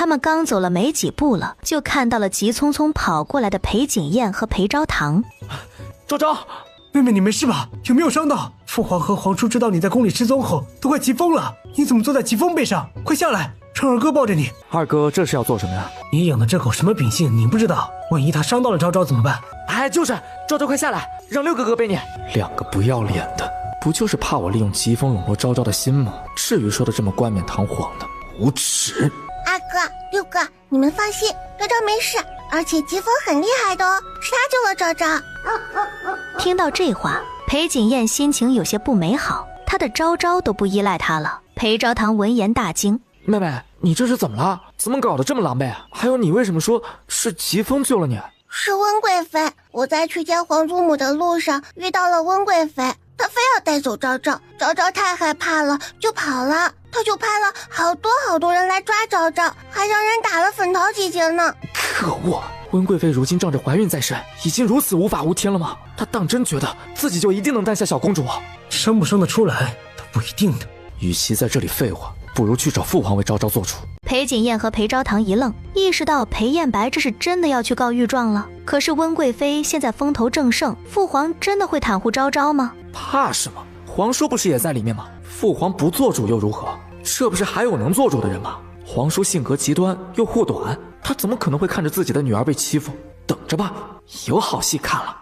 他们刚走了没几步了，就看到了急匆匆跑过来的裴景燕和裴昭堂。昭昭，妹妹你没事吧？有没有伤到？父皇和皇叔知道你在宫里失踪后，都快急疯了。你怎么坐在疾风背上？快下来，让二哥抱着你。二哥这是要做什么呀？你养的这狗什么秉性你不知道？万一它伤到了昭昭怎么办？哎，就是，昭昭快下来，让六哥哥背你。两个不要脸的，不就是怕我利用疾风笼络昭昭的心吗？至于说的这么冠冕堂皇的，无耻！二哥、六哥，你们放心，昭昭没事，而且疾风很厉害的哦，是他救了昭昭。听到这话，裴景燕心情有些不美好，她的昭昭都不依赖她了。裴昭堂闻言大惊：妹妹，你这是怎么了？怎么搞得这么狼狈啊？还有你为什么说是疾风救了你？是温贵妃，我在去见皇祖母的路上遇到了温贵妃，她非要带走昭昭，昭昭太害怕了就跑了，她就派了好多人来抓昭昭，还让人打了粉桃姐姐呢。可恶！温贵妃如今仗着怀孕在身，已经如此无法无天了吗？她当真觉得自己就一定能诞下小公主？生不生得出来，她不一定的。与其在这里废话，不如去找父皇为昭昭做主。裴景燕和裴昭堂一愣，意识到裴彦白这是真的要去告御状了。可是温贵妃现在风头正盛，父皇真的会袒护昭昭吗？怕什么？皇叔不是也在里面吗？父皇不做主又如何？这不是还有能做主的人吗？皇叔性格极端又护短，他怎么可能会看着自己的女儿被欺负？等着吧，有好戏看了。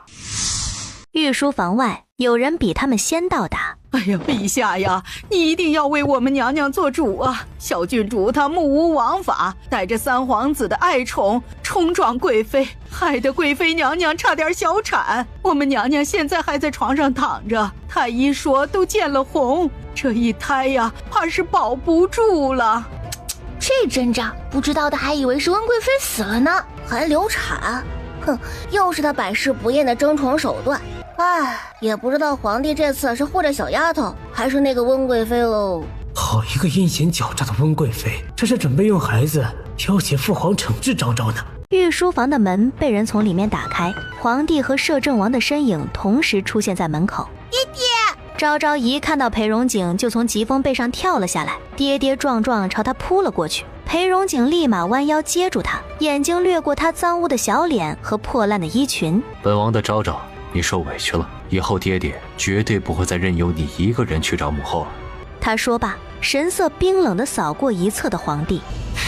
御书房外，有人比他们先到达。哎呀，陛下呀，你一定要为我们娘娘做主啊！小郡主她目无王法，带着三皇子的爱宠冲撞贵妃，害得贵妃娘娘差点小产。我们娘娘现在还在床上躺着，太医说都见了红，这一胎呀，怕是保不住了。这阵仗，不知道的还以为是温贵妃死了呢，还流产。哼，又是他百试不厌的争宠手段。唉，也不知道皇帝这次是护着小丫头，还是那个温贵妃喽。好一个阴险狡诈的温贵妃，这是准备用孩子要挟父皇惩治昭昭呢。御书房的门被人从里面打开，皇帝和摄政王的身影同时出现在门口。爹爹！昭昭一看到裴荣景，就从疾风背上跳了下来，跌跌撞撞朝他扑了过去。裴荣景立马弯腰接住他，眼睛掠过他脏污的小脸和破烂的衣裙。本王的昭昭，你受委屈了，以后爹爹绝对不会再任由你一个人去找母后了。他说罢，神色冰冷地扫过一侧的皇帝。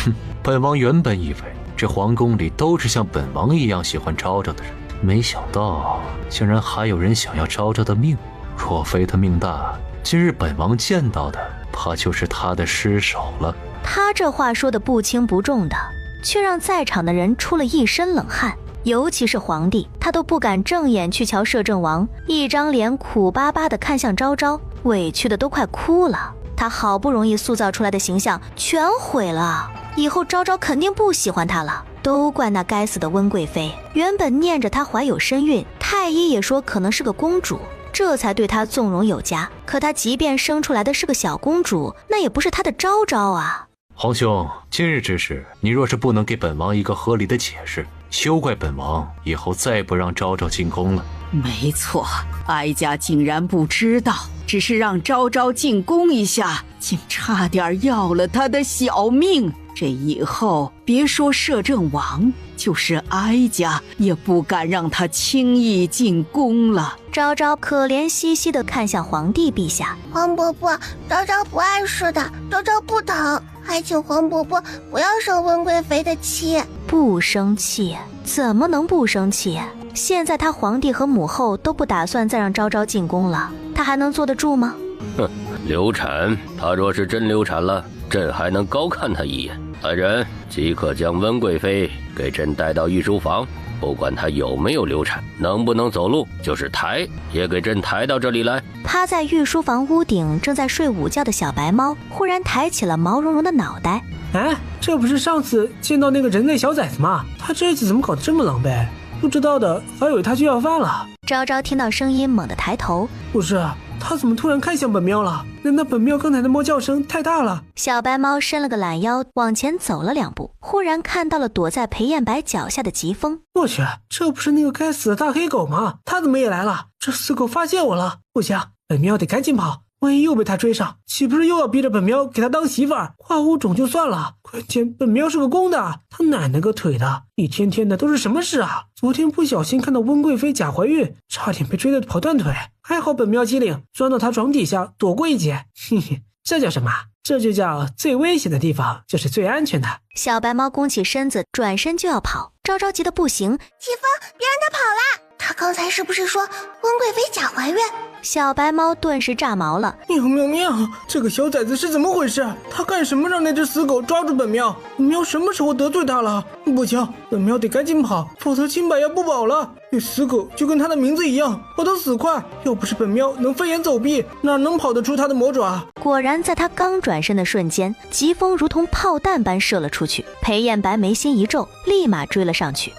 哼，本王原本以为这皇宫里都是像本王一样喜欢昭昭的人，没想到竟然还有人想要昭昭的命。若非他命大，今日本王见到的怕就是他的尸首了。他这话说的不轻不重的，却让在场的人出了一身冷汗。尤其是皇帝，他都不敢正眼去瞧摄政王，一张脸苦巴巴地看向昭昭，委屈的都快哭了。他好不容易塑造出来的形象全毁了，以后昭昭肯定不喜欢他了。都怪那该死的温贵妃，原本念着她怀有身孕，太医也说可能是个公主，这才对她纵容有加。可她即便生出来的是个小公主，那也不是她的昭昭啊。皇兄，今日之事，你若是不能给本王一个合理的解释，休怪本王以后再不让昭昭进宫了。没错，哀家竟然不知道，只是让昭昭进宫一下，竟差点要了他的小命。这以后别说摄政王，就是哀家也不敢让他轻易进宫了。昭昭可怜兮兮地看向皇帝陛下。皇伯伯，昭昭不碍事的，昭昭不疼，还请皇伯伯不要生温贵妃的气。不生气？怎么能不生气？现在他皇帝和母后都不打算再让昭昭进宫了，他还能坐得住吗？哼，流产，他若是真流产了，朕还能高看他一眼。来人，即刻将温贵妃给朕带到御书房，不管她有没有流产，能不能走路，就是抬也给朕抬到这里来。趴在御书房屋顶正在睡午觉的小白猫忽然抬起了毛茸茸的脑袋。哎，这不是上次见到那个人类小崽子吗？他这次怎么搞得这么狼狈？不知道的还以为他去要饭了。昭昭听到声音猛地抬头，不是，他怎么突然看向本喵了？难道本喵刚才的猫叫声太大了？小白猫伸了个懒腰，往前走了2步，忽然看到了躲在裴彦白脚下的疾风。我去，这不是那个该死的大黑狗吗？他怎么也来了？这死狗发现我了！不行，本喵得赶紧跑！万一又被他追上，岂不是又要逼着本喵给他当媳妇儿？花无种就算了，关键本喵是个公的，他奶奶个腿的，一天天的都是什么事啊？昨天不小心看到温贵妃假怀孕，差点被追得跑断腿，还好本喵机灵，钻到他床底下躲过一劫。嘿嘿，这叫什么？这就叫最危险的地方就是最安全的。小白猫弓起身子，转身就要跑，昭昭急得不行。齐风，别让他跑了！他刚才是不是说温贵妃假怀孕？小白猫顿时炸毛了。喵喵喵！这个小崽子是怎么回事？他干什么让那只死狗抓住本喵？本喵什么时候得罪他了？不行，本喵得赶紧跑，否则清白要不保了。那死狗就跟他的名字一样，跑得死快。要不是本喵能飞檐走壁，哪能跑得出他的魔爪？果然，在他刚转身的瞬间，疾风如同炮弹般射了出去。裴艳白眉心一皱，立马追了上去。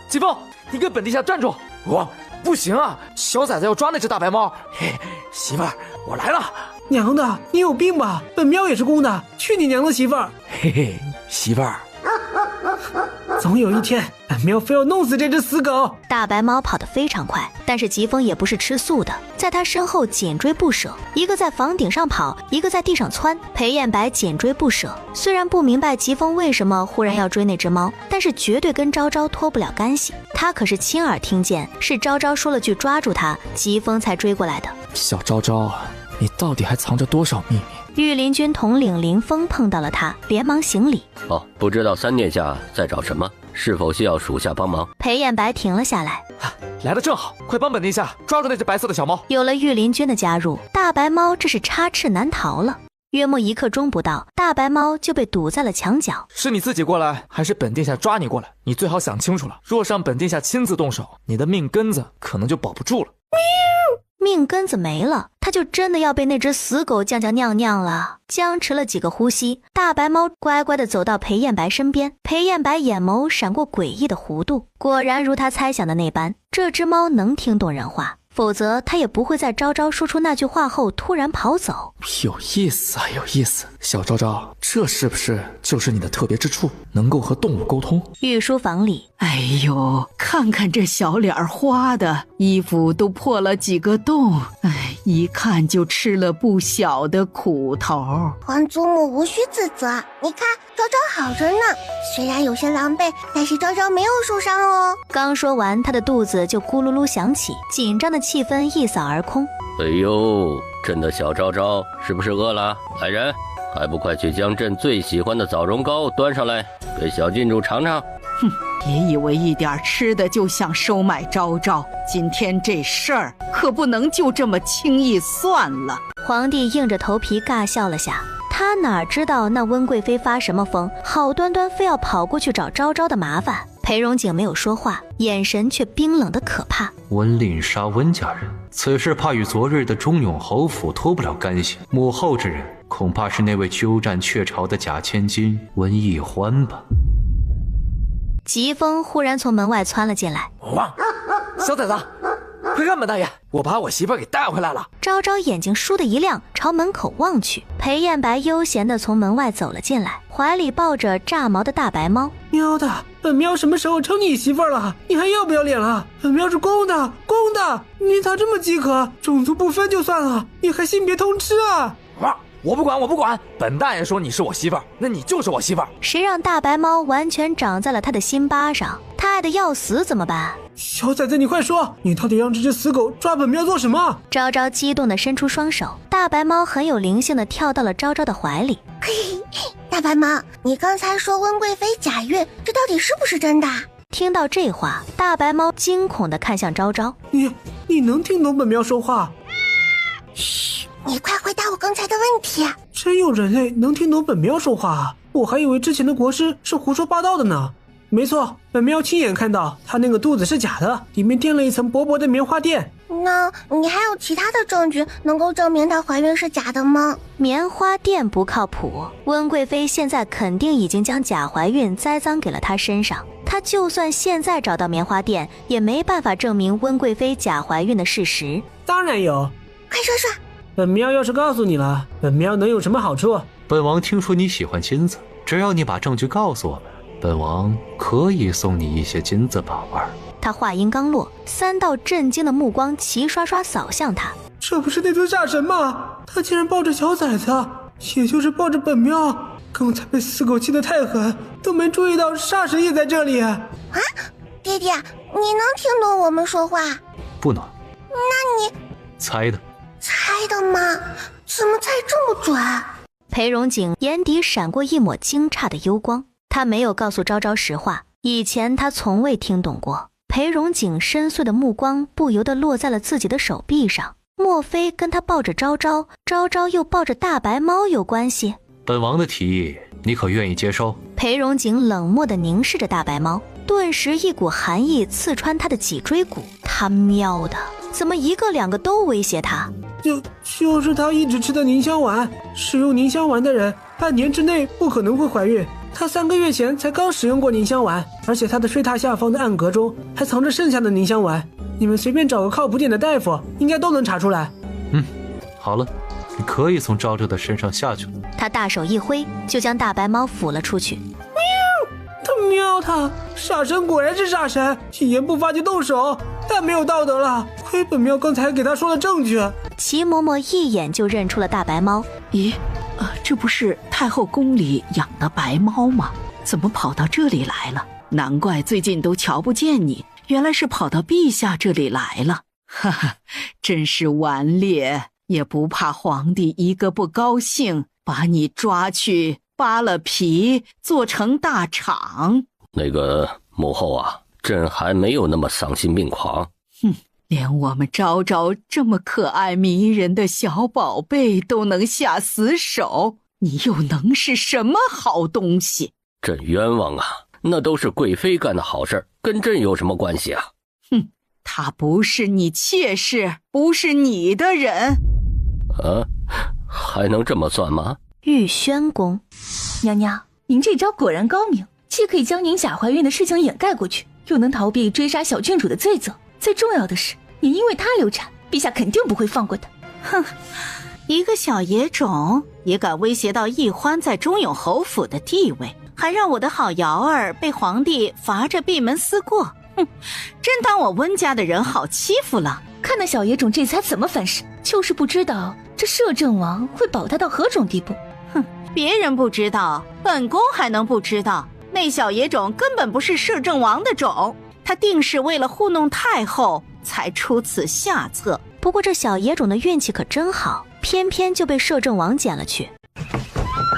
疾风，你跟本地下站住！不行啊，小崽子要抓那只大白猫。嘿，媳妇儿，我来了。娘的，你有病吧？本喵也是公的，去你娘的媳妇儿！嘿嘿，媳妇儿。总有一天，本喵非要弄死这只死狗。大白猫跑得非常快，但是疾风也不是吃素的，在他身后紧追不舍，一个在房顶上跑，一个在地上窜。裴艳白紧追不舍，虽然不明白疾风为什么忽然要追那只猫，但是绝对跟昭昭脱不了干系。他可是亲耳听见，是昭昭说了句抓住他，疾风才追过来的。小昭昭啊，你到底还藏着多少秘密？御林军统领林峰碰到了他，连忙行礼。不知道三殿下在找什么，是否需要属下帮忙？裴艳白停了下来。来得正好，快帮本殿下抓住那只白色的小猫。有了御林军的加入，大白猫这是插翅难逃了。约莫1刻钟不到，大白猫就被堵在了墙角。是你自己过来，还是本殿下抓你过来？你最好想清楚了。若让本殿下亲自动手，你的命根子可能就保不住了。命根子没了，他就真的要被那只死狗酱酱酿了。僵持了几个呼吸，大白猫乖乖地走到裴艳白身边。裴艳白眼眸闪过诡异的弧度，果然如他猜想的那般，这只猫能听懂人话，否则他也不会在昭昭说出那句话后突然跑走。有意思啊，有意思。小昭昭，这是不是就是你的特别之处，能够和动物沟通？御书房里，哎呦，看看这小脸花的，衣服都破了几个洞，一看就吃了不小的苦头。皇祖母无需自责，你看昭昭好着呢，虽然有些狼狈，但是昭昭没有受伤哦。刚说完，他的肚子就咕噜噜响起，紧张的气氛一扫而空。哎呦，朕的小昭昭是不是饿了？来人，还不快去将朕最喜欢的枣蓉糕端上来，给小郡主尝尝。别以为一点吃的就想收买昭昭，今天这事儿可不能就这么轻易算了。皇帝硬着头皮尬笑了下，他哪知道那温贵妃发什么疯，好端端非要跑过去找昭昭的麻烦。裴荣景没有说话，眼神却冰冷的可怕。温令杀温家人，此事怕与昨日的忠永侯府脱不了干系，幕后之人恐怕是那位鸠占鹊巢的假千金温奕欢吧。疾风忽然从门外窜了进来。小崽子，快看本大爷，我把我媳妇儿给带回来了。昭昭眼睛倏地一亮，朝门口望去。裴艳白悠闲地从门外走了进来，怀里抱着炸毛的大白猫。喵的，本喵什么时候成你媳妇儿了？你还要不要脸了？本喵是公的，公的，你咋这么饥渴？种族不分就算了，你还性别通吃啊？我不管，我不管！本大爷说你是我媳妇儿，那你就是我媳妇儿。谁让大白猫完全长在了他的心巴上，他爱的要死怎么办？小崽子，你快说，你到底让这只死狗抓本喵做什么？昭昭激动地伸出双手，大白猫很有灵性地跳到了昭昭的怀里。大白猫，你刚才说温贵妃假孕，这到底是不是真的？听到这话，大白猫惊恐地看向昭昭。你能听懂本喵说话？嘘，你快回答我刚才的问题。真有人类能听懂本喵说话啊？我还以为之前的国师是胡说八道的呢。没错，本喵亲眼看到他那个肚子是假的，里面垫了一层薄薄的棉花垫。那你还有其他的证据能够证明她怀孕是假的吗？棉花垫不靠谱，温贵妃现在肯定已经将假怀孕栽赃给了她身上。她就算现在找到棉花垫，也没办法证明温贵妃假怀孕的事实。当然有，快说说。本喵要是告诉你了，本喵能有什么好处？本王听说你喜欢金子，只要你把证据告诉我们，本王可以送你一些金子把玩。他话音刚落，3道震惊的目光齐刷刷扫向他。这不是那尊煞神吗？他竟然抱着小崽子，也就是抱着本庙。刚才被4口气得太狠，都没注意到煞神也在这里。啊，弟弟，你能听懂我们说话？不能。那你猜的？猜的吗？怎么猜这么准？裴荣景眼底闪过一抹惊诧的幽光，他没有告诉昭昭实话，以前他从未听懂过。裴荣景深邃的目光不由得落在了自己的手臂上，莫非跟他抱着昭昭，昭昭又抱着大白猫有关系？本王的提议，你可愿意接受？裴荣景冷漠地凝视着大白猫，顿时一股寒意刺穿他的脊椎骨。他喵的，怎么1个2个都威胁他？就是他一直吃的凝香丸，使用凝香丸的人半年之内不可能会怀孕。他3个月前才刚使用过凝香丸，而且他的睡榻下方的暗格中还藏着剩下的凝香丸。你们随便找个靠谱点的大夫，应该都能查出来。好了，你可以从昭昭的身上下去了。他大手一挥，就将大白猫抚了出去。他煞神果然是煞神，一言不发就动手，太没有道德了。亏本庙刚才给他说了证据。齐嬷嬷一眼就认出了大白猫。咦，这不是太后宫里养的白猫吗？怎么跑到这里来了？难怪最近都瞧不见你，原来是跑到陛下这里来了。哈哈，真是顽劣，也不怕皇帝一个不高兴把你抓去扒了皮做成大肠。那个母后啊，朕还没有那么丧心病狂。连我们昭昭这么可爱迷人的小宝贝都能下死手，你又能是什么好东西？朕冤枉啊，那都是贵妃干的好事，跟朕有什么关系啊？他不是你妾室，不是你的人。还能这么算吗？玉轩宫。娘娘，您这招果然高明，既可以将您假怀孕的事情掩盖过去，又能逃避追杀小郡主的罪责。最重要的是，您因为她流产，陛下肯定不会放过她。一个小野种也敢威胁到奕欢在中永侯府的地位，还让我的好瑶儿被皇帝罚着闭门思过。真当我温家的人好欺负了。看那小野种这才怎么反噬，就是不知道这摄政王会保他到何种地步。别人不知道，本宫还能不知道？那小野种根本不是摄政王的种，他定是为了糊弄太后才出此下策。不过这小野种的运气可真好，偏偏就被摄政王捡了去。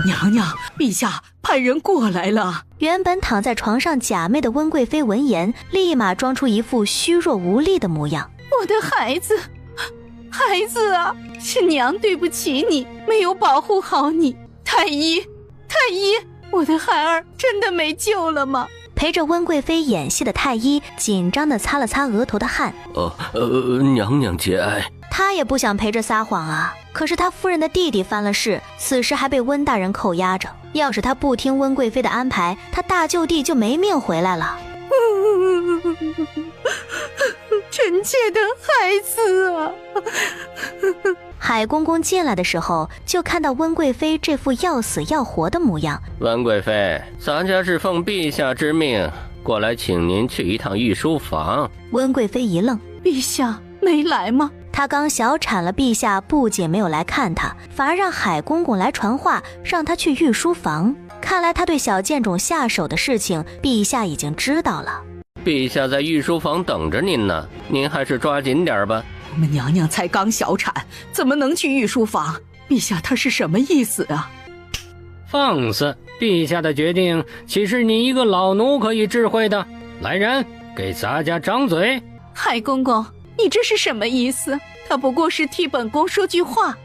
娘娘，陛下派人过来了。原本躺在床上假寐的温贵妃闻言，立马装出一副虚弱无力的模样。我的孩子啊，是娘对不起你，没有保护好你。太医，我的孩儿真的没救了吗？陪着温贵妃演戏的太医紧张地擦了擦额头的汗。娘娘节哀。他也不想陪着撒谎啊，可是他夫人的弟弟犯了事，此时还被温大人扣押着。要是他不听温贵妃的安排，他大舅弟就没命回来了。臣妾的孩子啊！海公公进来的时候，就看到温贵妃这副要死要活的模样。温贵妃，咱家是奉陛下之命过来请您去一趟御书房。温贵妃一愣，陛下没来吗？她刚小产了，陛下不仅没有来看她，反而让海公公来传话，让她去御书房。看来他对小贱种下手的事情，陛下已经知道了。陛下在御书房等着您呢，您还是抓紧点吧。我们娘娘才刚小产，怎么能去御书房？陛下他是什么意思啊？放肆！陛下的决定岂是你一个老奴可以智慧的？来人，给咱家掌嘴！海公公，你这是什么意思？他不过是替本宫说句话，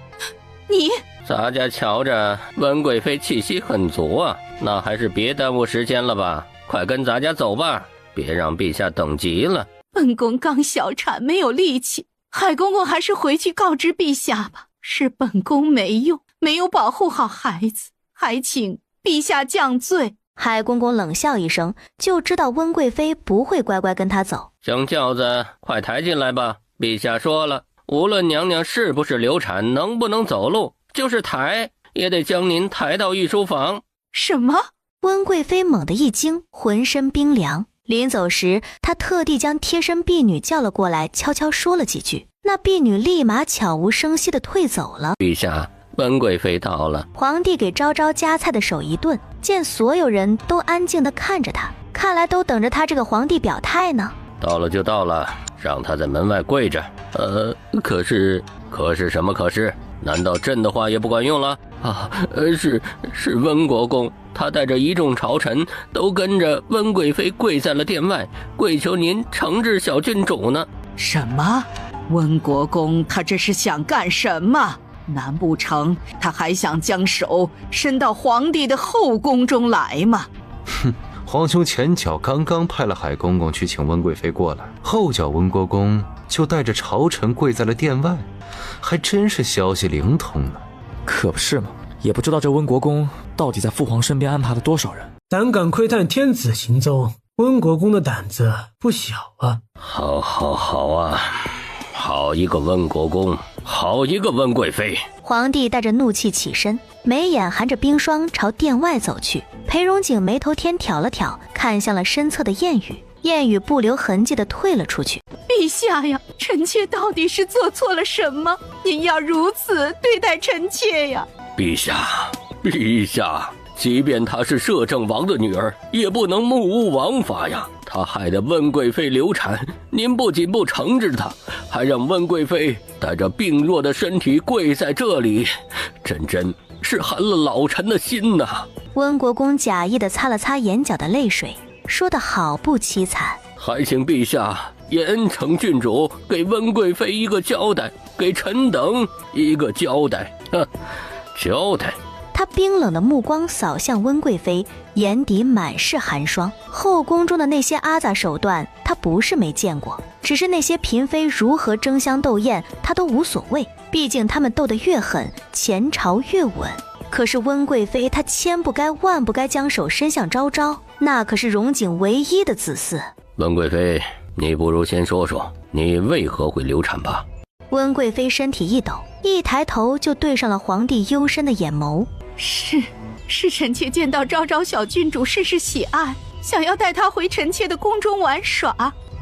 你……咱家瞧着温贵妃气息很足啊，那还是别耽误时间了吧，快跟咱家走吧，别让陛下等急了。本宫刚小产，没有力气，海公公还是回去告知陛下吧。是本宫没用，没有保护好孩子，还请陛下降罪。海公公冷笑一声，就知道温贵妃不会乖乖跟他走。将轿子快抬进来吧，陛下说了，无论娘娘是不是流产，能不能走路，就是抬也得将您抬到御书房。什么？温贵妃猛地一惊，浑身冰凉。临走时，他特地将贴身婢女叫了过来，悄悄说了几句。那婢女立马悄无声息地退走了。陛下，温贵妃到了。皇帝给昭昭夹菜的手一顿，见所有人都安静地看着他，看来都等着他这个皇帝表态呢。到了就到了，让他在门外跪着。可是什么可是？难道朕的话也不管用了啊？是温国公，他带着一众朝臣都跟着温贵妃跪在了殿外，跪求您惩治小郡主呢。什么？温国公他这是想干什么？难不成他还想将手伸到皇帝的后宫中来吗？哼，皇兄前脚刚刚派了海公公去请温贵妃过来，后脚温国公就带着朝臣跪在了殿外，还真是消息灵通呢。可不是嘛，也不知道这温国公到底在父皇身边安排了多少人。胆敢窥探天子行踪，温国公的胆子不小啊。好啊，好一个温国公，好一个温贵妃。皇帝带着怒气起身，眉眼含着冰霜朝殿外走去。裴荣景眉头天挑了挑，看向了身侧的燕羽，燕羽不留痕迹地退了出去。陛下呀，臣妾到底是做错了什么？您要如此对待臣妾呀？陛下，即便她是摄政王的女儿，也不能目无王法呀。她害得温贵妃流产，您不仅不惩治她，还让温贵妃带着病弱的身体跪在这里，真是寒了老臣的心呐。温国公假意地擦了擦眼角的泪水，说得好不凄惨。还请陛下严惩郡主，给温贵妃一个交代，给臣等一个交代。交代。他冰冷的目光扫向温贵妃，眼底满是寒霜。后宫中的那些阿杂手段，他不是没见过，只是那些嫔妃如何争相斗艳，他都无所谓。毕竟他们斗得越狠，前朝越稳。可是温贵妃，她千不该万不该将手伸向昭昭，那可是荣景唯一的子嗣。温贵妃，你不如先说说你为何会流产吧。温贵妃身体一抖，一抬头就对上了皇帝幽深的眼眸。是臣妾见到昭昭小郡主甚是喜爱，想要带她回臣妾的宫中玩耍，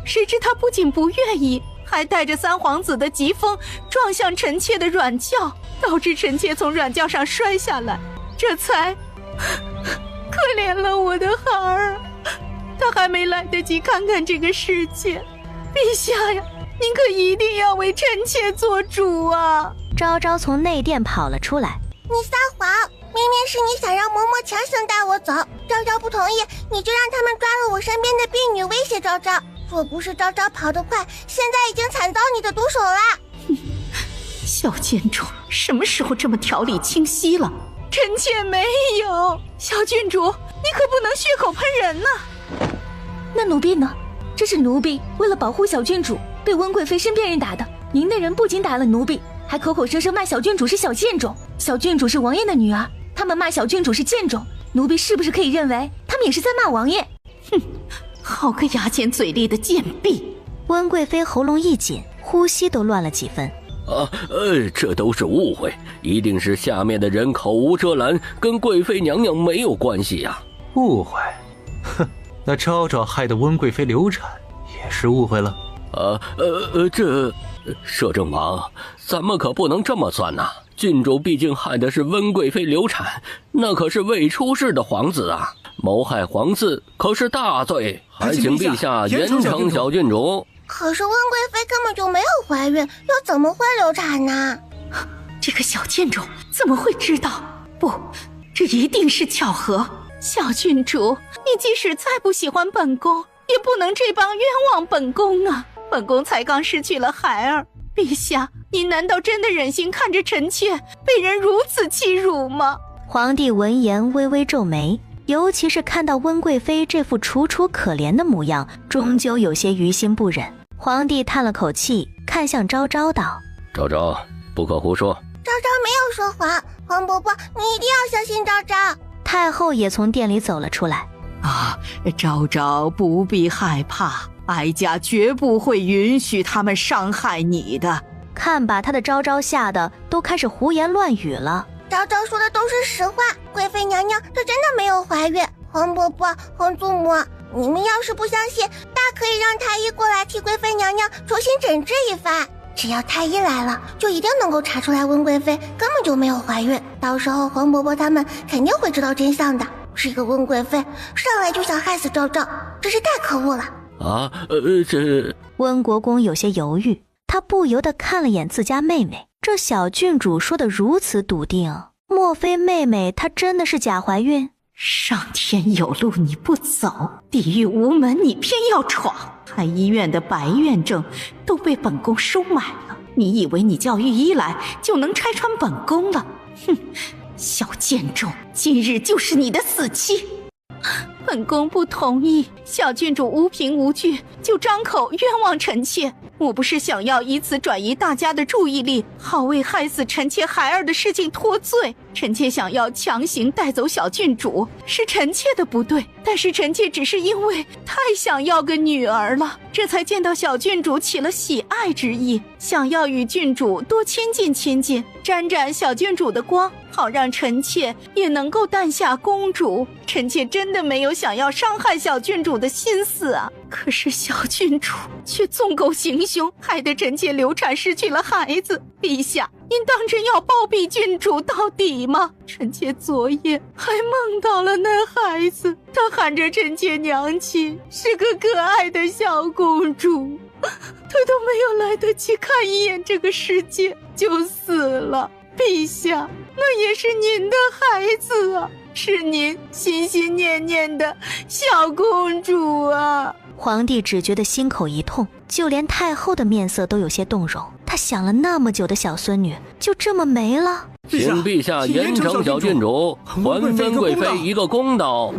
谁知她不仅不愿意，还带着三皇子的疾风撞向臣妾的软轿，导致臣妾从软轿上摔下来，这才可怜了我的孩儿。他还没来得及看看这个世界。陛下呀，您可一定要为臣妾做主啊！昭昭从内殿跑了出来。你撒谎，明明是你想让嬷嬷强行带我走，昭昭不同意，你就让他们抓了我身边的婢女威胁昭昭。若不是昭昭跑得快，现在已经惨遭你的毒手啦！小贱种，什么时候这么条理清晰了？臣妾没有。小郡主，你可不能血口喷人呐！那奴婢呢？这是奴婢为了保护小郡主，被温贵妃身边人打的。您的人不仅打了奴婢，还口口声声骂小郡主是小贱种。小郡主是王爷的女儿，他们骂小郡主是贱种，奴婢是不是可以认为他们也是在骂王爷？哼，好个牙尖嘴利的贱婢！温贵妃喉咙一紧，呼吸都乱了几分。这都是误会，一定是下面的人口无遮拦，跟贵妃娘娘没有关系呀。误会？哼，那昭昭害得温贵妃流产，也是误会了。这摄政王，咱们可不能这么算呐。郡主毕竟害的是温贵妃流产，那可是未出世的皇子啊，谋害皇嗣可是大罪，还请陛下严惩小郡主。可是温贵妃根本就没有怀孕，又怎么会流产呢？这个小贱种怎么会知道？不，这一定是巧合。小郡主，你即使再不喜欢本宫，也不能这般冤枉本宫啊！本宫才刚失去了孩儿，陛下，您难道真的忍心看着臣妾被人如此欺辱吗？皇帝闻言微微皱眉，尤其是看到温贵妃这副楚楚可怜的模样，终究有些于心不忍。皇帝叹了口气，看向昭昭道：昭昭，不可胡说。昭昭没有说谎，皇伯伯，你一定要相信昭昭。太后也从殿里走了出来。昭昭不必害怕，哀家绝不会允许他们伤害你的。看把他的昭昭吓得都开始胡言乱语了。昭昭说的都是实话，贵妃娘娘她真的没有怀孕。皇伯伯、皇祖母，你们要是不相信，大可以让太医过来替贵妃娘娘重新诊治一番。只要太医来了，就一定能够查出来温贵妃根本就没有怀孕。到时候黄伯伯他们肯定会知道真相的。是一个温贵妃上来就想害死昭昭，真是太可恶了。这……温国公有些犹豫，他不由得看了眼自家妹妹，这小郡主说的如此笃定，莫非妹妹她真的是假怀孕？上天有路你不走，地狱无门你偏要闯。太医院的白院证都被本宫收买了，你以为你叫御医来就能拆穿本宫了？哼，小贱种，今日就是你的死期！本宫不同意，小郡主无凭无据就张口冤枉臣妾，我不是想要以此转移大家的注意力，好为害死臣妾孩儿的事情脱罪。臣妾想要强行带走小郡主，是臣妾的不对，但是臣妾只是因为太想要个女儿了，这才见到小郡主起了喜爱之意，想要与郡主多亲近亲近，沾沾小郡主的光，好让臣妾也能够诞下公主。臣妾真的没有想要伤害小郡主的心思啊，可是小郡主却纵狗行凶，害得臣妾流产失去了孩子。陛下，您当真要包庇郡主到底吗？臣妾昨夜还梦到了那孩子，他喊着臣妾娘亲，是个可爱的小公主，他都没有来得及看一眼这个世界就死了。陛下，那也是您的孩子啊，是您心心念念的小公主啊！皇帝只觉得心口一痛，就连太后的面色都有些动容。他想了那么久的小孙女就这么没了。请陛下严惩小郡主，还温贵妃一个公道。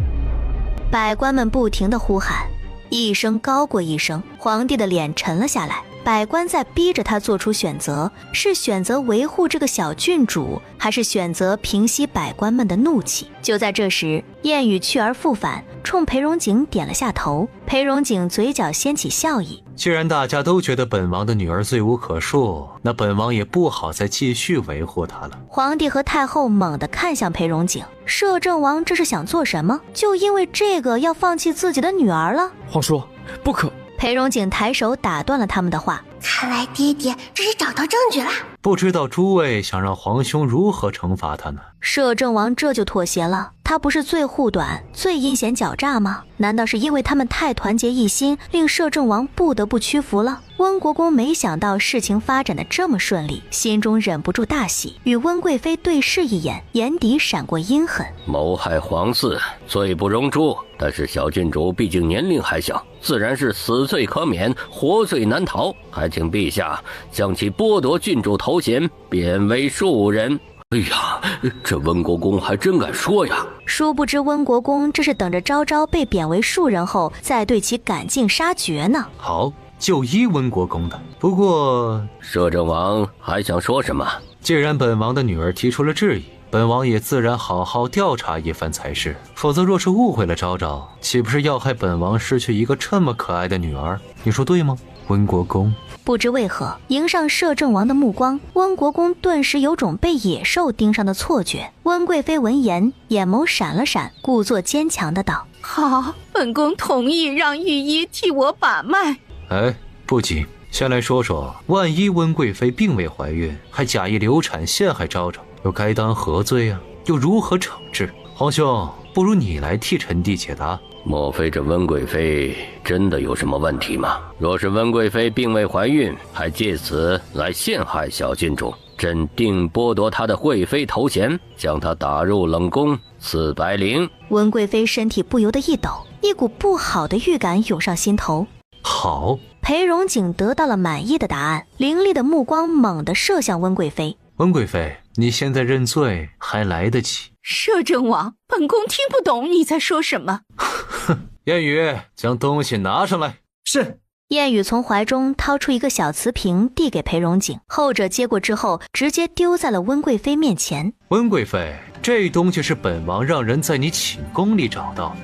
百官们不停地呼喊，一声高过一声，皇帝的脸沉了下来。百官在逼着他做出选择，是选择维护这个小郡主，还是选择平息百官们的怒气？就在这时，燕语去而复返，冲裴荣景点了下头。裴荣景嘴角掀起笑意。既然大家都觉得本王的女儿罪无可恕，那本王也不好再继续维护她了。皇帝和太后猛地看向裴荣景，摄政王这是想做什么？就因为这个要放弃自己的女儿了？皇叔，不可！裴荣景抬手打断了他们的话。看来爹爹这是找到证据了。不知道诸位想让皇兄如何惩罚他呢？摄政王这就妥协了，他不是最护短、最阴险狡诈吗？难道是因为他们太团结一心，令摄政王不得不屈服了？温国公没想到事情发展的这么顺利，心中忍不住大喜，与温贵妃对视一眼，眼底闪过阴狠。谋害皇嗣，罪不容诛，但是小郡主毕竟年龄还小，自然是死罪可免，活罪难逃，还请陛下将其剥夺郡主头衔，贬为庶人。哎呀，这温国公还真敢说呀！殊不知温国公这是等着昭昭被贬为庶人后，再对其赶尽杀绝呢。好，就依温国公的。不过，摄政王还想说什么？既然本王的女儿提出了质疑，本王也自然好好调查一番才是。否则，若是误会了昭昭，岂不是要害本王失去一个这么可爱的女儿？你说对吗，温国公？不知为何，迎上摄政王的目光，温国公顿时有种被野兽盯上的错觉。温贵妃闻言，眼眸闪了闪，故作坚强的道：好，本宫同意让御医替我把脉。哎，不急，先来说说，万一温贵妃并未怀孕，还假意流产陷害昭昭，又该当何罪啊？又如何惩治？皇兄，不如你来替臣弟解答。莫非这温贵妃真的有什么问题吗？若是温贵妃并未怀孕，还借此来陷害小郡主，朕定剥夺她的贵妃头衔，将她打入冷宫，赐白绫。温贵妃身体不由得一抖，一股不好的预感涌上心头。好，裴荣景得到了满意的答案，凌厉的目光猛地射向温贵妃。温贵妃，你现在认罪还来得及。摄政王，本宫听不懂你在说什么。燕语，将东西拿上来。是。燕语从怀中掏出一个小瓷瓶，递给裴荣景，后者接过之后，直接丢在了温贵妃面前。温贵妃，这东西是本王让人在你寝宫里找到的，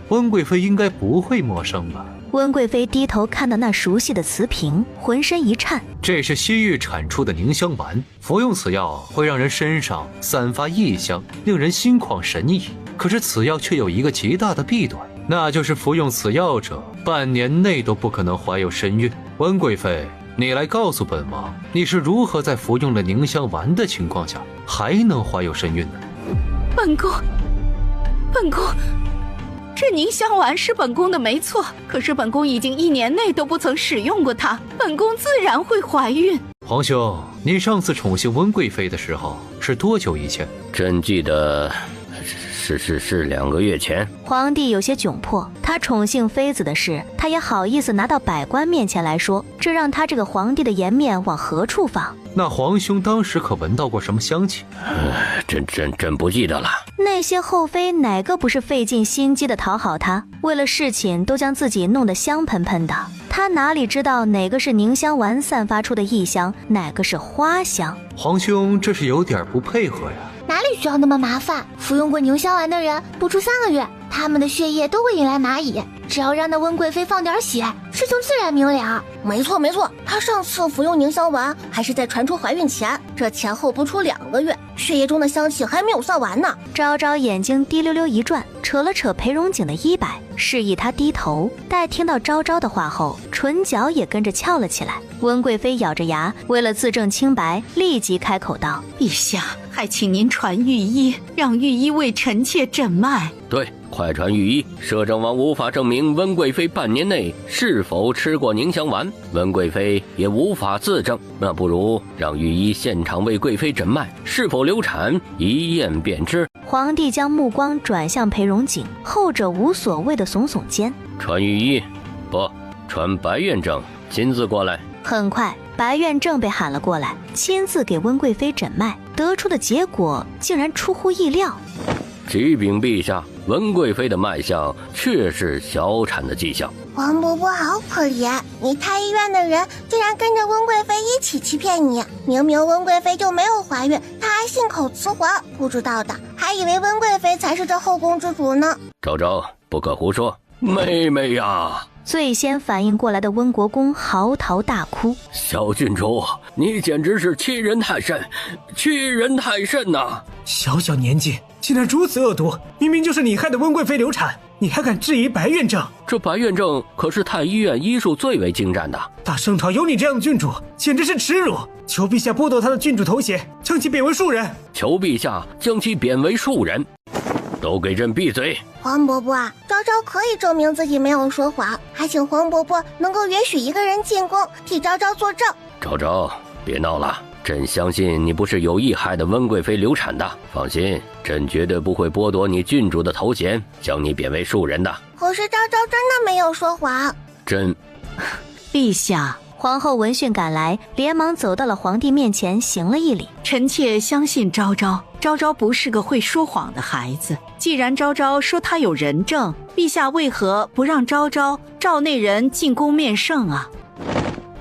温贵妃应该不会陌生吧？温贵妃低头看到那熟悉的瓷瓶，浑身一颤。这是西域产出的凝香丸，服用此药会让人身上散发异香，令人心旷神怡。可是此药却有一个极大的弊端，那就是服用此药者半年内都不可能怀有身孕。温贵妃，你来告诉本王，你是如何在服用了凝香丸的情况下还能怀有身孕呢？本宫，这凝香丸是本宫的没错，可是本宫已经1年内都不曾使用过它，本宫自然会怀孕。皇兄，你上次宠幸温贵妃的时候是多久以前？朕记得是2个月前。皇帝有些窘迫，他宠幸妃子的事，他也好意思拿到百官面前来说，这让他这个皇帝的颜面往何处放？那皇兄当时可闻到过什么香气？朕不记得了。那些后妃哪个不是费尽心机的讨好他，为了侍寝都将自己弄得香喷喷的，他哪里知道哪个是凝香丸散发出的异香，哪个是花香？皇兄这是有点不配合呀。哪里需要那么麻烦？服用过凝香丸的人，不出3个月，他们的血液都会引来蚂蚁。只要让那温贵妃放点血，事情自然明了。没错，她上次服用凝香丸还是在传出怀孕前，这前后不出2个月，血液中的香气还没有散完呢。昭昭眼睛滴溜溜一转，扯了扯裴荣景的衣摆，示意他低头。待听到昭昭的话后，唇角也跟着翘了起来。温贵妃咬着牙，为了自证清白，立即开口道：陛下，还请您传御医，让御医为臣妾诊脉。对，快传御医。摄政王无法证明温贵妃半年内是否吃过凝香丸，温贵妃也无法自证，那不如让御医现场为贵妃诊脉，是否流产一验便知。皇帝将目光转向裴荣景，后者无所谓的耸耸肩：传御医，不，传白院正亲自过来。很快，白院正被喊了过来，亲自给温贵妃诊脉，得出的结果竟然出乎意料。启禀陛下，温贵妃的脉象确是小产的迹象。王伯伯好可怜，你太医院的人竟然跟着温贵妃一起欺骗你。明明温贵妃就没有怀孕，她还信口雌黄，不知道的还以为温贵妃才是这后宫之主呢。昭昭，不可胡说，妹妹呀！最先反应过来的温国公嚎啕大哭：小郡主，你简直是欺人太甚，欺人太甚呐！小小年纪竟然如此恶毒，明明就是你害的温贵妃流产，你还敢质疑白院正？这白院正可是太医院医术最为精湛的。大圣朝有你这样的郡主，简直是耻辱！求陛下剥夺他的郡主头衔，将其贬为庶人。求陛下将其贬为庶人。都给朕闭嘴！黄伯伯啊，昭昭可以证明自己没有说谎，还请黄伯伯能够允许一个人进宫替昭昭作证。昭昭，别闹了，朕相信你不是有意害得温贵妃流产的。放心，朕绝对不会剥夺你郡主的头衔，将你贬为庶人的。可是昭昭真的没有说谎。朕，陛下。皇后闻讯赶来，连忙走到了皇帝面前，行了一礼。臣妾相信昭昭，昭昭不是个会说谎的孩子。既然昭昭说她有人证，陛下为何不让昭昭召内人进宫面圣啊？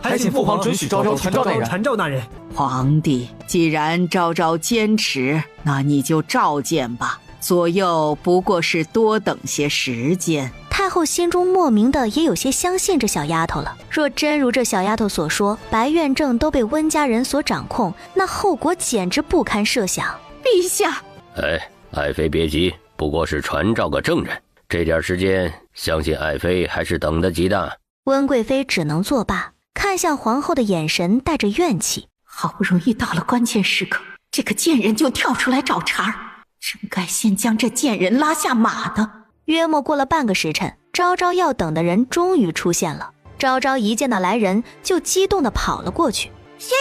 还请父皇准许昭昭传召那人。皇帝，既然昭昭坚持，那你就召见吧。左右不过是多等些时间。太后心中莫名的也有些相信这小丫头了。若真如这小丫头所说，白院正都被温家人所掌控，那后果简直不堪设想。陛下，爱妃别急，不过是传召个证人，这点时间，相信爱妃还是等得及的。温贵妃只能作罢，看向皇后的眼神带着怨气。好不容易到了关键时刻，这个贱人就跳出来找茬儿，真该先将这贱人拉下马的。约莫过了半个时辰，昭昭要等的人终于出现了。昭昭一见到来人，就激动地跑了过去。薛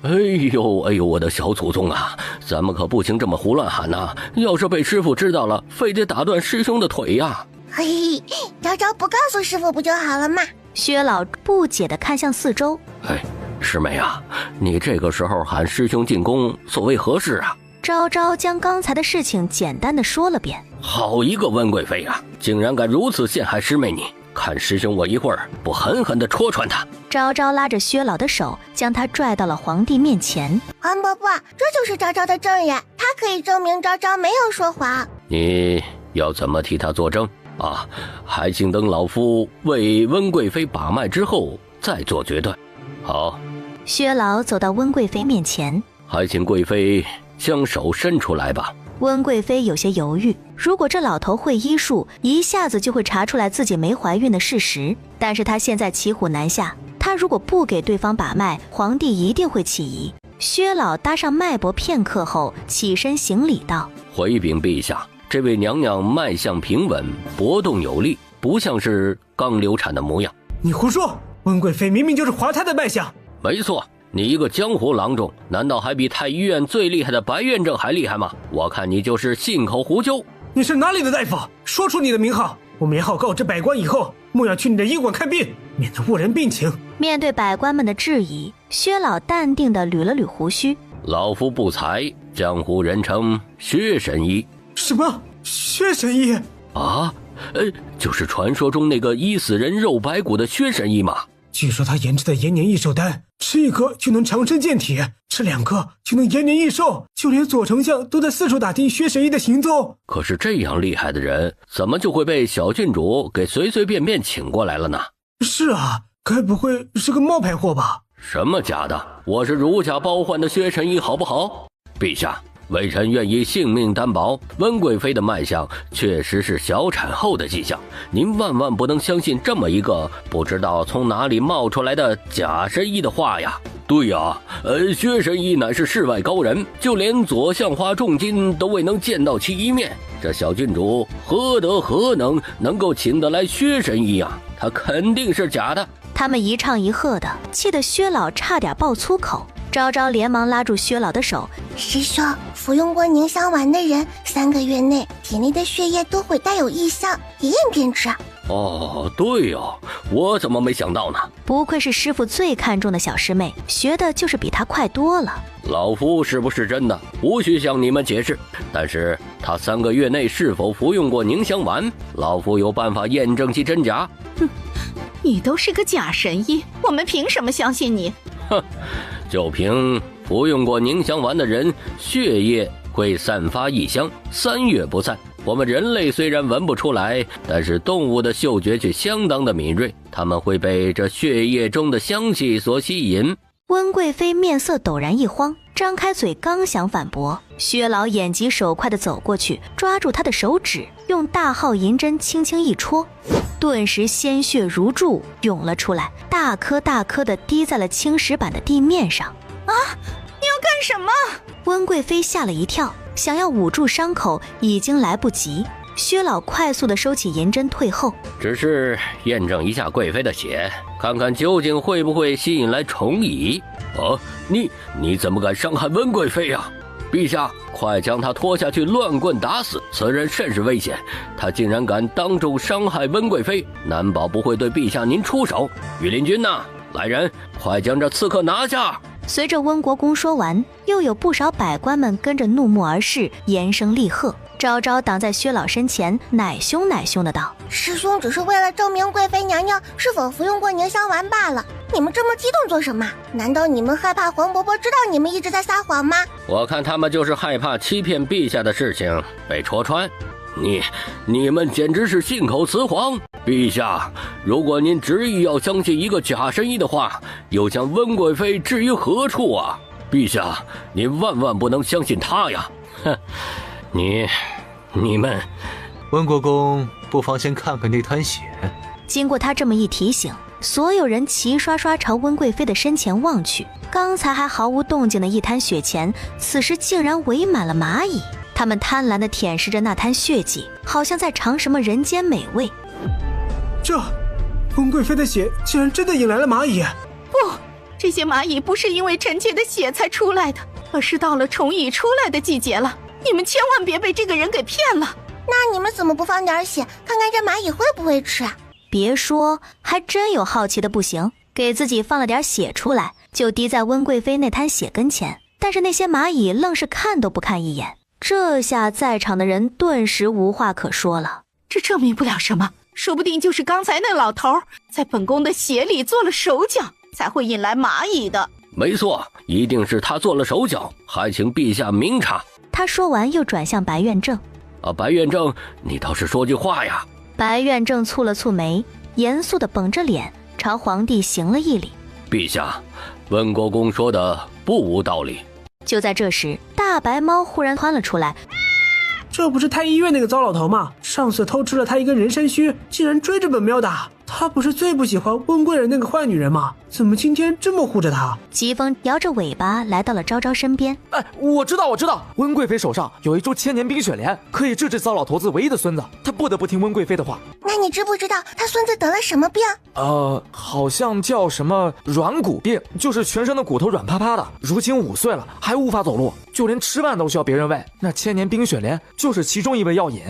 爷爷！哎呦，我的小祖宗啊！咱们可不行这么胡乱喊呐！要是被师傅知道了，非得打断师兄的腿呀！嘿，昭昭不告诉师傅不就好了吗？薛老不解地看向四周。师妹啊，你这个时候喊师兄进宫，所谓何事啊？昭昭将刚才的事情简单的说了遍。好一个温贵妃啊，竟然敢如此陷害师妹你！看师兄我一会儿不狠狠地戳穿他！昭昭拉着薛老的手，将他拽到了皇帝面前。皇伯伯，这就是昭昭的证人，他可以证明昭昭没有说谎。你要怎么替他作证啊？还请等老夫为温贵妃把脉之后再做决断。好。薛老走到温贵妃面前，还请贵妃将手伸出来吧。温贵妃有些犹豫，如果这老头会医术，一下子就会查出来自己没怀孕的事实。但是他现在骑虎难下，他如果不给对方把脉，皇帝一定会起疑。薛老搭上脉搏片刻后，起身行礼道：回禀陛下，这位娘娘脉象平稳，搏动有力，不像是刚流产的模样。你胡说，温贵妃明明就是怀胎的脉象。没错，你一个江湖郎中，难道还比太医院最厉害的白院正还厉害吗？我看你就是信口胡诌。你是哪里的大夫？说出你的名号，我免号告知百官以后，莫要去你的医馆看病，免得误人病情。面对百官们的质疑，薛老淡定地捋了捋胡须：老夫不才，江湖人称薛神医。什么？薛神医？啊？就是传说中那个医死人肉白骨的薛神医嘛。据说他研制的延年益寿丹，吃1颗就能长生健体，吃2颗就能延年益寿，就连左丞相都在四处打听薛神医的行踪。可是这样厉害的人，怎么就会被小郡主给随随便便请过来了呢？是啊，该不会是个冒牌货吧？什么假的？我是如假包换的薛神医，好不好？陛下，微臣愿意性命担保，温贵妃的脉象确实是小产后的迹象，您万万不能相信这么一个不知道从哪里冒出来的假神医的话呀。对呀，薛神医乃是世外高人，就连左相花重金都未能见到其一面，这小郡主何德何能够请得来薛神医啊？他肯定是假的。他们一唱一和的，气得薛老差点爆粗口。昭昭连忙拉住薛老的手：师兄，服用过凝香丸的人3个月内体内的血液都会带有异象，一验便知。哦，对哦，我怎么没想到呢？不愧是师傅最看重的小师妹，学的就是比他快多了。老夫是不是真的，无需向你们解释，但是他3个月内是否服用过凝香丸，老夫有办法验证其真假。哼，你都是个假神医，我们凭什么相信你？哼，就凭服用过凝香丸的人，血液会散发异香，3月不散。我们人类虽然闻不出来，但是动物的嗅觉却相当的敏锐，它们会被这血液中的香气所吸引。温贵妃面色陡然一慌，张开嘴刚想反驳，薛老眼疾手快地走过去，抓住她的手指，用大号银针轻轻一戳，顿时鲜血如注涌了出来，大颗大颗地滴在了青石板的地面上。啊！你要干什么？温贵妃吓了一跳，想要捂住伤口已经来不及。薛老快速地收起银针退后，只是验证一下贵妃的血，看看究竟会不会吸引来虫蚁。哦，你怎么敢伤害温贵妃呀？陛下，快将她拖下去乱棍打死，此人甚是危险，他竟然敢当众伤害温贵妃，难保不会对陛下您出手。御林军呐，来人，快将这刺客拿下！随着温国公说完，又有不少百官们跟着怒目而视，严声厉喝。昭昭挡在薛老身前，奶凶奶凶的道：师兄只是为了证明贵妃娘娘是否服用过凝香丸罢了，你们这么激动做什么？难道你们害怕黄伯伯知道你们一直在撒谎吗？我看他们就是害怕欺骗陛下的事情被戳穿。你们简直是信口雌黄！陛下，如果您执意要相信一个假神医的话，又将温贵妃置于何处啊？陛下，您万万不能相信他呀！哼，你们，温国公不妨先看看那滩血。经过他这么一提醒，所有人齐刷刷朝温贵妃的身前望去。刚才还毫无动静的一滩血前，此时竟然围满了蚂蚁。他们贪婪地舔舐着那滩血迹，好像在尝什么人间美味。这温贵妃的血竟然真的引来了蚂蚁！不，这些蚂蚁不是因为臣妾的血才出来的，而是到了虫蚁出来的季节了。你们千万别被这个人给骗了。那你们怎么不放点血，看看这蚂蚁会不会吃啊？别说，还真有好奇的不行，给自己放了点血出来，就滴在温贵妃那滩血跟前。但是那些蚂蚁愣是看都不看一眼。这下在场的人顿时无话可说了。这证明不了什么，说不定就是刚才那老头在本宫的血里做了手脚，才会引来蚂蚁的。没错，一定是他做了手脚，还请陛下明察。他说完又转向白院正：白院正，你倒是说句话呀。白院正蹙了蹙眉，严肃地绷着脸朝皇帝行了一礼：陛下，温国公说的不无道理。就在这时，大白猫忽然窜了出来，这不是太医院那个糟老头吗？上次偷吃了他一根人参须，竟然追着本喵打。他不是最不喜欢温贵人那个坏女人吗？怎么今天这么护着她？疾风摇着尾巴来到了昭昭身边。哎，我知道，温贵妃手上有一株千年冰雪莲，可以治这糟老头子唯一的孙子，他不得不听温贵妃的话。那你知不知道他孙子得了什么病？好像叫什么软骨病，就是全身的骨头软趴趴的。如今5岁了，还无法走路，就连吃饭都需要别人喂。那千年冰雪莲就是其中一味药引。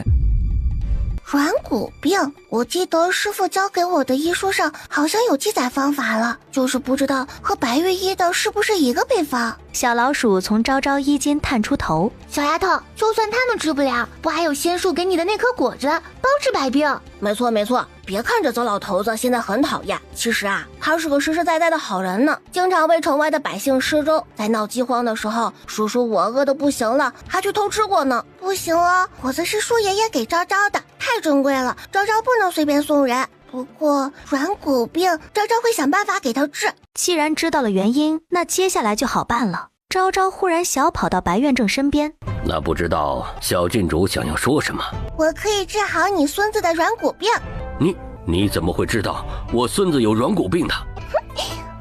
软骨病，我记得师傅教给我的医书上好像有记载方法了，就是不知道和白玉医的是不是一个配方。小老鼠从昭昭衣襟探出头，小丫头，就算他们治不了，不还有仙树给你的那颗果子，包治百病。没错，别看这糟老头子现在很讨厌，其实啊，他是个实实在在的好人呢，经常为城外的百姓施粥，在闹饥荒的时候，叔叔我饿得不行了，还去偷吃过呢。不行了，果子是叔爷爷给昭昭的，太珍贵了，昭昭不能随便送人。不过软骨病，昭昭会想办法给他治。既然知道了原因，那接下来就好办了。昭昭忽然小跑到白院正身边，那不知道小郡主想要说什么？我可以治好你孙子的软骨病。你怎么会知道我孙子有软骨病的？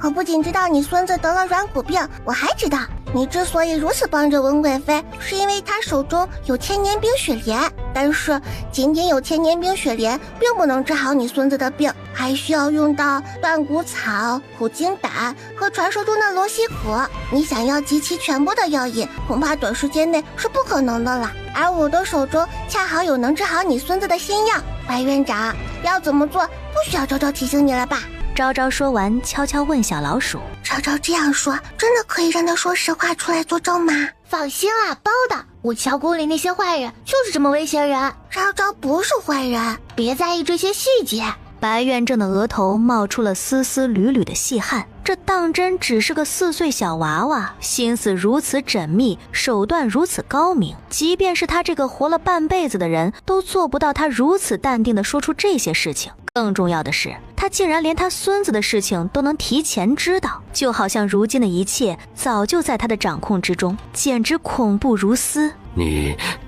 我不仅知道你孙子得了软骨病，我还知道你之所以如此帮着温贵妃，是因为她手中有千年冰雪莲。但是仅仅有千年冰雪莲并不能治好你孙子的病，还需要用到断骨草、苦精胆和传说中的罗西果。你想要集齐全部的药引，恐怕短时间内是不可能的了。而我的手中恰好有能治好你孙子的新药。白院长，要怎么做不需要昭昭提醒你了吧？昭昭说完，悄悄问小老鼠：昭昭这样说，真的可以让他说实话出来作证吗？放心啦，包的。我乔宫里那些坏人就是这么威胁人。昭昭不是坏人，别在意这些细节。白院正的额头冒出了丝丝缕缕的细汗，这当真只是个4岁小娃娃，心思如此缜密，手段如此高明，即便是他这个活了半辈子的人都做不到他如此淡定地说出这些事情。更重要的是，他竟然连他孙子的事情都能提前知道，就好像如今的一切早就在他的掌控之中，简直恐怖如斯。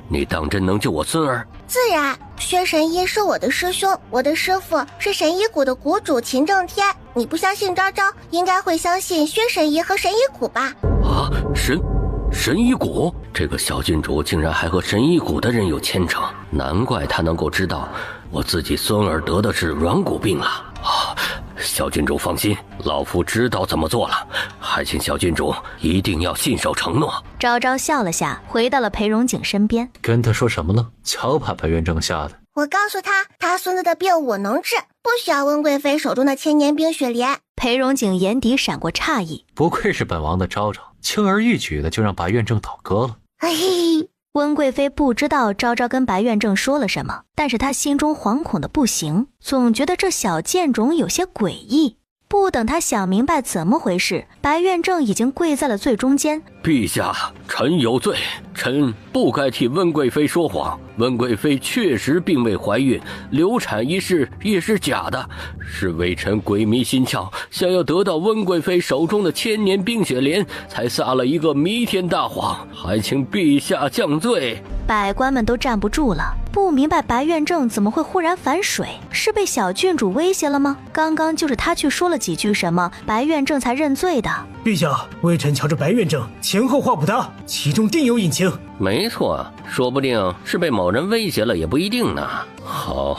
你当真能救我孙儿？自然，薛神医是我的师兄，我的师父是神医谷的谷主秦正天。你不相信昭昭，应该会相信薛神医和神医谷吧？啊，神医谷？这个小郡主竟然还和神医谷的人有牵扯，难怪她能够知道我自己孙儿得的是软骨病了。啊，小郡主放心，老夫知道怎么做了，还请小郡主一定要信守承诺。昭昭笑了下，回到了裴荣景身边。跟他说什么了？瞧把白元正吓的。我告诉他孙子的病我能治，不需要温贵妃手中的千年冰雪莲。裴荣景眼底闪过诧异，不愧是本王的昭昭，轻而易举的就让白元正倒戈了。温贵妃不知道昭昭跟白院正说了什么，但是她心中惶恐的不行，总觉得这小贱种有些诡异。不等她想明白怎么回事，白院正已经跪在了最中间。陛下，臣有罪，臣不该替温贵妃说谎。温贵妃确实并未怀孕，流产一事也是假的，是微臣鬼迷心窍，想要得到温贵妃手中的千年冰雪莲，才撒了一个弥天大谎，还请陛下降罪。百官们都站不住了，不明白白院正怎么会忽然反水，是被小郡主威胁了吗？刚刚就是他去说了几句什么，白院正才认罪的。陛下，微臣瞧着白院正前后话不搭，其中定有隐情。没错，说不定是被某人威胁了也不一定呢。好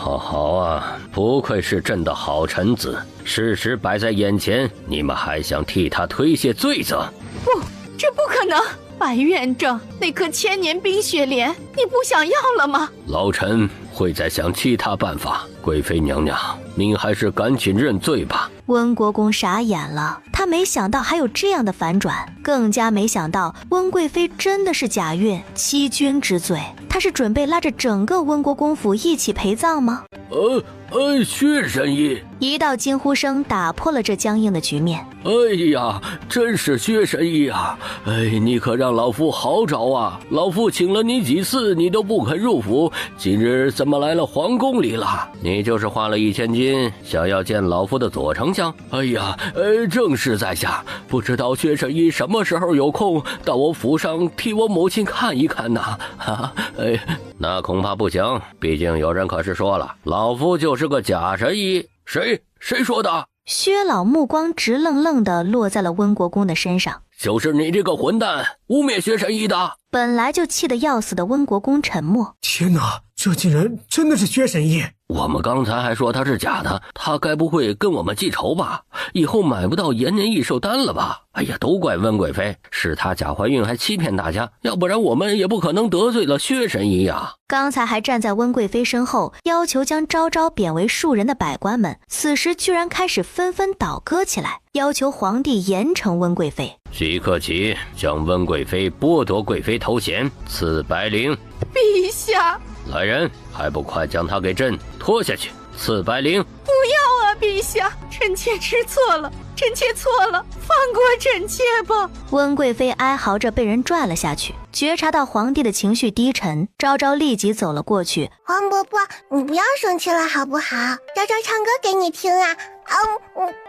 啊，不愧是朕的好臣子，事实摆在眼前，你们还想替他推卸罪责？不，这不可能。白院正，那颗千年冰雪莲你不想要了吗？老臣会再想其他办法。贵妃娘娘，您还是赶紧认罪吧。温国公傻眼了，他没想到还有这样的反转，更加没想到温贵妃真的是假孕欺君之罪。他是准备拉着整个温国公府一起陪葬吗？薛神医！一道惊呼声打破了这僵硬的局面。哎呀，真是薛神医啊！你可让老夫好找啊！老夫请了你几次，你都不肯入府，今日怎么来了皇宫里了？你就是花了1000金，想要见老夫的左丞相？哎呀，正是在下，不知道薛神医什么时候有空到我府上替我母亲看一看呐？那恐怕不行，毕竟有人可是说了，老夫就是个假神医。谁说的？薛老目光直愣愣地落在了温国公的身上。就是你这个混蛋污蔑薛神医的。本来就气得要死的温国公沉默。天哪，这竟然真的是薛神医！我们刚才还说他是假的，他该不会跟我们记仇吧？以后买不到延年益寿丹了吧？哎呀，都怪温贵妃，是她假怀孕还欺骗大家，要不然我们也不可能得罪了薛神医呀。刚才还站在温贵妃身后要求将昭昭贬为庶人的百官们，此时居然开始纷纷倒戈起来，要求皇帝严惩温贵妃。即刻起将温贵妃剥夺贵妃头衔，赐白绫。陛下，来人，还不快将她给朕拖下去，赐白绫！不要啊，陛下，臣妾知错了，臣妾错了，放过臣妾吧。温贵妃哀嚎着被人拽了下去，觉察到皇帝的情绪低沉，昭昭立即走了过去。皇伯伯，你不要生气了好不好？昭昭唱歌给你听啊。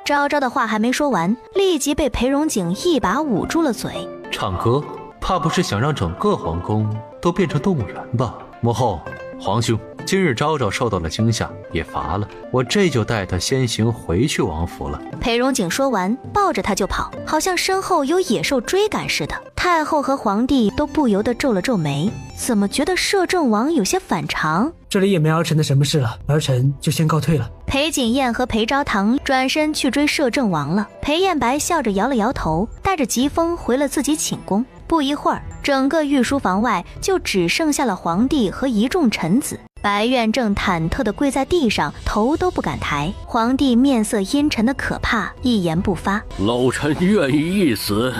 昭昭的话还没说完，立即被裴荣景一把捂住了嘴。唱歌，怕不是想让整个皇宫都变成动物园吧？母后，皇兄，今日昭昭受到了惊吓，也乏了，我这就带他先行回去王府了。裴荣景说完，抱着他就跑，好像身后有野兽追赶似的。太后和皇帝都不由得皱了皱眉，怎么觉得摄政王有些反常？这里也没儿臣的什么事了，儿臣就先告退了。裴景彦和裴昭堂转身去追摄政王了。裴彦白笑着摇了摇头，带着疾风回了自己寝宫。不一会儿，整个御书房外就只剩下了皇帝和一众臣子。白苑正忐忑地跪在地上，头都不敢抬。皇帝面色阴沉的可怕，一言不发。老臣愿意一死，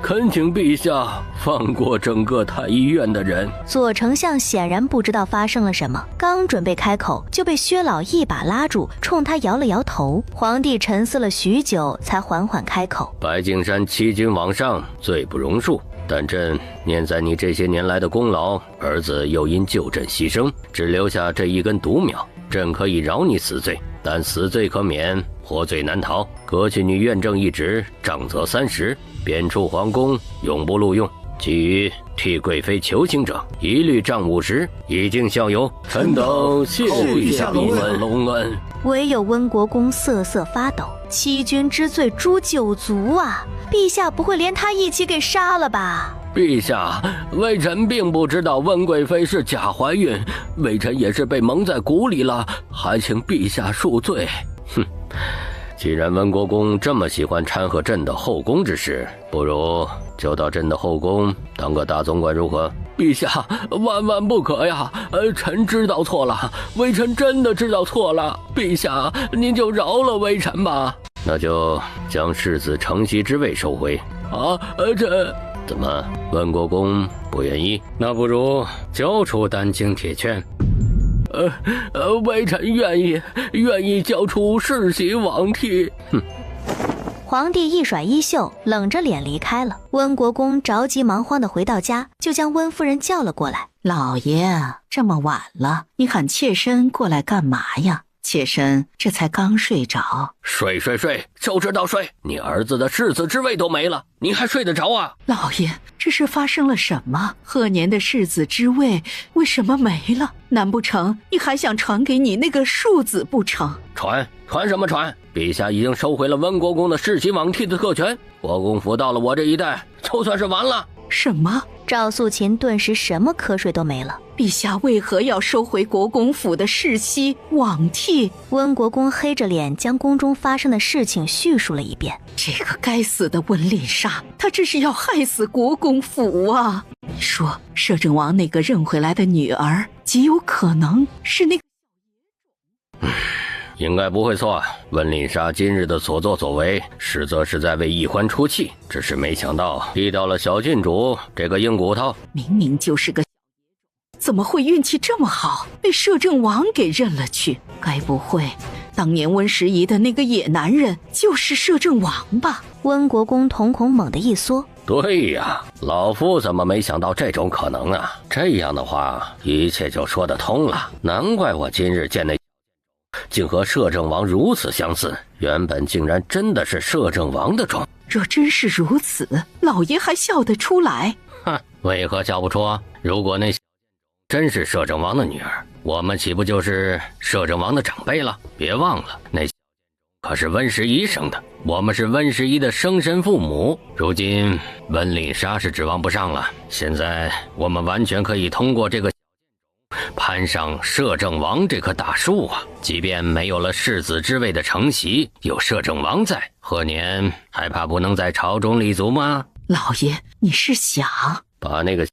恳请陛下放过整个太医院的人。左丞相显然不知道发生了什么，刚准备开口，就被薛老一把拉住，冲他摇了摇头。皇帝沉思了许久，才缓缓开口：白敬山欺君罔上，罪不容恕。但朕念在你这些年来的功劳，儿子又因救朕牺牲，只留下这一根独苗，朕可以饶你死罪，但死罪可免，活罪难逃。革去你院正一职，杖责30，贬出皇宫，永不录用。其余替贵妃求情者，一律杖50，以儆效尤。臣等谢陛下隆恩。唯有温国公瑟瑟发抖，欺君之罪诛9族啊！陛下不会连他一起给杀了吧？陛下，微臣并不知道温贵妃是假怀孕，微臣也是被蒙在鼓里了，还请陛下恕罪。哼，既然温国公这么喜欢掺和朕的后宫之事，不如就到朕的后宫当个大总管如何？陛下，万万不可呀！臣知道错了，微臣真的知道错了，陛下您就饶了微臣吧。那就将世子承袭之位收回。这怎么温国公不愿意？那不如交出丹青铁券。微臣愿意交出世袭罔替。哼。皇帝一甩衣袖，冷着脸离开了。温国公着急忙慌地回到家，就将温夫人叫了过来。老爷，这么晚了，你喊妾身过来干嘛呀？妾身这才刚睡着。睡，就知道睡。你儿子的世子之位都没了，你还睡得着啊？老爷，这是发生了什么？贺年的世子之位为什么没了？难不成你还想传给你那个庶子不成？传什么传？陛下已经收回了温国公的世袭罔替的特权，国公府到了我这一代，就算是完了。什么？赵素琴顿时什么瞌睡都没了。陛下为何要收回国公府的世袭罔替？温国公黑着脸将宫中发生的事情叙述了一遍。这个该死的温令杀，他这是要害死国公府啊！你说摄政王那个认回来的女儿，极有可能是那个应该不会错。温令杀今日的所作所为，实则是在为奕欢出气，只是没想到逼到了小郡主这个硬骨头。明明就是个怎么会运气这么好，被摄政王给认了去？该不会当年温时宜的那个野男人就是摄政王吧？温国公瞳孔猛地一缩。对呀，老夫怎么没想到这种可能啊？这样的话，一切就说得通了。难怪我今日见那竟和摄政王如此相似，原本竟然真的是摄政王的种。若真是如此，老爷还笑得出来？哼，为何笑不出？如果那真是摄政王的女儿，我们岂不就是摄政王的长辈了？别忘了，那可是温时宜生的，我们是温时宜的生身父母。如今温丽莎是指望不上了，现在我们完全可以通过这个攀上摄政王这棵大树啊！即便没有了世子之位的承袭，有摄政王在，贺年还怕不能在朝中立足吗？老爷，你是想把那个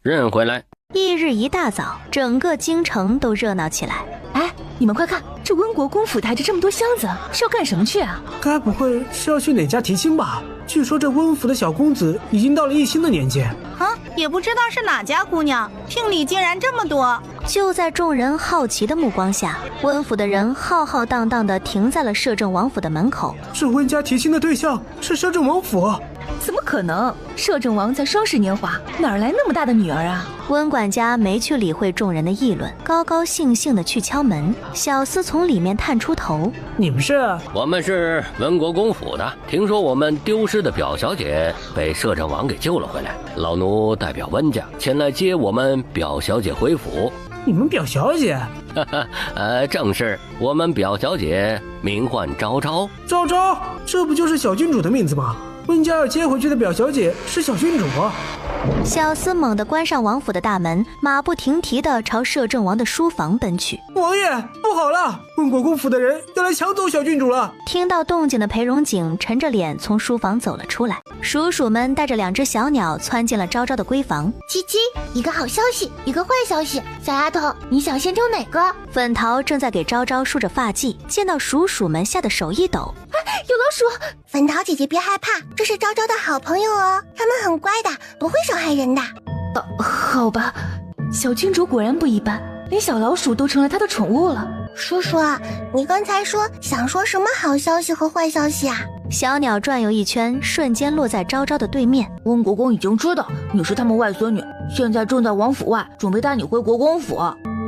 认回来？翌日一大早，整个京城都热闹起来。哎，你们快看，这温国公府抬着这么多箱子，是要干什么去啊？该不会是要去哪家提亲吧？据说这温府的小公子已经到了一星的年纪。也不知道是哪家姑娘，聘礼竟然这么多。就在众人好奇的目光下，温府的人浩浩荡荡地停在了摄政王府的门口。这温家提亲的对象是摄政王府？怎么可能？摄政王才双10年华，哪来那么大的女儿啊？温管家没去理会众人的议论，高高兴兴地去敲门。小厮从里面探出头：“你们是？我们是温国公府的，听说我们丢失的表小姐被摄政王给救了回来，老奴代表温家前来接我们表小姐回府。”你们表小姐？正是，我们表小姐名唤昭昭。昭昭，这不就是小郡主的名字吗？温家要接回去的表小姐是小郡主啊！小厮猛地关上王府的大门，马不停蹄地朝摄政王的书房奔去。王爷，不好了，温国公府的人要来抢走小郡主了！听到动静的裴荣景沉着脸从书房走了出来。鼠鼠们带着2只小鸟窜进了昭昭的闺房。七七，一个好消息，一个坏消息。小丫头，你想先听哪个？粉桃正在给昭昭梳着发髻，见到鼠鼠们吓得手一抖。有老鼠！粉桃姐姐别害怕，这是昭昭的好朋友哦，他们很乖的，不会伤害人的。好吧，小郡主果然不一般，连小老鼠都成了她的宠物了。叔叔，你刚才想说什么好消息和坏消息啊？小鸟转悠一圈，瞬间落在昭昭的对面。温国公已经知道你是他们外孙女，现在正在王府外，准备带你回国公府。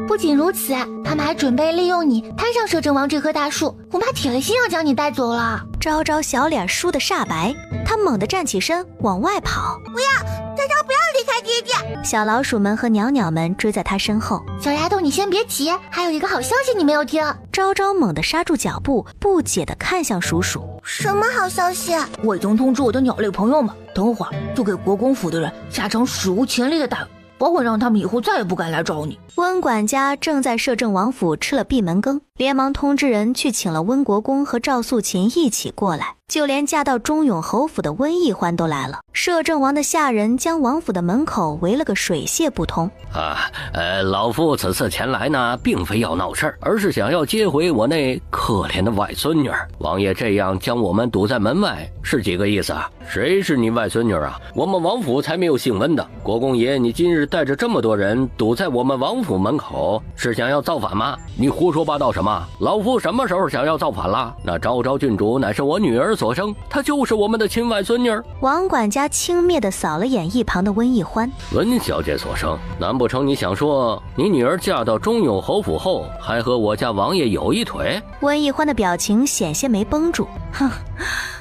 不仅如此，他们还准备利用你攀上摄政王这棵大树，恐怕铁了心要将你带走了。昭昭小脸梳得煞白，他猛地站起身往外跑。不要，昭昭不要离开爹爹！小老鼠们和鸟鸟们追在他身后。小丫头，你先别急，还有一个好消息你没有听。昭昭猛地刹住脚步，不解地看向鼠鼠。什么好消息？我已经通知我的鸟类朋友们，等会儿就给国公府的人下场史无前例的大雨，包会让他们以后再也不敢来找你。温管家正在摄政王府吃了闭门羹，连忙通知人去请了温国公和赵素琴一起过来，就连嫁到中永侯府的温懿欢都来了。摄政王的下人将王府的门口围了个水泄不通。老夫此次前来呢，并非要闹事儿，而是想要接回我那可怜的外孙女儿。王爷这样将我们堵在门外，是几个意思啊？谁是你外孙女啊？我们王府才没有姓温的。国公爷，你今日带着这么多人堵在我们王府门口，是想要造反吗？你胡说八道什么？老夫什么时候想要造反了？那昭昭郡主乃是我女儿所生，她就是我们的亲外孙女。王管家轻蔑地扫了眼一旁的温懿欢。温小姐所生，难不成你想说你女儿嫁到中永侯府后，还和我家王爷有一腿？温懿欢的表情险些没绷住。哼，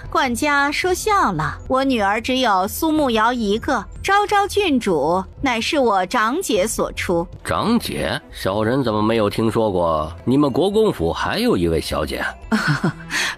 管家说笑了，我女儿只有苏慕瑶一个，昭昭郡主乃是我长姐所出。长姐？小人怎么没有听说过你们国公府还有一位小姐？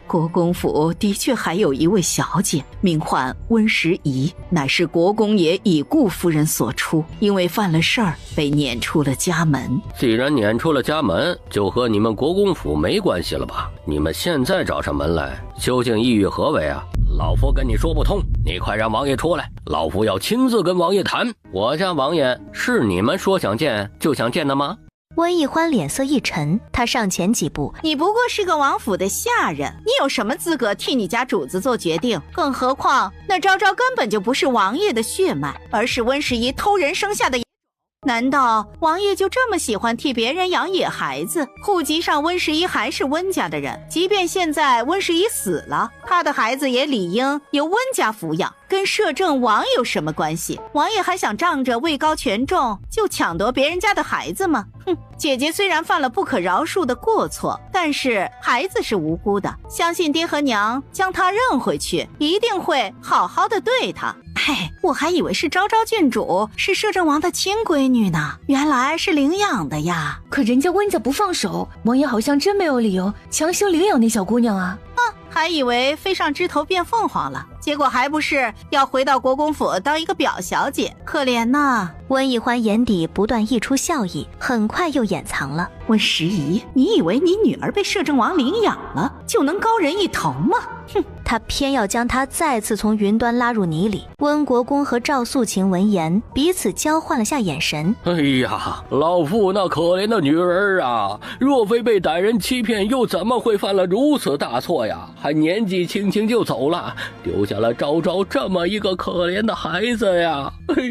国公府的确还有一位小姐，名唤温时宜，乃是国公爷已故夫人所出，因为犯了事儿被撵出了家门。既然撵出了家门，就和你们国公府没关系了吧？你们现在找上门来，究竟意欲何为啊？老夫跟你说不通，你快让王爷出来，老夫要亲自跟王爷谈。我家王爷是你们说想见就想见的吗？温懿欢脸色一沉，他上前几步。你不过是个王府的下人，你有什么资格替你家主子做决定？更何况那昭昭根本就不是王爷的血脉，而是温时宜偷人生下的。难道王爷就这么喜欢替别人养野孩子？户籍上温十一还是温家的人，即便现在温十一死了，他的孩子也理应由温家抚养，跟摄政王有什么关系？王爷还想仗着位高权重就抢夺别人家的孩子吗？哼，姐姐虽然犯了不可饶恕的过错，但是孩子是无辜的，相信爹和娘将他认回去，一定会好好的对他。嘿，我还以为是昭昭郡主是摄政王的亲闺女呢，原来是领养的呀。可人家温家不放手，王爷好像真没有理由强行领养那小姑娘啊。还以为飞上枝头变凤凰了，结果还不是要回到国公府当一个表小姐，可怜呐。温奕欢眼底不断溢出笑意，很快又掩藏了。温十一，你以为你女儿被摄政王领养了就能高人一头吗？哼！他偏要将她再次从云端拉入泥里。温国公和赵素琴闻言，彼此交换了下眼神。哎呀，老父那可怜的女儿啊，若非被歹人欺骗，又怎么会犯了如此大错呀？还年纪轻轻就走了，丢下了昭昭这么一个可怜的孩子呀！哎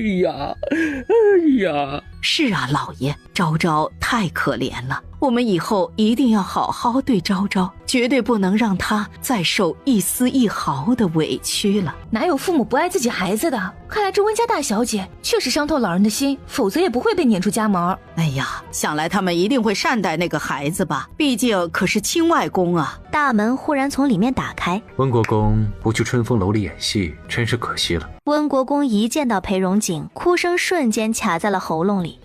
呀！是啊，老爷，昭昭太可怜了，我们以后一定要好好对昭昭，绝对不能让她再受一丝一毫的委屈了。哪有父母不爱自己孩子的？看来这温家大小姐确实伤透老人的心，否则也不会被撵出家门。哎呀，想来他们一定会善待那个孩子吧，毕竟可是亲外公啊。大门忽然从里面打开，温国公不去春风楼里演戏，真是可惜了。温国公一见到裴荣景，哭声瞬间卡在了喉咙里。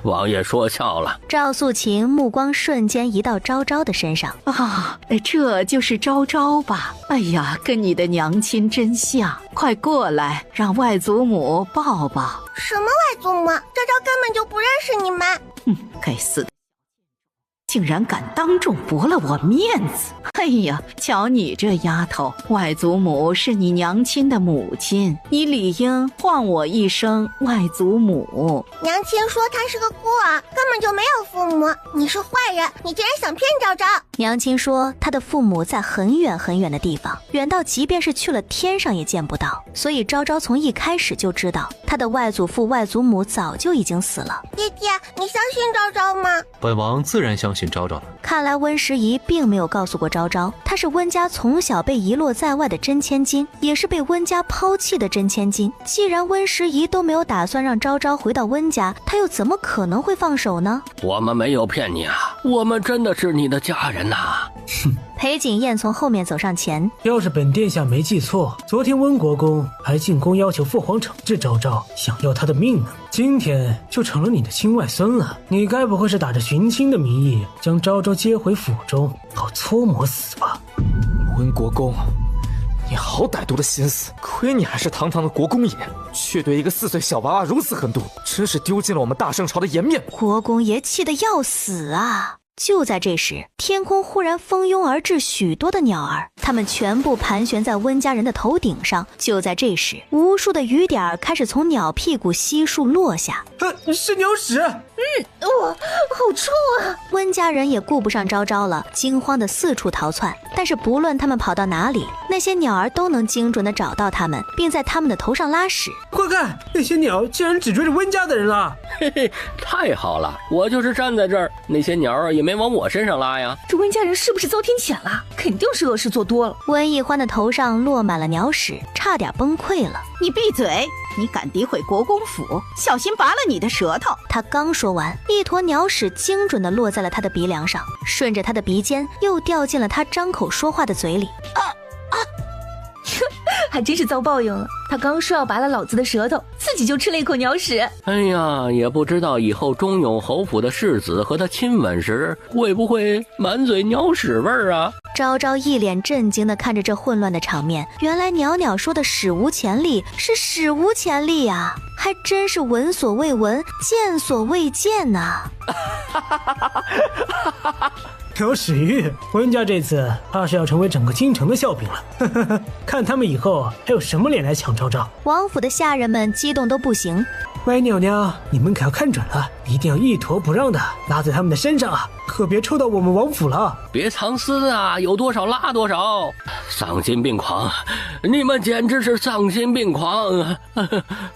王爷说笑了。赵素琴目光瞬间移到昭昭的身上。啊，这就是昭昭吧？哎呀，跟你的娘亲真像，快过来，让外祖母抱抱。什么外祖母？昭昭根本就不认识你们。该死的，竟然敢当众驳了我面子！哎呀，瞧你这丫头，外祖母是你娘亲的母亲，你理应唤我一声外祖母。娘亲说她是个孤儿，根本就没有父母。你是坏人，你竟然想骗昭昭。娘亲说她的父母在很远很远的地方，远到即便是去了天上也见不到，所以昭昭从一开始就知道她的外祖父外祖母早就已经死了。爹爹，你相信昭昭吗？本王自然相信昭昭了。看来温十一并没有告诉过昭昭，她是温家从小被遗落在外的真千金，也是被温家抛弃的真千金。既然温十一都没有打算让昭昭回到温家，她又怎么可能会放手呢？我们没有骗你啊，我们真的是你的家人呐。裴景彦从后面走上前，要是本殿下没记错，昨天温国公还进宫要求父皇惩治昭昭，想要他的命呢。今天就成了你的亲外孙了。你该不会是打着寻亲的名义将昭昭接回府中，好搓磨死吧？温国公，你好歹毒的心思，亏你还是堂堂的国公爷，却对一个4岁小娃娃如此狠毒，真是丢尽了我们大圣朝的颜面。国公爷气得要死啊！就在这时，天空忽然蜂拥而至许多的鸟儿，它们全部盘旋在温家人的头顶上。就在这时，无数的雨点开始从鸟屁股悉数落下。是鸟屎！哇，好臭啊！温家人也顾不上昭昭了，惊慌的四处逃窜。但是不论他们跑到哪里，那些鸟儿都能精准的找到他们，并在他们的头上拉屎。快看，那些鸟竟然只追着温家的人了！嘿嘿，太好了，我就是站在这儿，那些鸟儿也没往我身上拉呀。这温家人是不是遭天谴了？肯定是恶事做多了。温奕欢的头上落满了鸟屎，差点崩溃了。你闭嘴！你敢诋毁国公府，小心拔了你的舌头！他刚说完，一坨鸟屎精准地落在了他的鼻梁上，顺着他的鼻尖又掉进了他张口说话的嘴里。还真是遭报应了。他刚说要拔了老子的舌头，自己就吃了一口鸟屎。哎呀，也不知道以后忠永侯府的世子和他亲吻时，会不会满嘴鸟屎味儿啊？昭昭一脸震惊地看着这混乱的场面，原来袅袅说的史无前例是史无前例啊，还真是闻所未闻，见所未见呐！鸟屎鱼，温家这次怕是要成为整个京城的笑柄了。看他们以后还有什么脸来抢昭昭。王府的下人们激动都不行。乖娘娘，你们可要看准了，一定要一坨不让的拉在他们的身上啊，可别臭到我们王府了。别藏私啊，有多少拉多少。丧心病狂！你们简直是丧心病狂啊！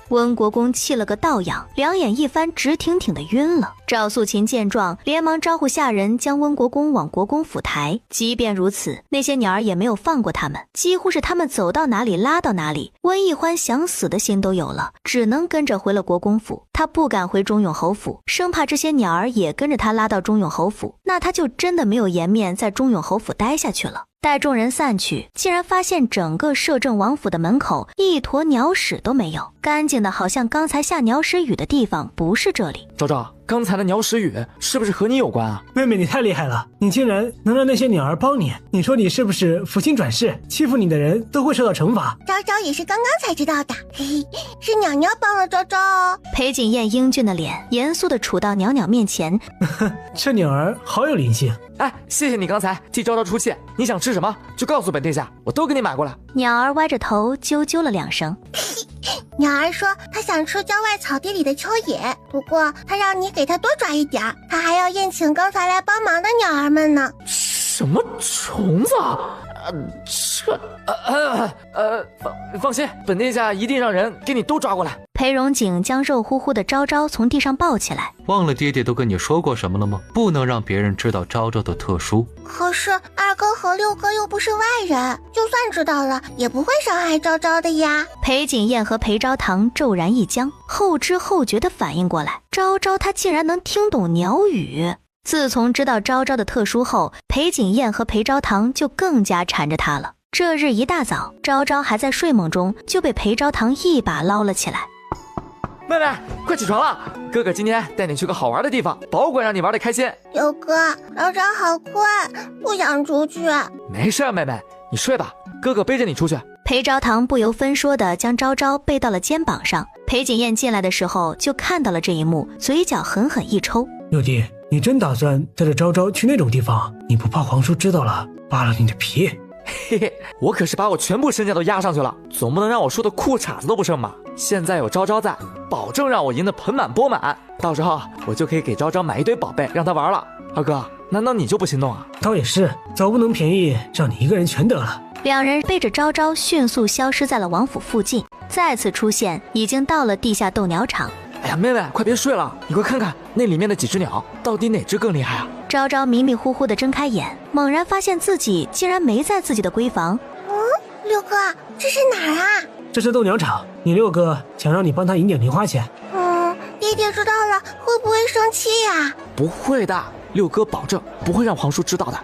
温国公气了个倒仰，两眼一翻，直挺挺的晕了。赵素琴见状，连忙招呼下人将温国公往国公府抬。即便如此，那些鸟儿也没有放过他们，几乎是他们走到哪里拉到哪里。温义欢想死的心都有了，只能跟着回了国公府。他不敢回忠永侯府，生怕这些鸟儿也跟着他拉到忠永侯府，那他就真的没有颜面在忠永侯府待下去了。待众人散去，竟然发现整个摄政王府的门口一坨鸟屎都没有，干净的好像刚才下鸟屎雨的地方不是这里。昭昭，刚才的鸟屎雨是不是和你有关啊？妹妹，你太厉害了，你竟然能让那些鸟儿帮你，你说你是不是福星转世，欺负你的人都会受到惩罚？昭昭也是刚刚才知道的，嘿嘿，是鸟鸟帮了昭昭哦。裴景彦英俊的脸严肃地杵到鸟鸟面前，这鸟儿好有灵性。哎，谢谢你刚才替昭昭出气，你想吃什么就告诉本殿下，我都给你买过来。鸟儿歪着头啾啾了2声。鸟儿说他想吃郊外草地里的秋野，不过他让你给他多抓一点，他还要宴请刚才来帮忙的鸟儿们呢。什么虫子啊？放心，本殿下一定让人给你都抓过来。裴荣景将肉乎乎的昭昭从地上抱起来。忘了爹爹都跟你说过什么了吗？不能让别人知道昭昭的特殊。可是二哥和六哥又不是外人，就算知道了也不会伤害昭昭的呀。裴景彦和裴昭堂骤然一僵，后知后觉地反应过来，昭昭他竟然能听懂鸟语。自从知道昭昭的特殊后，裴景彦和裴昭堂就更加缠着他了。这日一大早，昭昭还在睡梦中，就被裴昭堂一把捞了起来。妹妹，快起床了，哥哥今天带你去个好玩的地方，保管让你玩得开心。六哥，昭昭好困，不想出去。没事，妹妹，你睡吧，哥哥背着你出去。裴昭堂不由分说地将昭昭背到了肩膀上。裴景彦进来的时候就看到了这一幕，嘴角狠狠一抽。六弟，你真打算带着昭昭去那种地方？你不怕皇叔知道了扒了你的皮？嘿嘿，我可是把我全部身价都压上去了，总不能让我输的裤衩子都不剩吧？现在有昭昭在，保证让我赢得盆满钵满，到时候我就可以给昭昭买一堆宝贝让她玩了。二哥，难道你就不心动啊？倒也是，早不能便宜让你一个人全得了。两人背着昭昭迅速消失在了王府附近，再次出现已经到了地下斗鸟场。哎呀，妹妹，快别睡了，你快看看那里面的几只鸟，到底哪只更厉害啊？昭昭迷迷糊糊地睁开眼，猛然发现自己竟然没在自己的闺房。六哥，这是哪儿啊？这是斗鸟场，你六哥想让你帮他赢点零花钱。爹爹知道了会不会生气呀？不会的，六哥保证不会让皇叔知道的。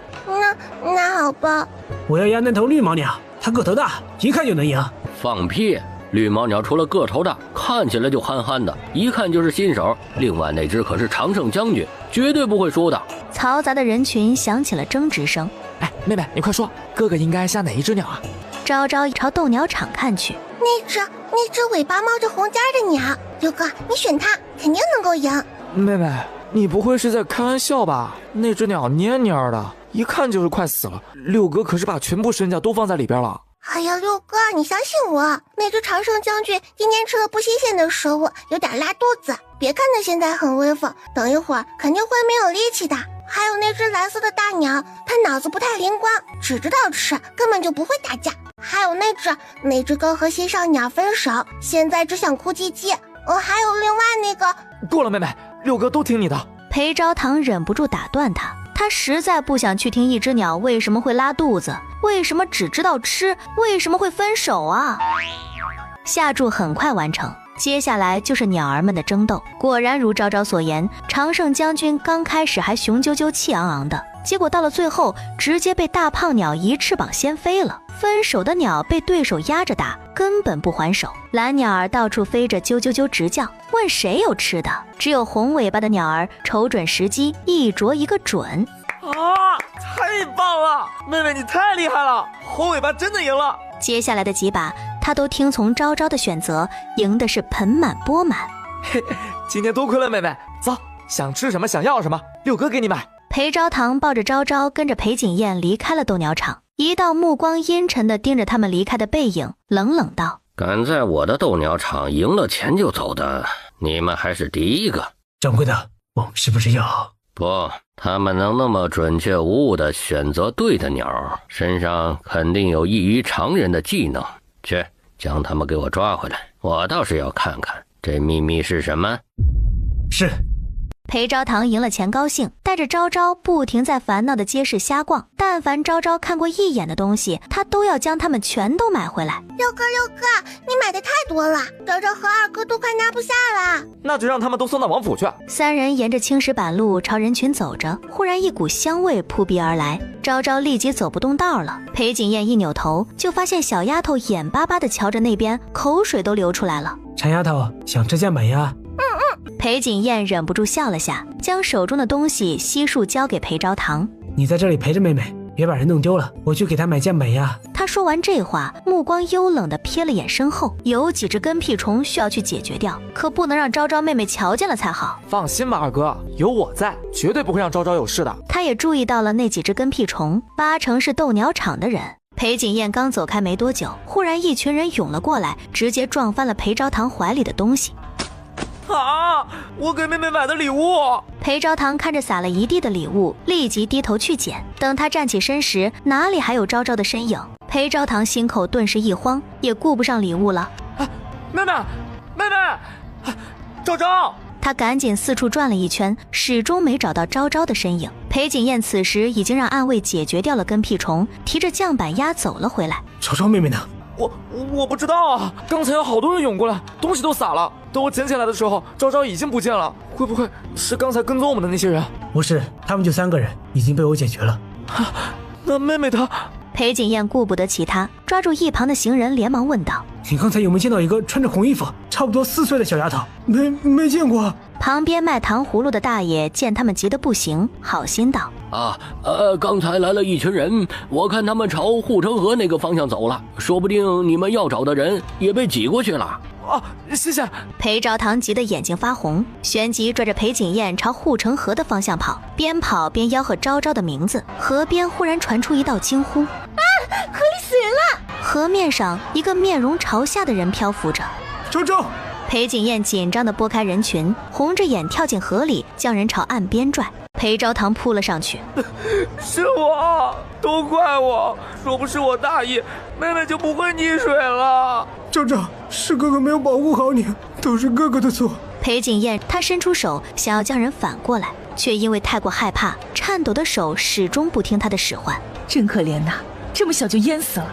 那好吧。我要压那头绿毛鸟，它个头大，一看就能赢。放屁！绿毛鸟除了个头大，看起来就憨憨的，一看就是新手。另外那只可是常胜将军，绝对不会输的。嘈杂的人群响起了争执声。哎，妹妹，你快说，哥哥应该下哪一只鸟啊？昭昭朝斗鸟场看去，那只尾巴冒着红尖的鸟，六哥，你选它，肯定能够赢。妹妹，你不会是在开玩笑吧？那只鸟蔫蔫的，一看就是快死了。六哥可是把全部身价都放在里边了。哎呀，六哥，你相信我，那只常胜将军今天吃了不新鲜的食物，有点拉肚子。别看他现在很威风，等一会儿肯定会没有力气的。还有那只蓝色的大鸟，它脑子不太灵光，只知道吃，根本就不会打架。还有那只刚和心上鸟分手，现在只想哭唧唧。还有另外那个……够了，妹妹，六哥都听你的。裴昭堂忍不住打断他，他实在不想去听一只鸟为什么会拉肚子，为什么只知道吃，为什么会分手啊。下注很快完成，接下来就是鸟儿们的争斗。果然如昭昭所言，常胜将军刚开始还雄赳赳气昂昂的，结果到了最后直接被大胖鸟一翅膀掀飞了。分手的鸟被对手压着打，根本不还手。蓝鸟儿到处飞着啾啾啾直叫，问谁有吃的。只有红尾巴的鸟儿瞅准时机，一啄一个准。太棒了，妹妹你太厉害了，红尾巴真的赢了。接下来的几把他都听从昭昭的选择，赢的是盆满钵满。今天多亏了妹妹，走，想吃什么想要什么，六哥给你买。裴昭堂抱着昭昭跟着裴景彦离开了斗鸟场，一道目光阴沉地盯着他们离开的背影，冷冷道：敢在我的斗鸟场赢了钱就走的，你们还是第一个。掌柜的，我们是不是要……不，他们能那么准确无误地选择对的鸟，身上肯定有异于常人的技能。去，将他们给我抓回来，我倒是要看看这秘密是什么。是。裴昭堂赢了钱高兴，带着昭昭不停在烦恼的街市瞎逛，但凡昭昭看过一眼的东西，他都要将它们全都买回来。六哥，你买的太多了，昭昭和二哥都快拿不下了。那就让他们都送到王府去。三人沿着青石板路朝人群走着，忽然一股香味扑鼻而来，昭昭立即走不动道了。裴景燕一扭头，就发现小丫头眼巴巴地瞧着那边，口水都流出来了。馋丫头，想吃酱板呀？裴景燕忍不住笑了下，将手中的东西悉数交给裴昭堂。你在这里陪着妹妹，别把人弄丢了，我去给她买酱板呀。他说完这话，目光幽冷地瞥了眼身后，有几只跟屁虫需要去解决掉，可不能让昭昭妹妹瞧见了才好。放心吧，二哥，有我在，绝对不会让昭昭有事的。他也注意到了那几只跟屁虫，8成是斗鸟场的人。裴景燕刚走开没多久，忽然一群人涌了过来，直接撞翻了裴昭堂怀里的东西。啊！我给妹妹买的礼物。裴昭堂看着洒了一地的礼物，立即低头去捡。等他站起身时，哪里还有昭昭的身影？裴昭堂心口顿时一慌，也顾不上礼物了。妹妹，昭昭！他赶紧四处转了一圈，始终没找到昭昭的身影。裴景燕此时已经让暗卫解决掉了跟屁虫，提着酱板鸭走了回来。昭昭妹妹呢？我不知道啊，刚才有好多人涌过来，东西都洒了。等我捡起来的时候，昭昭已经不见了。会不会是刚才跟踪我们的那些人？不是，他们就3个人，已经被我解决了。那妹妹她……裴景燕顾不得其他，抓住一旁的行人，连忙问道：“你刚才有没有见到一个穿着红衣服，差不多4岁的小丫头？没见过。”旁边卖糖葫芦的大爷见他们急得不行，好心道：“刚才来了一群人，我看他们朝护城河那个方向走了，说不定你们要找的人也被挤过去了。”谢谢。裴昭堂急得眼睛发红，旋即拽着裴景燕朝护城河的方向跑，边跑边吆喝昭昭的名字。河边忽然传出一道惊呼：“河里死人了！”河面上一个面容朝下的人漂浮着。昭昭！裴景燕紧张地拨开人群，红着眼跳进河里，将人朝岸边拽。裴昭堂扑了上去：“是我，都怪我，若不是我大意，妹妹就不会溺水了。”昭昭，是哥哥没有保护好你，都是哥哥的错。裴景燕她伸出手想要将人反过来，却因为太过害怕，颤抖的手始终不听她的使唤。真可怜呐，这么小就淹死了。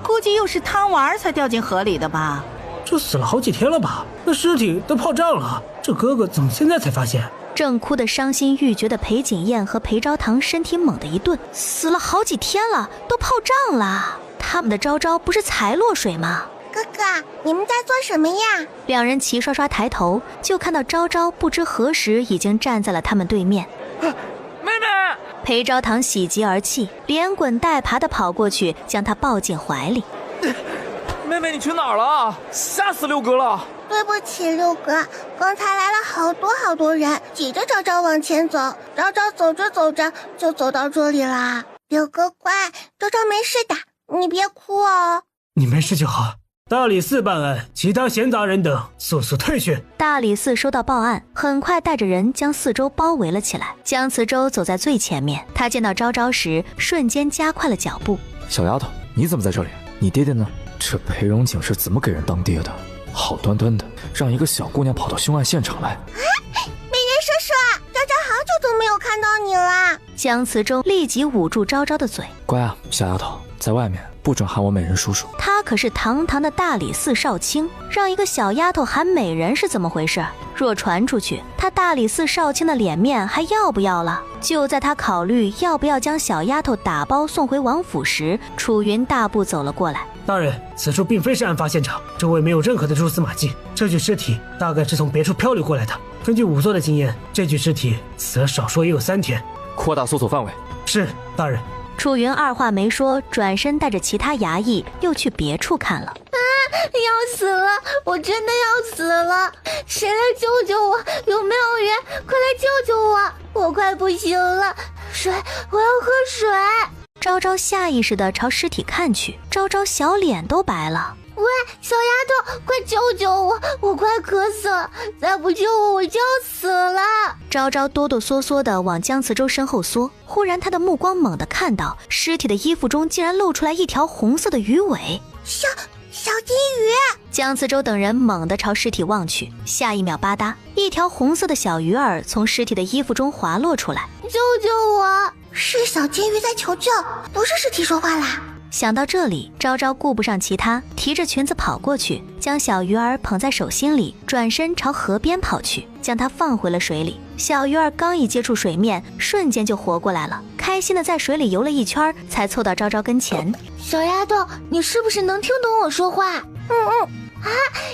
估计又是贪玩才掉进河里的吧。这死了好几天了吧？那尸体都泡胀了，这哥哥怎么现在才发现？正哭得伤心欲绝的裴景燕和裴昭堂身体猛地一顿，死了好几天了，都泡胀了。他们的昭昭不是才落水吗？哥哥，你们在做什么呀？两人齐刷刷抬头，就看到昭昭不知何时已经站在了他们对面。妹妹！裴昭堂喜极而泣，连滚带爬地跑过去，将她抱进怀里。妹妹，你去哪儿了？吓死六哥了！对不起，六哥，刚才来了好多人，挤着昭昭往前走，昭昭走着走着就走到这里啦。六哥乖，昭昭没事的，你别哭哦。你没事就好。大理寺办案，其他闲杂人等速速退去。大理寺收到报案，很快带着人将四周包围了起来。姜慈州走在最前面，他见到昭昭时，瞬间加快了脚步。小丫头，你怎么在这里？你爹爹呢？这裴荣景是怎么给人当爹的？好端端的让一个小姑娘跑到凶案现场来。美人叔叔，昭昭好久都没有看到你了。姜慈州立即捂住昭昭的嘴。乖啊，小丫头，在外面不准喊我美人叔叔。他可是堂堂的大理寺少卿，让一个小丫头喊美人是怎么回事？若传出去，他大理寺少卿的脸面还要不要了？就在他考虑要不要将小丫头打包送回王府时，楚云大步走了过来。大人，此处并非是案发现场，周围没有任何的蛛丝马迹，这具尸体大概是从别处漂流过来的。根据仵作的经验，这具尸体死了少说也有3天。扩大搜索范围。是，大人。楚云二话没说，转身带着其他衙役又去别处看了。要死了，我真的要死了！谁来救救我？有没有人？快来救救我！我快不行了，水，我要喝水！昭昭下意识地朝尸体看去，昭昭小脸都白了。喂，小丫头，快救救我！我快渴死了，再不救我，我就要死了！昭昭哆哆嗦嗦地往姜慈州身后缩，忽然他的目光猛地看到尸体的衣服中竟然露出来一条红色的鱼尾。小金鱼！姜慈州等人猛地朝尸体望去，下一秒吧嗒，一条红色的小鱼儿从尸体的衣服中滑落出来。救救我！是小金鱼在求救，不是尸体说话啦。想到这里，昭昭顾不上其他，提着裙子跑过去，将小鱼儿捧在手心里，转身朝河边跑去，将它放回了水里。小鱼儿刚一接触水面，瞬间就活过来了，开心的在水里游了一圈，才凑到昭昭跟前。小丫头，你是不是能听懂我说话？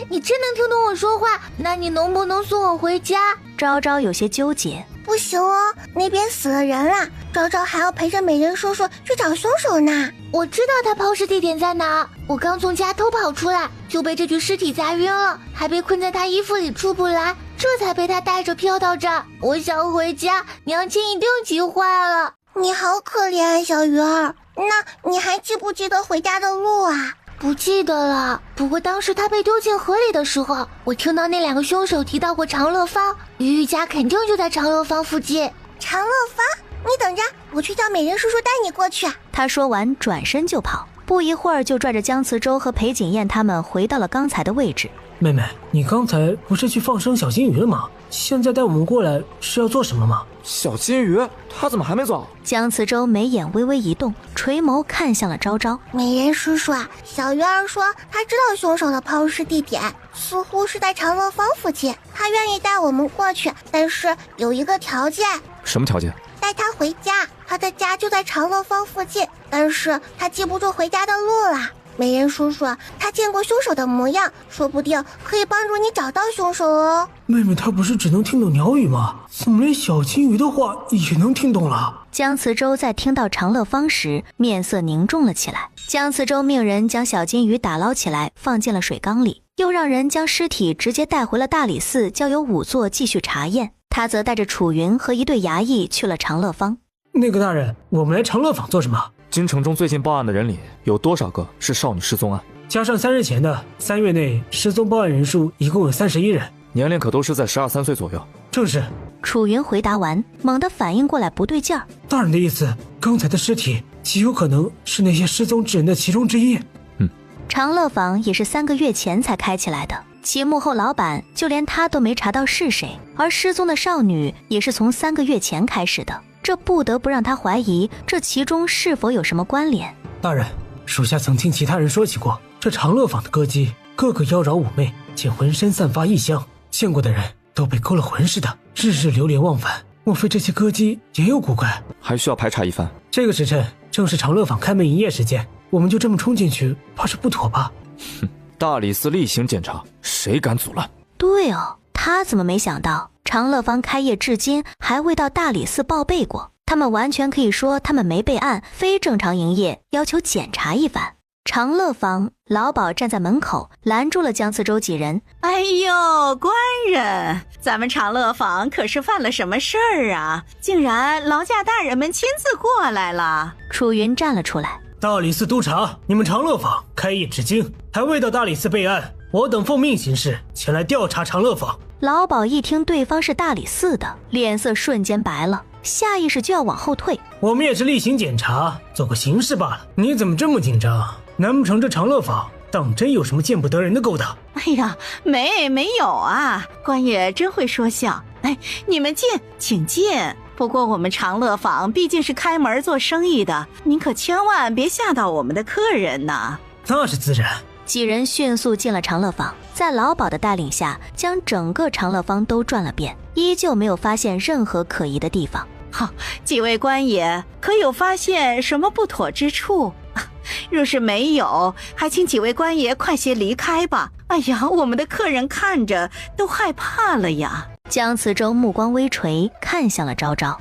你真能听懂我说话？那你能不能送我回家？昭昭有些纠结。不行哦，那边死了人了，昭昭还要陪着美人叔叔去找凶手呢。我知道他抛尸地点在哪，我刚从家偷跑出来，就被这具尸体砸晕了，还被困在他衣服里出不来，这才被他带着飘到这儿。我想回家，娘亲一定急坏了。你好可怜啊，小鱼儿。那你还记不记得回家的路啊？不记得了，不过当时他被丢进河里的时候，我听到那2个凶手提到过长乐坊，鱼家肯定就在长乐坊附近。长乐坊？你等着，我去叫美人叔叔带你过去。他说完转身就跑，不一会儿就拽着姜慈州和裴景燕他们回到了刚才的位置。妹妹，你刚才不是去放生小金鱼了吗？现在带我们过来是要做什么吗？小金鱼，他怎么还没走？姜慈州眉眼微微一动，垂眸看向了昭昭。美人叔叔啊，小鱼儿说他知道凶手的抛尸地点，似乎是在长乐坊附近，他愿意带我们过去，但是有一个条件。什么条件？带他回家，他的家就在长乐坊附近，但是他记不住回家的路了。美人叔叔，他见过凶手的模样，说不定可以帮助你找到凶手哦。妹妹她不是只能听懂鸟语吗？怎么连小金鱼的话也能听懂了？姜慈州在听到长乐坊时，面色凝重了起来。姜慈州命人将小金鱼打捞起来，放进了水缸里，又让人将尸体直接带回了大理寺，交由仵作继续查验。他则带着楚云和一队衙役去了长乐坊。那个大人，我们来长乐坊做什么？京城中最近报案的人里，有多少个是少女失踪案？加上3日前的3月内失踪报案人数一共有31人，年龄可都是在12、13岁左右。正是。楚云回答完，猛地反应过来不对劲儿。大人的意思，刚才的尸体极有可能是那些失踪之人的其中之一。长乐坊也是3个月前才开起来的，其幕后老板就连他都没查到是谁，而失踪的少女也是从3个月前开始的，这不得不让他怀疑这其中是否有什么关联。大人，属下曾听其他人说起过，这长乐坊的歌姬个个妖娆妩媚，且浑身散发异香，见过的人都被勾了魂似的，日日流连忘返。莫非这些歌姬也有古怪？还需要排查一番。这个时辰正是长乐坊开门营业时间，我们就这么冲进去，怕是不妥吧？大理寺例行检查，谁敢阻拦？对哦，他怎么没想到长乐坊开业至今还未到大理寺报备过？他们完全可以说他们没备案，非正常营业，要求检查一番。长乐坊老鸨站在门口拦住了姜慈州几人。哎呦，官人，咱们长乐坊可是犯了什么事儿啊？竟然劳驾大人们亲自过来了。楚云站了出来。大理寺督察，你们长乐坊开业至今还未到大理寺备案，我等奉命行事，前来调查长乐坊。老鸨一听对方是大理寺的，脸色瞬间白了，下意识就要往后退。我们也是例行检查，做个形式罢了。你怎么这么紧张？难不成这长乐坊当真有什么见不得人的勾当？哎呀，没有啊，官爷真会说笑。哎，你们进，请进。不过我们长乐坊毕竟是开门做生意的，您可千万别吓到我们的客人呐。那是自然。几人迅速进了长乐坊，在老鸨的带领下，将整个长乐坊都转了遍，依旧没有发现任何可疑的地方。好，几位官爷可有发现什么不妥之处？若是没有，还请几位官爷快些离开吧。哎呀，我们的客人看着都害怕了呀。姜慈州目光微垂，看向了昭昭。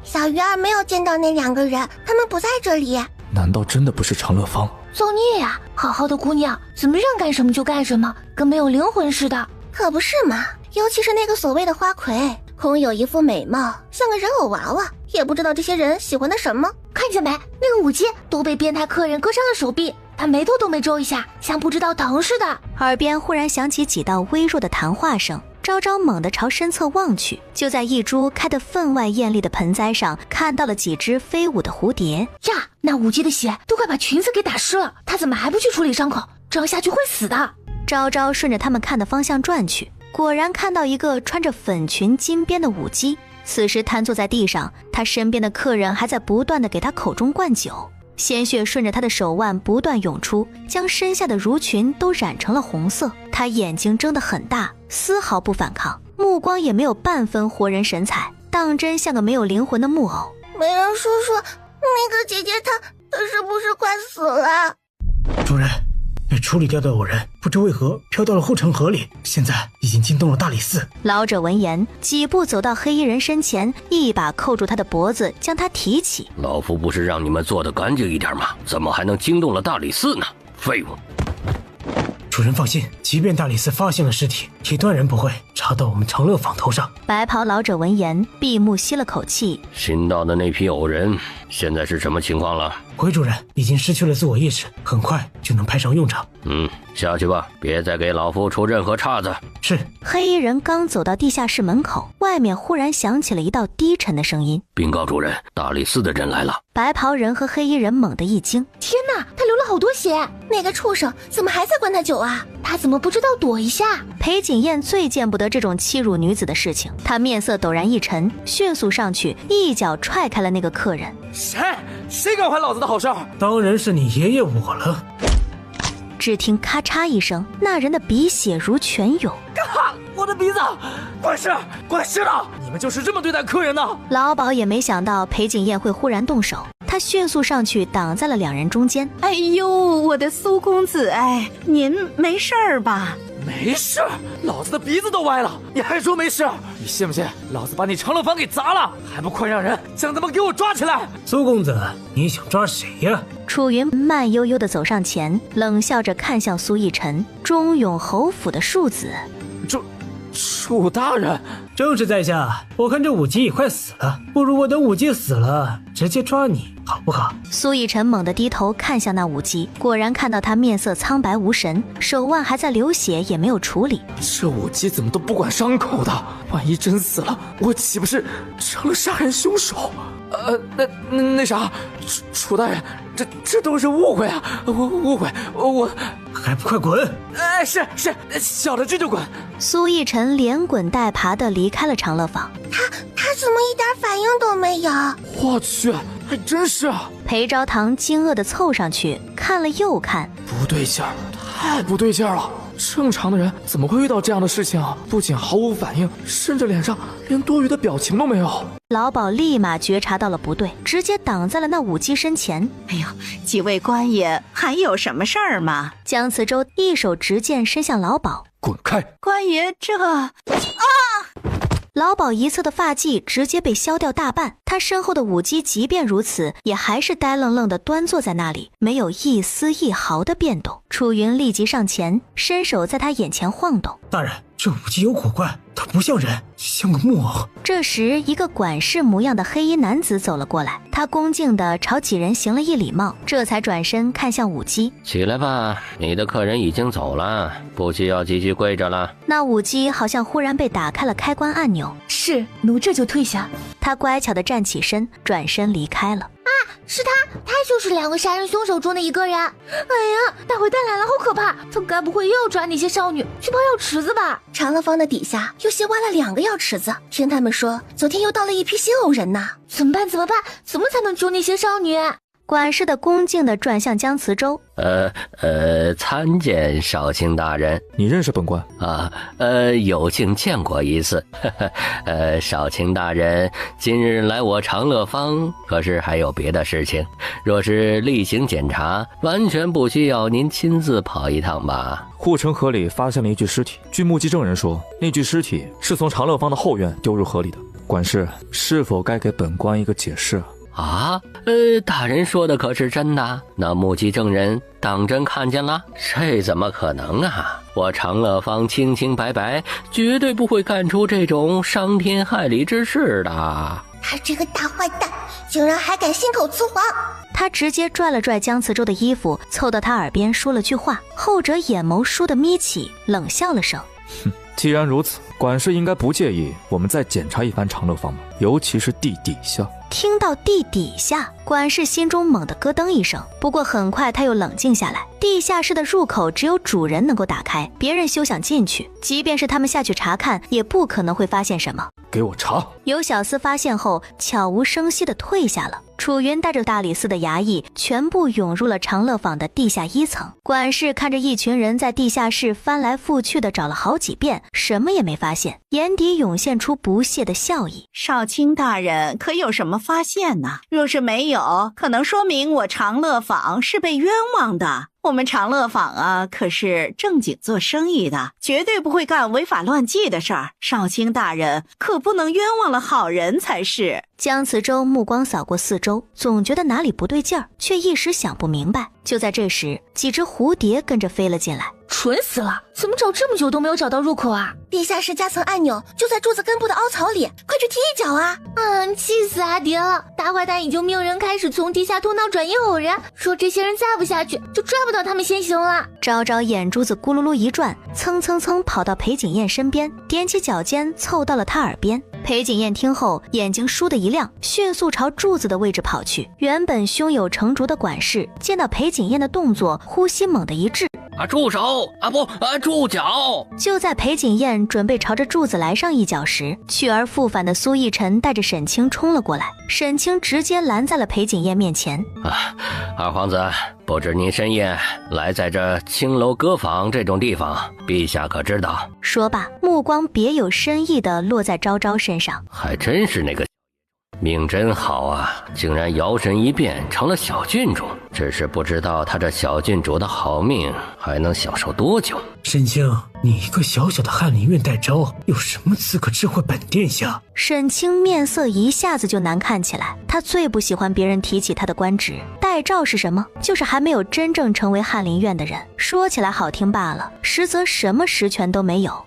小鱼儿没有见到那2个人，他们不在这里。难道真的不是长乐坊？造孽呀！好好的姑娘，怎么让干什么就干什么，跟没有灵魂似的。可不是嘛，尤其是那个所谓的花魁，空有一副美貌，像个人偶娃娃，也不知道这些人喜欢的什么。看见没？那个舞姬都被变态客人割伤了手臂，他眉头都没皱一下，像不知道疼似的。耳边忽然响起几道微弱的谈话声，昭昭猛地朝身侧望去，就在一株开得分外艳丽的盆栽上看到了几只飞舞的蝴蝶。呀，那舞姬的血都快把裙子给打湿了，她怎么还不去处理伤口？这样下去会死的。昭昭顺着他们看的方向转去，果然看到一个穿着粉裙金边的舞姬，此时瘫坐在地上，他身边的客人还在不断的给他口中灌酒，鲜血顺着他的手腕不断涌出，将身下的襦裙都染成了红色。他眼睛睁得很大，丝毫不反抗，目光也没有半分活人神采，当真像个没有灵魂的木偶。没人说说那个姐姐她是不是快死了？主人，被处理掉的偶人不知为何飘到了护城河里，现在已经惊动了大理寺。老者闻言，几步走到黑衣人身前，一把扣住他的脖子，将他提起。老夫不是让你们做得干净一点吗？怎么还能惊动了大理寺呢？废物！主人放心，即便大理寺发现了尸体，也断然不会查到我们长乐坊头上。白袍老者闻言，闭目吸了口气。新到的那批偶人现在是什么情况了？回主人，已经失去了自我意识，很快就能派上用场。下去吧，别再给老夫出任何岔子。是。黑衣人刚走到地下室门口，外面忽然响起了一道低沉的声音：禀告主人，大理寺的人来了。白袍人和黑衣人猛地一惊，天哪，他流了好多血！那个畜生怎么还在灌他酒啊？他怎么不知道躲一下？裴景燕最见不得这种欺辱女子的事情，她面色陡然一沉，迅速上去一脚踹开了那个客人。谁敢坏老子的好事？当然是你爷爷我了。只听咔嚓一声，那人的鼻血如泉涌。我的鼻子！管事的！你们就是这么对待客人的？老鸨也没想到裴景燕会忽然动手，他迅速上去挡在了两人中间。哎呦，我的苏公子，您没事儿吧？没事，老子的鼻子都歪了，你还说没事？你信不信老子把你长乐坊给砸了？还不快让人将他们给我抓起来！苏公子，你想抓谁呀？楚云慢悠悠地走上前，冷笑着看向苏逸晨，忠勇侯府的庶子。楚大人，正是在下。我看这武姬也快死了，不如我等武姬死了直接抓你，好不好？苏逸晨猛地低头看向那武姬，果然看到他面色苍白无神，手腕还在流血，也没有处理。这武姬怎么都不管伤口的？万一真死了，我岂不是成了杀人凶手？那啥，楚大人，这都是误会啊！误会，我还不快滚！是，小的这就滚。苏逸晨连滚带爬地离开了长乐坊。他怎么一点反应都没有？我去，还真是啊！裴昭堂惊愕地凑上去看了又看，不对劲儿，太不对劲儿了！正常的人怎么会遇到这样的事情啊？不仅毫无反应，甚至脸上连多余的表情都没有。老鸨立马觉察到了不对，直接挡在了那武姬身前。哎呦，几位官爷，还有什么事儿吗？姜慈州一手执剑伸向老鸨，滚开！官爷这老鸨一侧的发髻直接被削掉大半，他身后的武姬即便如此，也还是呆愣愣地端坐在那里，没有一丝一毫的变动。楚云立即上前，伸手在他眼前晃动。大人，这武姬有古怪，他不像人，像个木偶。这时，一个管事模样的黑衣男子走了过来，他恭敬地朝几人行了一礼貌，这才转身看向武姬：“起来吧，你的客人已经走了，不需要继续跪着了。”那武姬好像忽然被打开了开关按钮，是，奴这就退下。他乖巧地站起身，转身离开了。是他就是2个杀人凶手中的一个人。哎呀，大坏蛋来了，好可怕！他该不会又要抓那些少女去泡药池子吧？长乐坊的底下又新挖了2个药池子，听他们说昨天又到了一批新偶人呢。怎么办？怎么才能救那些少女？管事的恭敬地转向姜慈州。参见少卿大人。你认识本官啊？有幸见过一次。少卿大人今日来我长乐坊，可是还有别的事情？若是例行检查，完全不需要您亲自跑一趟吧？护城河里发现了一具尸体，据目击证人说，那具尸体是从长乐坊的后院丢入河里的。管事，是否该给本官一个解释啊？大人说的可是真的？那目击证人当真看见了？这怎么可能啊！我长乐坊清清白白，绝对不会干出这种伤天害理之事的。他这个大坏蛋，竟然还敢信口雌黄！他直接拽了拽姜慈州的衣服，凑到他耳边说了句话，后者眼眸倏地眯起，冷笑了声。哼，既然如此，管事应该不介意我们再检查一番长乐坊吧，尤其是地底下。听到地底下，管事心中猛地咯噔一声，不过很快他又冷静下来。地下室的入口只有主人能够打开，别人休想进去，即便是他们下去查看，也不可能会发现什么。给我查！有小厮发现后，悄无声息地退下了。楚云带着大理寺的衙役全部涌入了长乐坊的地下1层。管事看着一群人在地下室翻来覆去的找了好几遍，什么也没发现，眼底涌现出不屑的笑意。少卿大人可有什么发现呢？若是没有，可能说明我长乐坊是被冤枉的。我们长乐坊啊，可是正经做生意的，绝对不会干违法乱纪的事儿。少卿大人可不能冤枉了好人才是。姜慈州目光扫过四周，总觉得哪里不对劲儿，却一时想不明白。就在这时，几只蝴蝶跟着飞了进来。蠢死了，怎么找这么久都没有找到入口啊？地下室夹层按钮就在柱子根部的凹槽里，快去踢一脚啊！气死阿蝶了！大坏蛋已经命人开始从地下通道转移偶人，说这些人再不下去就抓不到他们先行了。昭昭眼珠子咕噜噜一转，蹭蹭蹭跑到裴景燕身边，踮起脚尖凑到了他耳边。裴景燕听后，眼睛倏地一亮，迅速朝柱子的位置跑去。原本胸有成竹的管事见到裴景燕的动作，呼吸猛地一滞。住手！住脚！就在裴景燕准备朝着柱子来上一脚时，去而复返的苏逸晨带着沈清冲了过来。沈清直接拦在了裴景燕面前。二皇子，不知您深夜来在这青楼歌坊这种地方，陛下可知道？说罢，目光别有深意地落在昭昭身上。还真是那个命真好啊，竟然摇身一变成了小郡主，只是不知道他这小郡主的好命还能享受多久。沈清，你一个小小的翰林院代昭，有什么资格智慧本殿下？沈清面色一下子就难看起来，他最不喜欢别人提起他的官职。代诏是什么？就是还没有真正成为翰林院的人，说起来好听罢了，实则什么实权都没有。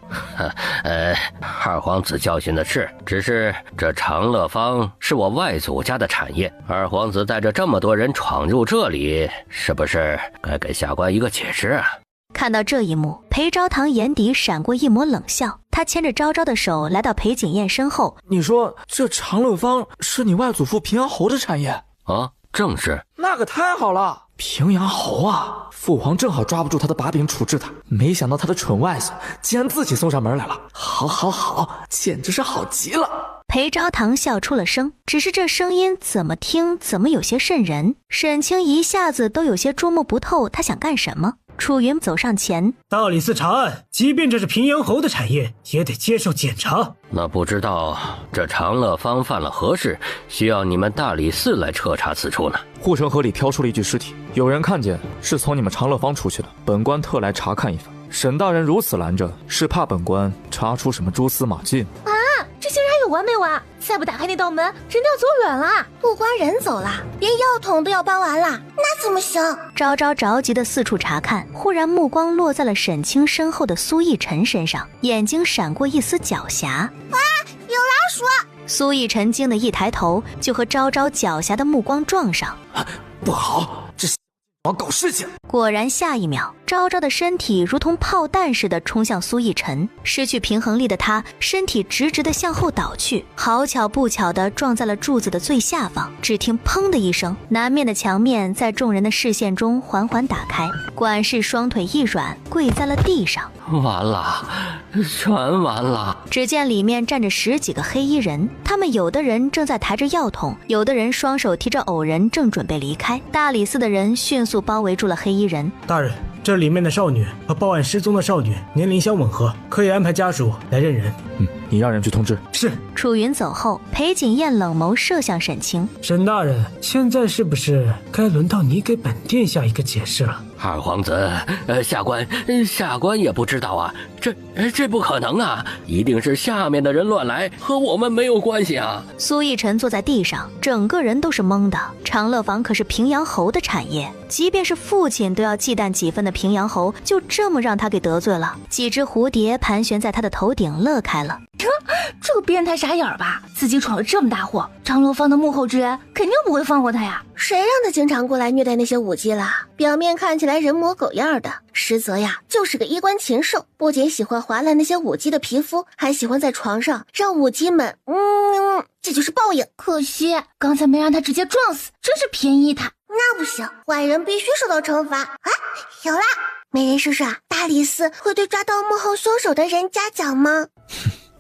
二皇子教训的是，只是这长乐坊是我外祖家的产业，二皇子带着这么多人闯入这里，是不是该给下官一个解释啊？看到这一幕，裴昭堂眼底闪过一抹冷笑，他牵着昭昭的手来到裴景燕身后。你说这长乐坊是你外祖父平阳侯的产业啊？正是。那可太好了，平阳侯啊，父皇正好抓不住他的把柄处置他，没想到他的蠢外孙竟然自己送上门来了。好，简直是好极了。裴昭堂笑出了声，只是这声音怎么听怎么有些瘆人。沈清一下子都有些捉摸不透他想干什么。楚云走上前，大理寺查案，即便这是平阳侯的产业，也得接受检查。那不知道这长乐坊犯了何事，需要你们大理寺来彻查此处呢？护城河里飘出了一具尸体，有人看见是从你们长乐坊出去的，本官特来查看一番。沈大人如此拦着，是怕本官查出什么蛛丝马迹啊？这些人还有完没完？再不打开那道门，人都要走远了。不光人走了，连药桶都要搬完了，那怎么行？昭昭着急的四处查看，忽然目光落在了沈清身后的苏逸晨身上，眼睛闪过一丝狡黠。有老鼠！苏逸晨惊得一抬头，就和昭昭狡黠的目光撞上。不好，这往搞事情！果然，下一秒，昭昭的身体如同炮弹似的冲向苏逸晨，失去平衡力的他身体直直的向后倒去，好巧不巧的撞在了柱子的最下方。只听砰的一声，南面的墙面在众人的视线中缓缓打开，管事双腿一软，跪在了地上。完了，全完了！只见里面站着10几个黑衣人，他们有的人正在抬着药桶，有的人双手提着偶人，正准备离开。大理寺的人迅速包围住了黑衣人。大人，这里面的少女和报案失踪的少女年龄相吻合，可以安排家属来认人。你让人去通知。是。楚云走后，裴景燕冷眸射向沈清。沈大人，现在是不是该轮到你给本殿下一个解释了？二皇子，下官也不知道啊，这不可能啊，一定是下面的人乱来，和我们没有关系啊。苏逸晨坐在地上，整个人都是懵的。长乐坊可是平阳侯的产业，即便是父亲都要忌惮几分的平阳侯，就这么让他给得罪了。几只蝴蝶盘旋在他的头顶，乐开了。这个变态傻眼吧，自己闯了这么大祸，长乐坊的幕后之人肯定不会放过他呀。谁让他经常过来虐待那些舞姬了？表面看起来人模狗样的，实则呀就是个衣冠禽兽。不仅喜欢划烂那些舞姬的皮肤，还喜欢在床上让舞姬们这就是报应。可惜刚才没让他直接撞死，真是便宜他。那不行，坏人必须受到惩罚啊！有啦，美人叔叔，大理寺会对抓到幕后凶手的人嘉奖吗？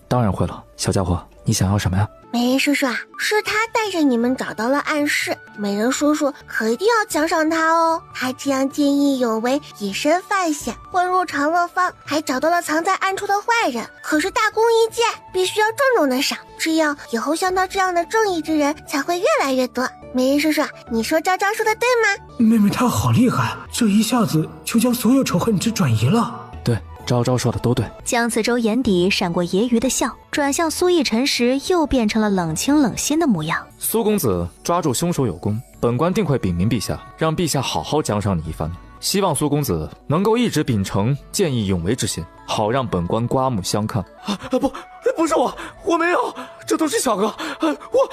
当然会了，小家伙，你想要什么呀？美人叔叔啊，是他带着你们找到了暗室，美人叔叔可一定要奖赏他哦。他这样见义勇为，以身犯险，混入长乐坊，还找到了藏在暗处的坏人，可是大功一件，必须要重重的赏，这样以后像他这样的正义之人才会越来越多。美人叔叔，你说昭昭说的对吗？妹妹她好厉害，这一下子就将所有仇恨值转移了。对，昭昭说的都对。江慈洲眼底闪过揶揄的笑，转向苏逸晨时又变成了冷清冷心的模样。苏公子抓住凶手有功，本官定会禀明陛下，让陛下好好奖赏你一番。希望苏公子能够一直秉承见义勇为之心，好让本官刮目相看。不是我没有，这都是小哥，我。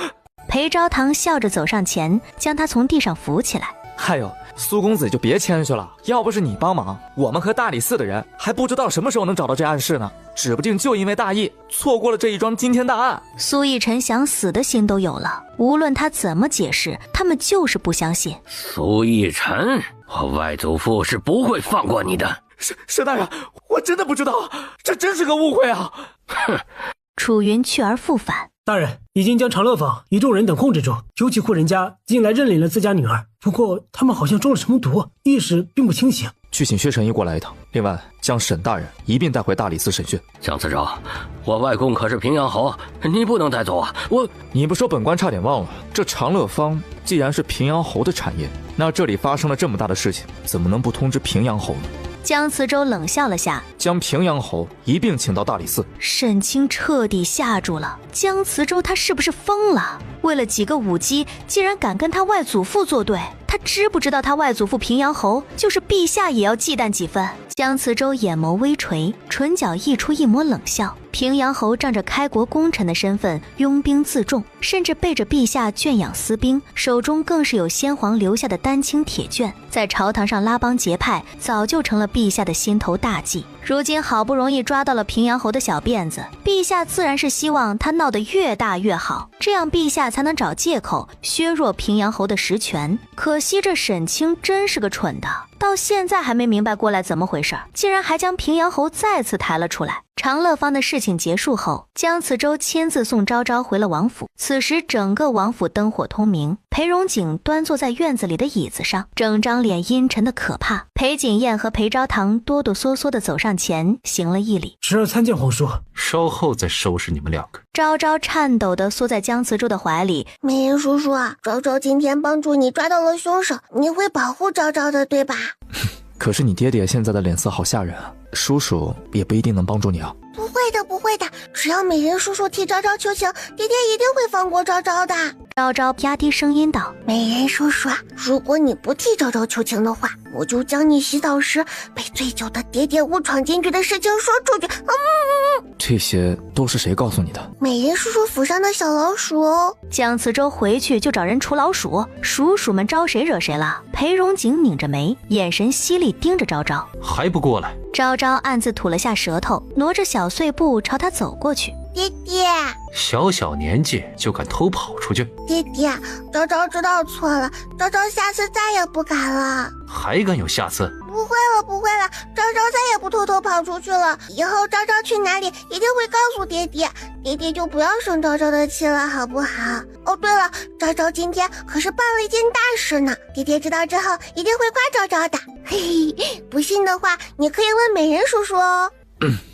裴昭堂笑着走上前，将他从地上扶起来。哎呦，苏公子就别谦虚了，要不是你帮忙，我们和大理寺的人还不知道什么时候能找到这暗室呢，指不定就因为大意错过了这一桩惊天大案。苏逸晨想死的心都有了，无论他怎么解释，他们就是不相信。苏逸晨，我外祖父是不会放过你的。是大人，我真的不知道，这真是个误会啊！哼。楚云去而复返。大人已经将长乐坊一众人等控制住，有几户人家进来认领了自家女儿，不过他们好像中了什么毒，意识并不清醒。去请薛神医过来一趟，另外将沈大人一并带回大理寺审讯。江慈洲，我外公可是平阳侯，你不能带走啊！你不说本官差点忘了，这长乐坊既然是平阳侯的产业，那这里发生了这么大的事情，怎么能不通知平阳侯呢？江慈洲冷笑了下，将平阳侯一并请到大理寺。沈清彻底吓住了，江慈洲他是不是疯了？为了几个舞姬，竟然敢跟他外祖父作对，他知不知道他外祖父平阳侯就是陛下也要忌惮几分？江慈洲眼眸微垂，唇角溢出一抹冷笑。平阳侯仗着开国功臣的身份拥兵自重，甚至背着陛下圈养私兵，手中更是有先皇留下的丹青铁券，在朝堂上拉帮结派，早就成了陛下的心头大忌。如今好不容易抓到了平阳侯的小辫子，陛下自然是希望他闹得越大越好，这样陛下才能找借口削弱平阳侯的实权。可惜这沈清真是个蠢的，到现在还没明白过来怎么回事，竟然还将平阳侯再次抬了出来。长乐坊的事情结束后，江慈洲亲自送昭昭回了王府。此时整个王府灯火通明，裴荣景端坐在院子里的椅子上，整张脸阴沉的可怕。裴景彦和裴昭堂哆哆嗦嗦地走上前，行了一礼。侄儿参见皇叔。稍后再收拾你们两个。昭昭颤抖地缩在江慈洲的怀里。美人叔叔啊，昭昭今天帮助你抓到了凶手，你会保护昭昭的对吧？可是你爹爹现在的脸色好吓人啊，叔叔也不一定能帮助你啊。不会的，不会的，只要美人叔叔替昭昭求情，爹爹一定会放过昭昭的。昭昭压低声音道：美人叔叔啊，如果你不替昭昭求情的话，我就将你洗澡时被醉酒的爹爹误闯进去的事情说出去。这些都是谁告诉你的？美人叔叔府上的小老鼠。江慈洲回去就找人除老鼠，鼠鼠们招谁惹谁了？裴荣景拧着眉，眼神犀利盯着昭昭。还不过来？昭昭暗自吐了下舌头，挪着小碎步朝他走过去。爹爹，小小年纪就敢偷跑出去？爹爹，昭昭知道错了，昭昭下次再也不敢了。还敢有下次？不会了，不会了，昭昭再也不偷偷跑出去了。以后昭昭去哪里一定会告诉爹爹，爹爹就不要生昭昭的气了，好不好？哦，对了，昭昭今天可是办了一件大事呢，爹爹知道之后一定会夸昭昭的。嘿嘿，不信的话，你可以问美人叔叔哦。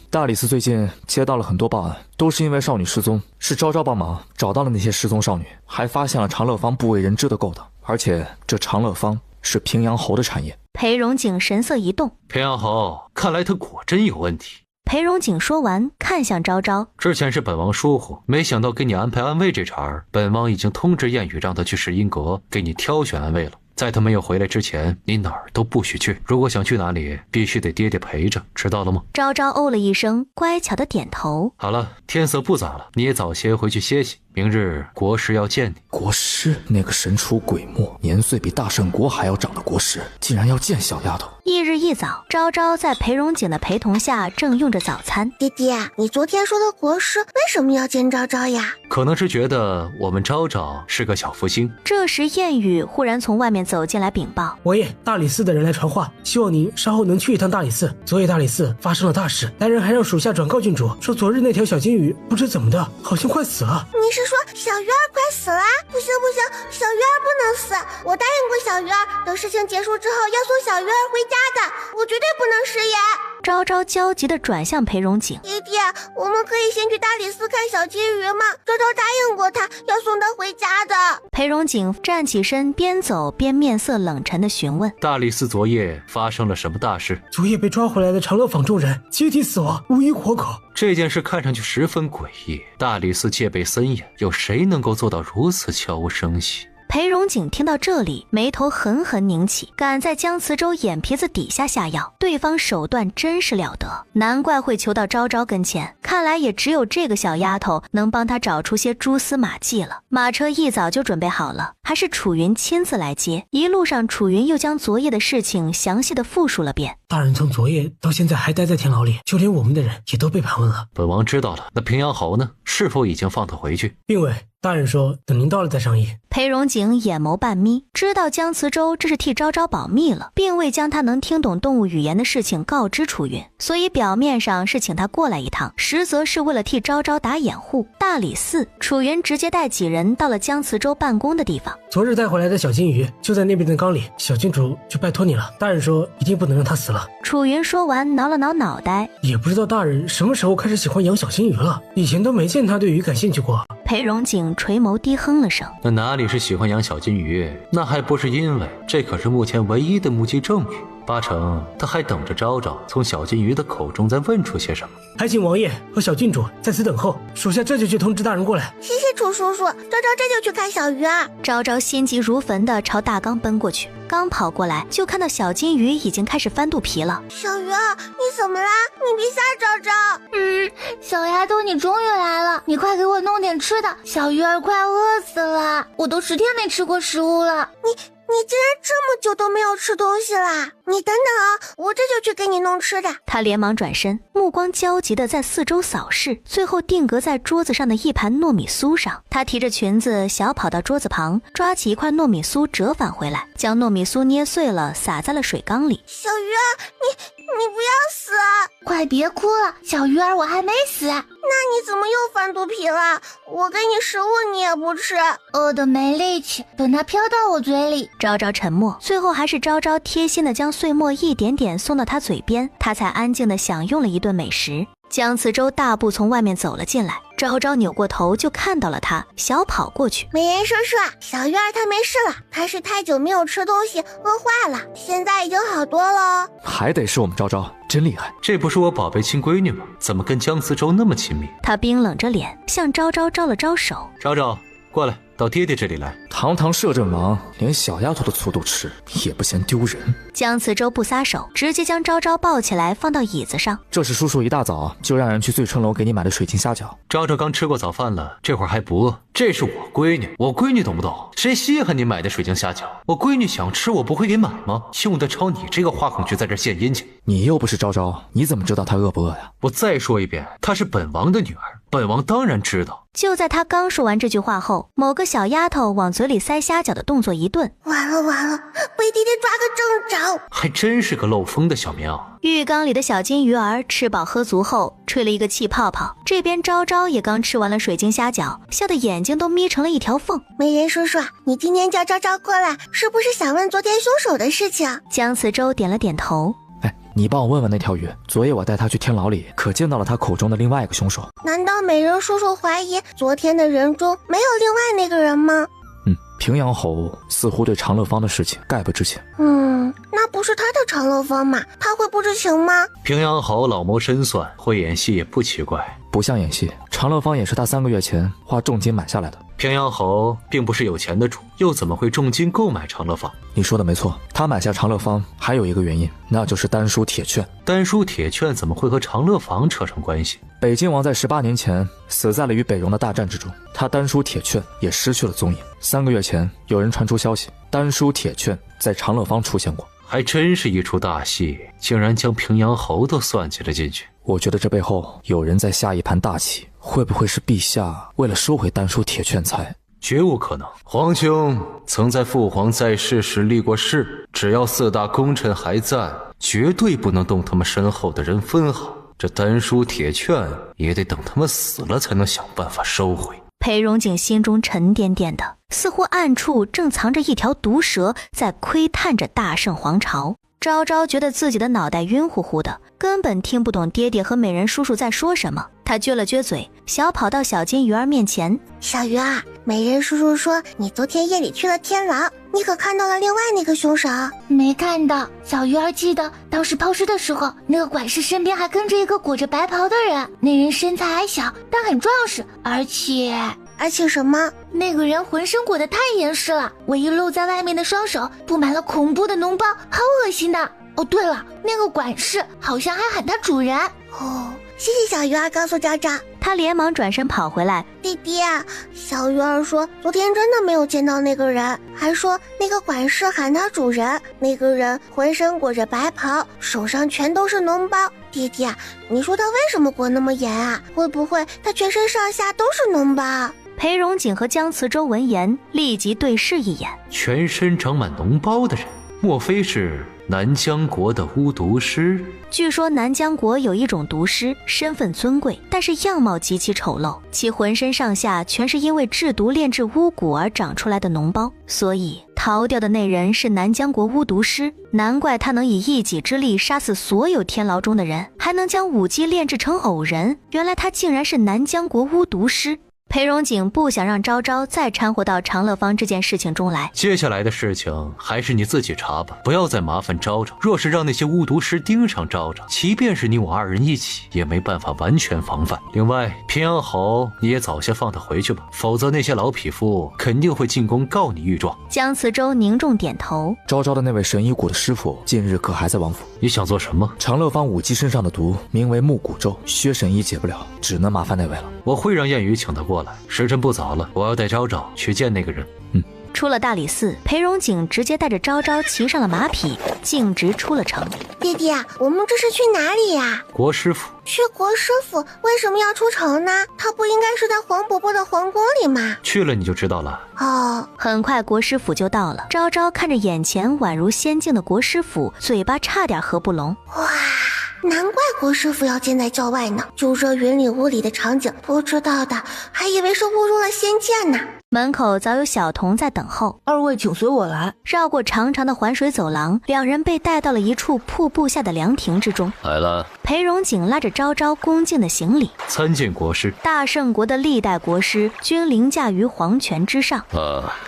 大理寺最近接到了很多报案，都是因为少女失踪，是昭昭帮忙找到了那些失踪少女，还发现了长乐坊不为人知的勾当，而且这长乐坊是平阳侯的产业。裴荣景神色一动，平阳侯，看来他果真有问题。裴荣景说完，看向昭昭，之前是本王疏忽，没想到给你安排安慰这茬儿，本王已经通知燕羽让他去世音阁给你挑选安慰了。在他没有回来之前，你哪儿都不许去。如果想去哪里，必须得爹爹陪着，知道了吗？昭昭哦了一声，乖巧的点头。好了，天色不早了，你也早些回去歇息。明日国师要见你。国师？那个神出鬼没、年岁比大圣国还要长的国师，竟然要见小丫头。翌日一早，昭昭在裴荣景的陪同下正用着早餐。爹爹，你昨天说的国师为什么要见昭昭呀？可能是觉得我们昭昭是个小福星。这时燕语忽然从外面走进来禀报：王爷，大理寺的人来传话，希望您稍后能去一趟大理寺。昨夜大理寺发生了大事，来人还让属下转告郡主，说昨日那条小金鱼不知怎么的，好像快死了。你是说小鱼儿快死了？不行不行，小鱼儿不能死！我答应过小鱼儿，等事情结束之后要送小鱼儿回家的，我绝对不能食言。昭昭焦急地转向裴荣景：爹爹，我们可以先去大理寺看小金鱼吗？昭昭答应过他要送他回家的。裴荣景站起身，边走边面色冷沉地询问：大理寺昨夜发生了什么大事？昨夜被抓回来的长乐坊众人集体死亡，无一活口。这件事看上去十分诡异，大理寺戒备森严，有谁能够做到如此悄无声息？裴荣景听到这里，眉头狠狠拧起，敢在姜慈州眼皮子底下下药，对方手段真是了得，难怪会求到昭昭跟前，看来也只有这个小丫头能帮他找出些蛛丝马迹了。马车一早就准备好了，还是楚云亲自来接，一路上楚云又将昨夜的事情详细的复述了遍。大人从昨夜到现在还待在天牢里，就连我们的人也都被盘问了。本王知道了，那平阳侯呢？是否已经放他回去？并未，大人说等您到了再商议。裴荣景眼眸半眯，知道姜慈州这是替昭昭保密了，并未将他能听懂动物语言的事情告知楚云，所以表面上是请他过来一趟，实则是为了替昭昭打掩护。大理寺，楚云直接带几人到了姜慈州办公的地方。昨日带回来的小金鱼就在那边的缸里，小郡主就拜托你了，大人说一定不能让它死了。楚云说完挠了挠脑袋，也不知道大人什么时候开始喜欢养小金鱼了，以前都没见他对鱼感兴趣过。裴荣景垂眸低哼了声，那哪里是喜欢养小金鱼，那还不是因为这可是目前唯一的目击证据，八成他还等着昭昭从小金鱼的口中再问出些什么。还请王爷和小郡主在此等候，属下这就去通知大人过来。谢谢楚叔叔，昭昭这就去看小鱼儿。昭昭心急如焚地朝大缸奔过去，刚跑过来就看到小金鱼已经开始翻肚皮了。小鱼儿，你怎么啦？你别吓昭昭。小丫头，你终于来了，你快给我弄点吃的，小鱼儿快饿死了，我都10天没吃过食物了。你竟然这么久都没有吃东西啦！你等等啊，我这就去给你弄吃的。他连忙转身，目光焦急地在四周扫视，最后定格在桌子上的一盘糯米酥上。他提着裙子小跑到桌子旁，抓起一块糯米酥折返回来，将糯米酥捏碎了撒在了水缸里。小鱼儿，你不要死啊！快别哭了，小鱼儿，我还没死。那你怎么又翻肚皮了？我给你食物你也不吃。饿得没力气，等它飘到我嘴里。昭昭沉默，最后还是昭昭贴心地将碎末一点点送到他嘴边，他才安静地享用了一顿美食。姜慈州大步从外面走了进来，昭昭扭过头就看到了他，小跑过去。美人叔叔，小鱼儿他没事了，他是太久没有吃东西饿坏了，现在已经好多了。还得是我们昭昭，真厉害。这不是我宝贝亲闺女吗？怎么跟姜慈州那么亲密？他冰冷着脸向昭昭招了招手。昭昭，过来，到爹爹这里来。堂堂摄政王，连小丫头的醋都吃，也不嫌丢人。姜慈州不撒手，直接将昭昭抱起来放到椅子上。这是叔叔一大早就让人去醉春楼给你买的水晶虾饺。昭昭刚吃过早饭了，这会儿还不饿。这是我闺女，我闺女懂不懂？谁稀罕你买的水晶虾饺？我闺女想吃，我不会给买吗？用得着你这个话孔去在这献殷勤？你又不是昭昭，你怎么知道她饿不饿呀？我再说一遍，她是本王的女儿，本王当然知道。就在他刚说完这句话后，某个小丫头往嘴里塞虾饺的动作一顿，完了，被爹爹抓个正着。还真是个漏风的小苗。浴缸里的小金鱼儿吃饱喝足后吹了一个气泡泡，这边昭昭也刚吃完了水晶虾饺，笑得眼睛都眯成了一条缝。美人叔叔，你今天叫昭昭过来，是不是想问昨天凶手的事情？姜慈州点了点头。你帮我问问那条鱼，昨夜我带他去天牢里，可见到了他口中的另外一个凶手。难道美人叔叔怀疑昨天的人中没有另外那个人吗？平阳侯似乎对长乐坊的事情概不知情。那不是他的长乐坊吗？他会不知情吗？平阳侯老谋深算，会演戏也不奇怪。不像演戏，长乐坊也是他3个月前花重金买下来的。平阳侯并不是有钱的主，又怎么会重金购买长乐坊？你说的没错，他买下长乐坊还有一个原因，那就是丹书铁券。丹书铁券怎么会和长乐坊扯上关系？北晋王在18年前死在了与北戎的大战之中，他丹书铁券也失去了踪影。3个月前，有人传出消息，丹书铁券在长乐坊出现过。还真是一出大戏，竟然将平阳侯都算计了进去。我觉得这背后有人在下一盘大棋，会不会是陛下为了收回丹书铁券才？绝无可能。皇兄曾在父皇在世时立过誓，只要4大功臣还在，绝对不能动他们身后的人分毫。这丹书铁券也得等他们死了才能想办法收回。裴荣景心中沉甸甸的，似乎暗处正藏着一条毒蛇在窥探着大圣皇朝。昭昭觉得自己的脑袋晕乎乎的，根本听不懂爹爹和美人叔叔在说什么。他撅了撅嘴，小跑到小金鱼儿面前：“小鱼儿，美人叔叔说你昨天夜里去了天牢，你可看到了另外那个凶手？”“没看到。”小鱼儿记得当时抛尸的时候，那个管事身边还跟着一个裹着白袍的人，那人身材矮小，但很壮实，而且什么？那个人浑身裹得太严实了，唯一露在外面的双手布满了恐怖的脓包，好恶心的。哦，对了，那个管事好像还喊他主人。哦，谢谢小鱼儿告诉昭昭。他连忙转身跑回来：“弟弟，小鱼儿说昨天真的没有见到那个人，还说那个管事喊他主人，那个人浑身裹着白袍，手上全都是脓包。弟弟，你说他为什么裹那么严啊？会不会他全身上下都是脓包？”裴荣景和姜慈州闻言立即对视一眼。全身长满脓包的人，莫非是南疆国的巫毒师？据说南疆国有一种毒师，身份尊贵，但是样貌极其丑陋，其浑身上下全是因为制毒炼制巫蛊而长出来的脓包，所以逃掉的那人是南疆国巫毒师。难怪他能以一己之力杀死所有天牢中的人，还能将武姬炼制成偶人，原来他竟然是南疆国巫毒师。裴荣景不想让昭昭再掺和到长乐坊这件事情中来，接下来的事情还是你自己查吧，不要再麻烦昭昭。若是让那些巫毒师盯上昭昭，即便是你我2人一起，也没办法完全防范。另外，平阳侯你也早些放他回去吧，否则那些老匹夫肯定会进宫告你御状。姜慈州凝重点头。昭昭的那位神医谷的师傅近日可还在王府？你想做什么？长乐坊武姬身上的毒名为木蛊咒，薛神医解不了，只能麻烦那位了。我会让燕羽请他过来。时辰不早了，我要带昭昭去见那个人。出了大理寺，裴荣景直接带着昭昭骑上了马匹，径直出了城。弟弟，我们这是去哪里呀？国师府。去国师府为什么要出城呢？他不应该是在黄伯伯的皇宫里吗？去了你就知道了。哦，很快国师府就到了。昭昭看着眼前宛如仙境的国师府，嘴巴差点合不拢。哇，难怪国师府要建在郊外呢，就这云里雾里的场景，不知道的还以为是误入了仙界呢。门口早有小童在等候。2位请随我来。绕过长长的环水走廊，两人被带到了一处瀑布下的凉亭之中。来了。裴荣景拉着昭昭恭敬的行礼。参见国师。大圣国的历代国师均凌驾于皇权之上。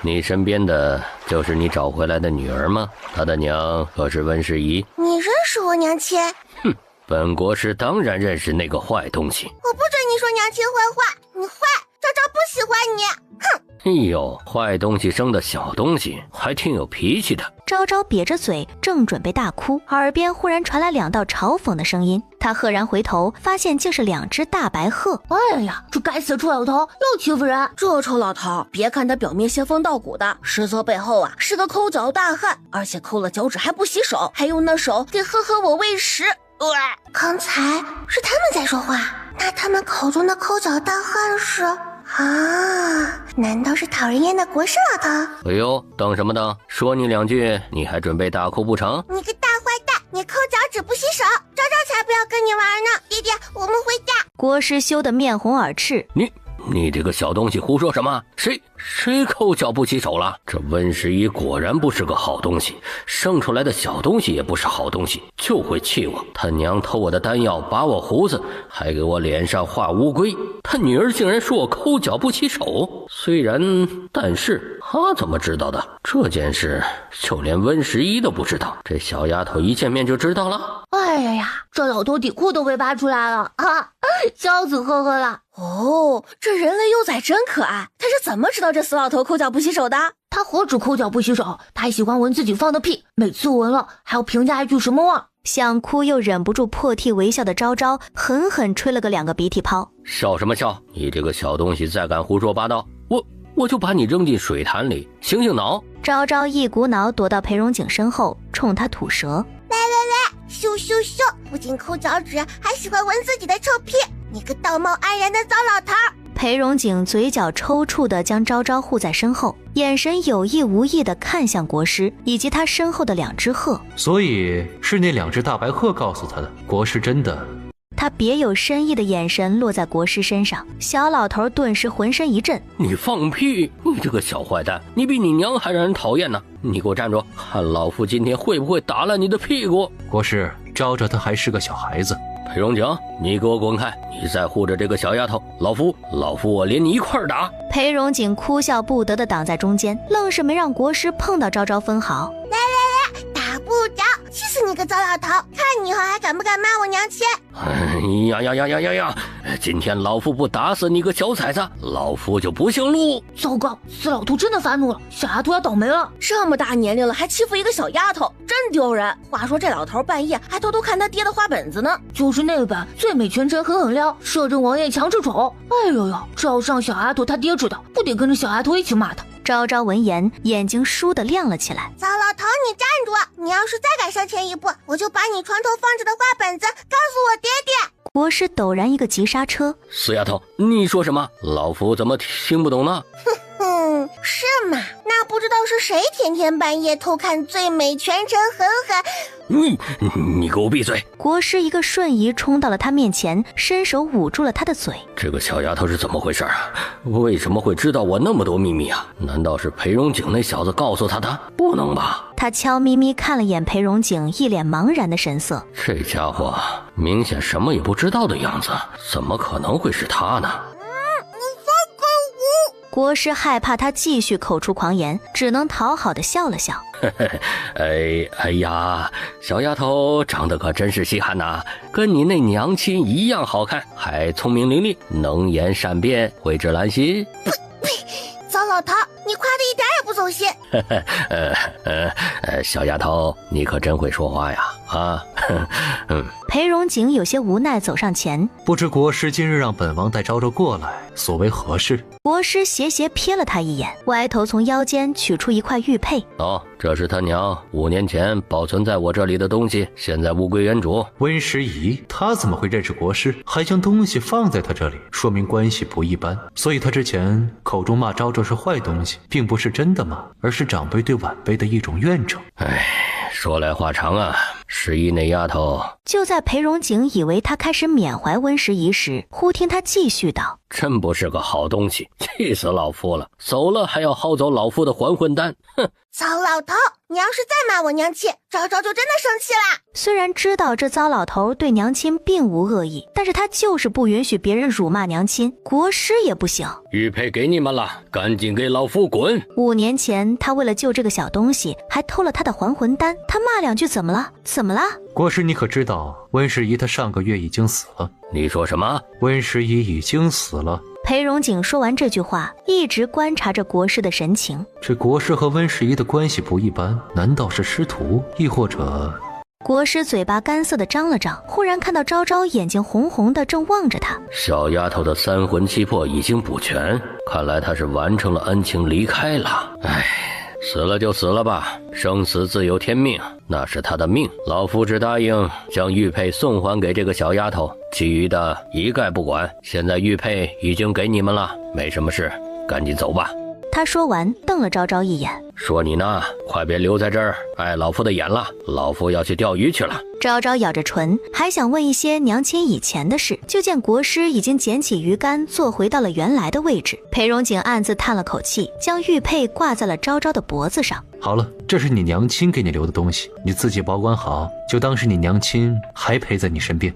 你身边的就是你找回来的女儿吗？她的娘可是温世宜。你认识我娘亲？哼，本国师当然认识那个坏东西。我不准你说娘亲坏话，你坏，昭昭不喜欢你。哼！哎呦，坏东西生的小东西还挺有脾气的。昭昭瘪着嘴，正准备大哭，耳边忽然传来2道嘲讽的声音。他赫然回头，发现竟是2只大白鹤。哎呀，这该死的臭老头又欺负人！这臭老头，别看他表面仙风道骨的，实则背后是个抠脚大汉，而且抠了脚趾还不洗手，还用那手给呵呵我喂食。刚才是他们在说话，那他们口中的抠脚大汉是？难道是讨人厌的国师老头？哎呦，等什么等？说你2句，你还准备大哭不成？你个大坏蛋，你抠脚趾不洗手，昭昭才不要跟你玩呢！弟弟，我们回家。国师羞得面红耳赤。你这个小东西胡说什么？谁抠脚不洗手了？这温世宜果然不是个好东西，生出来的小东西也不是好东西，就会气我。他娘偷我的丹药，拔我胡子，还给我脸上画乌龟。他女儿竟然说我抠脚不洗手，但是他怎么知道的？这件事就连温十一都不知道，这小丫头一见面就知道了。哎呀呀，这老头底裤都被扒出来了啊！笑死呵呵了。哦，这人类幼崽真可爱。他是怎么知道这死老头抠脚不洗手的？他何止抠脚不洗手，他还喜欢闻自己放的屁，每次闻了还要评价一句什么味。想哭又忍不住破涕为笑的昭昭狠狠吹了个2个鼻涕泡。笑什么笑？你这个小东西再敢胡说八道，我就把你扔进水潭里，醒醒脑！昭昭一股脑躲到裴荣景身后，冲他吐舌。咻咻咻！不仅抠脚趾，还喜欢闻自己的臭屁！你个道貌岸然的糟老头！裴荣景嘴角抽搐地将昭昭护在身后，眼神有意无意地看向国师以及他身后的2只鹤。所以是那2只大白鹤告诉他的，国师真的。他别有深意的眼神落在国师身上，小老头顿时浑身一震。你放屁！你这个小坏蛋，你比你娘还让人讨厌呢！你给我站住，看老夫今天会不会打烂你的屁股！国师，昭昭他还是个小孩子。裴荣景，你给我滚开！你再护着这个小丫头，老夫我连你一块儿打！裴荣景哭笑不得地挡在中间，愣是没让国师碰到昭昭分毫。来，打不着！气死你个糟老头！看你以后还敢不敢骂我娘亲！哎呀！今天老夫不打死你个小崽子，老夫就不姓陆！糟糕，死老头真的发怒了，小丫头要倒霉了。这么大年龄了还欺负一个小丫头，真丢人！话说这老头半夜还偷偷看他爹的花本子呢，就是那本《最美全真狠狠撩摄政王爷强制宠》。哎呦呦，这要是让小丫头他爹知道，不得跟着小丫头一起骂他。昭昭闻言，眼睛倏地亮了起来。糟老头，你站住！你要是再敢上前一步，我就把你床头放着的花本子告诉我爹爹！国师陡然一个急刹车。死丫头，你说什么？老夫怎么听不懂呢？是吗？那不知道是谁天天半夜偷看最美全程狠狠。你给我闭嘴！国师一个瞬移冲到了他面前，伸手捂住了他的嘴。这个小丫头是怎么回事啊？为什么会知道我那么多秘密啊？难道是裴荣景那小子告诉他的？不能吧！他悄咪咪看了眼裴荣景，一脸茫然的神色。这家伙明显什么也不知道的样子，怎么可能会是他呢？国师害怕他继续口出狂言，只能讨好的笑了笑。哎呀，小丫头长得可真是稀罕呐，跟你那娘亲一样好看，还聪明伶俐，能言善辩，蕙质兰心。糟老头，你夸的一点也不走心。小丫头，你可真会说话呀！裴荣景有些无奈走上前，不知国师今日让本王带昭昭过来，所为何事？国师斜瞥了他一眼，歪头从腰间取出一块玉佩。这是他娘5年前保存在我这里的东西，现在物归原主。温时宜，他怎么会认识国师，还将东西放在他这里，说明关系不一般。所以他之前口中骂昭昭是坏东西，并不是真的骂，而是长辈对晚辈的一种怨憎。说来话长啊，时宜那丫头。就在裴荣景以为他开始缅怀温时宜时，忽听他继续道：真不是个好东西，气死老夫了，走了还要薅走老夫的还魂丹。糟老头，你要是再骂我娘亲，昭昭就真的生气啦。虽然知道这糟老头对娘亲并无恶意，但是他就是不允许别人辱骂娘亲，国师也不行。玉佩给你们了，赶紧给老夫滚！5年前他为了救这个小东西，还偷了他的还魂丹，他骂2句怎么了？怎么了？国师，你可知道温时宜他上个月已经死了？你说什么？温时宜已经死了。裴荣景说完这句话，一直观察着国师的神情。这国师和温时宜的关系不一般，难道是师徒，亦或者……国师嘴巴干涩的张了张，忽然看到昭昭眼睛红红的，正望着他。小丫头的3魂7魄已经补全，看来她是完成了恩情离开了。死了就死了吧，生死自有天命，那是他的命。老夫只答应将玉佩送还给这个小丫头，其余的一概不管。现在玉佩已经给你们了，没什么事，赶紧走吧。他说完瞪了昭昭一眼，说你呢，快别留在这儿碍老夫的眼了，老夫要去钓鱼去了。昭昭咬着唇，还想问一些娘亲以前的事，就见国师已经捡起鱼竿坐回到了原来的位置。裴荣景暗自叹了口气，将玉佩挂在了昭昭的脖子上。好了，这是你娘亲给你留的东西，你自己保管好，就当是你娘亲还陪在你身边。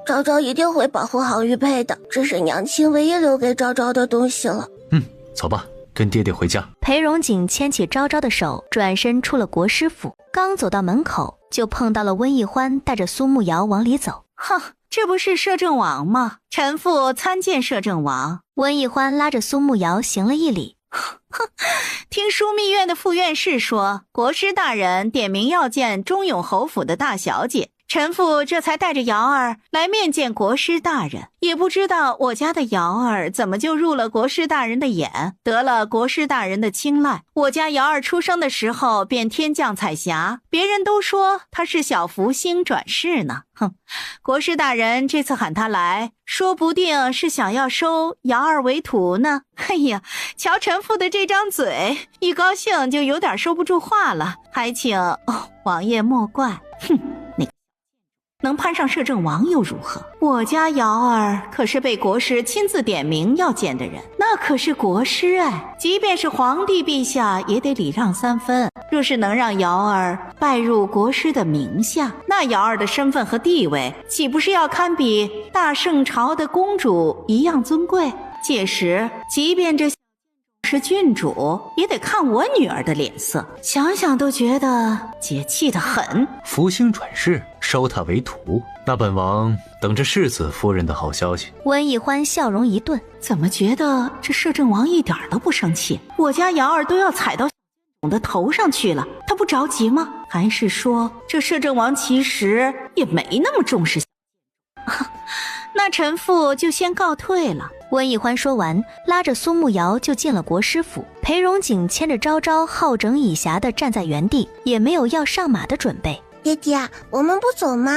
昭昭一定会保护好玉佩的，这是娘亲唯一留给昭昭的东西了。走吧，跟爹爹回家。裴荣景牵起昭昭的手，转身出了国师府。刚走到门口，就碰到了温逸欢带着苏慕瑶往里走。哼，这不是摄政王吗？臣妇参见摄政王。温逸欢拉着苏慕瑶行了一礼。哼，听枢密院的副院士说，国师大人点名要见中永侯府的大小姐，臣妇这才带着瑶儿来面见国师大人。也不知道我家的瑶儿怎么就入了国师大人的眼，得了国师大人的青睐。我家瑶儿出生的时候便天降彩霞，别人都说她是小福星转世呢。哼，国师大人这次喊她来，说不定是想要收瑶儿为徒呢。哎呀，瞧臣妇的这张嘴，一高兴就有点说不住话了，还请王爷莫怪。哼，能攀上摄政王又如何？我家瑶儿可是被国师亲自点名要见的人，那可是国师哎，即便是皇帝陛下也得礼让3分。若是能让瑶儿拜入国师的名下，那瑶儿的身份和地位岂不是要堪比大圣朝的公主一样尊贵？届时即便这是郡主，也得看我女儿的脸色，想想都觉得解气得很。福星转世，收她为徒，那本王等着世子夫人的好消息。温逸欢笑容一顿，怎么觉得这摄政王一点都不生气？我家瑶儿都要踩到的头上去了，他不着急吗？还是说这摄政王其实也没那么重视？那臣妇就先告退了。温逸欢说完，拉着苏慕瑶就进了国师府。裴荣景牵着昭昭好整以暇地站在原地，也没有要上马的准备。爹爹，我们不走吗？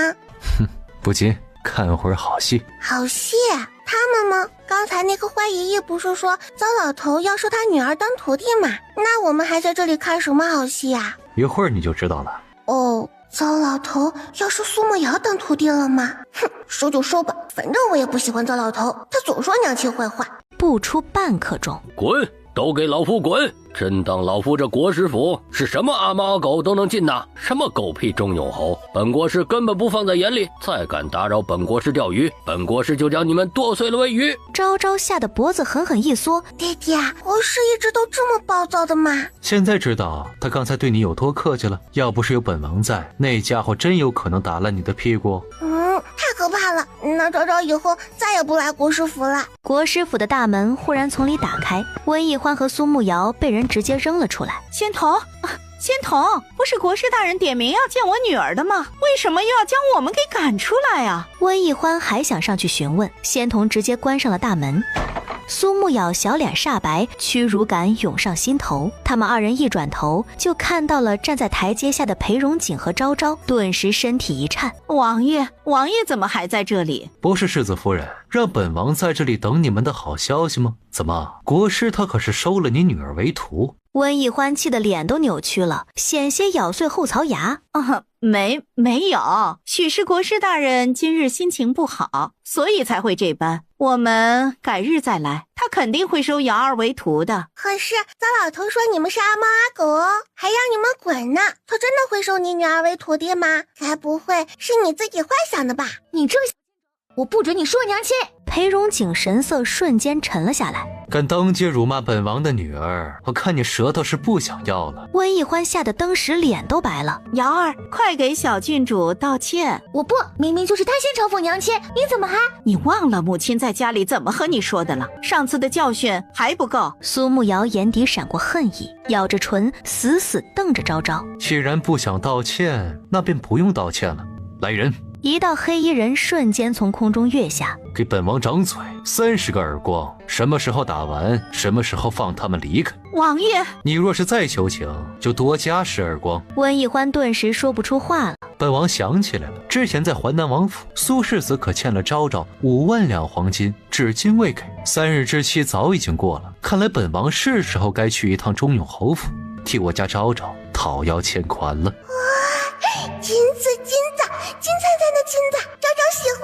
哼，不急，看会儿好戏。好戏？他们吗？刚才那个坏爷爷不是说糟老头要收他女儿当徒弟吗？那我们还在这里看什么好戏啊？一会儿你就知道了。哦，糟老头要收苏慕瑶当徒弟了吗？哼，收就收吧，反正我也不喜欢糟老头，他总说娘亲坏话。不出半刻钟，滚！都给老夫滚！真当老夫这国师府是什么阿猫阿狗都能进的？什么狗屁中永侯，本国师根本不放在眼里。再敢打扰本国师钓鱼，本国师就将你们剁碎了喂鱼！昭昭吓得脖子狠狠一缩。爹爹，国师一直都这么暴躁的吗？现在知道他刚才对你有多客气了。要不是有本王在，那家伙真有可能打烂你的屁股。太可怕了！那昭昭以后再也不来国师府了。国师府的大门忽然从里打开，温逸欢和苏慕瑶被人直接扔了出来。仙童，仙童，不是国师大人点名要见我女儿的吗？为什么又要将我们给赶出来啊？温逸欢还想上去询问，仙童直接关上了大门。苏慕瑶小脸煞白，屈辱感涌上心头。他们二人一转头，就看到了站在台阶下的裴荣景和昭昭，顿时身体一颤。王爷怎么还在这里？不是世子夫人让本王在这里等你们的好消息吗？怎么，国师他可是收了你女儿为徒？温逸欢气得脸都扭曲了，险些咬碎后槽牙。没有，许是国师大人今日心情不好，所以才会这般。我们改日再来，他肯定会收瑶儿为徒的。可是糟老头说你们是阿猫阿狗哦，还让你们滚呢。他真的会收你女儿为徒弟吗？该不会是你自己幻想的吧？你这个，我不准你说娘亲！裴荣景神色瞬间沉了下来。敢当街辱骂本王的女儿，我看你舌头是不想要了。温逸欢吓得当时脸都白了。瑶儿，快给小郡主道歉！我不，明明就是他先嘲讽娘亲，你怎么还……你忘了母亲在家里怎么和你说的了？上次的教训还不够？苏慕瑶眼底闪过恨意，咬着唇死死瞪着昭昭。既然不想道歉，那便不用道歉了。来人！一道黑衣人瞬间从空中跃下，给本王掌嘴，30个耳光，什么时候打完，什么时候放他们离开。王爷，你若是再求情，就多加10耳光。温逸欢顿时说不出话了。本王想起来了，之前在淮南王府，苏世子可欠了昭昭5万两黄金，至今未给，3日之期早已经过了。看来本王是时候该去一趟中永侯府，替我家昭昭讨要欠款了。金子，金灿灿的金子，昭昭喜欢。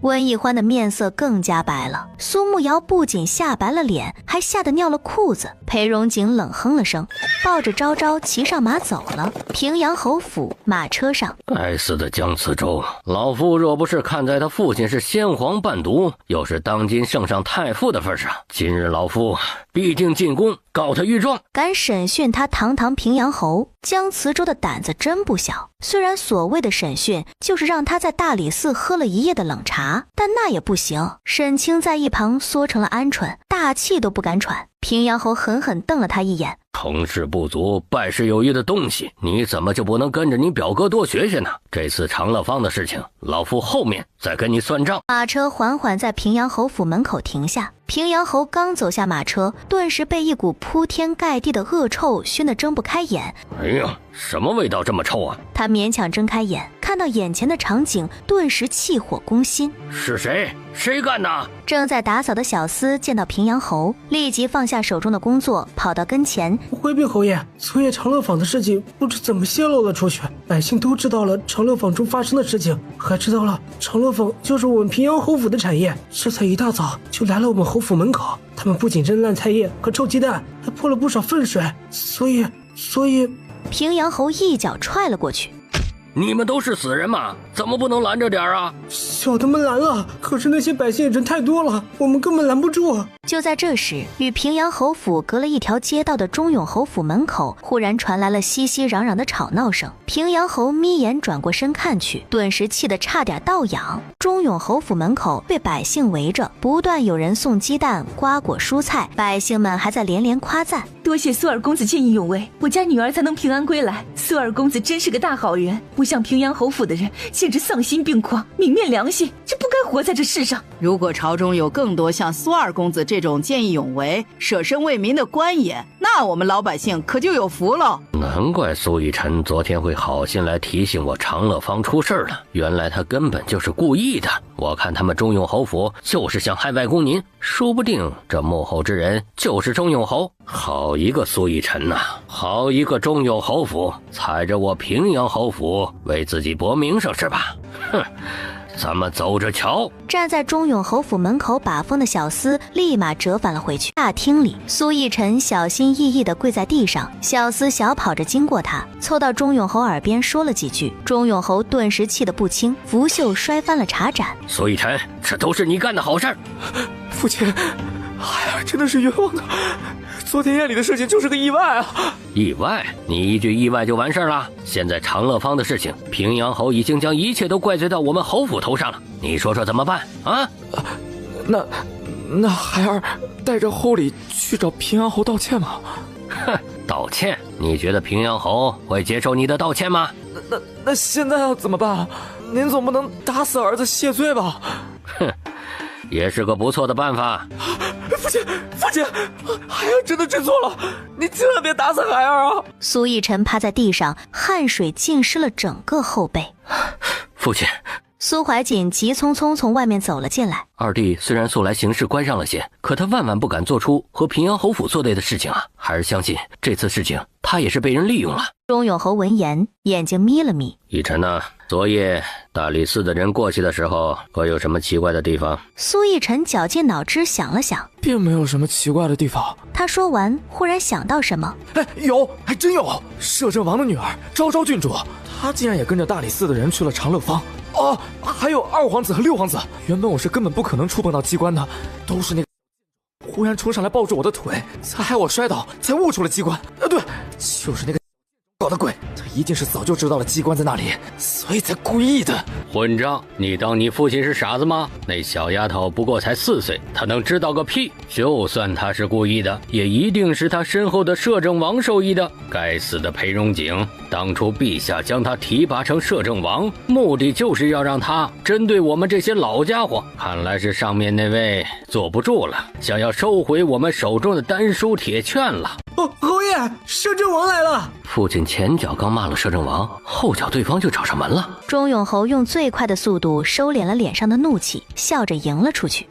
温奕欢的面色更加白了，苏慕瑶不仅吓白了脸，还吓得尿了裤子。裴荣景冷哼了声，抱着昭昭骑上马走了。平阳侯府马车上，该死的姜慈州，老夫若不是看在他父亲是先皇伴读，又是当今圣上太傅的份上，今日老夫必定进宫告他御状。敢审讯他堂堂平阳侯，姜慈州的胆子真不小。虽然所谓的审讯就是让他在大理寺喝了一夜的冷茶，但那也不行。沈清在一旁缩成了鹌鹑，大气都不敢喘。平阳侯狠狠瞪了他一眼，成事不足败事有余的东西，你怎么就不能跟着你表哥多学学呢？这次长乐坊的事情，老夫后面再跟你算账。马车缓缓在平阳侯府门口停下，平阳侯刚走下马车，顿时被一股铺天盖地的恶臭熏得睁不开眼。哎呀，什么味道这么臭啊？他勉强睁开眼，看到眼前的场景，顿时气火攻心。是谁？谁干的？正在打扫的小厮见到平阳侯，立即放下手中的工作，跑到跟前。回禀侯爷，昨夜长乐坊的事情不知怎么泄露了出去，百姓都知道了长乐坊中发生的事情，还知道了长乐坊就是我们平阳侯府的产业，这才一大早就来了我们侯府门口。他们不仅扔烂菜叶和臭鸡蛋，还泼了不少粪水，所以平阳侯一脚踹了过去。你们都是死人嘛，怎么不能拦着点啊？小的们拦了，可是那些百姓人太多了，我们根本拦不住。就在这时，与平阳侯府隔了一条街道的中永侯府门口忽然传来了熙熙攘攘的吵闹声。平阳侯眯眼转过身看去，顿时气得差点倒仰。中永侯府门口被百姓围着，不断有人送鸡蛋、瓜果、蔬菜，百姓们还在连连夸赞：多谢苏二公子见义勇为，我家女儿才能平安归来。苏二公子真是个大好人，不像平阳侯府的人简直丧心病狂，泯灭良心，这不该活在这世上。如果朝中有更多像苏二公子这种见义勇为、舍身为民的官爷，那我们老百姓可就有福了。难怪苏以晨昨天会好心来提醒我长乐坊出事了，原来他根本就是故意的。我看他们中永侯府就是想害外公您，说不定这幕后之人就是中永侯。好一个苏以晨呐，好一个中永侯府，踩着我平阳侯府为自己搏名声是吧？哼！咱们走着瞧。站在中永侯府门口把风的小厮立马折返了回去。大厅里，苏逸晨小心翼翼地跪在地上，小厮小跑着经过他，凑到钟永侯耳边说了几句。钟永侯顿时气得不轻，拂袖摔翻了茶盏。苏逸晨，这都是你干的好事儿。父亲，孩儿真的是冤枉的。昨天夜里的事情就是个意外啊！意外？你一句意外就完事儿了？现在长乐坊的事情，平阳侯已经将一切都怪罪到我们侯府头上了，你说说怎么办啊？那孩儿带着厚礼去找平阳侯道歉吗？哼，道歉？你觉得平阳侯会接受你的道歉吗？那现在要怎么办？您总不能打死儿子谢罪吧？哼，也是个不错的办法。父亲，孩儿真的知错了，你千万别打死孩儿啊！苏逸晨趴在地上，汗水浸湿了整个后背。父亲。苏怀瑾急匆匆从外面走了进来。二弟虽然素来行事关让了些，可他万万不敢做出和平阳侯府作对的事情啊！孩儿相信这次事情他也是被人利用了。钟永侯闻言，眼睛眯了眯。逸晨呢？昨夜大理寺的人过去的时候，会有什么奇怪的地方？苏逸晨绞尽脑汁想了想，并没有什么奇怪的地方。他说完，忽然想到什么，有，还真有！摄政王的女儿昭昭郡主，她竟然也跟着大理寺的人去了长乐坊。哦，还有二皇子和六皇子，原本我是根本不可能触碰到机关的，都是那个忽然冲上来抱住我的腿，才害我摔倒，才悟出了机关。对，就是那个搞的鬼，他一定是早就知道了机关在那里，所以才故意的。混账！你当你父亲是傻子吗？那小丫头不过才4岁，她能知道个屁！就算她是故意的，也一定是她身后的摄政王授意的。该死的裴荣景，当初陛下将他提拔成摄政王，目的就是要让他针对我们这些老家伙。看来是上面那位坐不住了，想要收回我们手中的丹书铁券了。侯爷，摄政王来了！父亲前脚刚骂了摄政王，后脚对方就找上门了。钟永侯用最快的速度收敛了脸上的怒气，笑着迎了出去。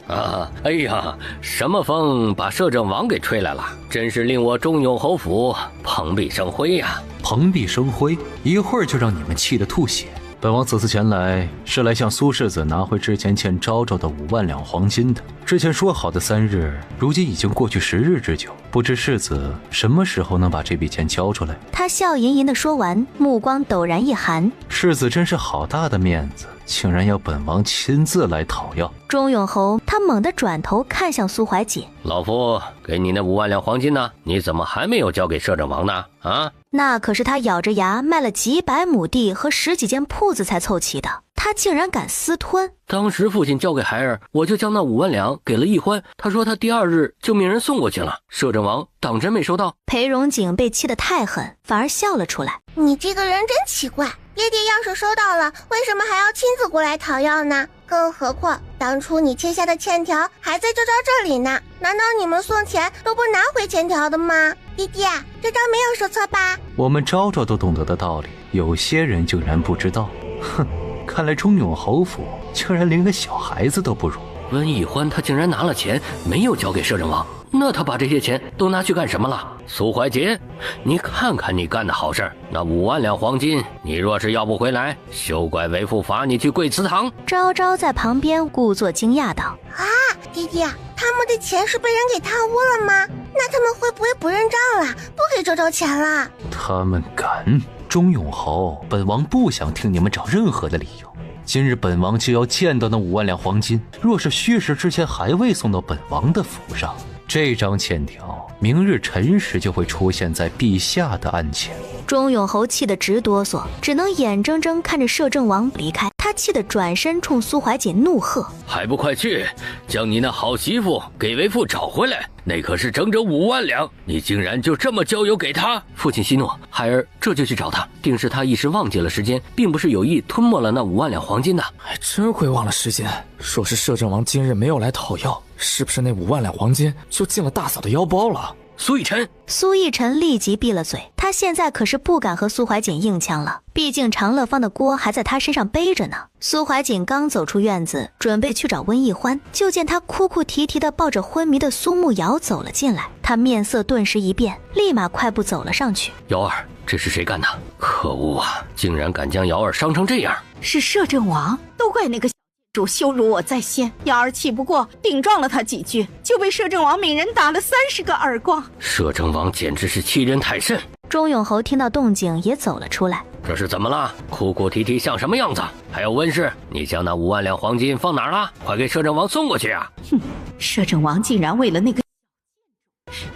哎呀，什么风把摄政王给吹来了，真是令我钟永侯府蓬荜生辉呀！蓬荜生辉，一会儿就让你们气得吐血。本王此次前来是来向苏世子拿回之前欠昭昭的5万两黄金的。之前说好的3日，如今已经过去10日之久，不知世子什么时候能把这笔钱交出来？他笑吟吟地说完，目光陡然一寒。世子真是好大的面子，竟然要本王亲自来讨要。钟永侯他猛地转头看向苏怀瑾，老夫给你那5万两黄金呢，你怎么还没有交给摄政王呢？啊，那可是他咬着牙卖了几百亩地和10几间铺子才凑齐的，他竟然敢私吞。当时父亲交给孩儿，我就将那5万两给了易欢，他说他第2日就命人送过去了。摄政王当真没收到？裴荣景被气得太狠，反而笑了出来。你这个人真奇怪，爹爹要是收到了，为什么还要亲自过来讨要呢？更何况当初你签下的欠条还在昭昭这里呢，难道你们送钱都不拿回欠条的吗？弟弟，这张没有说错吧？我们昭昭都懂得的道理，有些人竟然不知道。哼，看来钟永侯府竟然连个小孩子都不如。温义欢他竟然拿了钱没有交给摄政王，那他把这些钱都拿去干什么了？苏怀瑾，你看看你干的好事，那5万两黄金你若是要不回来，休怪为父罚你去跪祠堂。昭昭在旁边故作惊讶道：啊，弟弟，他们的钱是被人给贪污了吗？那他们会不会不认账了，不给昭昭钱了？他们敢？钟永侯，本王不想听你们找任何的理由。今日本王就要见到那5万两黄金，若是虚实之前还未送到本王的府上，这张欠条明日辰时就会出现在陛下的案前。钟永侯气得直哆嗦，只能眼睁睁看着摄政王离开。他气得转身冲苏怀瑾怒喝：还不快去将你那好媳妇给为父找回来，那可是整整5万两，你竟然就这么交由给他？父亲息怒，孩儿这就去找他，定是他一时忘记了时间，并不是有意吞没了那5万两黄金的。还真会忘了时间，若是摄政王今日没有来讨要，是不是那5万两黄金就进了大嫂的腰包了？苏逸晨，苏逸晨立即闭了嘴，他现在可是不敢和苏怀瑾硬呛了，毕竟长乐坊的锅还在他身上背着呢。苏怀瑾刚走出院子，准备去找温义欢，就见他哭哭啼啼地抱着昏迷的苏慕瑶走了进来，他面色顿时一变，立马快步走了上去。瑶儿，这是谁干的？可恶啊，竟然敢将瑶儿伤成这样！是摄政王，都怪那个主羞辱我在先，瑶儿气不过，顶撞了他几句，就被摄政王命人打了30个耳光。摄政王简直是欺人太甚！钟永侯听到动静也走了出来。这是怎么了？哭哭啼啼像什么样子？还有温氏，你将那5万两黄金放哪儿了？快给摄政王送过去啊！哼，摄政王竟然为了那个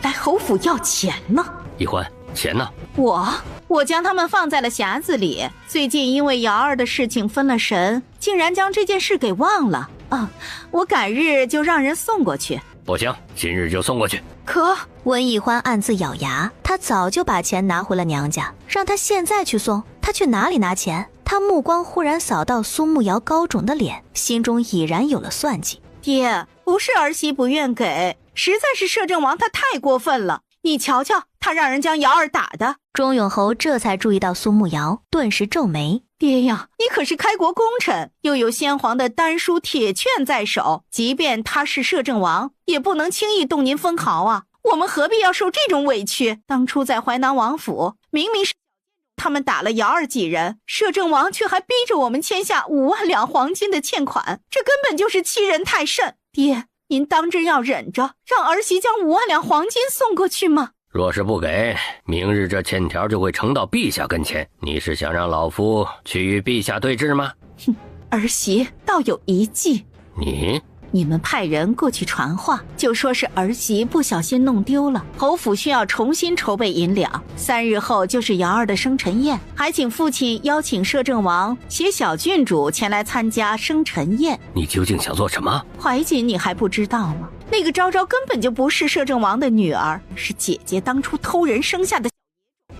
来侯府要钱呢！一欢，钱呢？我将他们放在了匣子里，最近因为瑶儿的事情分了神，竟然将这件事给忘了啊！我赶日就让人送过去。不行，今日就送过去。可温义欢暗自咬牙，他早就把钱拿回了娘家，让他现在去送，他去哪里拿钱？他目光忽然扫到苏慕瑶高肿的脸，心中已然有了算计。爹，不是儿媳不愿给，实在是摄政王他太过分了。你瞧瞧，他让人将瑶儿打的。钟永侯这才注意到苏慕瑶，顿时皱眉：爹呀，你可是开国功臣，又有先皇的丹书铁券在手，即便他是摄政王，也不能轻易动您分毫啊！我们何必要受这种委屈？当初在淮南王府，明明是他们打了瑶儿几人，摄政王却还逼着我们签下5万两黄金的欠款，这根本就是欺人太甚。爹，您当真要忍着，让儿媳将5万两黄金送过去吗？若是不给，明日这欠条就会呈到陛下跟前。你是想让老夫去与陛下对峙吗？哼，儿媳倒有一计。你们派人过去传话，就说是儿媳不小心弄丢了，侯府需要重新筹备银两，3日后就是瑶儿的生辰宴，还请父亲邀请摄政王携小郡主前来参加生辰宴。你究竟想做什么？怀瑾，你还不知道吗？那个昭昭根本就不是摄政王的女儿，是姐姐当初偷人生下的。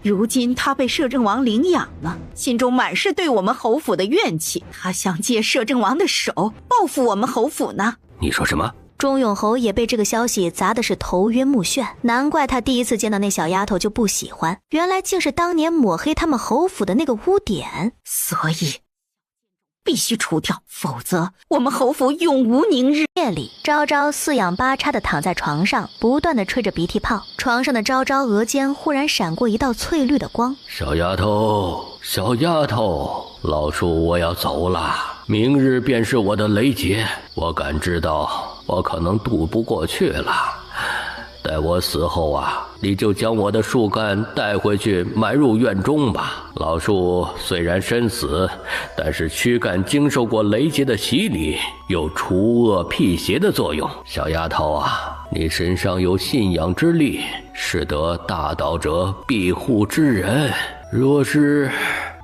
如今她被摄政王领养了，心中满是对我们侯府的怨气，她想借摄政王的手报复我们侯府呢。你说什么？钟永侯也被这个消息砸的是头晕目眩，难怪他第一次见到那小丫头就不喜欢，原来竟是当年抹黑他们侯府的那个污点。所以必须除掉，否则我们侯府永无宁日。夜里，昭昭四仰八叉地躺在床上，不断地吹着鼻涕泡。床上的昭昭额间忽然闪过一道翠绿的光。小丫头，小丫头，老叔我要走了，明日便是我的雷劫，我感知到我可能渡不过去了。待我死后啊，你就将我的树干带回去埋入院中吧。老树虽然身死，但是躯干经受过雷劫的洗礼，有除恶辟邪的作用。小丫头啊，你身上有信仰之力，是得大道者庇护之人。若是……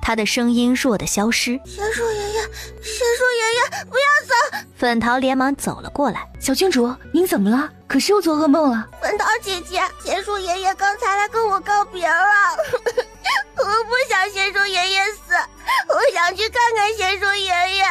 他的声音弱得消失。仙树爷爷，仙树爷爷，不要走！粉桃连忙走了过来。小郡主，您怎么了？可是又做噩梦了？粉桃姐姐，仙树爷爷刚才来跟我告别了。我不想仙树爷爷死，我想去看看仙树爷爷。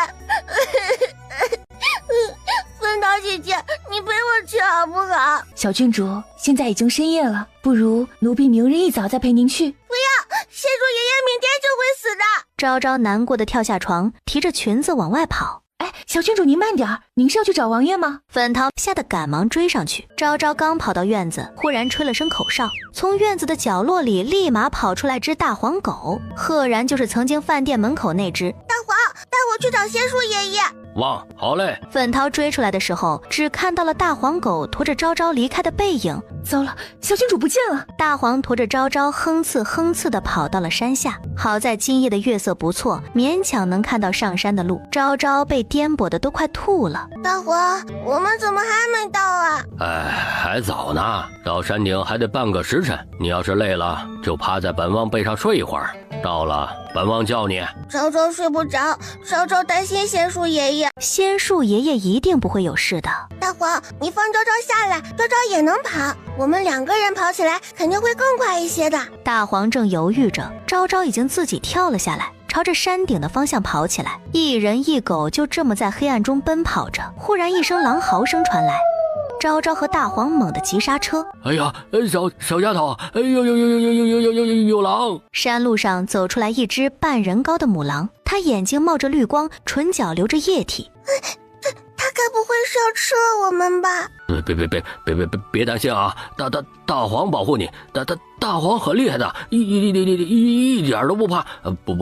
粉桃姐姐，你陪我去好不好？小郡主，现在已经深夜了，不如奴婢明日一早再陪您去。不要，仙树爷爷明天就会死的。昭昭难过的跳下床，提着裙子往外跑。哎，小郡主您慢点，您是要去找王爷吗？粉桃吓得赶忙追上去。昭昭刚跑到院子，忽然吹了声口哨，从院子的角落里立马跑出来只大黄狗，赫然就是曾经饭店门口那只。大黄，带我去找仙树爷爷。汪，好嘞。粉桃追出来的时候，只看到了大黄狗驮着昭昭离开的背影。糟了，小郡主不见了！大黄驮着昭昭哼哧哼哧地跑到了山下。好在今夜的月色不错，勉强能看到上山的路。昭昭被颠簸的都快吐了。大黄，我们怎么还没到啊？哎，还早呢，到山顶还得半个时辰。你要是累了，就趴在本王背上睡一会儿。到了，本王叫你。昭昭睡不着，昭昭担心仙树爷爷。仙树爷爷一定不会有事的。大黄，你放昭昭下来，昭昭也能跑，我们2个人跑起来肯定会更快一些的。大黄正犹豫着，昭昭已经自己跳了下来，朝着山顶的方向跑起来。一人一狗就这么在黑暗中奔跑着。忽然一声狼嚎声传来，昭昭和大黄猛地急刹车。哎呀，小丫头，哎呦有狼！山路上走出来一只半人高的母狼，它眼睛冒着绿光，唇角流着液体。他该不会是要吃了我们吧？别担心啊！大黄保护你，大黄很厉害的，一点都不怕，不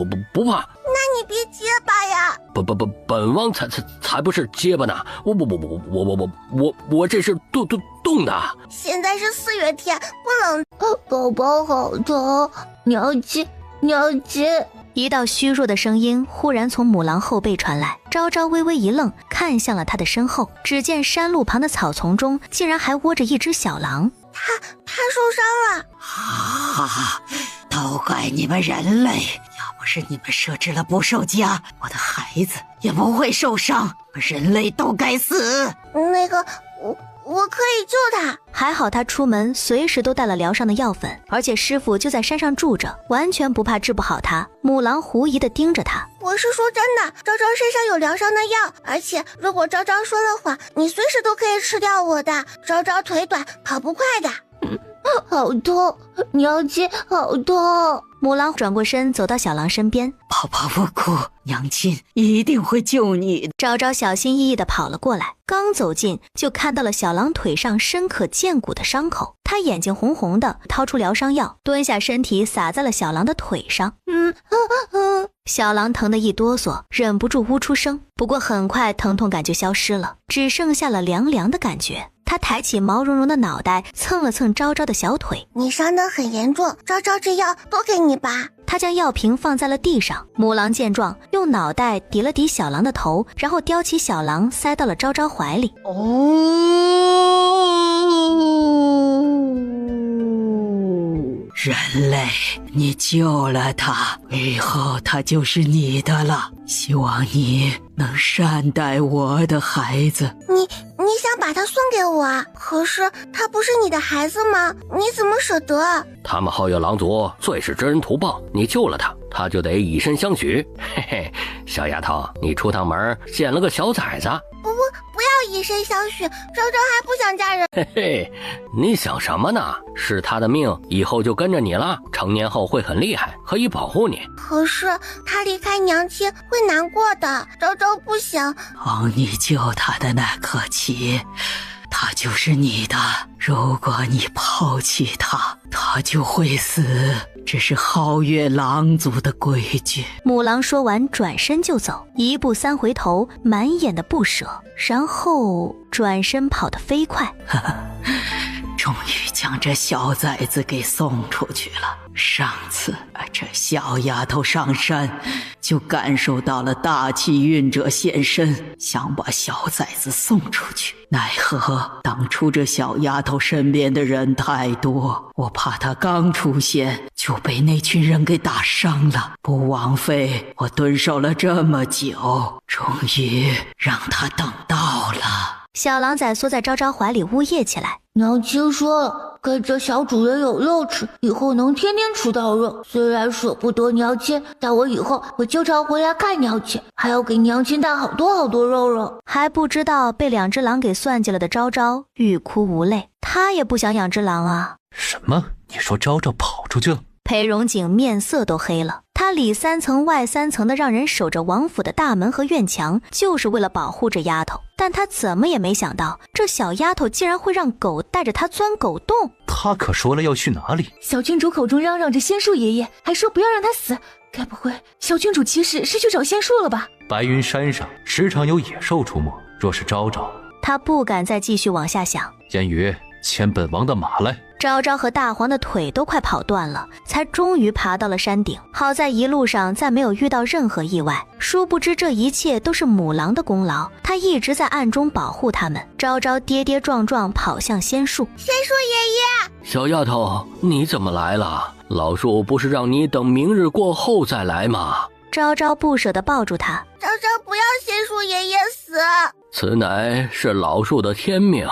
怕。那你别结巴呀！本王才不是结巴呢！我这是冻的。现在是4月天，不冷。宝宝好疼，娘亲。一道虚弱的声音忽然从母狼后背传来，昭昭微微一愣，看向了他的身后，只见山路旁的草丛中竟然还窝着一只小狼。他受伤了。都怪你们人类，要不是你们设置了捕兽夹，我的孩子也不会受伤。人类都该死。那个，我可以救他。还好他出门随时都带了疗伤的药粉，而且师傅就在山上住着，完全不怕治不好他。母狼狐疑地盯着他。我是说真的，昭昭身上有疗伤的药，而且如果昭昭说了谎，你随时都可以吃掉我的。昭昭腿短，跑不快的。好痛，娘亲，好痛。母狼转过身走到小狼身边。宝宝不哭，娘亲一定会救你的。昭昭小心翼翼地跑了过来，刚走近就看到了小狼腿上深可见骨的伤口。他眼睛红红的，掏出疗伤药，蹲下身体撒在了小狼的腿上。小狼疼得一哆嗦，忍不住呜出声。不过很快疼痛感就消失了，只剩下了凉凉的感觉。他抬起毛茸茸的脑袋，蹭了蹭昭昭的小腿。你伤得很严重，昭昭这药多给你吧。他将药瓶放在了地上。母狼见状，用脑袋抵了抵小狼的头，然后叼起小狼塞到了昭昭怀里。人类，你救了他，以后他就是你的了。希望你能善待我的孩子。你想把他送给我啊？可是他不是你的孩子吗？你怎么舍得？他们皓月狼族最是知恩图报，你救了他，他就得以身相许。嘿嘿，小丫头，你出趟门捡了个小崽子。不要一身香血，昭昭还不想嫁人。嘿嘿，你想什么呢？是他的命，以后就跟着你了，成年后会很厉害，可以保护你。可是他离开娘亲会难过的，昭昭不想。帮你救他的那颗棋，他就是你的。如果你抛弃他，他就会死。这是皓月狼族的规矩。母狼说完转身就走，一步三回头，满眼的不舍，然后转身跑得飞快。终于将这小崽子给送出去了。上次这小丫头上山，就感受到了大气运者现身，想把小崽子送出去。奈何当初这小丫头身边的人太多，我怕她刚出现就被那群人给打伤了。不枉费我蹲守了这么久，终于让她等到了。小狼崽缩在昭昭怀里呜咽起来。娘亲说了，跟着小主人有肉吃，以后能天天吃到肉。虽然舍不得娘亲，但我以后会经常回来看娘亲，还要给娘亲带好多好多肉肉。还不知道被2只狼给算计了的昭昭欲哭无泪，他也不想养只狼啊。什么？你说昭昭跑出去了？裴荣景面色都黑了，他里3层外3层的让人守着王府的大门和院墙，就是为了保护这丫头。但他怎么也没想到，这小丫头竟然会让狗带着她钻狗洞。他可说了要去哪里？小郡主口中嚷嚷着仙树爷爷，还说不要让他死，该不会小郡主其实是去找仙树了吧？白云山上时常有野兽出没，若是昭昭，他不敢再继续往下想。烟雨，牵本王的马来。昭昭和大黄的腿都快跑断了，才终于爬到了山顶。好在一路上再没有遇到任何意外，殊不知这一切都是母狼的功劳，他一直在暗中保护他们。昭昭跌跌撞撞跑向仙树。仙树爷爷，小丫头，你怎么来了？老树不是让你等明日过后再来吗？昭昭不舍地抱住他。昭昭不要仙树爷爷死，此乃是老树的天命，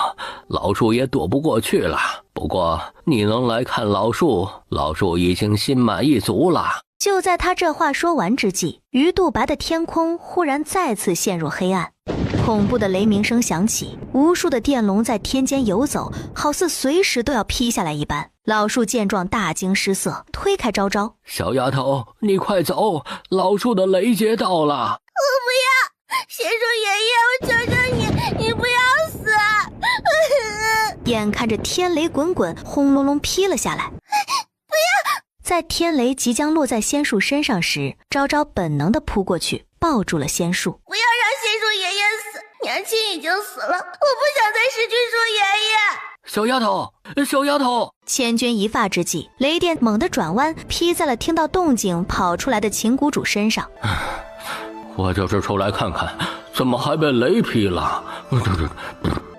老树也躲不过去了。不过你能来看老树，老树已经心满意足了。就在他这话说完之际，鱼肚白的天空忽然再次陷入黑暗，恐怖的雷鸣声响起，无数的电龙在天间游走，好似随时都要劈下来一般。老树见状大惊失色，推开昭昭。小丫头，你快走，老树的雷劫到了。我不要，仙树爷爷，我求求你，你不要死。眼看着天雷滚滚，轰隆隆劈了下来。不要！在天雷即将落在仙树身上时，昭昭本能地扑过去，抱住了仙树。不要让仙树爷爷死，娘亲已经死了，我不想再失去树爷爷。小丫头，小丫头！千钧一发之际，雷电猛地转弯，劈在了听到动静跑出来的秦谷主身上。我就是出来看看，怎么还被雷劈了？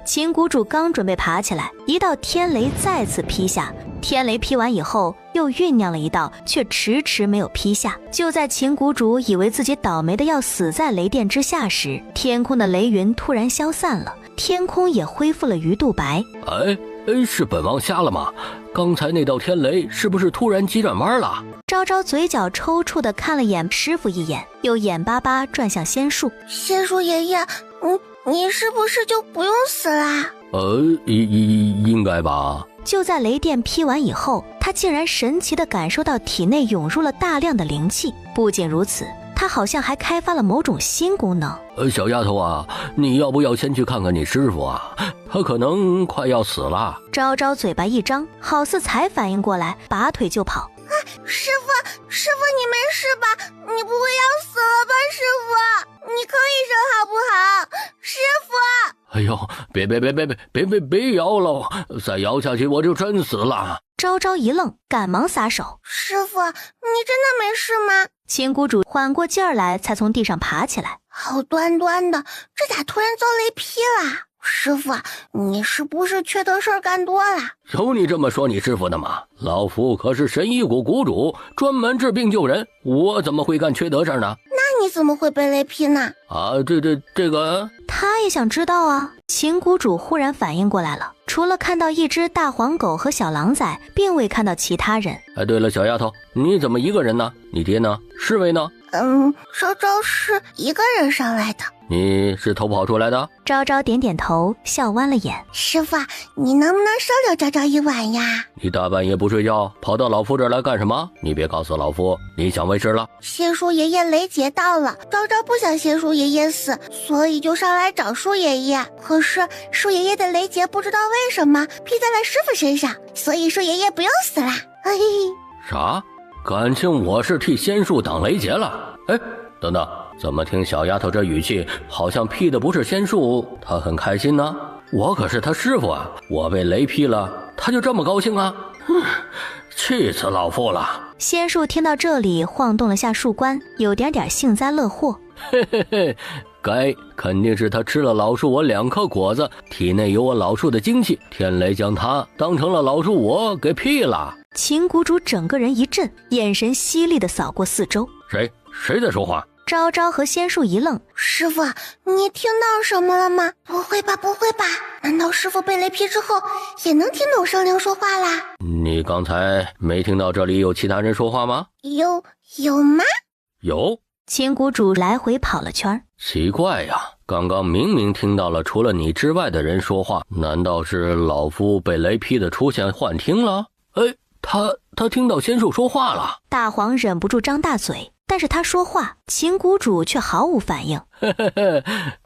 秦谷主刚准备爬起来，一道天雷再次劈下。天雷劈完以后，又酝酿了一道，却迟迟没有劈下。就在秦谷主以为自己倒霉的要死在雷电之下时，天空的雷云突然消散了，天空也恢复了鱼肚白。是本王瞎了吗？刚才那道天雷是不是突然急转弯了？昭昭嘴角抽搐地看了眼师傅一眼，又眼巴巴转向仙树。仙树爷爷，你是不是就不用死啦？应该吧。就在雷电劈完以后，他竟然神奇地感受到体内涌入了大量的灵气。不仅如此，他好像还开发了某种新功能。小丫头啊，你要不要先去看看你师傅啊？他可能快要死了。昭昭嘴巴一张，好似才反应过来，拔腿就跑。师傅，你没事吧？你不会要死了吧，师傅？你可以生好不好？师傅！哎呦，别摇了，再摇下去我就真死了。昭昭一愣，赶忙撒手。师傅，你真的没事吗？秦谷主缓过劲儿来，才从地上爬起来。好端端的，这咋突然遭雷劈啦？师傅，你是不是缺德事儿干多了？有你这么说你师傅的吗？老夫可是神医谷谷主，专门治病救人，我怎么会干缺德事呢？那你怎么会被雷劈呢？这个他也想知道啊。秦谷主忽然反应过来了，除了看到一只大黄狗和小狼崽，并未看到其他人。对了，小丫头，你怎么一个人呢？你爹呢？侍卫呢？昭昭是一个人上来的。你是偷跑出来的？昭昭点点头，笑弯了眼。师傅，你能不能收留昭昭一晚呀？你大半夜不睡觉，跑到老夫这儿来干什么？你别告诉老夫你想为师了。谢树爷爷雷劫到了，昭昭不想谢树爷爷死，所以就上来找树爷爷。可是树爷爷的雷劫不知道为什么劈在了师傅身上，所以树爷爷不用死啦。嘿嘿。啥？感情我是替仙树挡雷劫了？哎，等等，怎么听小丫头这语气，好像劈的不是仙树，她很开心呢？我可是她师傅啊，我被雷劈了，她就这么高兴啊？气死老夫了！仙树听到这里，晃动了下树冠，有点幸灾乐祸。嘿嘿嘿，肯定是他吃了老树我2颗果子，体内有我老树的精气，天雷将他当成了老树我给劈了。秦谷主整个人一震，眼神犀利地扫过四周。谁在说话？昭昭和仙树一愣。师傅，你听到什么了吗？不会吧，难道师傅被雷劈之后也能听懂生灵说话啦？你刚才没听到这里有其他人说话吗？有吗？有。秦谷主来回跑了圈。奇怪呀，刚刚明明听到了除了你之外的人说话，难道是老夫被雷劈的出现幻听了？哎，他听到仙树说话了。大黄忍不住张大嘴，但是他说话，秦谷主却毫无反应。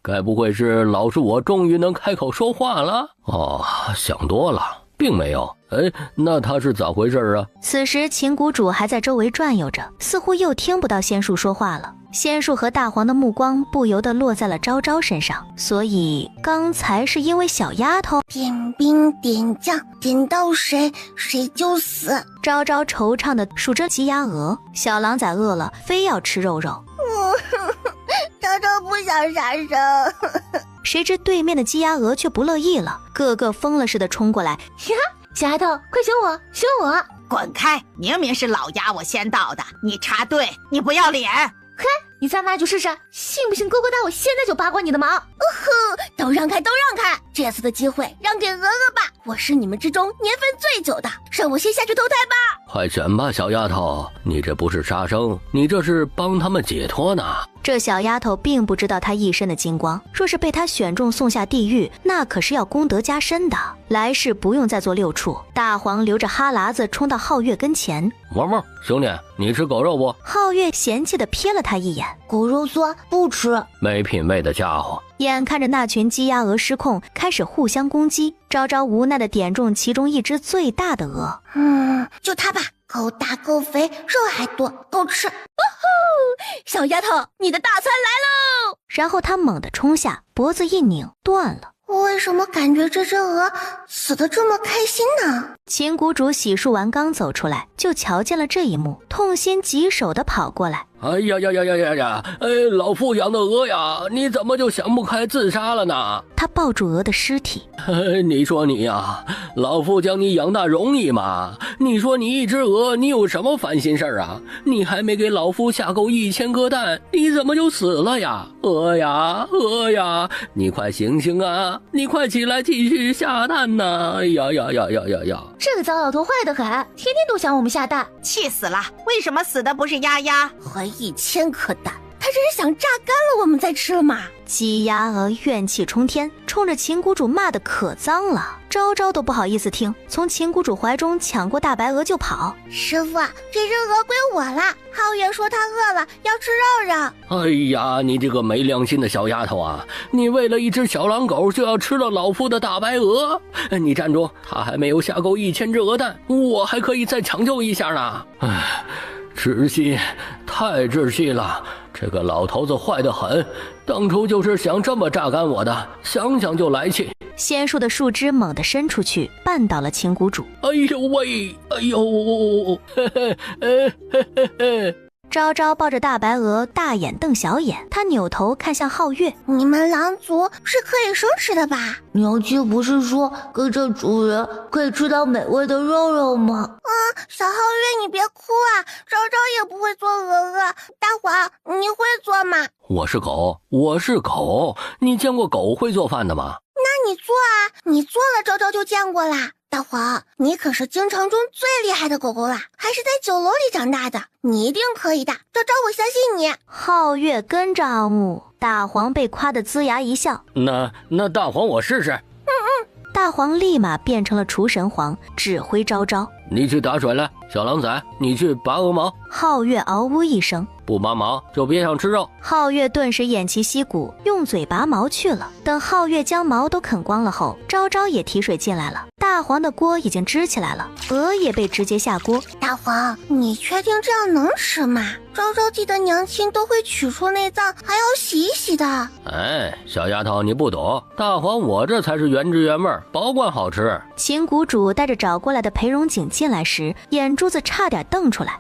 该不会是老树我终于能开口说话了？哦，想多了，并没有。哎，那他是咋回事啊？此时秦谷主还在周围转悠着，似乎又听不到仙树说话了。仙树和大黄的目光不由得落在了昭昭身上，所以刚才是因为小丫头点兵点将，点到谁就死。昭昭惆怅地数着鸡鸭鹅，小狼崽饿了非要吃肉肉。昭昭不想杀生。谁知对面的鸡鸭鹅却不乐意了，个个疯了似的冲过来。呀，小丫头，快选我，选我！滚开！明明是老鸭我先到的，你插队，你不要脸！嘿，你再骂就试试，信不信哥哥大我现在就拔光你的毛？都让开，这次的机会让给鹅鹅吧，我是你们之中年份最久的，让我先下去投胎吧。快选吧，小丫头，你这不是杀生，你这是帮他们解脱呢。这小丫头并不知道她一身的金光，若是被她选中送下地狱，那可是要功德加身的，来世不用再做六畜。大黄流着哈喇子冲到皓月跟前。萌，兄弟，你吃狗肉不？皓月嫌弃地瞥了他一眼，狗肉酸不吃。没品位的家伙。眼看着那群鸡鸭鹅失控，开始互相攻击，昭昭无奈地点中其中一只最大的鹅。就它吧，够大够肥，肉还多，够吃。小丫头，你的大餐来喽！然后他猛地冲下，脖子一拧，断了。我为什么感觉这只鹅死得这么开心呢？秦谷主洗漱完刚走出来，就瞧见了这一幕，痛心疾首地跑过来。哎呀，老夫养的鹅呀，你怎么就想不开自杀了呢？他抱住鹅的尸体。你说你呀，老夫将你养大容易吗？你说你一只鹅，你有什么烦心事儿啊？你还没给老夫下够1000颗蛋，你怎么就死了呀？鹅呀，你快醒醒啊！你快起来继续下蛋呐！哎呀！这个糟老头坏得很，天天都想我们下蛋，气死了！为什么死的不是丫丫？还1000颗蛋，他这是想榨干了我们再吃了吗？鸡鸭鹅怨气冲天，冲着秦谷主骂得可脏了。昭昭都不好意思听，从秦谷主怀中抢过大白鹅就跑。师傅，这只鹅归我了。皓月说他饿了，要吃肉肉。哎呀，你这个没良心的小丫头啊！你为了一只小狼狗就要吃了老夫的大白鹅？你站住！他还没有下够1000只鹅蛋，我还可以再抢救一下呢。唉，窒息，太窒息了！这个老头子坏得很，当初就是想这么榨干我的，想想就来气。仙树的树枝猛地伸出去，绊倒了秦谷主。哎呦喂，昭昭抱着大白鹅，大眼瞪小眼，他扭头看向皓月。你们狼族是可以生吃的吧？娘亲不是说跟着主人可以吃到美味的肉肉吗？小皓月，你别哭啊！昭昭也不会做鹅鹅，大黄，你会做吗？我是狗，你见过狗会做饭的吗？那你做啊！你做了，昭昭就见过啦。大黄，你可是京城中最厉害的狗狗啦，还是在酒楼里长大的，你一定可以的，昭昭，我相信你。皓月跟着奥木，大黄被夸得龇牙一笑。那大黄我试试。大黄立马变成了厨神皇，指挥昭昭：你去打水来，小狼崽，你去拔鹅毛。皓月嗷呜一声，不拔毛就别想吃肉。皓月顿时偃旗息鼓，用嘴拔毛去了。等皓月将毛都啃光了后，昭昭也提水进来了。大黄的锅已经支起来了，鹅也被直接下锅。大黄，你确定这样能吃吗？昭昭记得娘亲都会取出内脏，还要洗一洗的。哎，小丫头你不懂，大黄我这才是原汁原味，保管好吃。秦谷主带着找过来的裴荣景进来时，眼珠子差点瞪出来。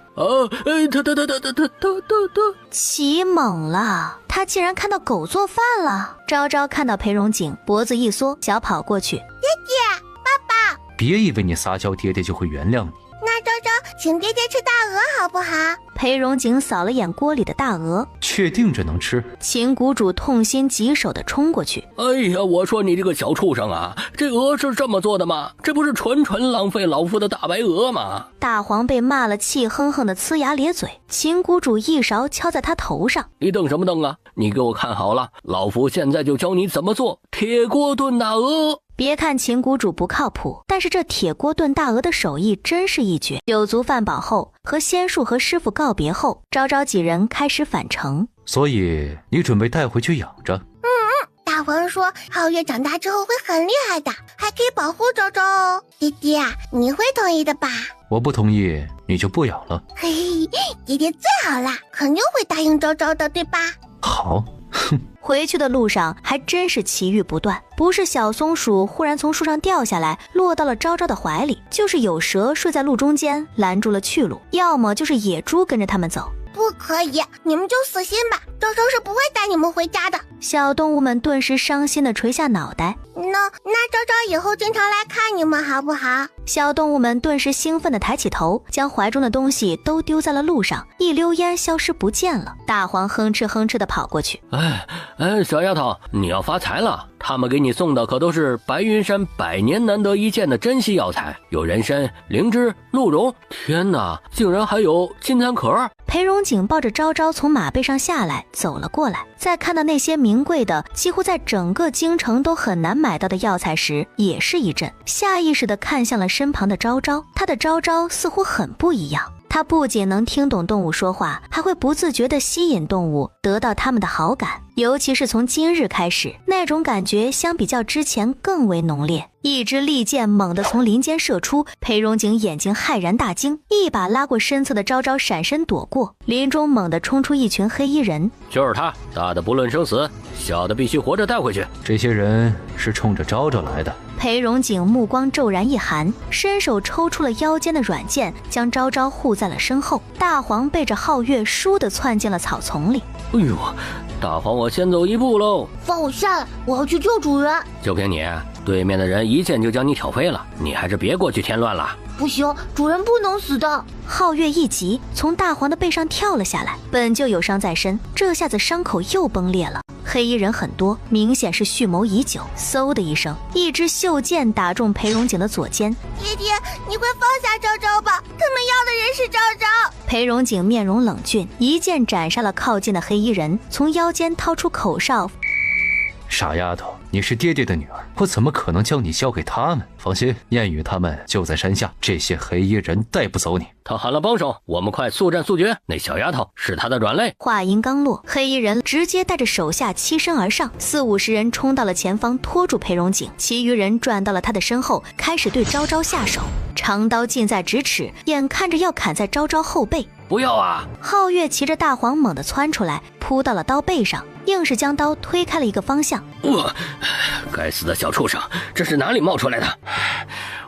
奇猛了，他竟然看到狗做饭了。昭昭看到裴荣景，脖子一缩，小跑过去：爹爹，爸爸。别以为你撒娇，爹爹就会原谅你。那昭昭，请爹爹吃大鹅好不好？裴荣景扫了眼锅里的大鹅，确定这能吃？秦谷主痛心疾首地冲过去。哎呀，我说你这个小畜生啊，这鹅是这么做的吗？这不是纯浪费老夫的大白鹅吗？大黄被骂了，气哼哼的呲牙咧嘴。秦谷主一勺敲在他头上：你瞪什么瞪啊？你给我看好了，老夫现在就教你怎么做铁锅炖大鹅。别看秦谷主不靠谱，但是这铁锅炖大鹅的手艺真是一绝。酒足饭饱后，和仙树和师傅告别后，昭昭几人开始返程。所以你准备带回去养着？大黄说皓月长大之后会很厉害的，还可以保护昭昭哦。爹爹，你会同意的吧？我不同意，你就不养了。嘿嘿，爹爹最好啦，肯定会答应昭昭的，对吧？好。回去的路上还真是奇遇不断，不是小松鼠忽然从树上掉下来落到了昭昭的怀里，就是有蛇睡在路中间拦住了去路，要么就是野猪跟着他们走。不可以，你们就死心吧，昭昭是不会带你们回家的。小动物们顿时伤心地垂下脑袋。那昭昭以后经常来看你们好不好？小动物们顿时兴奋地抬起头，将怀中的东西都丢在了路上，一溜烟消失不见了。大黄哼哧哼哧地跑过去：小丫头，你要发财了，他们给你送的可都是白云山100年难得一见的珍稀药材，有人参、灵芝、鹿茸，天哪，竟然还有金蚕壳。裴荣景抱着昭昭从马背上下来，走了过来，在看到那些名贵的几乎在整个京城都很难买到的药材时，也是一震，下意识地看向了身旁的昭昭。他的昭昭似乎很不一样，他不仅能听懂动物说话，还会不自觉地吸引动物，得到它们的好感。尤其是从今日开始，那种感觉相比较之前更为浓烈。一支利箭猛地从林间射出，裴荣景眼睛骇然大惊，一把拉过身侧的昭昭，闪身躲过。林中猛地冲出一群黑衣人，就是他，大的不论生死，小的必须活着带回去。这些人是冲着昭昭来的。裴荣景目光骤然一寒，伸手抽出了腰间的软剑，将昭昭护在了身后。大黄背着皓月倏地窜进了草丛里。哎呦，大黄我先走一步喽！放我下来，我要去救主人。就凭你，对面的人一剑就将你挑飞了，你还是别过去添乱了。不行，主人不能死的。皓月一急，从大黄的背上跳了下来，本就有伤在身，这下子伤口又崩裂了。黑衣人很多，明显是蓄谋已久。嗖的一声，一支袖剑打中裴荣景的左肩。爹爹，你会放下昭昭吧？他们要的人是昭昭。裴荣景面容冷峻，一剑斩杀了靠近的黑衣人，从腰间掏出口哨。傻丫头，你是爹爹的女儿，我怎么可能将你交给他们？放心，燕羽他们就在山下，这些黑衣人带不走你。他喊了帮手，我们快速战速决。那小丫头是他的软肋。话音刚落，黑衣人直接带着手下欺身而上，40-50人冲到了前方，拖住裴荣景，其余人转到了他的身后，开始对昭昭下手。长刀近在咫尺，眼看着要砍在昭昭后背。不要啊！皓月骑着大黄猛地窜出来，扑到了刀背上，硬是将刀推开了一个方向。该死的小畜生，这是哪里冒出来的？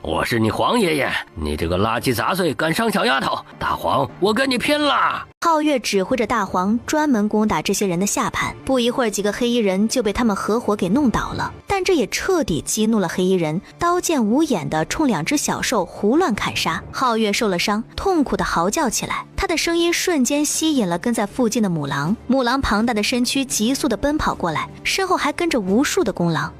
我是你黄爷爷，你这个垃圾杂碎，敢伤小丫头！大黄，我跟你拼了！皓月指挥着大黄专门攻打这些人的下盘，不一会儿几个黑衣人就被他们合伙给弄倒了。但这也彻底激怒了黑衣人，刀剑无眼的冲2只小兽胡乱砍杀。皓月受了伤，痛苦的嚎叫起来，他的声音瞬间吸引了跟在附近的母狼。母狼庞大的身躯急速的奔跑过来，身后还跟着无数的公狼。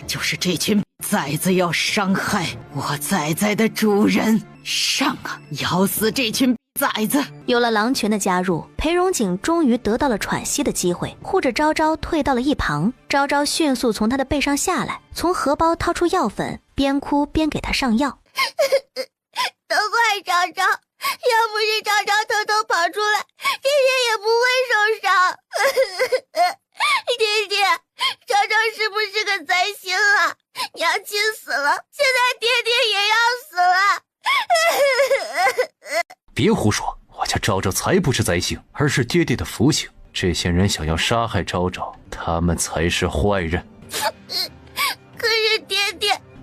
就是这群崽子要伤害我崽崽的主人，上啊，咬死这群崽子！有了狼群的加入，裴荣景终于得到了喘息的机会，护着昭昭退到了一旁。昭昭迅速从他的背上下来，从荷包掏出药粉，边哭边给他上药。都怪昭昭，要不是昭昭偷偷跑出来，爹爹也不会受伤。爹爹，昭昭是不是个灾星啊？娘亲死了，现在爹爹也要死了。别胡说，我家昭昭才不是灾星，而是爹爹的福星。这些人想要杀害昭昭，他们才是坏人。可是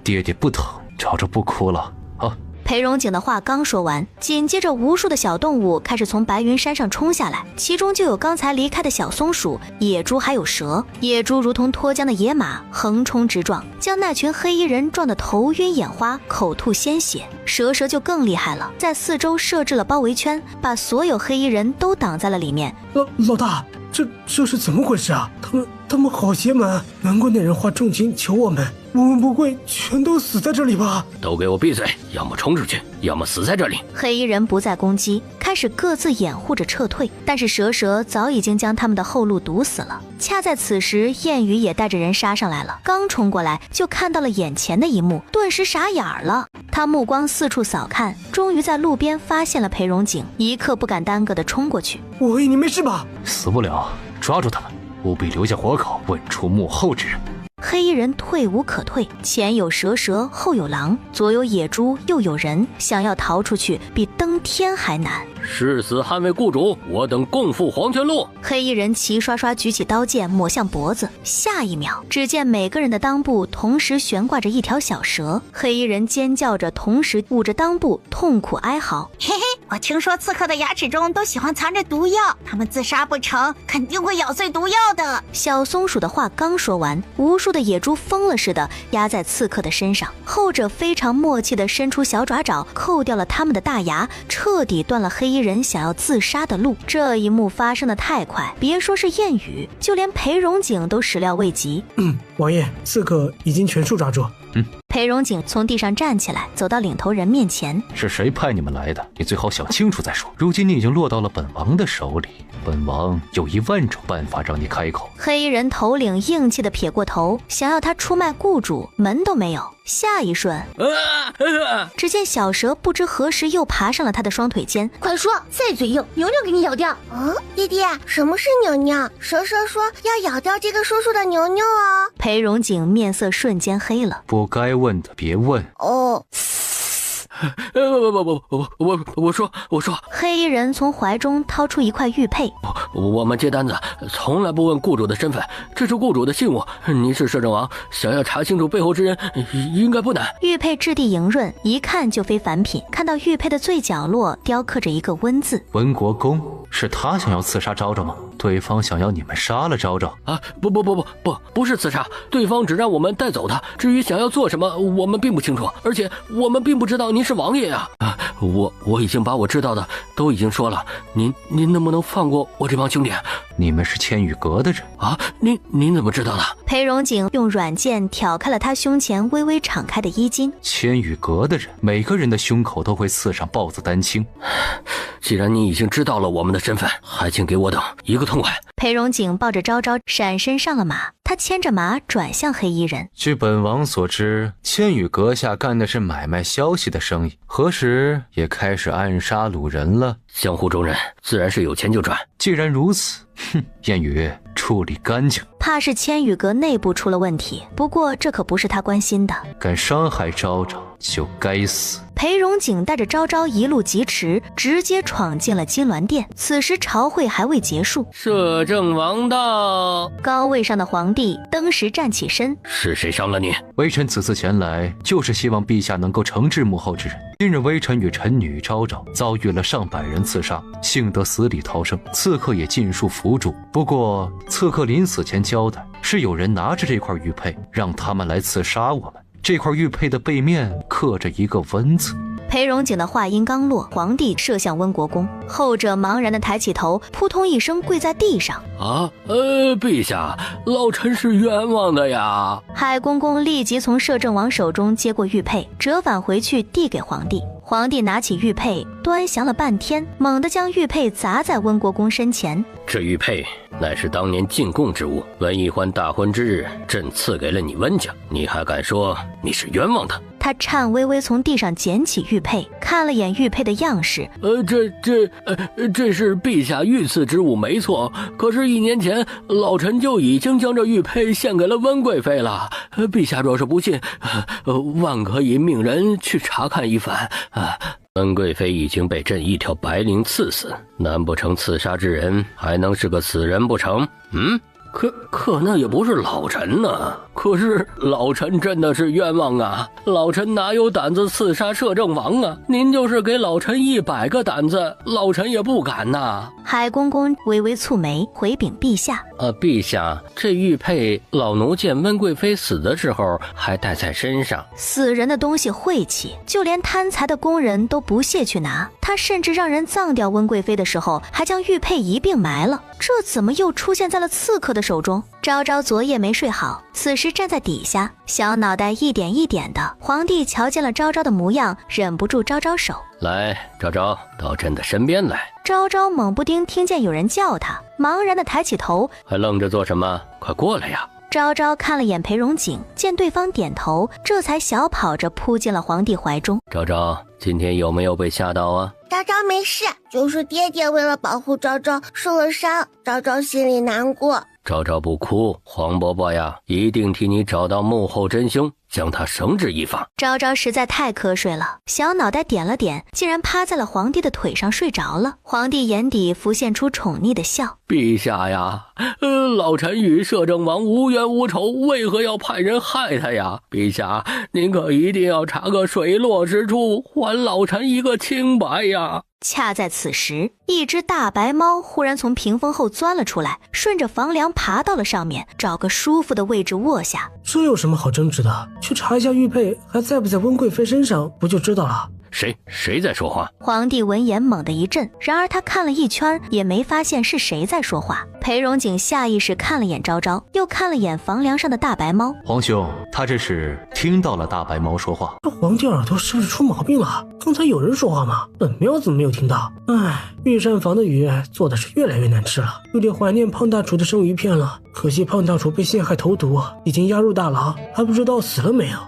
爹爹不疼，昭昭不哭了啊。裴荣景的话刚说完，紧接着无数的小动物开始从白云山上冲下来，其中就有刚才离开的小松鼠、野猪还有蛇。野猪如同脱缰的野马，横冲直撞，将那群黑衣人撞得头晕眼花，口吐鲜血。蛇就更厉害了，在四周设置了包围圈，把所有黑衣人都挡在了里面。老大，这是怎么回事啊？他们好邪门，难怪那人花重金求我们不会全都死在这里吧？都给我闭嘴，要么冲出去，要么死在这里。黑衣人不再攻击，开始各自掩护着撤退，但是蛇早已经将他们的后路堵死了。恰在此时，燕雨也带着人杀上来了，刚冲过来就看到了眼前的一幕，顿时傻眼了。他目光四处扫看，终于在路边发现了裴荣景，一刻不敢耽搁地冲过去。喂，你没事吧？死不了，抓住他们，务必留下活口，问出幕后之人。黑衣人退无可退，前有蛇，后有狼，左有野猪，右有人，想要逃出去比登天还难。誓死捍卫雇主，我等共赴黄泉路。黑衣人齐刷刷举起刀剑抹向脖子，下一秒，只见每个人的裆部同时悬挂着一条小蛇。黑衣人尖叫着，同时捂着裆部痛苦哀嚎。嘿嘿，我听说刺客的牙齿中都喜欢藏着毒药，他们自杀不成，肯定会咬碎毒药的。小松鼠的话刚说完，无数的野猪疯了似的压在刺客的身上，后者非常默契地伸出小爪爪，扣掉了他们的大牙，彻底断了黑衣人想要自杀的路。这一幕发生的太快，别说是燕雨，就连裴荣景都始料未及。王爷，刺客已经全数抓住。裴荣景从地上站起来，走到领头人面前。是谁派你们来的？你最好想清楚再说。如今你已经落到了本王的手里，本王有10000种办法让你开口。黑衣人头领硬气地撇过头，想要他出卖雇主，门都没有。下一瞬，只见小蛇不知何时又爬上了他的双腿间。快说，再嘴硬，牛牛给你咬掉。弟弟，什么是牛牛？蛇说要咬掉这个叔叔的牛牛哦。裴荣景面色瞬间黑了。不该问的别问。我说。黑衣人从怀中掏出一块玉佩。我们接单子从来不问雇主的身份，这是雇主的信物。您是摄政王，想要查清楚背后之人，应该不难。玉佩质地莹润，一看就非凡品。看到玉佩的最角落雕刻着一个温字。温国公，是他想要刺杀昭昭吗？对方想要你们杀了昭昭啊？不是刺杀，对方只让我们带走他。至于想要做什么，我们并不清楚，而且我们并不知道您是王爷呀。我已经把我知道的都已经说了，您能不能放过我这帮兄弟？你们是千羽阁的人啊？您怎么知道的？裴荣景用软剑挑开了他胸前微微敞开的衣襟。千羽阁的人，每个人的胸口都会刺上豹子丹青。既然你已经知道了我们的身份，还请给我等一个痛快。裴荣景抱着昭昭闪身上了马，他牵着马转向黑衣人。据本王所知，千羽阁下干的是买卖消息的生意，何时也开始暗杀掳人了？江湖中人自然是有钱就赚。既然如此，燕羽处理干净。怕是千羽阁内部出了问题，不过这可不是他关心的。敢伤害昭昭就该死。裴荣景带着昭昭一路疾驰，直接闯进了金銮殿。此时朝会还未结束。摄政王到。高位上的皇帝登时站起身。是谁伤了你？微臣此次前来，就是希望陛下能够惩治幕后之人。今日微臣与臣女昭昭遭遇了上百人刺杀，幸得死里逃生，刺客也尽数伏住。不过刺客临死前交代，是有人拿着这块玉佩，让他们来刺杀我们。这块玉佩的背面刻着一个温字。裴荣景的话音刚落，皇帝射向温国公，后者茫然的抬起头，扑通一声跪在地上。陛下，老臣是冤枉的呀。海公公立即从摄政王手中接过玉佩，折返回去递给皇帝。皇帝拿起玉佩，端详了半天，猛地将玉佩砸在温国公身前。这玉佩乃是当年进贡之物，温懿欢大婚之日，朕赐给了你温家，你还敢说你是冤枉的？他颤巍巍从地上捡起玉佩，看了眼玉佩的样式。这是陛下御赐之物没错，可是1年前老臣就已经将这玉佩献给了温贵妃了。陛下若是不信，万可以命人去查看一番。温贵妃已经被朕一条白绫刺死，难不成刺杀之人还能是个死人不成？可那也不是老臣呢。可是老臣真的是冤枉啊！老臣哪有胆子刺杀摄政王啊？您就是给老臣100个胆子，老臣也不敢呐。海公公微微蹙眉，回禀陛下：陛下，这玉佩老奴见温贵妃死的时候还带在身上。死人的东西晦气，就连贪财的工人都不屑去拿。他甚至让人葬掉温贵妃的时候，还将玉佩一并埋了。这怎么又出现在了刺客的手中？昭昭昨夜没睡好，此时站在底下，小脑袋一点一点的。皇帝瞧见了昭昭的模样，忍不住招招手：来，昭昭，到朕的身边来。昭昭猛不丁听见有人叫他，茫然的抬起头：还愣着做什么？快过来呀！昭昭看了眼裴荣景，见对方点头，这才小跑着扑进了皇帝怀中。昭昭，今天有没有被吓到啊？昭昭没事，就是爹爹为了保护昭昭受了伤，昭昭心里难过。昭昭不哭，黄伯伯呀，一定替你找到幕后真凶，将他绳之以法。昭昭实在太瞌睡了，小脑袋点了点，竟然趴在了皇帝的腿上睡着了。皇帝眼底浮现出宠溺的笑：陛下呀，老臣与摄政王无冤无仇，为何要派人害他呀？陛下，您可一定要查个水落石出，还老臣一个清白呀！恰在此时，一只大白猫忽然从屏风后钻了出来，顺着房梁爬到了上面，找个舒服的位置卧下。这有什么好争执的？去查一下玉佩还在不在温贵妃身上，不就知道了？谁在说话？皇帝闻言猛地一震，然而他看了一圈也没发现是谁在说话。裴荣景下意识看了眼昭昭，又看了眼房梁上的大白猫。皇兄，他这是听到了大白猫说话。这皇帝耳朵是不是出毛病了？刚才有人说话吗？本喵怎么没有听到？御膳房的鱼做的是越来越难吃了，有点怀念胖大厨的生鱼片了。可惜胖大厨被陷害投毒，已经押入大牢，还不知道死了没有。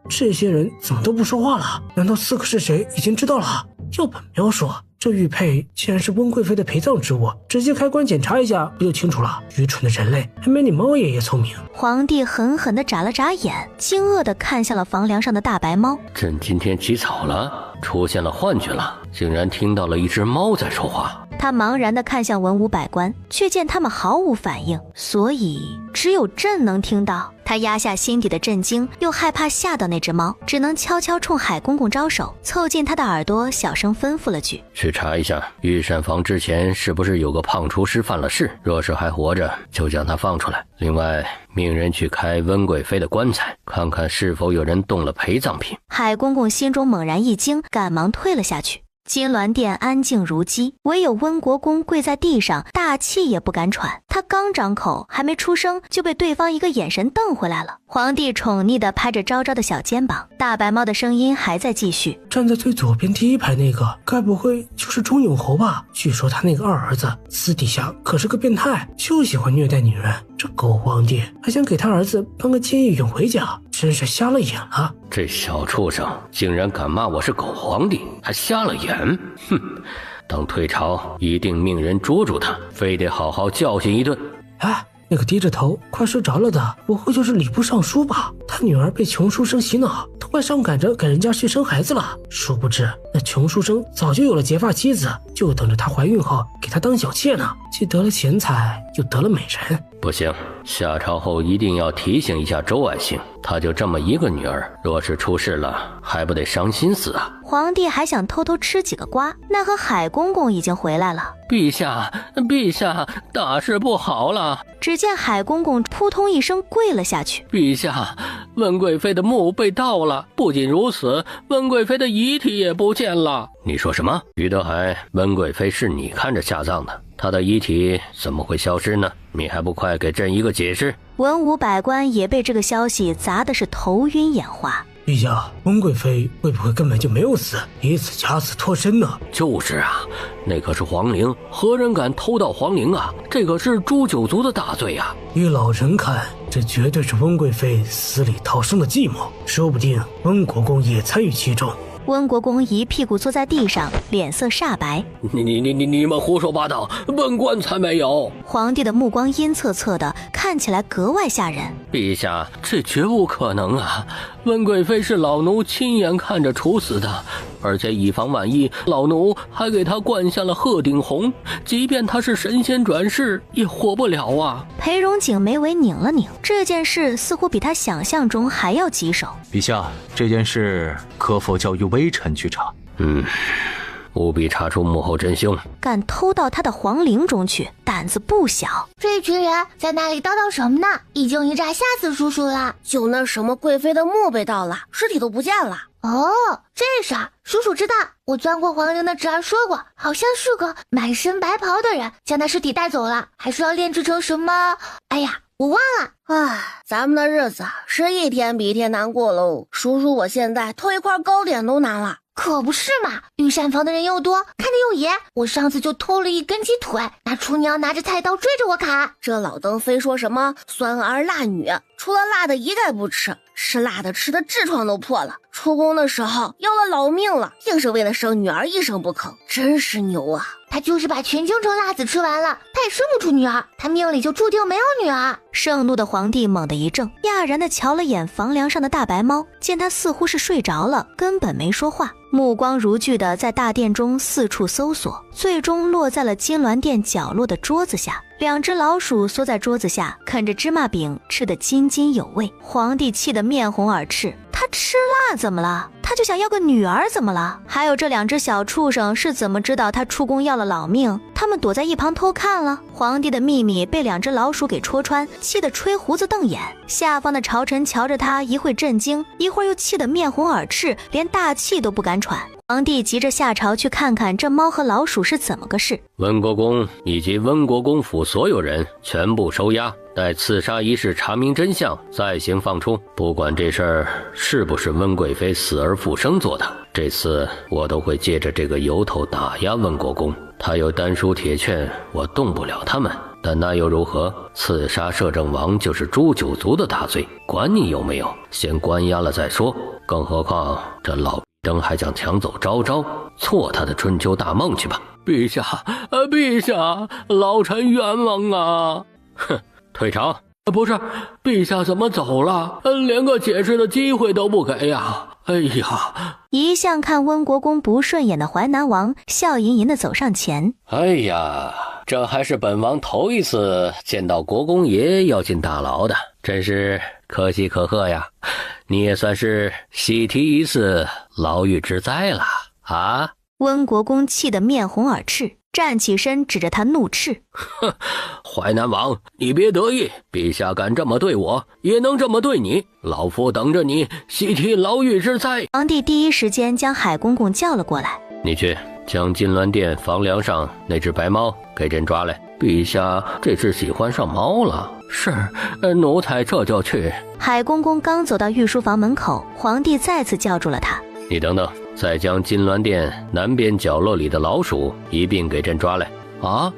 这些人怎么都不说话了？难道刺客是谁已经知道了？要本喵说，这玉佩既然是温贵妃的陪葬之物，直接开棺检查一下不就清楚了？愚蠢的人类，还没你猫爷爷聪明。皇帝狠狠地眨了眨眼，惊愕地看向了房梁上的大白猫。朕今天起草了，出现了幻觉了，竟然听到了一只猫在说话。他茫然地看向文武百官，却见他们毫无反应，所以只有朕能听到。他压下心底的震惊，又害怕吓到那只猫，只能悄悄冲海公公招手，凑近他的耳朵小声吩咐了句：去查一下御膳房之前是不是有个胖厨师犯了事，若是还活着就将他放出来。另外命人去开温贵妃的棺材，看看是否有人动了陪葬品。海公公心中猛然一惊，赶忙退了下去。金銮殿安静如鸡，唯有温国公跪在地上，大气也不敢喘。他刚张口，还没出声，就被对方一个眼神瞪回来了。皇帝宠溺地拍着昭昭的小肩膀，大白猫的声音还在继续：站在最左边第一排那个，该不会就是钟永侯吧？据说他那个二儿子私底下可是个变态，就喜欢虐待女人。这狗皇帝还想给他儿子颁个见义勇为奖，真是瞎了眼了。这小畜生竟然敢骂我是狗皇帝，还瞎了眼！哼，等退朝一定命人捉住他，非得好好教训一顿。那个低着头快睡着了的，不会就是礼部尚书吧？他女儿被穷书生洗脑，都快上赶着给人家去生孩子了。殊不知那穷书生早就有了结发妻子，就等着她怀孕后给她当小妾呢。既得了钱财，又得了美人。不行，下朝后一定要提醒一下周爱卿，她就这么一个女儿，若是出事了，还不得伤心死啊！皇帝还想偷偷吃几个瓜，奈何海公公已经回来了。陛下，大事不好了！只见海公公扑通一声跪了下去。陛下，温贵妃的墓被盗了，不仅如此，温贵妃的遗体也不见了。你说什么？于德海，温贵妃是你看着下葬的，她的遗体怎么会消失呢？你还不快给朕一个解释！文武百官也被这个消息砸的是头晕眼花。陛下，温贵妃会不会根本就没有死，以此假死脱身呢？就是啊，那可是皇陵，何人敢偷盗皇陵啊？这可是诛九族的大罪啊！依老臣看，这绝对是温贵妃死里逃生的计谋，说不定温国公也参与其中。温国公一屁股坐在地上，脸色煞白。你们胡说八道，本官才没有！皇帝的目光阴恻恻的，看起来格外吓人。陛下，这绝无可能啊！温贵妃是老奴亲眼看着处死的，而且以防万一，老奴还给她灌下了鹤顶红，即便她是神仙转世，也活不了啊！裴荣景眉尾拧了拧，这件事似乎比他想象中还要棘手。陛下，这件事可否交由微臣去查？务必查出幕后真凶。敢偷到他的皇陵中去，胆子不小。这一群人在那里叨叨什么呢？一惊一乍吓死叔叔了。就那什么贵妃的墓被盗了，尸体都不见了。哦，这事儿叔叔知道。我钻过皇陵的侄儿说过，好像是个满身白袍的人将那尸体带走了，还说要炼制成什么……哎呀，我忘了。唉，咱们的日子是一天比一天难过喽。叔叔，我现在偷一块糕点都难了。可不是嘛，御膳房的人又多，看着又严。我上次就偷了一根鸡腿，那厨娘拿着菜刀追着我砍。这老登非说什么酸儿辣女，除了辣的一概不吃，吃辣的吃的痔疮都破了。出宫的时候要了老命了，硬是为了生女儿一声不吭，真是牛啊！他就是把全京城辣子吃完了，他也生不出女儿，他命里就注定没有女儿。盛怒的皇帝猛地一怔，讶然地瞧了眼房梁上的大白猫，见他似乎是睡着了，根本没说话，目光如炬地在大殿中四处搜索，最终落在了金銮殿角落的桌子下。两只老鼠缩在桌子下，啃着芝麻饼，吃得津津有味。皇帝气得面红耳赤，他吃辣怎么了？他就想要个女儿怎么了？还有这两只小畜生是怎么知道他出宫要了老命？他们躲在一旁偷看了。皇帝的秘密被两只老鼠给戳穿，气得吹胡子瞪眼。下方的朝臣瞧着他，一会震惊，一会儿又气得面红耳赤，连大气都不敢喘。皇帝急着下朝去看看这猫和老鼠是怎么个事。温国公以及温国公府所有人全部收押，待刺杀一事查明真相，再行放出。不管这事儿是不是温贵妃死而复生做的，这次我都会借着这个由头打压温国公。他有丹书铁券，我动不了他们，但那又如何？刺杀摄政王就是诛九族的大罪，管你有没有，先关押了再说。更何况这老登还想抢走昭昭，挫他的春秋大梦去吧！陛下，陛下，老臣冤枉啊！哼，退朝。不是，陛下怎么走了？连个解释的机会都不给呀！哎呀！一向看温国公不顺眼的淮南王笑吟吟地走上前。哎呀，这还是本王头一次见到国公爷要进大牢的，真是可喜可贺呀！你也算是喜提一次牢狱之灾了啊！温国公气得面红耳赤，站起身指着他怒斥：哼，淮南王，你别得意，陛下敢这么对我，也能这么对你，老夫等着你喜提牢狱之灾。皇帝第一时间将海公公叫了过来，你去将金銮殿房梁上那只白猫给朕抓来。陛下这次喜欢上猫了。是，奴才这就去。海公公刚走到御书房门口，皇帝再次叫住了他。你等等，再将金銮殿南边角落里的老鼠一并给朕抓来。啊？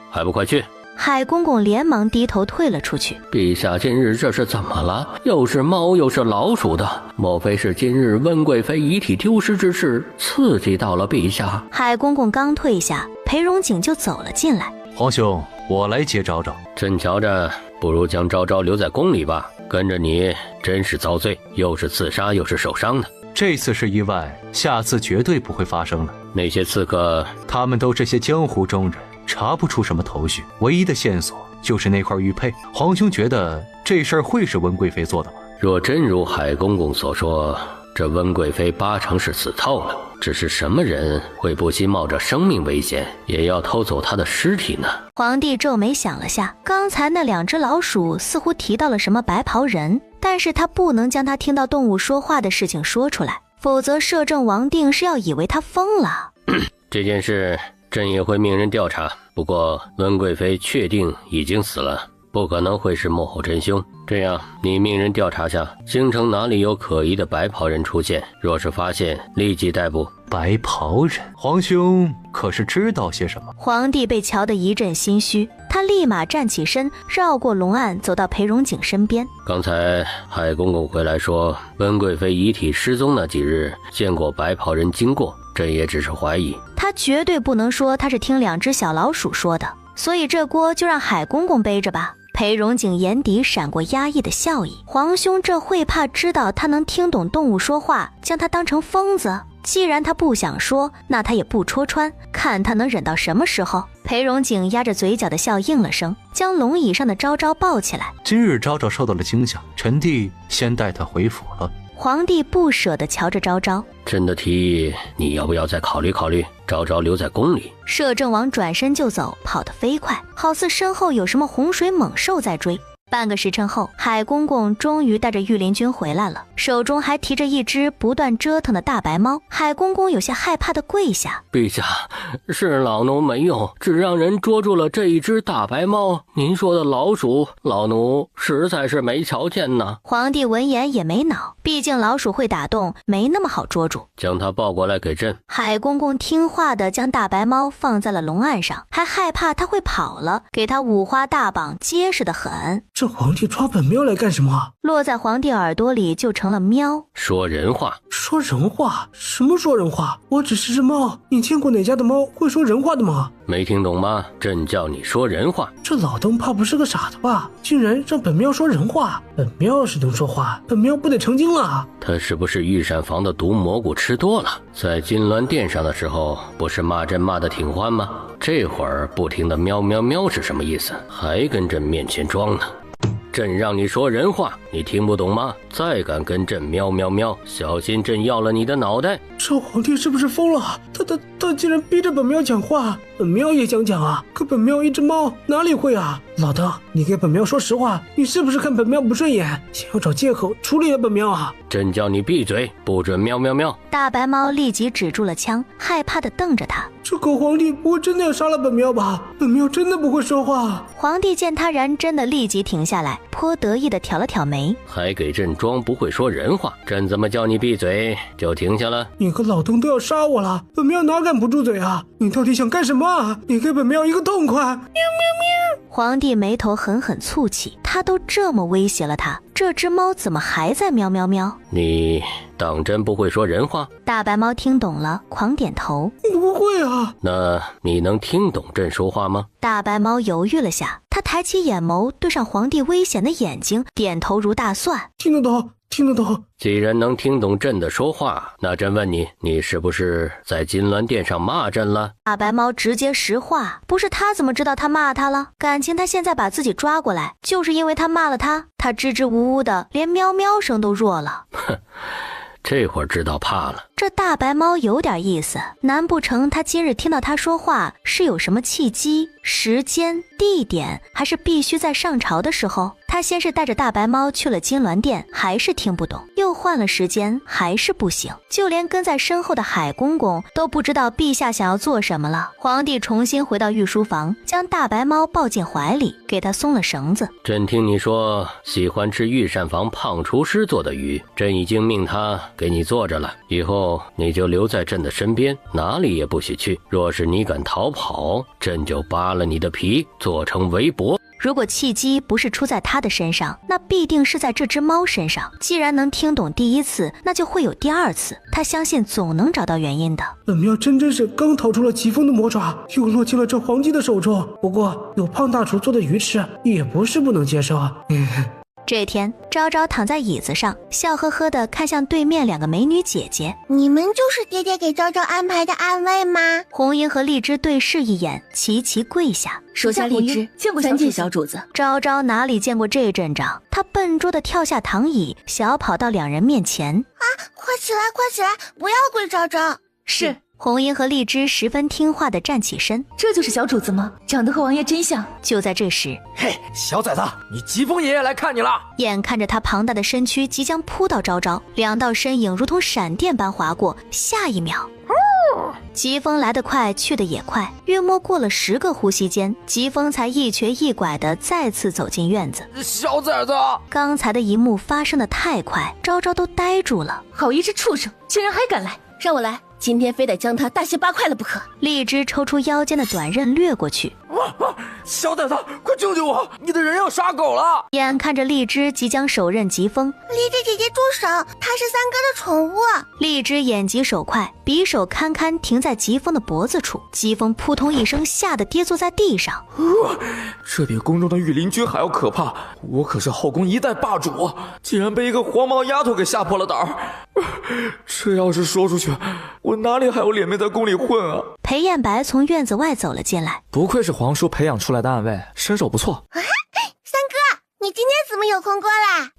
还不快去！海公公连忙低头退了出去。陛下今日这是怎么了？又是猫又是老鼠的，莫非是今日温贵妃遗体丢失之事刺激到了陛下？海公公刚退下，裴荣景就走了进来。皇兄，我来接昭昭。朕瞧着不如将昭昭留在宫里吧，跟着你真是遭罪，又是刺杀又是受伤的。这次是意外，下次绝对不会发生的。那些刺客，他们都是些江湖中人，查不出什么头绪，唯一的线索就是那块玉佩。皇兄觉得这事儿会是温贵妃做的吗？若真如海公公所说，这温贵妃八成是死透了，只是什么人会不惜冒着生命危险也要偷走她的尸体呢？皇帝皱眉想了下，刚才那两只老鼠似乎提到了什么白袍人，但是他不能将他听到动物说话的事情说出来，否则摄政王定是要以为他疯了。这件事朕也会命人调查，不过温贵妃确定已经死了，不可能会是幕后真凶。这样，你命人调查下京城哪里有可疑的白袍人出现，若是发现，立即逮捕。白袍人，皇兄可是知道些什么？皇帝被瞧得一阵心虚，他立马站起身，绕过龙案，走到裴荣景身边。刚才海公公回来说，温贵妃遗体失踪那几日见过白袍人经过，朕也只是怀疑。他绝对不能说他是听2只小老鼠说的，所以这锅就让海公公背着吧。裴荣景眼底闪过压抑的笑意，皇兄这会怕知道他能听懂动物说话，将他当成疯子？既然他不想说，那他也不戳穿，看他能忍到什么时候。裴荣景压着嘴角的笑应了声，将龙椅上的昭昭抱起来。今日昭昭受到了惊吓，臣弟先带他回府了。皇帝不舍地瞧着昭昭，朕的提议你要不要再考虑考虑，昭昭留在宫里。摄政王转身就走，跑得飞快，好似身后有什么洪水猛兽在追。半个时辰后，海公公终于带着御林军回来了，手中还提着一只不断折腾的大白猫。海公公有些害怕地跪下：陛下，是老奴没用，只让人捉住了这一只大白猫。您说的老鼠，老奴实在是没瞧见呢。皇帝闻言也没恼，毕竟老鼠会打洞，没那么好捉住。将它抱过来给朕。海公公听话地将大白猫放在了龙案上，还害怕它会跑了，给它五花大绑，结实得很。这皇帝抓本喵来干什么？落在皇帝耳朵里就成了喵。说人话。说人话？什么说人话？我只是只猫，你见过哪家的猫会说人话的吗？没听懂吗？朕叫你说人话。这老登怕不是个傻子吧？竟然让本喵说人话。本喵是能说话，本喵不得成精了？他是不是御膳房的毒蘑菇吃多了？在金銮殿上的时候不是骂朕骂得挺欢吗？这会儿不停的喵喵喵是什么意思？还跟朕面前装呢？朕让你说人话，你听不懂吗？再敢跟朕喵喵喵，小心朕要了你的脑袋！这皇帝是不是疯了？他竟然逼着本喵讲话，本喵也想讲啊，可本喵一只猫哪里会啊？老登，你给本喵说实话，你是不是看本喵不顺眼，想要找借口处理了本喵啊？朕叫你闭嘴，不准喵喵喵！大白猫立即止住了枪，害怕地瞪着他。这狗皇帝不会真的要杀了本喵吧？本喵真的不会说话。皇帝见他然真的立即停下来，颇得意地挑了挑眉，还给朕装不会说人话，朕怎么叫你闭嘴就停下了？你和老登都要杀我了，本喵哪敢不住嘴啊？你到底想干什么啊？你给本喵一个痛快！喵喵喵！皇帝眉头狠狠蹙起，他都这么威胁了他，这只猫怎么还在喵喵喵？你当真不会说人话？大白猫听懂了，狂点头。不会啊。那你能听懂朕说话吗？大白猫犹豫了下，他抬起眼眸对上皇帝危险的眼睛，点头如大蒜。听得懂，听得懂。既然能听懂朕的说话，那朕问你，你是不是在金銮殿上骂朕了？大白猫直接实话，不是他怎么知道他骂他了？感情他现在把自己抓过来，就是因为他骂了他。他支支吾吾的，连喵喵声都弱了。哼，这会儿知道怕了。这大白猫有点意思，难不成他今日听到他说话是有什么契机、时间、地点，还是必须在上朝的时候？他先是带着大白猫去了金銮殿，还是听不懂，又换了时间，还是不行，就连跟在身后的海公公都不知道陛下想要做什么了。皇帝重新回到御书房，将大白猫抱进怀里，给他松了绳子。朕听你说喜欢吃御膳房胖厨师做的鱼，朕已经命他给你做着了，以后你就留在朕的身边，哪里也不许去。若是你敢逃跑，朕就扒了你的皮，做成围脖。如果契机不是出在他的身上，那必定是在这只猫身上。既然能听懂第一次，那就会有第二次。他相信总能找到原因的。本喵真是刚逃出了疾风的魔爪，又落进了这皇帝的手中。不过有胖大厨做的鱼吃，也不是不能接受啊。这天，昭昭躺在椅子上，笑呵呵地看向对面两个美女姐姐。你们就是爹爹给昭昭安排的暗卫吗？红英和荔枝对视一眼，齐齐跪下。属下荔枝见过三界小主子。昭昭哪里见过这阵仗，她笨拙地跳下躺椅，小跑到两人面前。啊，快起来，快起来，不要跪昭昭。是。红英和荔枝十分听话地站起身。这就是小主子吗？长得和王爷真像。就在这时，嘿，小崽子，你疾风爷爷来看你了！眼看着他庞大的身躯即将扑到昭昭，两道身影如同闪电般划过，下一秒。疾风来得快，去得也快，约莫过了10个呼吸间，疾风才一瘸一拐地再次走进院子。小崽子，刚才的一幕发生的太快，昭昭都呆住了。好一只畜生，竟然还敢来！让我来，今天非得将他大卸八块了不可！荔枝抽出腰间的短刃掠过去。小崽子，快救救我！你的人要杀狗了！眼看着荔枝即将手刃疾风，荔枝姐姐住手，它是三哥的宠物。荔枝眼疾手快，匕首堪堪停在疾风的脖子处，疾风扑通一声吓得跌坐在地上。这比宫中的御林军还要可怕，我可是后宫一代霸主，竟然被一个黄毛丫头给吓破了胆儿。这要是说出去，我哪里还有脸面在宫里混啊？裴艳白从院子外走了进来，不愧是皇叔培养出来的暗卫，身手不错。三哥，你今天怎么有空过来？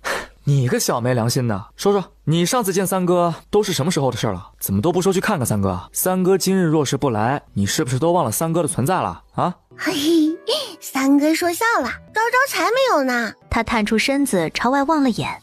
你个小没良心的，说说你上次见三哥都是什么时候的事了？怎么都不说去看看三哥？三哥今日若是不来，你是不是都忘了三哥的存在了啊？嘿嘿，三哥说笑了，昭昭才没有呢。他探出身子朝外望了眼，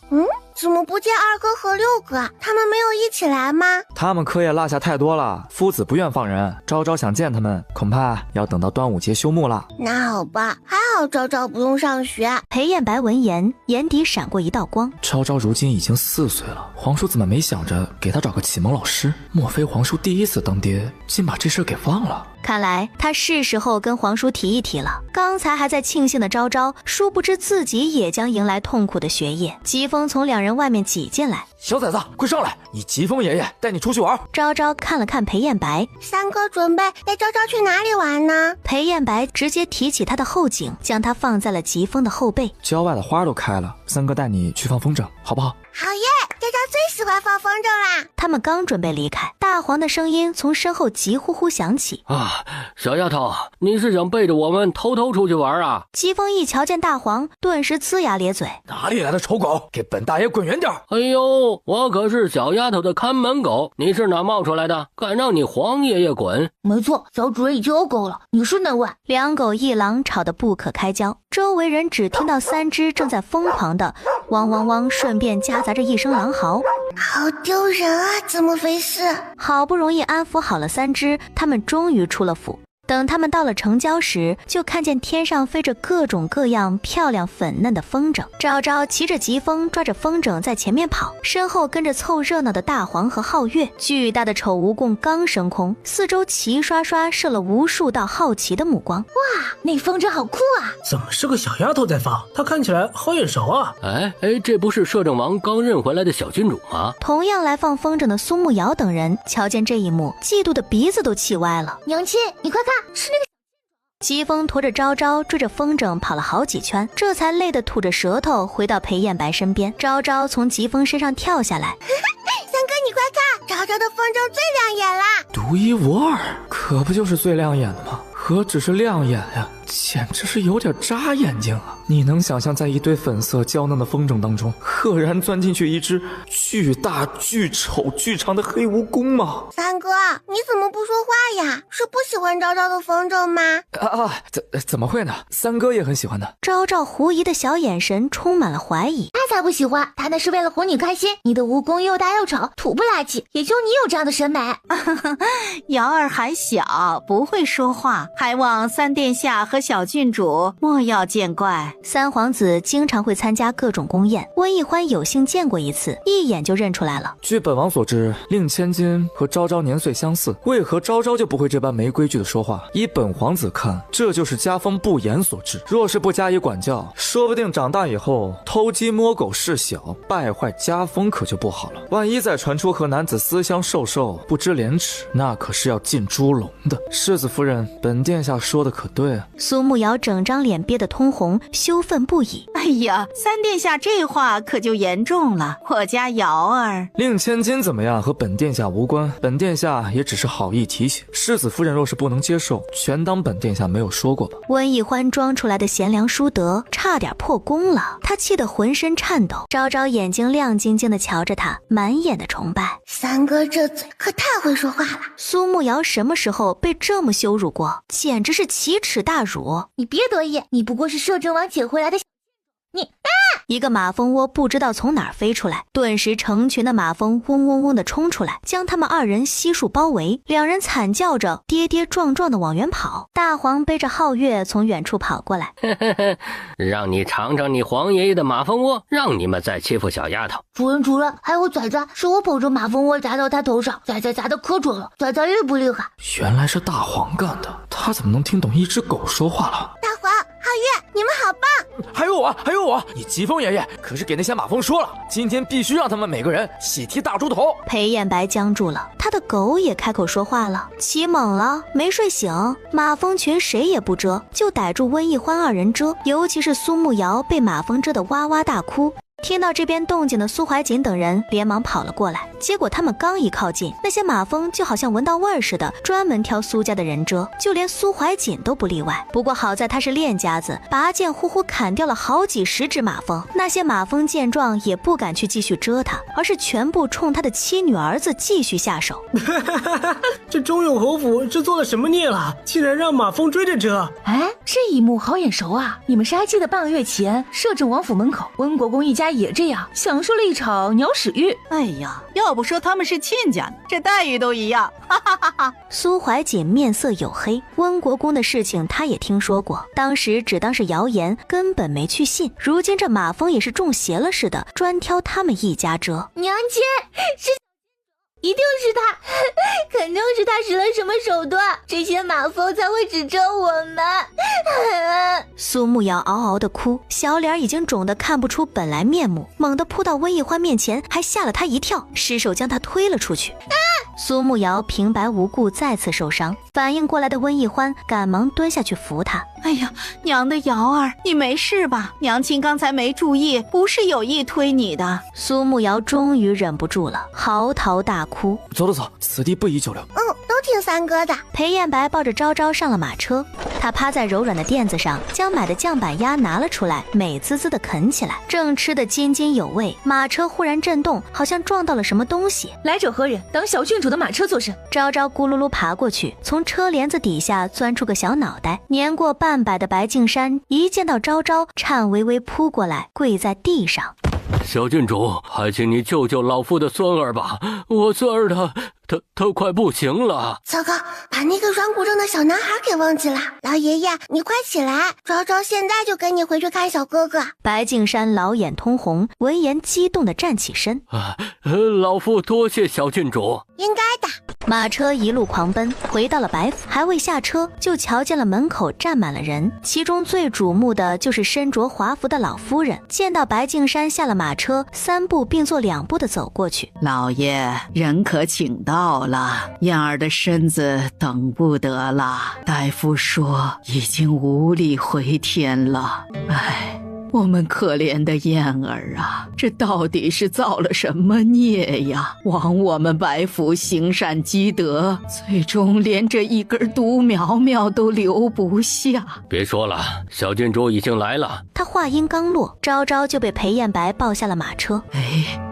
怎么不见二哥和六哥？他们没有一起来吗？他们课业落下太多了，夫子不愿放人。昭昭想见他们，恐怕要等到端午节休幕了。那好吧，还好昭昭不用上学。裴艳白闻言，眼底闪过一道光。昭昭如今已经4岁了，皇叔怎么没想着给他找个启蒙老师？莫非皇叔第一次当爹，竟把这事给忘了？看来他是时候跟皇叔提一提了。刚才还在庆幸的昭昭，殊不知自己也将迎来痛苦的学业。疾风从两人外面挤进来，小崽子，快上来！你疾风爷爷带你出去玩。昭昭看了看裴艳白，三哥准备带昭昭去哪里玩呢？裴艳白直接提起他的后颈，将他放在了疾风的后背。郊外的花都开了，三哥带你去放风筝，好不好？好耶！昭昭最喜欢放风筝啦。他们刚准备离开，大黄的声音从身后急呼呼响起。小丫头，你是想背着我们偷偷出去玩啊？疾风一瞧见大黄，顿时龇牙咧嘴。哪里来的丑狗，给本大爷滚远点！哎呦，我可是小丫头的看门狗，你是哪冒出来的？敢让你黄爷爷滚？没错，小主人已经有狗了，你是哪位？两狗一狼吵得不可开交，周围人只听到3只正在疯狂的汪汪汪，顺便夹杂着一声狼嚎。好丢人啊，怎么回事？好不容易安抚好了3只，他们终于出了府。等他们到了城郊时，就看见天上飞着各种各样漂亮粉嫩的风筝。昭昭骑着疾风，抓着风筝在前面跑，身后跟着凑热闹的大黄和皓月。巨大的丑蜈蚣刚升空，四周齐刷刷射了无数道好奇的目光。哇，那风筝好酷啊！怎么是个小丫头在放？她看起来好眼熟啊！这不是摄政王刚认回来的小郡主吗？同样来放风筝的苏慕瑶等人瞧见这一幕，嫉妒的鼻子都气歪了。娘亲，你快看，是那个。疾风驮着昭昭追着风筝跑了好几圈，这才累得吐着舌头回到裴艳白身边。昭昭从疾风身上跳下来，三哥你快看，昭昭的风筝最亮眼啦！独一无二，可不就是最亮眼的吗？何止是亮眼呀，简直是有点扎眼睛啊！你能想象在一堆粉色娇嫩的风筝当中，赫然钻进去一只巨大巨丑巨长的黑蜈蚣吗？三哥，你怎么不说话呀？是不喜欢昭昭的风筝吗？怎么会呢？三哥也很喜欢的。昭昭狐疑的小眼神充满了怀疑。他才不喜欢，他那是为了哄你开心。你的蜈蚣又大又丑，土不拉几，也就你有这样的审美。瑶儿还小，不会说话，还望三殿下和小郡主莫要见怪。三皇子经常会参加各种宫宴，温逸欢有幸见过一次，一眼就认出来了。据本王所知，令千金和昭昭年岁相似，为何昭昭就不会这般没规矩的说话？以本皇子看，这就是家风不严所致。若是不加以管教，说不定长大以后偷鸡摸狗事小，败坏家风可就不好了。万一再传出和男子私相授受，不知廉耻，那可是要进猪笼的。世子夫人，本殿下说的可对啊。苏慕瑶整张脸憋得通红，羞愤不已。哎呀，三殿下这话可就严重了，我家瑶儿。令千金怎么样和本殿下无关，本殿下也只是好意提醒。世子夫人若是不能接受，全当本殿下没有说过吧。温逸欢装出来的贤良淑德差点破功了，他气得浑身颤颤抖。昭昭眼睛亮晶晶的瞧着他，满眼的崇拜。三哥这嘴可太会说话了。苏慕瑶什么时候被这么羞辱过？简直是奇耻大辱。你别得意，你不过是摄政王请回来的你一个马蜂窝不知道从哪儿飞出来，顿时成群的马蜂嗡嗡嗡的冲出来，将他们二人悉数包围。两人惨叫着跌跌撞撞的往远跑。大黄背着皓月从远处跑过来，让你尝尝你黄爷爷的马蜂窝，让你们再欺负小丫头。主人，还有仔仔，是我捧着马蜂窝砸到他头上，仔仔砸的可准了，仔仔厉不厉害？原来是大黄干的，他怎么能听懂一只狗说话了？大黄、皓月，你们好棒！还有我，你疾风爷爷可是给那些马蜂说了，今天必须让他们每个人喜提大猪头。裴艳白僵住了，他的狗也开口说话了，起猛了，没睡醒，马蜂群谁也不遮，就逮住温一欢二人遮，尤其是苏慕瑶被马蜂蛰得哇哇大哭。听到这边动静的苏怀瑾等人连忙跑了过来，结果他们刚一靠近，那些马蜂就好像闻到味儿似的，专门挑苏家的人蛰，就连苏怀瑾都不例外。不过好在他是练家子，拔剑呼呼砍掉了好几十只马蜂。那些马蜂见状也不敢去继续蛰他，而是全部冲他的妻女儿子继续下手。这忠勇侯府是做了什么孽了，竟然让马蜂追着蛰？哎，这一幕好眼熟啊！你们是还记得半个月前摄政王府门口温国公一家也这样享受了一场鸟屎浴？哎呀，要不说他们是亲家呢，这待遇都一样，哈哈哈哈！苏怀瑾面色黝黑，温国公的事情他也听说过，当时只当是谣言，根本没去信。如今这马蜂也是中邪了似的，专挑他们一家蛰。娘亲，是一定是他，肯定是他使了什么手段，这些马蜂才会只蛰我们。苏慕瑶嗷嗷的哭，小脸已经肿得看不出本来面目，猛地扑到温一欢面前，还吓了他一跳，失手将他推了出去。苏慕瑶平白无故再次受伤，反应过来的温一欢赶忙蹲下去扶他。哎呀，娘的瑶儿，你没事吧？娘亲刚才没注意，不是有意推你的。苏慕瑶终于忍不住了，嚎啕大哭。走，此地不宜久留。都听三哥的。裴艳白抱着昭昭上了马车，他趴在柔软的垫子上，将买的酱板鸭拿了出来，美滋滋的啃起来，正吃得津津有味。马车忽然震动，好像撞到了什么东西。来者何人？当小郡主的马车作甚？昭昭咕噜噜爬过去，从车帘子底下钻出个小脑袋。年过半百的白敬山一见到昭昭，颤巍巍扑过来，跪在地上。小郡主，还请你救救老夫的孙儿吧，我孙儿他快不行了。糟糕，把那个软骨症的小男孩给忘记了。老爷爷，你快起来，昭昭现在就跟你回去看小哥哥。白敬山老眼通红，闻言激动地站起身。老夫多谢小郡主。应该的。马车一路狂奔，回到了白府，还未下车，就瞧见了门口站满了人，其中最瞩目的就是身着华服的老夫人。见到白敬山下了马车，三步并作两步的走过去。老爷，人可请到了，燕儿的身子等不得了，大夫说已经无力回天了。唉，我们可怜的燕儿啊，这到底是造了什么孽呀？枉我们白府行善积德，最终连这一根独苗苗都留不下。别说了，小郡主已经来了。他话音刚落，昭昭就被裴艳白抱下了马车。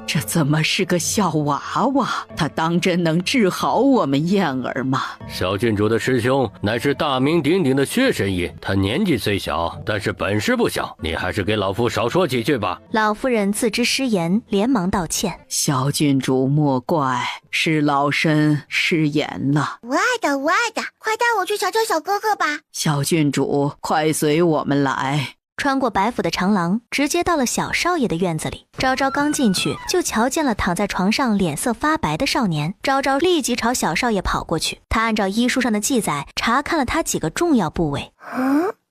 这怎么是个小娃娃？他当真能治好我们燕儿吗？小郡主的师兄乃是大名鼎鼎的薛神医，他年纪虽小，但是本事不小，你还是给老夫少说几句吧。老夫人自知失言，连忙道歉。小郡主莫怪，是老身失言了。无碍的，快带我去瞧瞧小哥哥吧。小郡主，快随我们来。穿过白府的长廊，直接到了小少爷的院子里。昭昭刚进去，就瞧见了躺在床上脸色发白的少年。昭昭立即朝小少爷跑过去，他按照医书上的记载查看了他几个重要部位。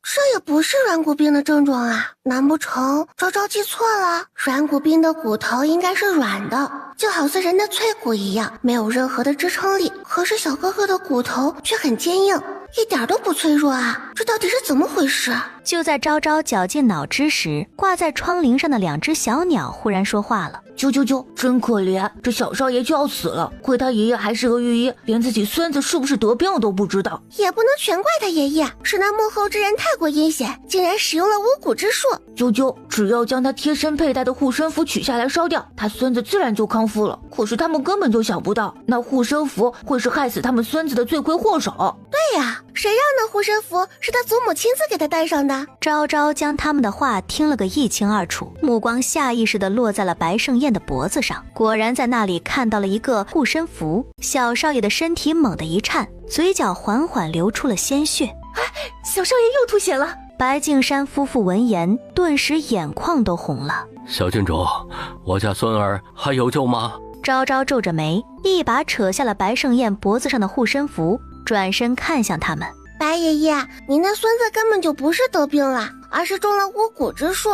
这也不是软骨病的症状啊，难不成昭昭记错了？软骨病的骨头应该是软的，就好似人的脆骨一样，没有任何的支撑力。可是小哥哥的骨头却很坚硬，一点都不脆弱啊，这到底是怎么回事？就在昭昭绞尽脑汁时，挂在窗棂上的2只小鸟忽然说话了：啾，真可怜，这小少爷就要死了，亏他爷爷还是个御医，连自己孙子是不是得病都不知道。也不能全怪他爷爷，是那幕后之人太过阴险，竟然使用了巫蛊之术。啾，只要将他贴身佩戴的护身符取下来烧掉，他孙子自然就康复了。可是他们根本就想不到，那护身符会是害死他们孙子的罪魁祸首。对呀，谁让那护身符是他祖母亲自给他戴上的？昭昭将他们的话听了个一清二楚，目光下意识地落在了白胜燕的脖子上，果然在那里看到了一个护身符。小少爷的身体猛地一颤，嘴角缓缓流出了鲜血。小少爷又吐血了。白敬山夫妇闻言，顿时眼眶都红了。小郡主，我家孙儿还有救吗？昭昭皱着眉，一把扯下了白胜燕脖子上的护身符，转身看向他们。白爷爷，您的孙子根本就不是得病了，而是中了巫蛊之术。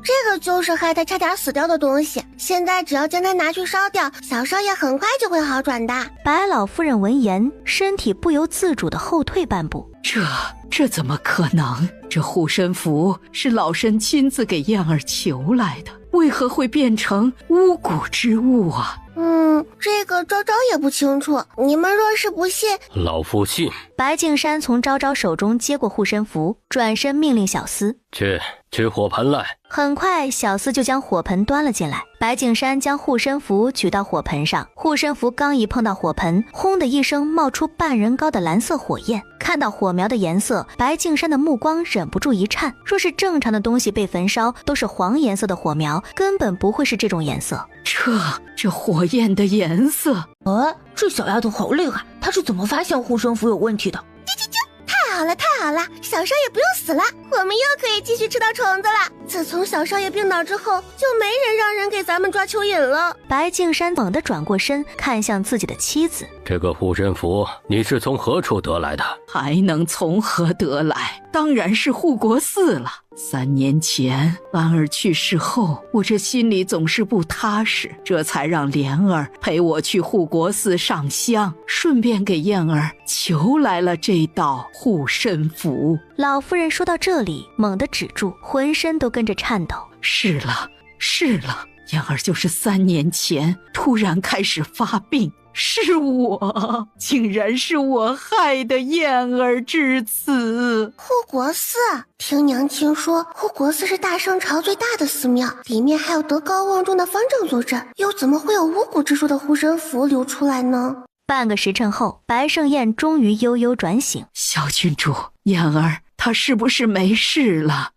这个就是害他差点死掉的东西，现在只要将它拿去烧掉，小少爷很快就会好转的。白老夫人闻言，身体不由自主地后退半步。这怎么可能？这护身符是老身亲自给燕儿求来的，为何会变成巫蛊之物啊？这个昭昭也不清楚，你们若是不信，老夫信。白敬山从昭昭手中接过护身符，转身命令小厮去火盆来。很快，小厮就将火盆端了进来。白敬山将护身符举到火盆上，护身符刚一碰到火盆，轰的一声冒出半人高的蓝色火焰。看到火苗的颜色，白敬山的目光忍不住一颤。若是正常的东西被焚烧都是黄颜色的火苗，根本不会是这种颜色。这火焰的颜色，这小丫头好厉害，她是怎么发现护身符有问题的？太好了，小少爷不用死了，我们又可以继续吃到虫子了。自从小少爷病倒之后，就没人让人给咱们抓蚯蚓了。白敬山猛地转过身，看向自己的妻子。这个护身符你是从何处得来的？还能从何得来？当然是护国寺了。3年前安儿去世后，我这心里总是不踏实，这才让莲儿陪我去护国寺上香，顺便给燕儿求来了这道护身符。老夫人说到这里，猛地止住，浑身都跟着颤抖。是了，燕儿就是3年前突然开始发病，竟然是我害的燕儿至此。护国寺，听娘亲说，护国寺是大圣朝最大的寺庙，里面还有德高望重的方正坐镇，又怎么会有巫蛊之术的护身符流出来呢？半个时辰后，白胜燕终于悠悠转醒。小郡主，燕儿她是不是没事了？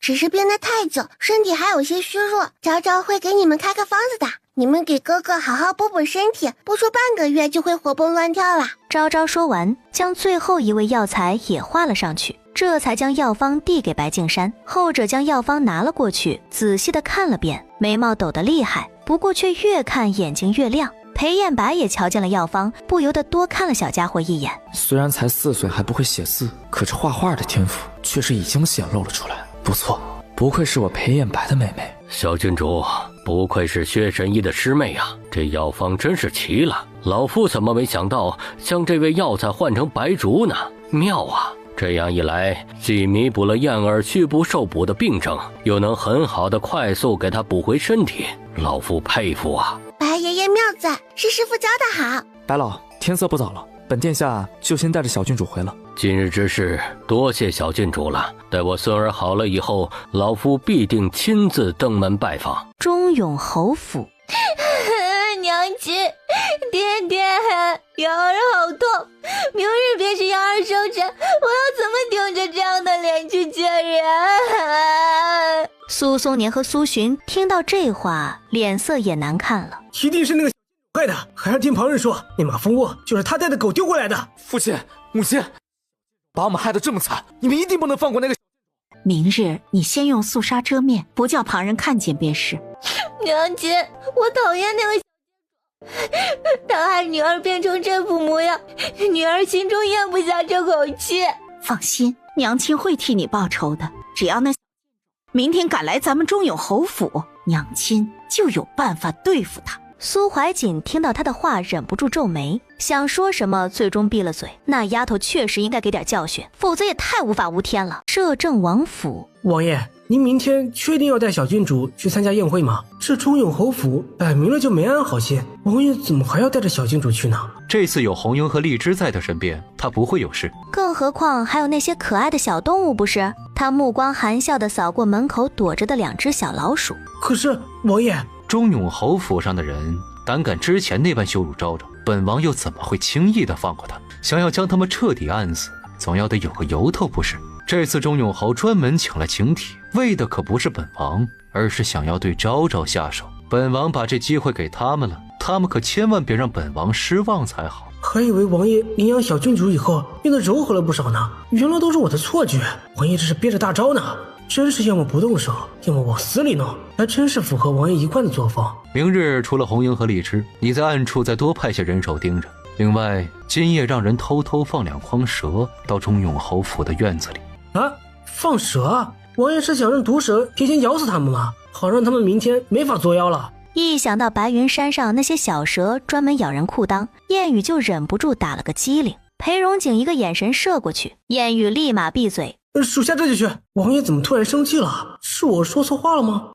只是病得太久，身体还有些虚弱，昭昭会给你们开个方子的，你们给哥哥好好补补身体，不出半个月就会活蹦乱跳了。昭昭说完，将最后一味药材也画了上去，这才将药方递给白敬山。后者将药方拿了过去，仔细地看了遍，眉毛抖得厉害，不过却越看眼睛越亮。裴艳白也瞧见了药方，不由得多看了小家伙一眼。虽然才4岁还不会写字，可这画画的天赋却是已经显露了出来。不错，不愧是我裴艳白的妹妹。小郡主，不愧是薛神医的师妹啊，这药方真是奇了。老夫怎么没想到将这味药材换成白术呢？妙啊！这样一来，既弥补了燕儿虚不受补的病症，又能很好的快速给她补回身体，老夫佩服啊！白爷爷妙在，是师傅教的好。白老，天色不早了，本殿下就先带着小郡主回了。今日之事，多谢小郡主了。待我孙儿好了以后，老夫必定亲自登门拜访。忠永侯府，娘亲，爹，瑶儿好痛，明日便是瑶儿生辰，我要怎么顶着这样的脸去见人？苏松年和苏洵听到这话，脸色也难看了。一定是那个害的，还要听旁人说那马蜂窝就是他带的狗丢过来的。父亲母亲，把我们害得这么惨，你们一定不能放过那个。明日你先用素纱遮面，不叫旁人看见便是。娘亲，我讨厌那个他害女儿变成这副模样，女儿心中咽不下这口气。放心，娘亲会替你报仇的，只要那明天赶来咱们忠永侯府，娘亲就有办法对付他。苏怀瑾听到他的话，忍不住皱眉，想说什么，最终闭了嘴。那丫头确实应该给点教训，否则也太无法无天了。摄政王府，王爷，您明天确定要带小郡主去参加宴会吗？这忠永侯府摆明了就没安好心，王爷怎么还要带着小郡主去呢？这次有红英和荔枝在他身边，他不会有事。更何况还有那些可爱的小动物，不是？他目光含笑地扫过门口躲着的2只小老鼠。可是王爷，忠永侯府上的人胆敢之前那般羞辱昭昭，本王又怎么会轻易地放过他？想要将他们彻底按死，总要得有个由头不是？这次忠永侯专门请了请帖，为的可不是本王，而是想要对昭昭下手。本王把这机会给他们了，他们可千万别让本王失望才好。还以为王爷领养小郡主以后变得柔和了不少呢，原来都是我的错觉。王爷这是憋着大招呢，真是要么不动手，要么往死里弄，还真是符合王爷一贯的作风。明日除了红英和荔枝，你在暗处再多派些人手盯着。另外，今夜让人偷偷放2筐蛇到忠永侯府的院子里。啊，放蛇？王爷是想让毒蛇提前咬死他们吗？好让他们明天没法作妖了。一想到白云山上那些小蛇专门咬人裤裆，燕语就忍不住打了个激灵。裴荣景一个眼神射过去，燕语立马闭嘴。属下这就去。王爷怎么突然生气了？是我说错话了吗？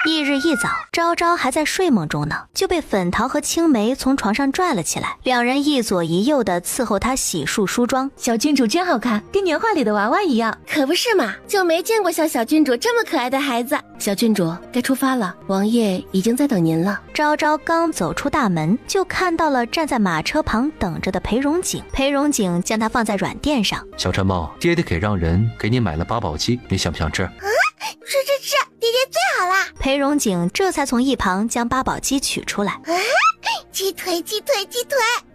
翌日一早，昭昭还在睡梦中呢，就被粉桃和青梅从床上拽了起来，两人一左一右的伺候她洗漱梳妆。小郡主真好看，跟年画里的娃娃一样。可不是嘛，就没见过像小郡主这么可爱的孩子。小郡主该出发了，王爷已经在等您了。昭昭刚走出大门，就看到了站在马车旁等着的裴荣景。裴荣景将他放在软垫上。小陈猫，爹爹给让人给你买了八宝鸡，你想不想吃？吃，爹爹最好啦！裴荣景这才从一旁将八宝鸡取出来。鸡腿！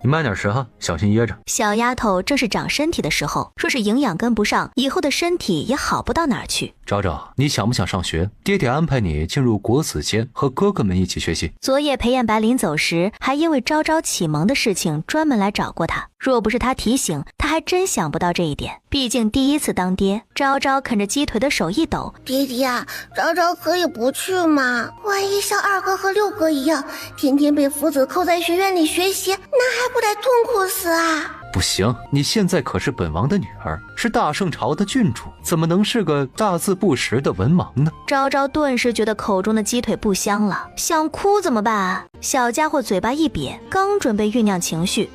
你慢点吃哈，小心噎着。小丫头正是长身体的时候，若是营养跟不上，以后的身体也好不到哪儿去。昭昭，你想不想上学？爹爹安排你进入国子监，和哥哥们一起学习。昨夜裴艳白临走时，还因为昭昭启蒙的事情专门来找过他。若不是他提醒，他还真想不到这一点。毕竟第一次当爹，昭昭啃着鸡腿的手一抖。爹爹啊，昭昭可以不去吗？万一像二哥和六哥一样，天天被夫子扣在学院里学习，那还不得痛苦死啊！不行，你现在可是本王的女儿，是大圣朝的郡主，怎么能是个大字不识的文盲呢？昭昭顿时觉得口中的鸡腿不香了，想哭怎么办？小家伙嘴巴一瘪，刚准备酝酿情绪，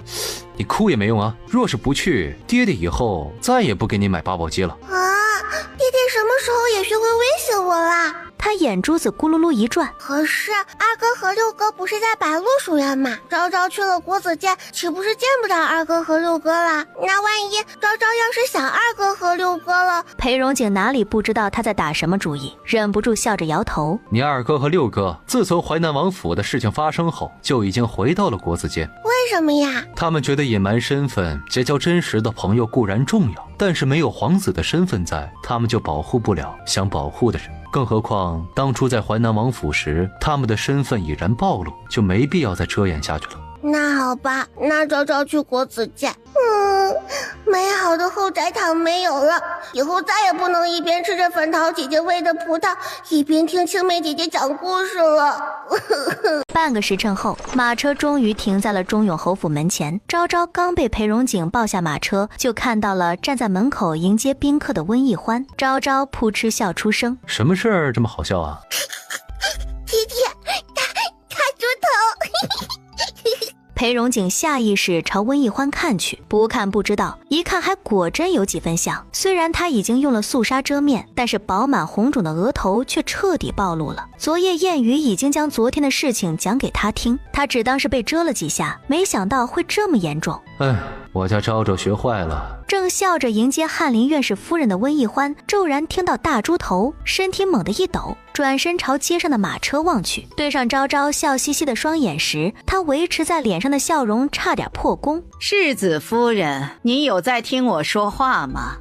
你哭也没用啊！若是不去，爹爹以后再也不给你买八宝鸡了。啊，爹爹什么时候也学会威胁我啦？他眼珠子咕噜噜一转。可是二哥和六哥不是在白鹿书院吗？昭昭去了国子监，岂不是见不着二哥和六哥了？那万一昭昭要是想二哥和六哥了？裴荣景哪里不知道他在打什么主意，忍不住笑着摇头。你二哥和六哥自从淮南王府的事情发生后，就已经回到了国子监。为什么呀？他们觉得隐瞒身份，结交真实的朋友固然重要，但是没有皇子的身份在，他们就保护不了想保护的人。更何况当初在淮南王府时，他们的身份已然暴露，就没必要再遮掩下去了。那好吧，那昭昭去国子监。美好的后宅堂没有了，以后再也不能一边吃着粉桃姐姐喂的葡萄，一边听青梅姐姐讲故事了。半个时辰后，马车终于停在了忠永侯府门前。昭昭刚被裴荣景抱下马车，就看到了站在门口迎接宾客的温逸欢。昭昭扑哧笑出声：什么事儿这么好笑啊？爹爹，他猪头。裴荣景下意识朝温逸欢看去，不看不知道，一看还果真有几分像。虽然他已经用了素纱遮面，但是饱满红肿的额头却彻底暴露了。昨夜燕语已经将昨天的事情讲给他听，他只当是被蛰了几下，没想到会这么严重。我家昭昭学坏了。正笑着迎接翰林院士夫人的温逸欢，骤然听到大猪头，身体猛地一抖，转身朝街上的马车望去，对上昭昭笑嘻嘻的双眼时，他维持在脸上的笑容差点破功。世子夫人，您有在听我说话吗？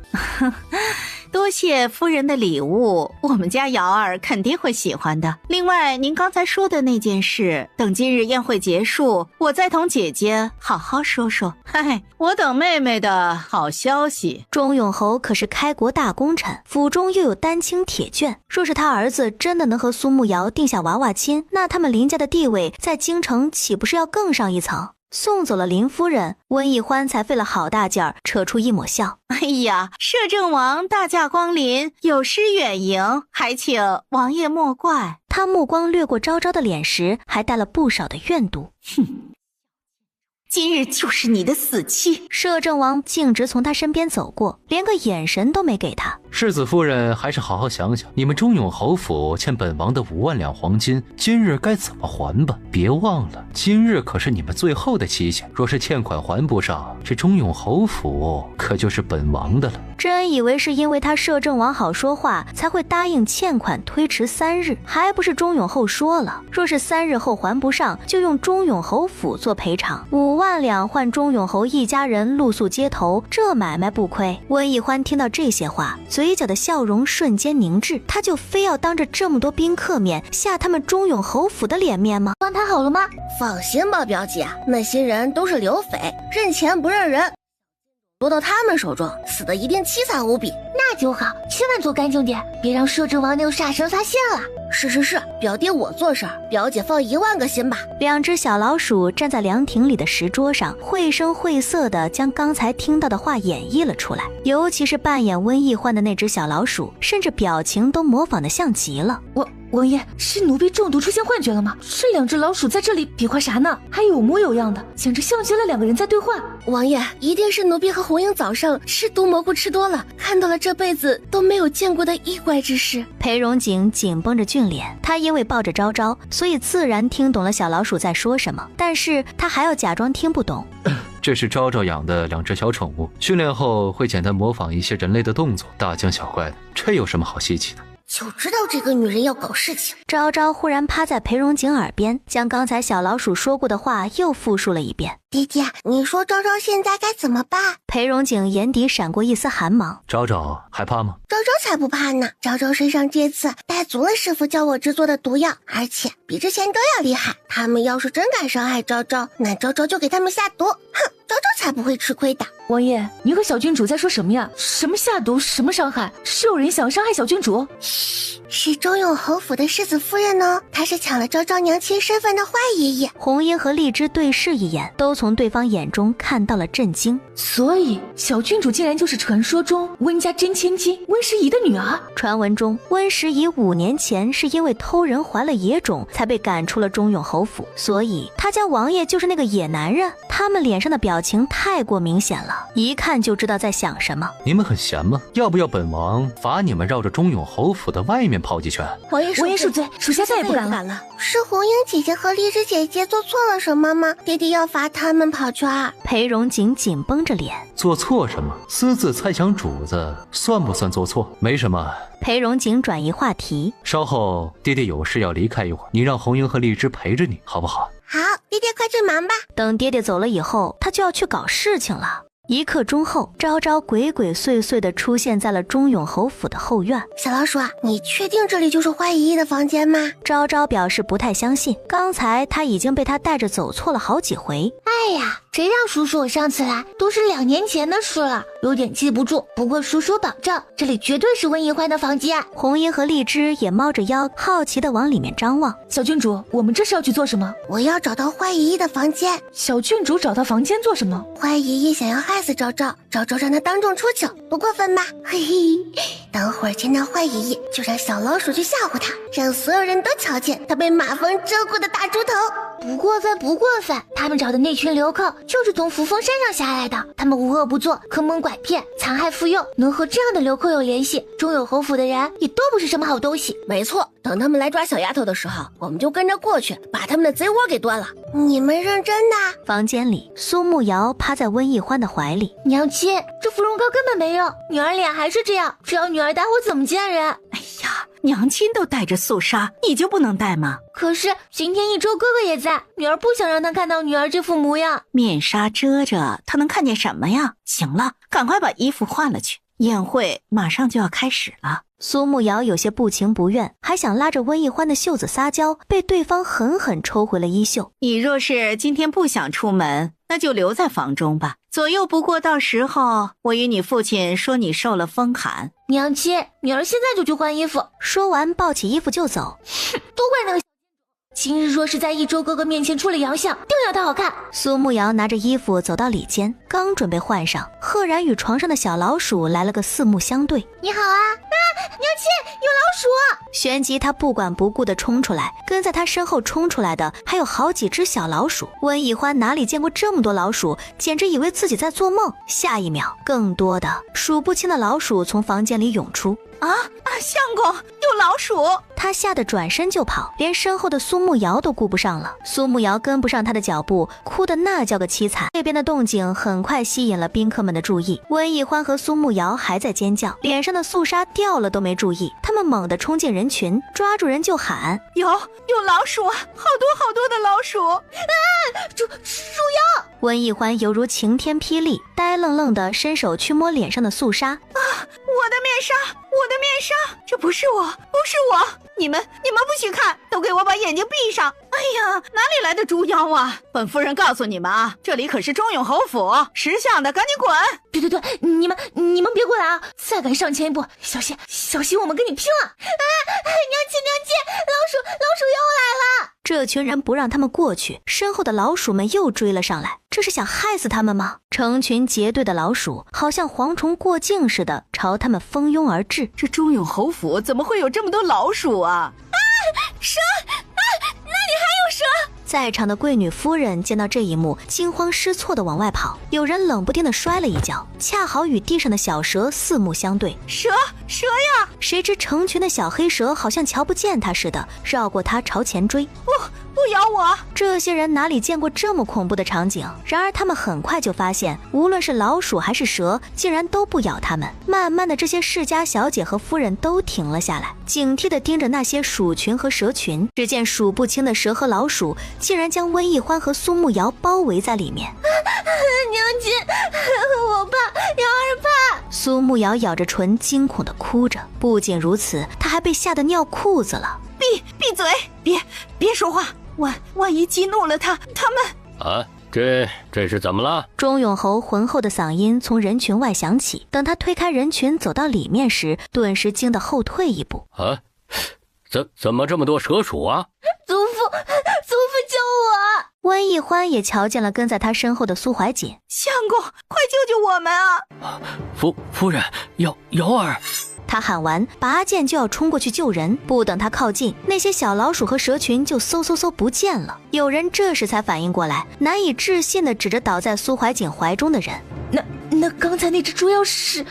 多谢夫人的礼物，我们家瑶儿肯定会喜欢的。另外，您刚才说的那件事，等今日宴会结束，我再同姐姐好好说说。嗨，我等妹妹的好消息。钟永侯可是开国大功臣，府中又有丹青铁券，若是他儿子真的能和苏沐瑶定下娃娃亲，那他们林家的地位在京城岂不是要更上一层？送走了林夫人，温义欢才费了好大劲儿扯出一抹笑。哎呀，摄政王大驾光临，有失远迎，还请王爷莫怪。他目光掠过昭昭的脸时，还带了不少的怨毒。哼，今日就是你的死期！摄政王径直从他身边走过，连个眼神都没给他。世子夫人还是好好想想，你们钟永侯府欠本王的5万两黄金，今日该怎么还吧。别忘了，今日可是你们最后的期限，若是欠款还不上，这钟永侯府可就是本王的了。真以为是因为他摄政王好说话，才会答应欠款推迟3日，还不是钟永后说了，若是3日后还不上，就用钟永侯府做赔偿，5万两换钟永侯一家人露宿街头，这买卖不亏。温义欢听到这些话，嘴角的笑容瞬间凝滞，他就非要当着这么多宾客面下他们钟永侯府的脸面吗？帮他好了吗？放心吧，表姐，那些人都是流匪，认钱不认人，落到他们手中，死的一定凄惨无比。那就好，千万做干净点，别让摄政王那个傻神发现了。是，表弟我做事儿，表姐放1万个心吧。2只小老鼠站在凉亭里的石桌上，绘声绘色地将刚才听到的话演绎了出来，尤其是扮演温义欢的那只小老鼠，甚至表情都模仿得像极了。王爷，是奴婢中毒出现幻觉了吗？这2只老鼠在这里比划啥呢？还有模有样的，简直像极了2个人在对话。王爷，一定是奴婢和红英早上吃毒蘑菇吃多了，看到了这辈子都没有见过的异怪之事。裴荣景紧绷着俊脸，他因为抱着昭昭，所以自然听懂了小老鼠在说什么，但是他还要假装听不懂。这是昭昭养的2只小宠物，训练后会简单模仿一些人类的动作，大惊小怪的，这有什么好稀奇的？就知道这个女人要搞事情。昭昭忽然趴在裴荣景耳边，将刚才小老鼠说过的话又复述了一遍。爹爹，你说昭昭现在该怎么办？裴荣景眼底闪过一丝寒芒。昭昭害怕吗？昭昭才不怕呢，昭昭身上这次带足了师傅教我制作的毒药，而且比之前都要厉害。他们要是真敢伤害昭昭，那昭昭就给他们下毒，哼，昭昭才不会吃亏的。王爷，你和小郡主在说什么呀？什么下毒，什么伤害？是有人想伤害小郡主？嘘，是钟永侯府的世子夫人呢，她是抢了昭昭娘亲身份的坏爷爷。红英和荔枝对视一眼，都从对方眼中看到了震惊。所以小郡主竟然就是传说中温家真千金温时宜的女儿。传闻中，温时宜5年前是因为偷人怀了野种，才被赶出了钟永侯府，所以他家王爷就是那个野男人。他们脸上的表情太过明显了，一看就知道在想什么。你们很闲吗？要不要本王罚你们绕着钟永侯府的外面跑几圈？王爷恕罪，属下再也不敢了。是红英姐姐和荔枝姐姐做错了什么吗？爹爹要罚他们跑圈。裴荣景紧绷着脸，做错什么？私自猜想主子，算不算做错？没什么。裴荣景转移话题，稍后爹爹有事要离开一会儿，你让红英和荔枝陪着你，好不好？好，爹爹快去忙吧。等爹爹走了以后，他就要去搞事情了。1刻钟后，昭昭鬼鬼祟祟地出现在了钟永侯府的后院。小老鼠啊，你确定这里就是坏姨姨的房间吗？昭昭表示不太相信，刚才他已经被他带着走错了好几回。哎呀，谁让叔叔我上次来都是2年前的事了，有点记不住。不过叔叔保证，这里绝对是温宜欢的房间。红英和荔枝也猫着腰，好奇地往里面张望。小郡主，我们这是要去做什么？我要找到坏姨姨的房间。小郡主找到房间做什么？坏姨姨想要害死昭昭，昭昭让她当众出糗，不过分吧？嘿嘿，等会儿见到坏姨姨，就让小老鼠去吓唬她，让所有人都瞧见她被马蜂蛰过的大猪头。不过分，不过分，他们找的那群流寇就是从扶风山上下来的，他们无恶不作，坑蒙拐骗，残害妇幼，能和这样的流寇有联系，钟永侯府的人也都不是什么好东西。没错，等他们来抓小丫头的时候，我们就跟着过去，把他们的贼窝给端了。你们认真的？房间里，苏沐瑶趴在温宜欢的怀里。娘亲，这芙蓉膏根本没用，女儿脸还是这样，只要女儿戴我怎么见人？哎呀，娘亲都带着素纱，你就不能戴吗？可是今天一周哥哥也在，女儿不想让他看到女儿这副模样。面纱遮着，他能看见什么呀？行了，赶快把衣服换了去。宴会马上就要开始了。苏慕瑶有些不情不愿，还想拉着温逸欢的袖子撒娇，被对方狠狠抽回了衣袖。你若是今天不想出门，那就留在房中吧。左右不过到时候我与你父亲说你受了风寒。娘亲，女儿现在就去换衣服。说完抱起衣服就走。都怪那个今日若是在一周哥哥面前出了洋相，定要他好看。苏慕瑶拿着衣服走到里间，刚准备换上，赫然与床上的小老鼠来了个四目相对。你好啊！娘亲，有老鼠！旋即他不管不顾地冲出来，跟在他身后冲出来的还有好几只小老鼠。温逸欢哪里见过这么多老鼠，简直以为自己在做梦。下一秒，更多的数不清的老鼠从房间里涌出。相公有老鼠！他吓得转身就跑，连身后的苏慕瑶都顾不上了。苏慕瑶跟不上他的脚步，哭得那叫个凄惨。这边的动静很快吸引了宾客们的注意。温逸欢和苏慕瑶还在尖叫，脸上的肃杀掉了都没注意。他们猛地冲进人群，抓住人就喊：有老鼠啊！好多的老鼠！鼠妖！温逸欢犹如晴天霹雳，呆愣愣地伸手去摸脸上的肃杀。我的面纱，这不是我！你们不许看，都给我把眼睛闭上！哎呀，哪里来的猪妖啊！本夫人告诉你们啊，这里可是中永侯府，识相的赶紧滚！对，你们别过来啊！再敢上前一步，小心我们跟你拼了！娘亲，老鼠又来了！这群人不让他们过去，身后的老鼠们又追了上来，这是想害死他们吗？成群结队的老鼠好像蝗虫过境似的朝他们蜂拥而至。这中永侯府怎么会有这么多老鼠啊？蛇！那里还有蛇！在场的贵女夫人见到这一幕，惊慌失措地往外跑，有人冷不丁地摔了一跤，恰好与地上的小蛇四目相对。蛇呀！谁知成群的小黑蛇好像瞧不见他似的，绕过他朝前追。不咬我！这些人哪里见过这么恐怖的场景？然而他们很快就发现，无论是老鼠还是蛇，竟然都不咬他们。慢慢的，这些世家小姐和夫人都停了下来，警惕地盯着那些鼠群和蛇群。只见数不清的蛇和老鼠竟然将温逸欢和苏慕瑶包围在里面。娘亲，我怕，瑶儿怕。苏慕瑶咬着唇，惊恐地哭着。不仅如此，她还被吓得尿裤子了。闭嘴！别说话！万一激怒了他们啊！这是怎么了？钟永侯浑厚的嗓音从人群外响起。等他推开人群走到里面时，顿时惊得后退一步。啊！怎么这么多蛇鼠啊？祖父救我！温逸欢也瞧见了跟在他身后的苏怀瑾。相公，快救救我们啊！夫人，瑶儿。他喊完，拔剑就要冲过去救人。不等他靠近，那些小老鼠和蛇群就嗖不见了。有人这时才反应过来，难以置信地指着倒在苏怀瑾怀中的人。那刚才那只猪妖是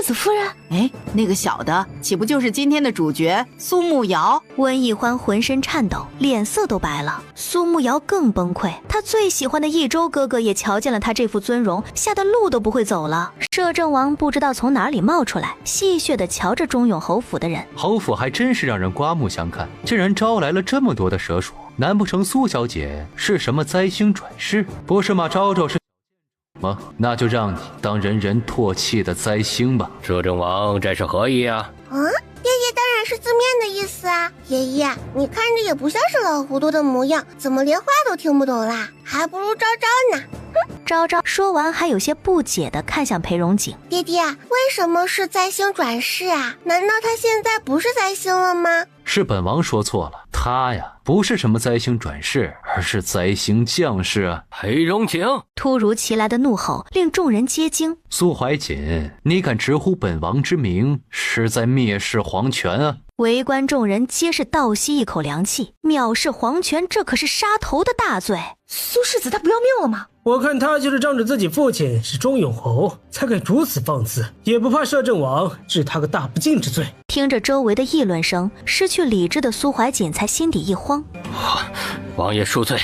子夫人？哎，那个小的岂不就是今天的主角苏慕瑶？温逸欢浑身颤抖，脸色都白了。苏慕瑶更崩溃，他最喜欢的益州哥哥也瞧见了他这副尊容，吓得路都不会走了。摄政王不知道从哪里冒出来，戏谑地瞧着中永侯府的人。侯府还真是让人刮目相看，竟然招来了这么多的蛇鼠。难不成苏小姐是什么灾星转世？不是吗？昭是吗？那就让你当人人唾弃的灾星吧。摄政王这是何意啊？爷爷当然是字面的意思啊。爷爷，你看着也不像是老糊涂的模样，怎么连话都听不懂啦？还不如昭昭呢。昭昭说完还有些不解地看向裴荣景。爹爹，为什么是灾星转世啊？难道他现在不是灾星了吗？是本王说错了，他呀不是什么灾星转世，而是灾星降世啊！裴荣景突如其来的怒吼令众人皆惊。苏怀瑾，你敢直呼本王之名，是在蔑视皇权啊！围观众人皆是倒吸一口凉气，藐视皇权，这可是杀头的大罪。苏世子他不要命了吗？我看他就是仗着自己父亲是钟永侯，才敢如此放肆，也不怕摄政王治他个大不敬之罪。听着周围的议论声，失去理智的苏怀瑾才心底一慌。王爷恕罪，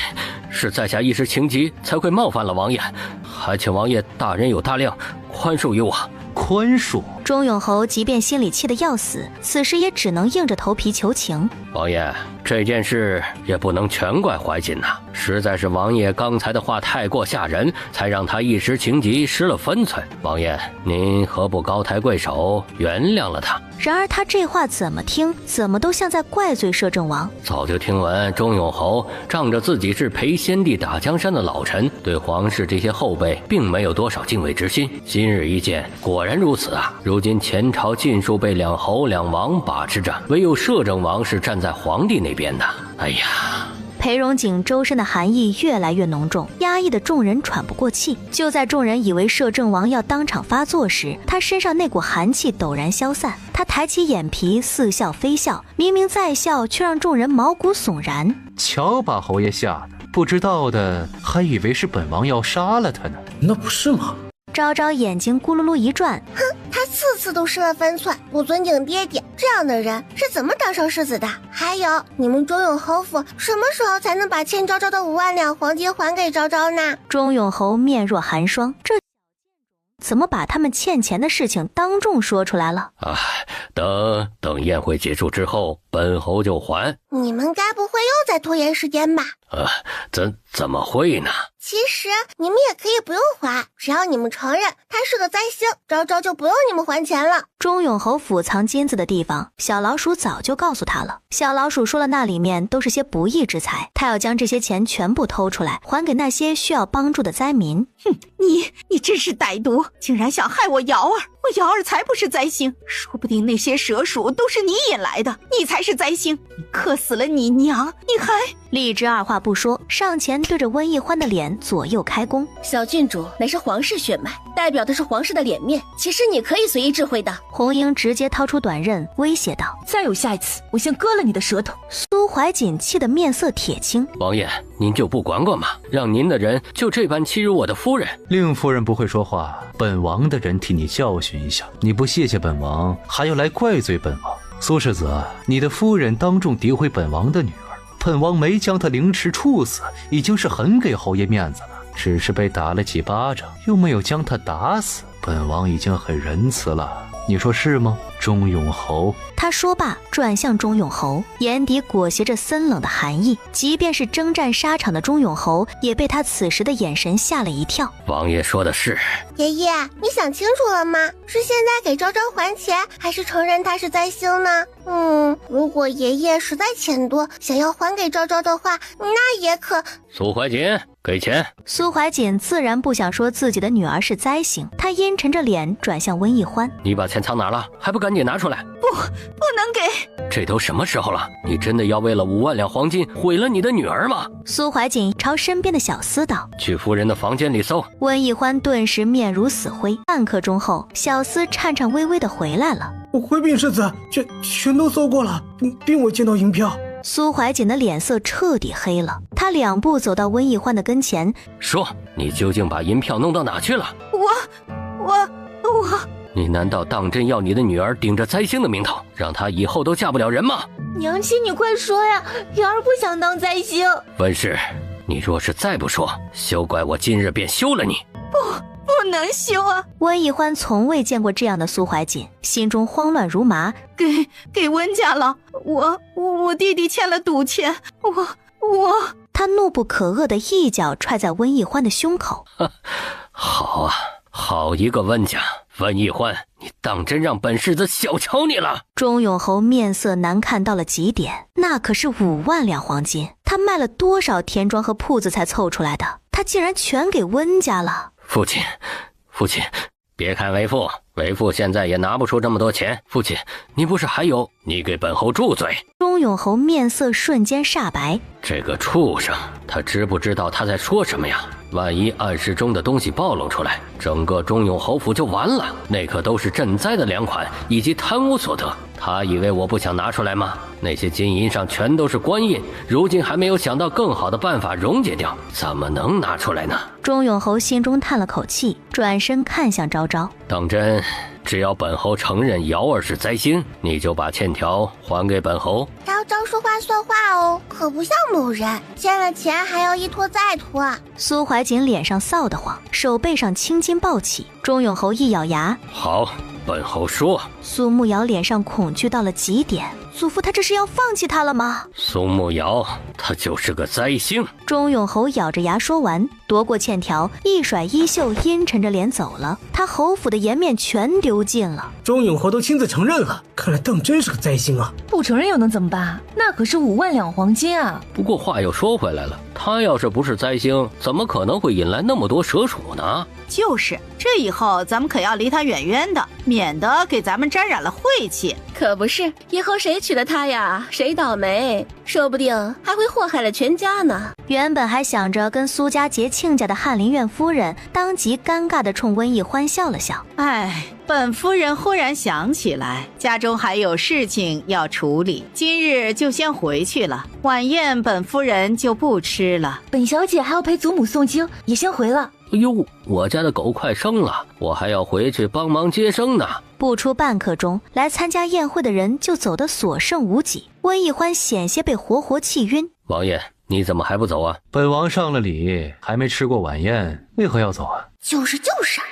是在下一时情急才会冒犯了王爷，还请王爷大人有大量，宽恕于我。宽恕？钟永侯即便心里气得要死，此时也只能硬着头皮求情。王爷，这件事也不能全怪怀瑾呐，实在是王爷刚才的话太过吓人，才让他一时情急失了分寸。王爷，您何不高抬贵手，原谅了他？然而他这话怎么听怎么都像在怪罪摄政王。早就听闻钟永侯仗着自己是陪先帝打江山的老臣，对皇室这些后辈并没有多少敬畏之心。今日一见，果然如此啊！如今前朝尽数被两侯两王把持着，唯有摄政王是站在皇帝那边的。哎呀！裴荣景周身的寒意越来越浓重，压抑的众人喘不过气。就在众人以为摄政王要当场发作时，他身上那股寒气陡然消散。他抬起眼皮，似笑非笑，明明在笑，却让众人毛骨悚然。瞧把侯爷吓得，不知道的还以为是本王要杀了他呢。那不是吗？昭昭眼睛咕噜噜一转，哼，他次次都失了分寸，不尊敬爹爹，这样的人是怎么当上世子的？还有，你们钟永侯府什么时候才能把欠昭昭的5万两黄金还给昭昭呢？钟永侯面若寒霜，这怎么把他们欠钱的事情当众说出来了？等宴会结束之后，本侯就还。你们该不会又在拖延时间吧？怎么会呢？其实你们也可以不用还，只要你们承认他是个灾星，昭昭就不用你们还钱了。钟永侯府藏金子的地方，小老鼠早就告诉他了。小老鼠说了，那里面都是些不义之财，他要将这些钱全部偷出来，还给那些需要帮助的灾民。哼，你真是歹毒，竟然想害我瑶儿！我瑶儿才不是灾星，说不定那些蛇鼠都是你引来的，你才是灾星。你克死了你娘，你还……荔枝二话不说，上前对着温一欢的脸左右开弓。小郡主乃是皇室血脉，代表的是皇室的脸面，其实你可以随意智慧的。红英直接掏出短刃威胁道：再有下一次，我先割了你的舌头。苏怀瑾气得面色铁青。王爷，您就不管管吗？让您的人就这般欺辱我的夫人。令夫人不会说话，本王的人替你教训一下。你不谢谢本王，还要来怪罪本王。苏世子，你的夫人当众诋毁本王的女儿，本王没将她凌迟处死，已经是很给侯爷面子了。只是被打了几巴掌，又没有将她打死，本王已经很仁慈了。你说是吗，钟永侯？他说罢，转向钟永侯，眼底裹挟着森冷的寒意。即便是征战沙场的钟永侯，也被他此时的眼神吓了一跳。王爷说的是。爷爷，你想清楚了吗？是现在给昭昭还钱，还是承认他是灾星呢？如果爷爷实在钱多，想要还给昭昭的话，那也可。苏怀瑾，给钱。苏怀瑾自然不想说自己的女儿是灾星，他阴沉着脸转向温一欢：你把钱藏哪了？还不赶紧拿出来！不能给！这都什么时候了？你真的要为了5万两黄金毁了你的女儿吗？苏怀瑾朝身边的小厮道：去夫人的房间里搜。温一欢顿时面如死灰。半刻钟后，小厮颤颤巍巍地回来了。我回禀世子，全都搜过了，并未见到银票。苏怀瑾的脸色彻底黑了，他2步走到温一欢的跟前，说：你究竟把银票弄到哪去了？我你难道当真要你的女儿顶着灾星的名头，让她以后都嫁不了人吗？娘亲，你快说呀，瑶儿不想当灾星。温氏，你若是再不说，休怪我今日便休了你。不能休啊！温一欢从未见过这样的苏怀瑾，心中慌乱如麻。给温家了，我弟弟欠了赌钱，他怒不可遏的一脚踹在温一欢的胸口。好啊，好一个温家！温一欢，你当真让本世子小瞧你了？钟永侯面色难看到了极点，那可是5万两黄金，他卖了多少田庄和铺子才凑出来的，他竟然全给温家了。父亲，别看为父，为父现在也拿不出这么多钱。父亲，你不是还有？你给本侯住嘴！钟永侯面色瞬间煞白。这个畜生，他知不知道他在说什么呀？万一暗室中的东西暴露出来，整个钟永侯府就完了。那可都是赈灾的粮款以及贪污所得。他以为我不想拿出来吗？那些金银上全都是官印，如今还没有想到更好的办法溶解掉，怎么能拿出来呢？钟永侯心中叹了口气，转身看向昭昭。当真，只要本侯承认瑶儿是灾星，你就把欠条还给本侯。昭昭说话算话哦，可不像某人，欠了钱还要一拖再拖。苏怀瑾脸上臊得慌，手背上青筋暴起。钟永侯一咬牙：好，本侯说。苏慕瑶脸上恐惧到了极点，祖父他这是要放弃他了吗？苏慕瑶，他就是个灾星。钟永侯咬着牙说完，夺过欠条，一甩衣袖，阴沉着脸走了。他侯府的颜面全丢尽了。钟永侯都亲自承认了，看来当真是个灾星啊！不承认又能怎么办？那可是5万两黄金啊！不过话又说回来了，他要是不是灾星，怎么可能会引来那么多蛇鼠呢？就是，这以后咱们可要离他远远的，免得给咱们沾染了晦气。可不是，以后谁娶了她呀，谁倒霉，说不定还会祸害了全家呢。原本还想着跟苏家结亲家的翰林院夫人，当即尴尬地冲温逸欢笑了笑。哎，本夫人忽然想起来，家中还有事情要处理，今日就先回去了。晚宴本夫人就不吃了。本小姐还要陪祖母诵经，也先回了。哎呦，我家的狗快生了，我还要回去帮忙接生呢。不出半刻钟，来参加宴会的人就走得所剩无几。温逸欢险些被活活气晕。王爷，你怎么还不走啊？本王上了礼，还没吃过晚宴，为何要走啊？就是啊，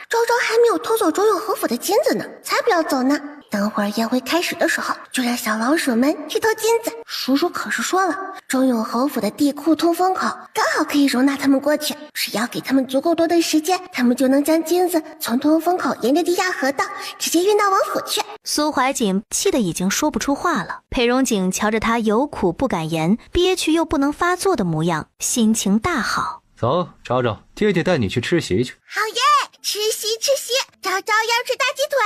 昭昭还没有偷走钟永侯府的金子呢，才不要走呢。等会儿宴会开始的时候，就让小老鼠们去偷金子。叔叔可是说了，钟永侯府的地库通风口刚好可以容纳他们过去，只要给他们足够多的时间，他们就能将金子从通风口沿着地下河道直接运到王府去。苏怀瑾气得已经说不出话了。裴荣景瞧着他有苦不敢言，憋屈又不能发作的模样，心情大好。走，昭昭，爹爹带你去吃席去。好耶，吃席，昭昭要吃大鸡腿。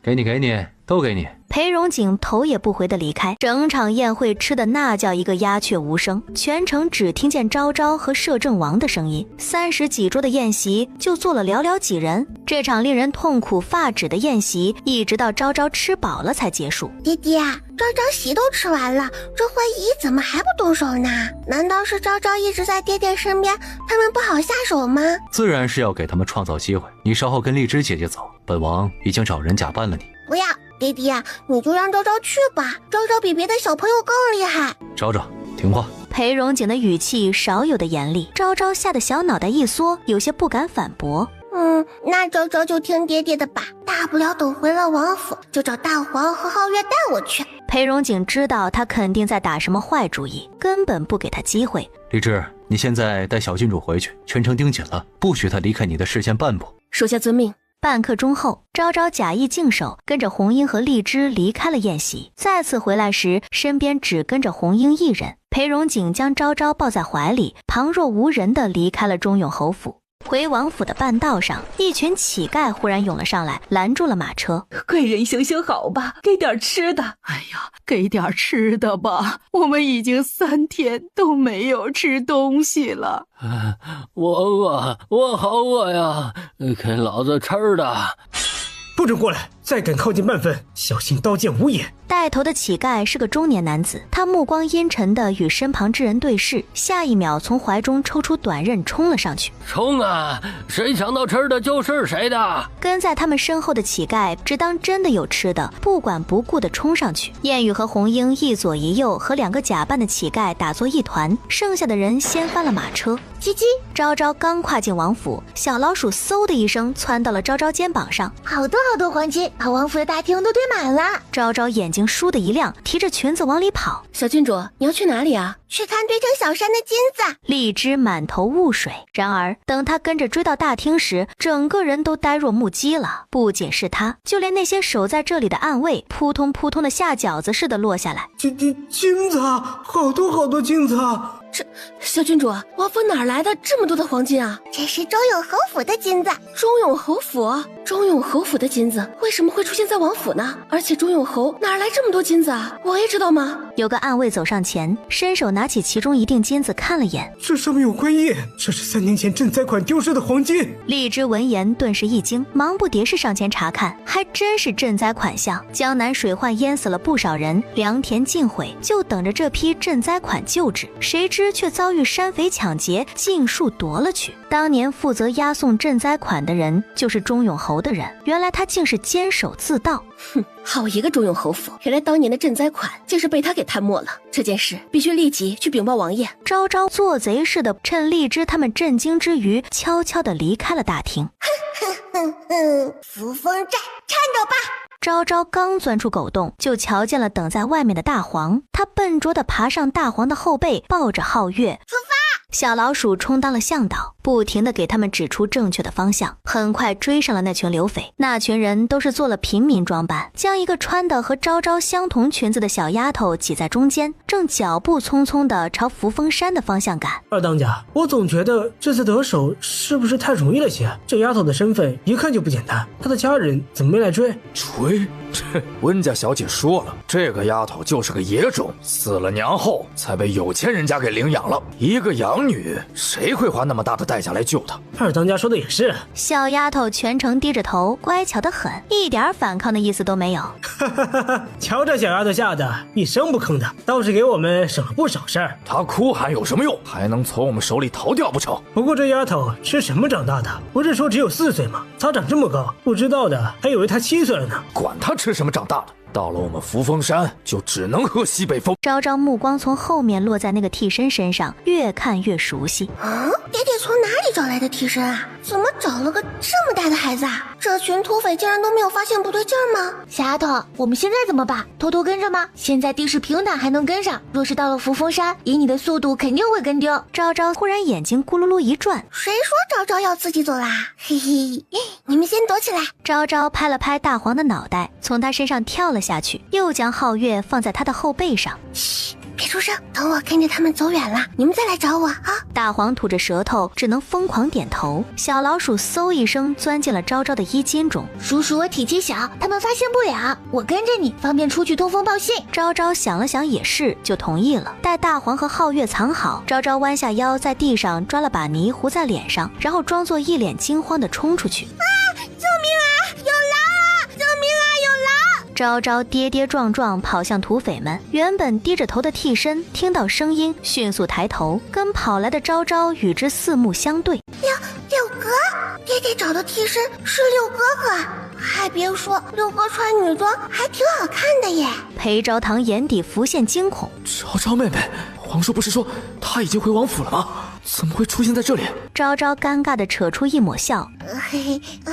给你，都给你。裴荣景头也不回地离开，整场宴会吃的那叫一个鸦雀无声，全程只听见昭昭和摄政王的声音。30几桌的宴席就坐了寥寥几人，这场令人痛苦发指的宴席，一直到昭昭吃饱了才结束。爹爹，昭昭席都吃完了，这会议怎么还不动手呢？难道是昭昭一直在爹爹身边，他们不好下手吗？自然是要给他们创造机会。你稍后跟荔枝姐姐走，本王已经找人假扮了你。不要，爹爹，你就让昭昭去吧，昭昭比别的小朋友更厉害。昭昭，听话。裴荣景的语气少有的严厉，昭昭吓得小脑袋一缩，有些不敢反驳。那昭昭就听爹爹的吧，大不了等回了王府，就找大黄和皓月带我去。裴荣景知道他肯定在打什么坏主意，根本不给他机会。荔枝，你现在带小郡主回去，全程盯紧了，不许他离开你的视线半步。属下遵命。半刻钟后，昭昭假意净手，跟着红英和荔枝离开了宴席。再次回来时，身边只跟着红英一人。裴荣景将昭昭抱在怀里，旁若无人地离开了钟永侯府。回王府的半道上，一群乞丐忽然涌了上来，拦住了马车。贵人行行好吧，给点吃的。哎呀，给点吃的吧，我们已经3天都没有吃东西了。我饿，我好饿呀，给老子吃的。不准过来，再敢靠近半分，小心刀剑无眼。带头的乞丐是个中年男子，他目光阴沉地与身旁之人对视，下一秒从怀中抽出短刃冲了上去。冲啊！谁抢到吃的就是谁的。跟在他们身后的乞丐只当真的有吃的，不管不顾地冲上去。燕雨和红英一左一右和2个假扮的乞丐打作一团，剩下的人掀翻了马车。叽叽，昭昭刚跨进王府，小老鼠嗖的一声窜到了昭昭肩膀上，好多黄金，把王府的大厅都堆满了。昭昭眼睛倏的一亮，提着裙子往里跑。小郡主，你要去哪里啊？去看堆成小山的金子。荔枝满头雾水，然而等他跟着追到大厅时，整个人都呆若木鸡了。不仅是他，就连那些守在这里的暗卫，扑通扑通的下饺子似的落下来。金子啊，好多金子啊！这小郡主，王府哪来的这么多的黄金啊？这是钟永侯府的金子。钟永侯府的金子为什么会出现在王府呢？而且钟永侯哪来这么多金子啊？王爷知道吗？有个暗卫走上前，伸手拿起其中一锭金子看了眼，这上面有官印，这是3年前赈灾款丢失的黄金。荔枝闻言顿时一惊，忙不迭是上前查看，还真是赈灾款项。江南水患淹死了不少人，良田尽毁，就等着这批赈灾款救治，谁知却遭遇山匪抢劫，尽数夺了去。当年负责押送赈灾款的人就是钟永侯的人，原来他竟是监守自盗。哼，好一个钟永侯府，原来当年的赈灾款竟是被他给贪没了。这件事必须立即去禀报王爷。昭昭做贼似的趁荔枝他们震惊之余，悄悄地离开了大厅。哼，扶风寨，看着吧。昭昭刚钻出狗洞，就瞧见了等在外面的大黄。他笨拙地爬上大黄的后背，抱着皓月出发。小老鼠充当了向导，不停地给他们指出正确的方向，很快追上了那群流匪。那群人都是做了平民装扮，将一个穿的和昭昭相同裙子的小丫头挤在中间，正脚步匆匆地朝扶风山的方向赶。二当家，我总觉得这次得手是不是太容易了些？这丫头的身份一看就不简单，她的家人怎么没来追？追？温家小姐说了，这个丫头就是个野种，死了娘后才被有钱人家给领养了。一个养女，谁会花那么大的代价来救她？二当家说的也是。小丫头全程低着头，乖巧得很，一点反抗的意思都没有。瞧这小丫头吓得一声不吭的，倒是给我们省了不少事儿。她哭喊有什么用？还能从我们手里逃掉不成？不过这丫头吃什么长大的？不是说只有4岁吗？咋长这么高？不知道的还以为她7岁了呢。管她吃什么长大的，到了我们扶风山就只能喝西北风。昭昭目光从后面落在那个替身身上，越看越熟悉。爹爹从哪里找来的替身啊？怎么找了个这么大的孩子啊？这群土匪竟然都没有发现不对劲儿吗？小丫头，我们现在怎么办？偷偷跟着吗？现在地势平坦还能跟上，若是到了扶风山，以你的速度肯定会跟丢。昭昭忽然眼睛咕噜噜一转，谁说昭昭要自己走啦？嘿嘿，你们先躲起来。昭昭拍了拍大黄的脑袋，从他身上跳了下去，又将皓月放在他的后背上。嘘，别出声，等我跟着他们走远了，你们再来找我啊！大黄吐着舌头，只能疯狂点头。小老鼠嗖一声钻进了昭昭的衣襟中。叔叔，我体积小，他们发现不了，我跟着你，方便出去通风报信。昭昭想了想也是，就同意了。待大黄和皓月藏好，昭昭弯下腰，在地上抓了把泥糊在脸上，然后装作一脸惊慌地冲出去。救命啊！有狼啊！救命啊！有狼！昭昭跌跌撞撞跑向土匪们，原本低着头的替身听到声音，迅速抬头，跟跑来的昭昭与之四目相对。六哥，爹爹找的替身是六哥哥，还别说，六哥穿女装还挺好看的耶。裴昭堂眼底浮现惊恐，昭昭妹妹，皇叔不是说他已经回王府了吗？怎么会出现在这里？昭昭尴尬地扯出一抹笑，嘿嘿，嗨，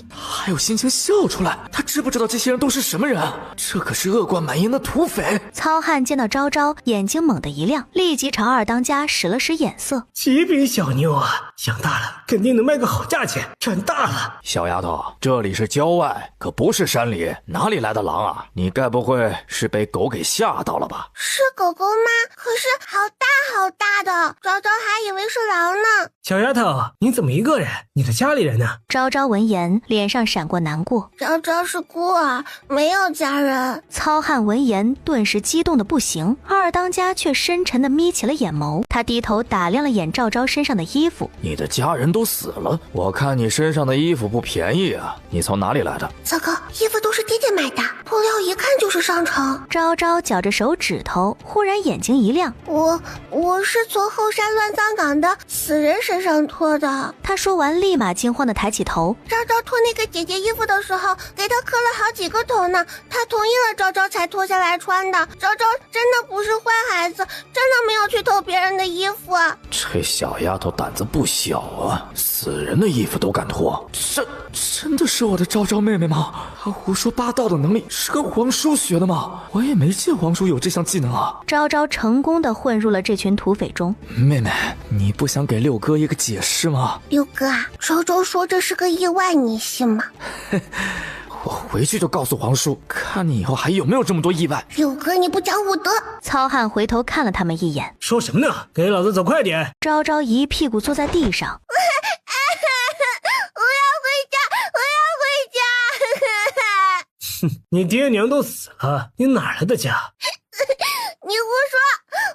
还有心情笑出来？他知不知道这些人都是什么人啊？这可是恶贯满盈的土匪。糙汉见到昭昭，眼睛猛地一亮，立即朝二当家使了使眼色。极品小妞啊，养大了肯定能卖个好价钱，赚大了。小丫头，这里是郊外，可不是山里，哪里来的狼啊？你该不会是被狗给吓到了吧？是狗狗吗？可是好大好大的，昭昭还以为是狼呢。小丫头，你怎么一个人？你的家里人呢？昭昭闻言，脸上闪过难过。昭昭是孤儿，没有家人。糙汉闻言，顿时激动的不行。二当家却深沉的眯起了眼眸，他低头打量了眼昭昭身上的衣服。你的家人都死了，我看你身上的衣服不便宜啊，你从哪里来的？糟糕，衣服都是爹爹买的，布料一看就是上乘。昭昭绞着手指头，忽然眼睛一亮，我是从后山乱葬岗的死人身上脱的。他说完，立马惊慌地抬起头。昭昭脱那个姐姐衣服的时候，给她磕了好几个头呢，她同意了昭昭才脱下来穿的。昭昭真的不是坏孩子，真的没有去偷别人的衣服啊。这小丫头胆子不小啊，死人的衣服都敢脱。这真的是我的昭昭妹妹吗？她胡说八道的能力是跟皇叔学的吗？我也没见皇叔有这项技能啊。昭昭成功地混入了这群土匪中。妹妹，你不想给六哥一个解释吗？六哥啊，昭昭说这是个意外，你信吗？我回去就告诉皇叔，看你以后还有没有这么多意外。六哥，你不讲武德！糙汉回头看了他们一眼，说什么呢？给老子走快点！昭昭一屁股坐在地上。我要回家，我要回家！哼，你爹娘都死了，你哪来的家？你胡说！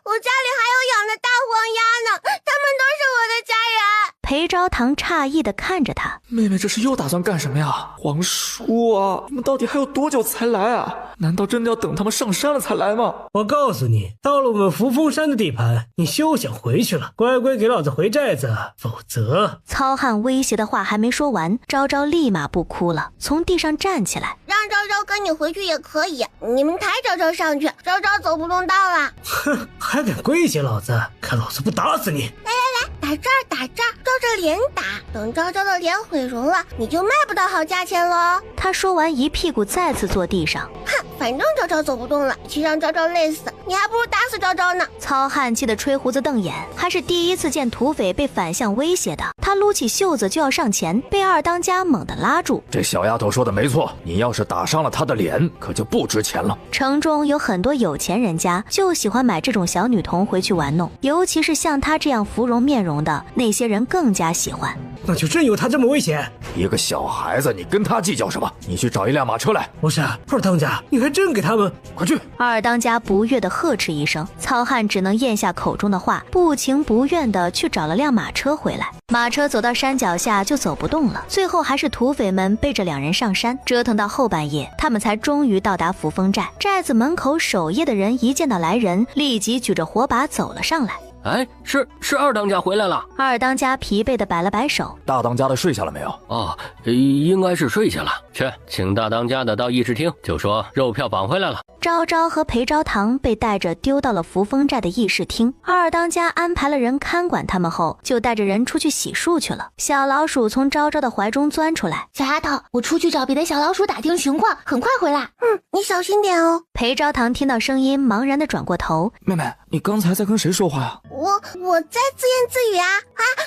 我家里还有养的大黄鸭呢，他们都是我的家人。裴昭堂诧异地看着他，妹妹这是又打算干什么呀？皇叔啊，你们到底还有多久才来啊？难道真的要等他们上山了才来吗？我告诉你，到了我们扶风山的地盘，你休想回去了，乖乖给老子回寨子，否则……糙汉威胁的话还没说完，昭昭立马不哭了，从地上站起来，让昭昭跟你回去也可以，你们抬昭昭上去，昭昭走不动道了。哼，还敢威胁老子？看老子不打死你！来，打这儿打这儿，照着脸打，等昭昭的脸毁容了，你就卖不到好价钱了。他说完一屁股再次坐地上，哼，反正昭昭走不动了，去让昭昭累死，你还不如打死昭昭呢。糙汉气得吹胡子瞪眼，还是第一次见土匪被反向威胁的。他撸起袖子就要上前，被二当家猛地拉住。这小丫头说的没错，你要是打伤了她的脸，可就不值钱了。城中有很多有钱人家就喜欢买这种小女童回去玩弄，尤其是像她这样芙蓉面容的，那些人更加喜欢。那就真有她这么危险？一个小孩子，你跟她计较什么？你去找一辆马车来。不是，二当家，你还真给他们？快去！二当家不悦地呵斥一声，糙汉只能咽下口中的话，不情不愿地去找了辆马车回来。马车走到山脚下就走不动了，最后还是土匪们背着两人上山，折腾到后半夜，他们才终于到达扶风寨。寨子门口守夜的人一见到来人，立即举着火把走了上来。哎，是二当家回来了。二当家疲惫地摆了摆手，大当家的睡下了没有？哦，应该是睡下了。去，请大当家的到议事厅，就说肉票绑回来了。昭昭和裴昭堂被带着丢到了扶风寨的议事厅，二当家安排了人看管他们后，就带着人出去洗漱去了。小老鼠从昭昭的怀中钻出来，小丫头，我出去找别的小老鼠打听情况，很快回来。你小心点哦。裴昭堂听到声音，茫然地转过头。妹妹，你刚才在跟谁说话呀？我在自言自语啊！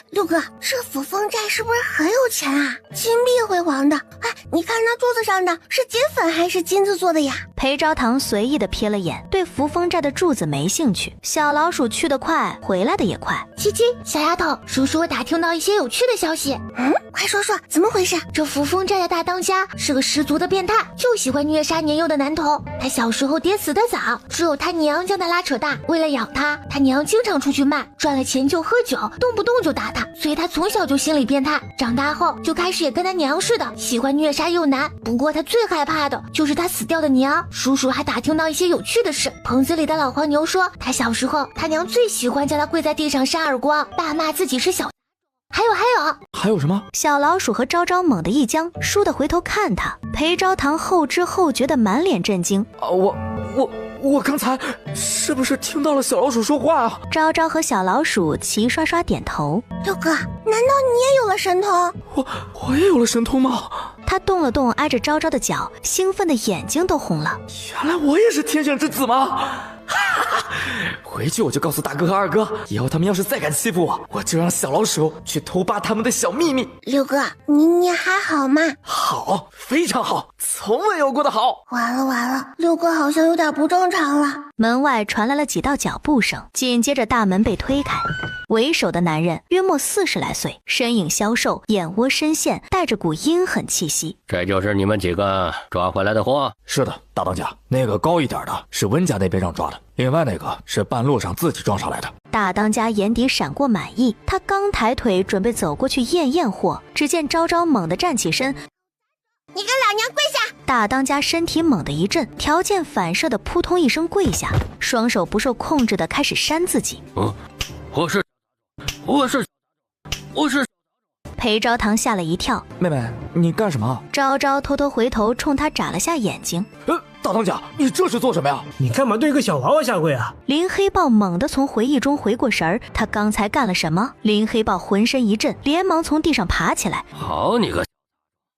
六哥，这扶风寨是不是很有钱啊？金碧辉煌的。哎，你看那柱子上的是金粉还是金子做的呀？裴昭堂随意地瞥了眼，对扶风寨的柱子没兴趣。小老鼠去得快，回来的也快。七七，小丫头，叔叔打听到一些有趣的消息。快说说，怎么回事？这扶风寨的大当家是个十足的变态，就喜欢虐杀年幼的男童。他小时候爹死得早，只有他娘将他拉扯大。为了养他，他娘经常出去卖，赚了钱就喝酒，动不动就打他，所以他从小就心理变态。长大后就开始也跟他娘似的，喜欢虐杀幼男。不过他最害怕的就是他死掉的娘。叔叔还打听到一些有趣的事。棚子里的老黄牛说，他小时候他娘最喜欢叫他跪在地上扇耳光，大骂自己是小。还有什么？小老鼠和昭昭猛地一僵，倏地回头看他。裴昭堂后知后觉的满脸震惊。我刚才是不是听到了小老鼠说话啊？昭昭和小老鼠齐刷刷点头。六哥，难道你也有了神通？我也有了神通吗？他动了动挨着昭昭的脚，兴奋的眼睛都红了。原来我也是天选之子吗？回去我就告诉大哥和二哥，以后他们要是再敢欺负我，我就让小老鼠去偷扒他们的小秘密。六哥，你还好吗？好，非常好，从未有过的好。完了，六哥好像有点不正常了。门外传来了几道脚步声，紧接着大门被推开。为首的男人约莫40来岁，身影消瘦，眼窝深陷，带着股阴狠气息。这就是你们几个抓回来的货？是的，大当家，那个高一点的是温家那边让抓的，另外那个是半路上自己撞上来的。大当家眼底闪过满意，他刚抬腿准备走过去验货，只见昭昭猛地站起身，你给老娘跪下！大当家身体猛地一震，条件反射的扑通一声跪下，双手不受控制的开始扇自己。我是。裴昭堂吓了一跳。妹妹，你干什么？昭昭偷偷回头冲他眨了下眼睛。大当家，你这是做什么呀？你干嘛对个小娃娃下跪啊？林黑豹猛地从回忆中回过神儿，他刚才干了什么？林黑豹浑身一震，连忙从地上爬起来。好你个，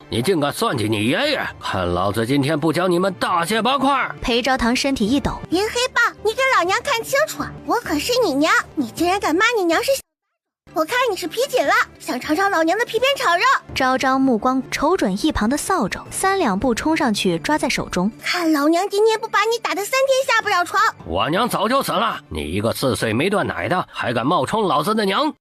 你竟敢算计你爷爷！看老子今天不将你们大卸八块！裴昭堂身体一抖，林黑豹，你给老娘看清楚，我可是你娘，你竟然敢骂你娘是小，我看你是皮紧了，想尝尝老娘的皮鞭炒肉。昭昭目光瞅准一旁的扫帚，3两步冲上去抓在手中，看老娘今天不把你打得3天下不了床！我娘早就死了，你一个4岁没断奶的，还敢冒充老子的娘！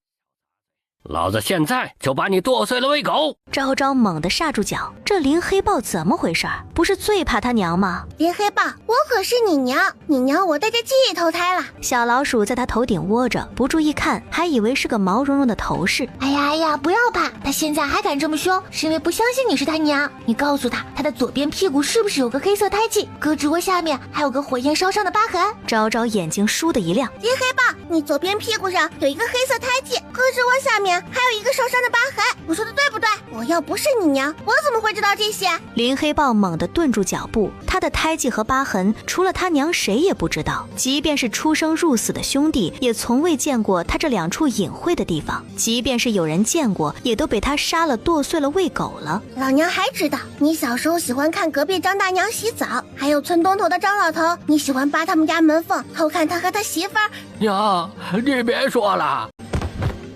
老子现在就把你剁碎了喂狗！昭昭猛地刹住脚，这林黑豹怎么回事？不是最怕他娘吗？林黑豹，我可是你娘，你娘我带着记忆投胎了。小老鼠在他头顶窝着，不注意看，还以为是个毛茸茸的头饰。哎呀，不要怕，他现在还敢这么凶，是因为不相信你是他娘。你告诉他，他的左边屁股是不是有个黑色胎记？胳肢窝下面还有个火焰烧伤的疤痕。昭昭眼睛倏地一亮，林黑豹，你左边屁股上有一个黑色胎记，胳肢窝下面面还有一个受伤的疤痕，我说的对不对？我要不是你娘，我怎么会知道这些？林黑豹猛地顿住脚步，他的胎记和疤痕除了他娘谁也不知道，即便是出生入死的兄弟也从未见过他这2处隐晦的地方，即便是有人见过也都被他杀了剁碎了喂狗了。老娘还知道你小时候喜欢看隔壁张大娘洗澡，还有村东头的张老头，你喜欢扒他们家门缝偷看他和他媳妇儿。娘，你别说了。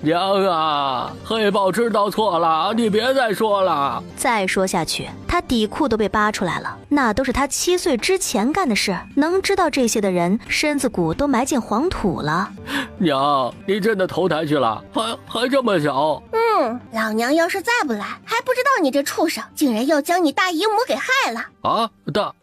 娘啊，黑豹知道错了，你别再说了。再说下去，他底裤都被扒出来了，那都是他7岁之前干的事。能知道这些的人，身子骨都埋进黄土了。娘，你真的投胎去了？还这么小？老娘要是再不来，还不知道你这畜生竟然要将你大姨母给害了啊！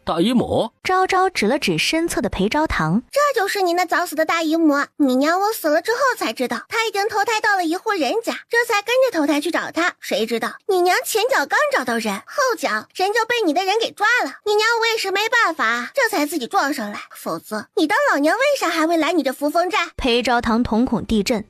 大姨母？昭昭指了指身侧的裴昭堂，这就是你那早死的大姨母。你娘我死了之后才知道，她已经投胎到了一户人家，这才跟着投胎去找她。谁知道你娘前脚刚找到人，后脚人就被你的人给抓了。你娘我也是没办法，这才自己撞上来，否则你当老娘为啥还会来你这扶风寨？裴昭堂瞳孔地震，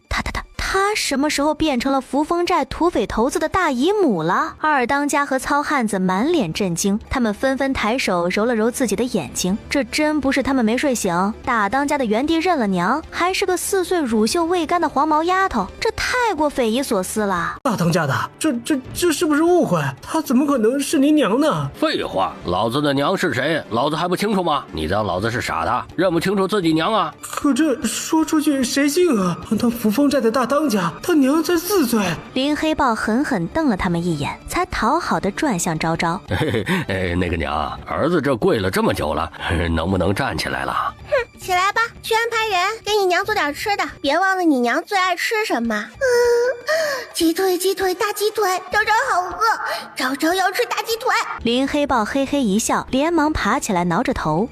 他什么时候变成了扶风寨土匪头子的大姨母了？二当家和糙汉子满脸震惊，他们纷纷抬手揉了揉自己的眼睛，这真不是他们没睡醒，大当家的原地认了娘，还是个4岁乳臭未干的黄毛丫头，这太过匪夷所思了。大当家的，这是不是误会？她怎么可能是您娘呢？废话，老子的娘是谁？老子还不清楚吗？你当老子是傻的，认不清楚自己娘啊？可这说出去谁信啊？当扶风寨的大当家，他娘才4岁。林黑豹狠狠瞪了他们一眼，才讨好的转向昭昭。那个娘，儿子这跪了这么久了，能不能站起来了？起来吧，去安排人给你娘做点吃的，别忘了你娘最爱吃什么。鸡腿，大鸡腿，昭昭好饿，昭昭要吃大鸡腿。林黑豹嘿嘿一笑，连忙爬起来挠着头。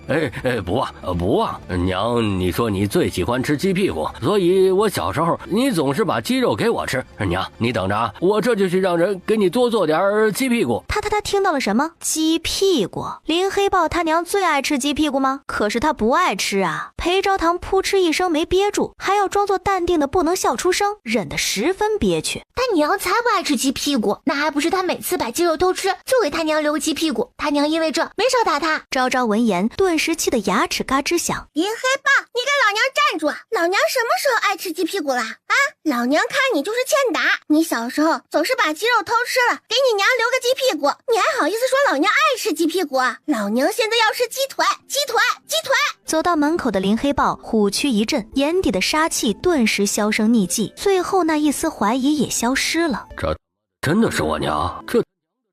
不忘，娘，你说你最喜欢吃鸡屁股，所以我小时候你总是把鸡肉给我吃。娘，你等着啊，我这就去让人给你多做点鸡屁股。他听到了什么？鸡屁股？林黑豹他娘最爱吃鸡屁股吗？可是他不爱吃啊。裴昭堂扑哧一声没憋住，还要装作淡定的不能笑出声，忍得十分憋屈。他娘才不爱吃鸡屁股，那还不是他每次把鸡肉偷吃就给他娘留鸡屁股，他娘因为这没少打他。昭昭闻言顿时气得牙齿嘎吱响。林黑豹，你给老娘站住！老娘什么时候爱吃鸡屁股啦？啊，老娘看你就是欠打，你小时候总是把鸡肉偷吃了，给你娘留个鸡屁股，你还好意思说老娘爱吃鸡屁股啊？老娘现在要吃鸡腿！走到门口的林黑豹虎躯一震，眼底的杀气顿时销声匿迹，最后那一丝怀疑也消失了。这真的是我娘？这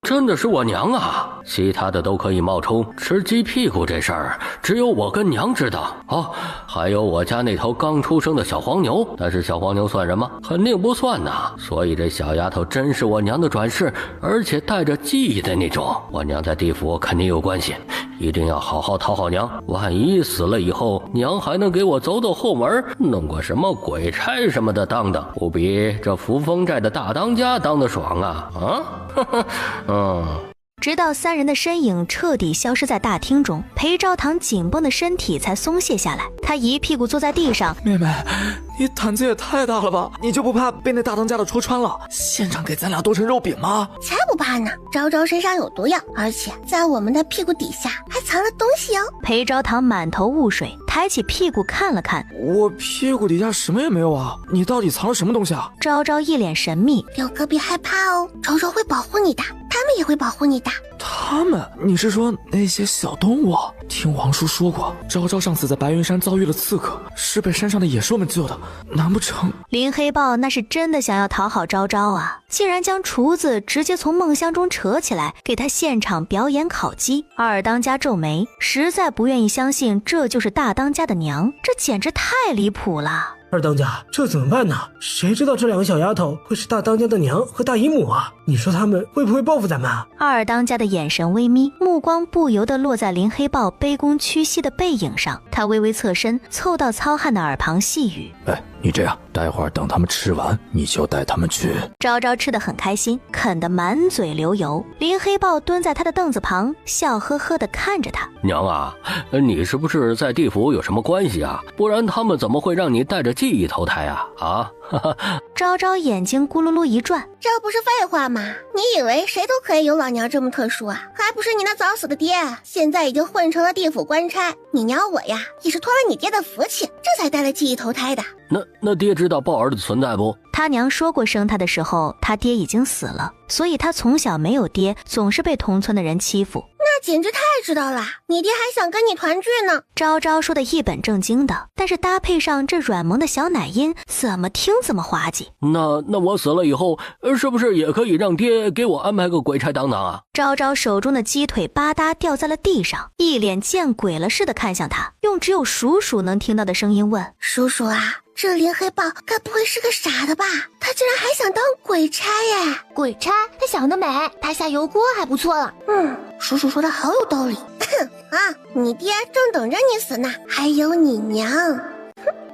真的是我娘啊！其他的都可以冒充，吃鸡屁股这事儿只有我跟娘知道。哦，还有我家那头刚出生的小黄牛，但是小黄牛算什么？肯定不算呐。所以这小丫头真是我娘的转世，而且带着记忆的那种。我娘在地府肯定有关系，一定要好好讨好娘。万一死了以后，娘还能给我走后门，弄个什么鬼差什么的当，不比这扶风寨的大当家当得爽啊！直到3人的身影彻底消失在大厅中，裴昭堂紧绷的身体才松懈下来。他一屁股坐在地上。妹妹，你胆子也太大了吧？你就不怕被那大当家的戳穿了？现场给咱俩剁成肉饼吗？才不怕呢！昭昭身上有毒药，而且在我们的屁股底下还藏了东西哦。裴昭堂满头雾水，抬起屁股看了看。我屁股底下什么也没有啊！你到底藏了什么东西啊？昭昭一脸神秘。六哥别害怕哦，昭昭会保护你的，他们也会保护你的。他们？你是说那些小动物？听王叔说过，昭昭上次在白云山遭遇了刺客，是被山上的野兽们救的，难不成……林黑豹那是真的想要讨好昭昭啊，竟然将厨子直接从梦乡中扯起来，给他现场表演烤鸡。二当家皱眉，实在不愿意相信这就是大当家的娘，这简直太离谱了。二当家，这怎么办呢？谁知道这2个小丫头会是大当家的娘和大姨母啊？你说他们会不会报复咱们啊？二当家的眼神微眯，目光不由得落在林黑豹卑躬屈膝的背影上。他微微侧身，凑到糙汉的耳旁细语：你这样，待会儿等他们吃完，你就带他们去。昭昭吃得很开心，啃得满嘴流油。林黑豹蹲在他的凳子旁，笑呵呵地看着他。娘啊，你是不是在地府有什么关系啊？不然他们怎么会让你带着记忆投胎啊？啊！昭昭眼睛咕噜噜一转，这不是废话吗？你以为谁都可以有老娘这么特殊啊？还不是你那早死的爹，现在已经混成了地府官差。你娘我呀，也是托了你爹的福气，这才带了记忆投胎的。那爹知道豹儿的存在不？他娘说过生他的时候，他爹已经死了，所以他从小没有爹，总是被同村的人欺负。那简直太知道了，你爹还想跟你团聚呢。昭昭说的一本正经的，但是搭配上这软萌的小奶音，怎么听怎么滑稽。那我死了以后，是不是也可以让爹给我安排个鬼差当当啊？昭昭手中的鸡腿吧嗒掉在了地上，一脸见鬼了似的看向他，用只有鼠鼠能听到的声音问：叔叔啊，这林黑豹该不会是个傻的吧？他竟然还想当鬼差耶！鬼差，他想得美，他下油锅还不错了。叔叔说的好有道理。啊，你爹正等着你死呢，还有你娘。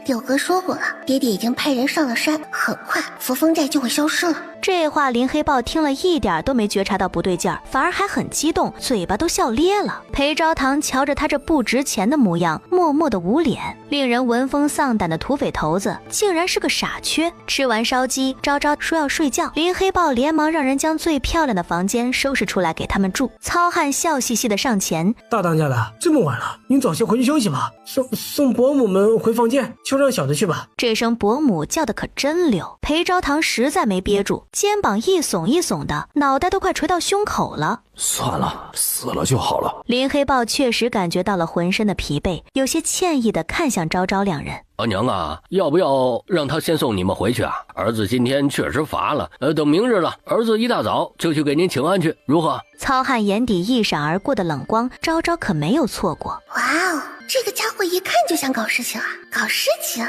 六哥说过了，爹爹已经派人上了山，很快扶风寨就会消失了。这话林黑豹听了一点都没觉察到不对劲儿，反而还很激动，嘴巴都笑咧了。裴昭堂瞧着他这不值钱的模样，默默的捂脸。令人闻风丧胆的土匪头子竟然是个傻缺。吃完烧鸡，昭昭说要睡觉，林黑豹连忙让人将最漂亮的房间收拾出来给他们住。糙汉笑嘻嘻的上前：大当家的，这么晚了，您早些回去休息吧，送伯母们回房间，就让小的去吧。这声伯母叫的可真溜，裴昭堂实在没憋住，肩膀一耸一耸的，脑袋都快垂到胸口了。算了，死了就好了。林黑豹确实感觉到了浑身的疲惫，有些歉意的看向昭昭两人。娘啊，要不要让他先送你们回去啊？儿子今天确实乏了，等明日了，儿子一大早就去给您请安去，如何？糙汉眼底一闪而过的冷光，昭昭可没有错过。哇哦，这个家伙一看就想搞事情啊！搞事情，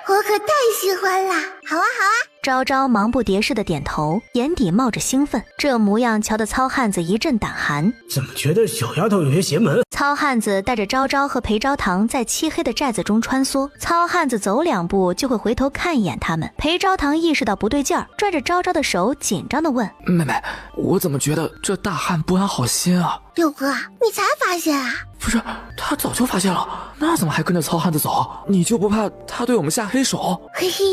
我可太喜欢啦！好啊，好啊！昭昭忙不迭似的点头，眼底冒着兴奋，这模样瞧得糙汉子一阵胆寒。怎么觉得小丫头有些邪门？糙汉子带着昭昭和裴昭堂在漆黑的寨子中穿梭，糙汉子走两步就会回头看一眼他们。裴昭堂意识到不对劲儿，拽着昭昭的手紧张地问：妹妹，我怎么觉得这大汉不安好心啊？六哥，你才发现啊？不是，他早就发现了，那怎么还跟着糙汉子走？你就不怕他对我们下黑手？嘿嘿，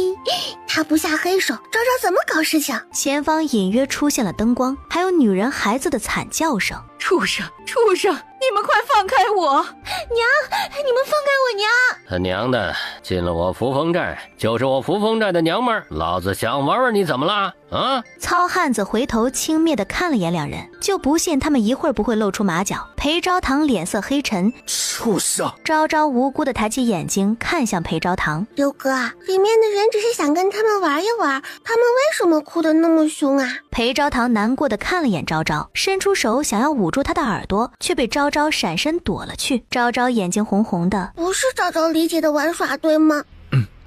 他不下黑手，昭昭怎么搞事情？前方隐约出现了灯光，还有女人孩子的惨叫声。畜生，畜生，你们快放开我！娘，你们放开我娘！他娘的，进了我扶风寨就是我扶风寨的娘们儿，老子想玩玩你怎么了啊？糙汉子回头轻蔑地看了眼两人，就不信他们一会儿不会露出马脚。裴昭堂脸色黑沉，畜生！昭昭无辜地抬起眼睛看向裴昭堂。六哥，里面的人只是想跟他们玩一玩，他们为什么哭得那么凶啊？裴昭堂难过地看了眼昭昭，伸出手想要捂住他的耳朵，却被昭昭闪身躲了去。昭昭眼睛红红的，不是昭昭理解的玩耍对吗？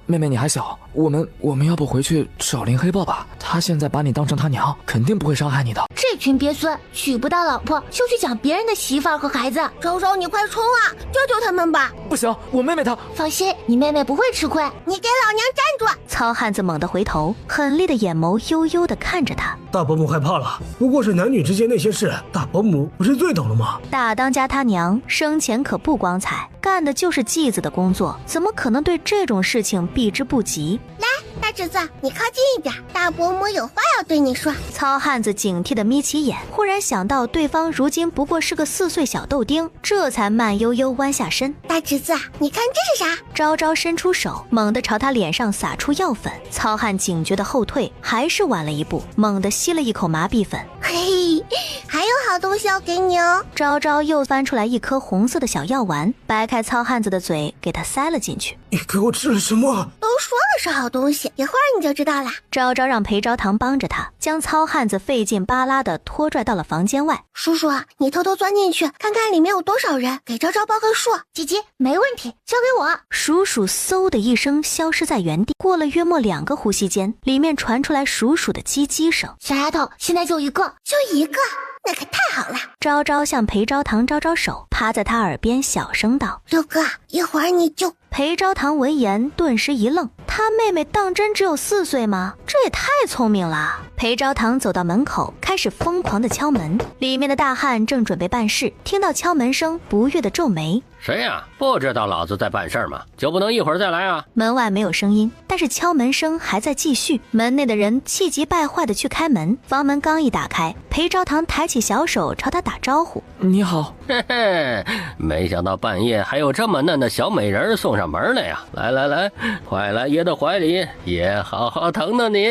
妹妹你还小，我们要不回去找林黑豹吧？他现在把你当成他娘，肯定不会伤害你的。这群鳖孙娶不到老婆就去抢别人的媳妇儿和孩子。昭昭，你快冲啊，救救他们吧！不行，我妹妹她……放心，你妹妹不会吃亏。你给老娘站住！糙汉子猛地回头，狠厉的眼眸悠悠地看着他。大伯母害怕了，不过是男女之间那些事，大伯母不是最懂了吗？大当家他娘生前可不光彩，干的就是继子的工作，怎么可能对这种事情避之不及？来，大侄子，你靠近一点，大伯母有话要对你说。糙汉子警惕地眯起眼，忽然想到对方如今不过是个4岁小豆丁，这才慢悠悠弯下身。大侄子，你看这是啥？昭昭伸出手，猛地朝他脸上撒出药粉。糙汉警觉地后退，还是晚了一步，猛地吸了一口麻痹粉。嘿，还有好东西要给你哦。昭昭又翻出来一颗红色的小药丸，掰开糙汉子的嘴，给他塞了进去。你给我吃了什么？都说了是好东西，一会儿你就知道了。昭昭让裴昭堂帮着他，将糙汉子费劲巴拉的拖拽到了房间外。叔叔，你偷偷钻进去，看看里面有多少人，给昭昭报个数。姐姐，没问题，交给我。鼠鼠嗖的一声消失在原地，过了约莫2个呼吸间，里面传出来鼠鼠的叽叽声。小丫头，现在就一个，就一个，那可太好了。昭昭向裴昭堂招招手，趴在他耳边小声道：六哥，一会儿你就……裴昭堂闻言顿时一愣，他妹妹当真只有4岁吗？这也太聪明了。裴昭堂走到门口，开始疯狂地敲门。里面的大汉正准备办事，听到敲门声，不悦地皱眉：谁呀？不知道老子在办事吗？就不能一会儿再来啊？门外没有声音，但是敲门声还在继续。门内的人气急败坏地去开门，房门刚一打开，裴昭堂抬起小手朝他打招呼：你好。嘿嘿，没想到半夜还有这么嫩的小美人送上门来呀！来来来，快来爷的怀里，爷好好疼疼你。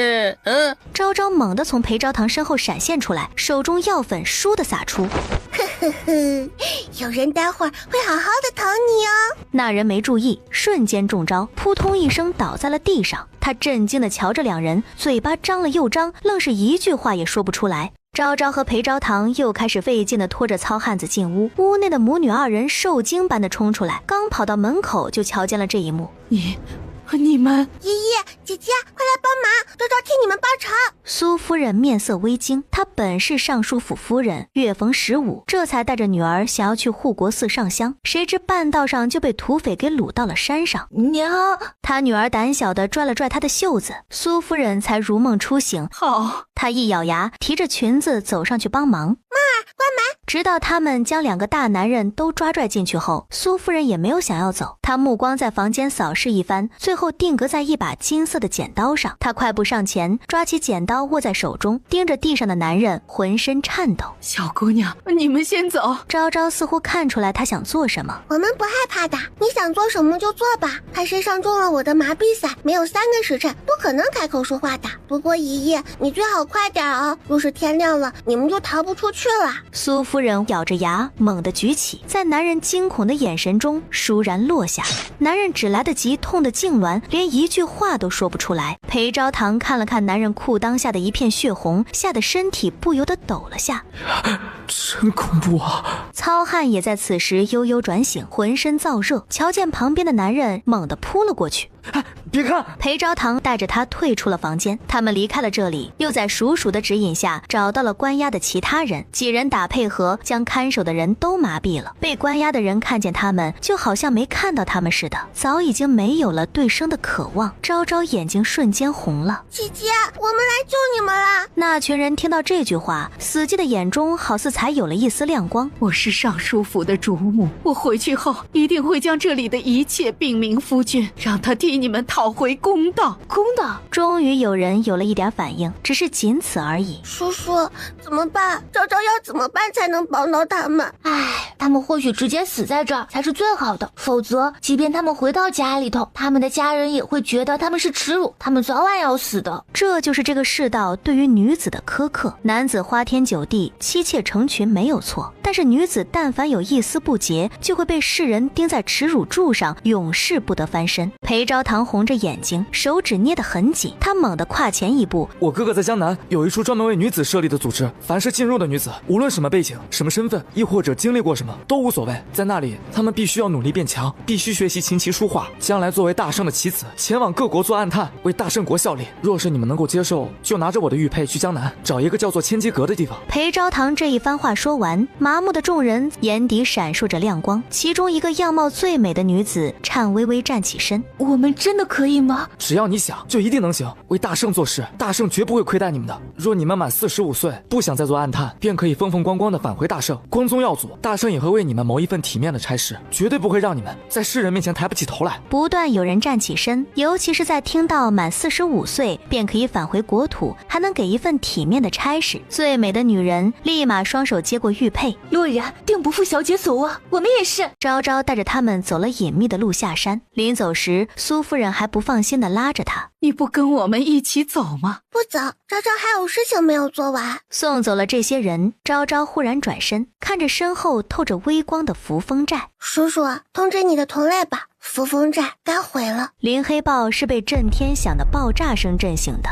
昭昭猛地从裴昭堂身后闪现出来，手中药粉倏地洒出。呵呵，有人待会儿会好好的疼你哦。那人没注意，瞬间中招，扑通一声倒在了地上。他震惊地瞧着两人，嘴巴张了又张，愣是一句话也说不出来。昭昭和裴昭堂又开始费劲地拖着糙汉子进屋，屋内的母女二人受惊般地冲出来，刚跑到门口就瞧见了这一幕。你们，爷爷姐姐快来帮忙，昭昭替你们报仇。苏夫人面色微惊，她本是尚书府夫人，月逢15，这才带着女儿想要去护国寺上香，谁知半道上就被土匪给掳到了山上。娘，她女儿胆小地拽了拽她的袖子，苏夫人才如梦初醒。好，她一咬牙，提着裙子走上去帮忙。妈儿，关门！直到他们将2个大男人都抓拽进去后，苏夫人也没有想要走，她目光在房间扫视一番，最后定格在一把金色的剪刀上。她快步上前，抓起剪刀握在手中，盯着地上的男人，浑身颤抖。小姑娘，你们先走。昭昭似乎看出来她想做什么。我们不害怕的，你想做什么就做吧。他身上中了我的麻痹散，没有3个时辰，不可能开口说话的。不过爷爷，你最好快点哦，若是天亮了，你们就逃不出去了。苏夫人咬着牙猛地举起，在男人惊恐的眼神中倏然落下。男人只来得及痛得痉挛，连一句话都说不出来。裴昭堂看了看男人裤裆下的一片血红，吓得身体不由得抖了下。真恐怖啊！糙汉也在此时悠悠转醒，浑身燥热，瞧见旁边的男人，猛地扑了过去。别看！裴昭堂带着他退出了房间。他们离开了这里，又在叔叔的指引下找到了关押的其他人，几人打配合，将看守的人都麻痹了。被关押的人看见他们，就好像没看到他们似的，早已经没有了对生的渴望。昭昭眼睛瞬间红了。姐姐，我们来救你们啦！那群人听到这句话，死寂的眼中好似才有了一丝亮光。我是尚书府的主母，我回去后一定会将这里的一切禀明夫君，让他替你们讨回公道。公道！终于有人有了一点反应，只是仅此而已。叔叔，怎么办？昭昭要怎么办才能帮到他们？唉，他们或许直接死在这儿才是最好的，否则即便他们回到家里头，他们的家人也会觉得他们是耻辱，他们早晚要死的。这就是这个世道对于女子的苛刻。男子花天酒地，妻妾成群没有错，但是女子但凡有一丝不洁，就会被世人钉在耻辱柱上，永世不得翻身。裴昭堂红着眼睛，手指捏得很紧，他猛地跨前一步。我哥哥在江南有一处专门为女子设立的组织，凡是进入的女子，无论什么背景、什么身份，亦或者经历过什么，都无所谓。在那里，她们必须要努力变强，必须学习琴棋书画，将来作为大圣的棋子，前往各国做暗探，为大圣国效力。若是你们能够接受，就拿着我的玉佩去江南，找一个叫做千机阁的地方。裴昭堂这一番话说完，麻木的众人眼底闪烁着亮光，其中一个样貌最美的女子颤巍巍站起身。我们真的可以吗？只要你想，就一定能行。为大圣做事，大圣绝不会亏待你们的。若你们满45岁，不想再做暗探，便可以风风光光的返回大圣，光宗耀祖。大圣也会为你们谋一份体面的差事，绝对不会让你们在世人面前抬不起头来。不断有人站起身，尤其是在听到满45岁便可以返回国土，还能给一份体面的差事，最美的女人立马双手接过玉佩。洛然，定不负小姐所望，我们也是。昭昭带着他们走了隐秘的路下山，临走时，苏夫人还不放心地拉着他：“你不跟我们一起走吗？”不走，昭昭还有事情没有做完。送走了这些人，昭昭忽然转身，看着身后透着微光的扶风寨：“叔叔，通知你的同类吧，扶风寨该毁了。”林黑豹是被震天响的爆炸声震醒的。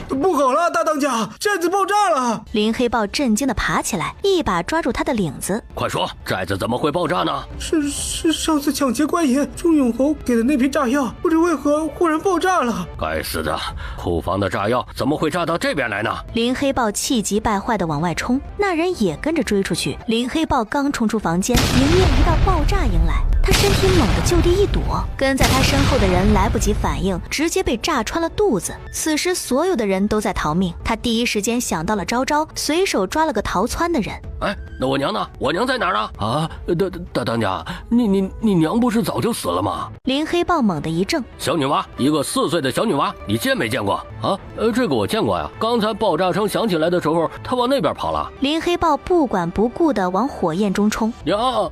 不好了，大当家，寨子爆炸了！林黑豹震惊地爬起来，一把抓住他的领子：“快说，寨子怎么会爆炸呢？”是上次抢劫官爷钟永侯给的那瓶炸药，不知为何忽然爆炸了。该死的，库房的炸药怎么会炸到这边来呢？林黑豹气急败坏地往外冲，那人也跟着追出去。林黑豹刚冲出房间，迎面一道爆炸迎来，他身体猛地就地一躲，跟在他身后的人来不及反应，直接被炸穿了肚子。此时所有的人都在逃命，他第一时间想到了昭昭，随手抓了个逃窜的人。哎，那我娘呢？我娘在哪儿呢？啊，大当家，你娘不是早就死了吗？林黑豹猛地一怔，小女娃，一个4岁的小女娃，你见没见过啊？这个我见过呀，刚才爆炸声响起来的时候，她往那边跑了。林黑豹不管不顾地往火焰中冲。娘，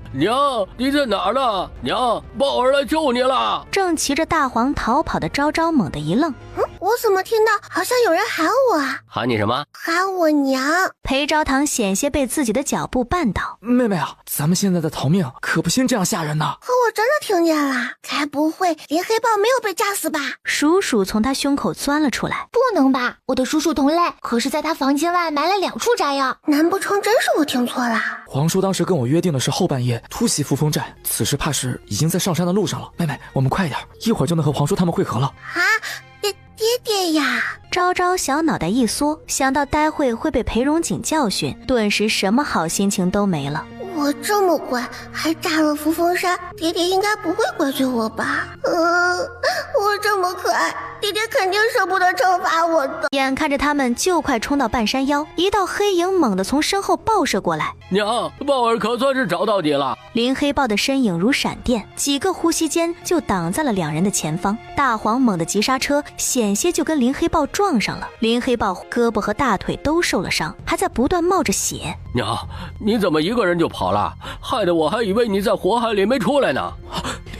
你在哪儿呢？娘，豹儿来救你了。正骑着大黄逃跑的昭昭猛地一愣，我怎么听到好像有人喊我啊？喊你什么？喊我娘。裴昭堂险些被自己的脚步绊倒。妹妹啊，咱们现在在逃命，可不兴这样吓人呐。可我真的听见了，该不会林黑豹没有被炸死吧？鼠鼠从他胸口钻了出来。不能吧，我的叔叔同类可是在他房间外埋了2处炸药，难不成真是我听错了？皇叔当时跟我约定的是后半夜突袭扶风寨，此时怕是已经在上山的路上了。妹妹，我们快点，一会儿就能和皇叔他们会合了。啊，爹爹呀！昭昭小脑袋一缩，想到待会会被裴荣景教训，顿时什么好心情都没了。我这么乖，还炸了扶风山，爹爹应该不会怪罪我吧？我这么可爱，爹爹肯定舍不得惩罚我的。眼看着他们就快冲到半山腰，一道黑影猛地从身后爆射过来。娘，豹儿可算是找到你了。林黑豹的身影如闪电，几个呼吸间就挡在了2人的前方。大黄猛地急刹车，险些就跟林黑豹撞上了。林黑豹胳膊和大腿都受了伤，还在不断冒着血。娘，你怎么一个人就跑了？害得我还以为你在火海里没出来呢。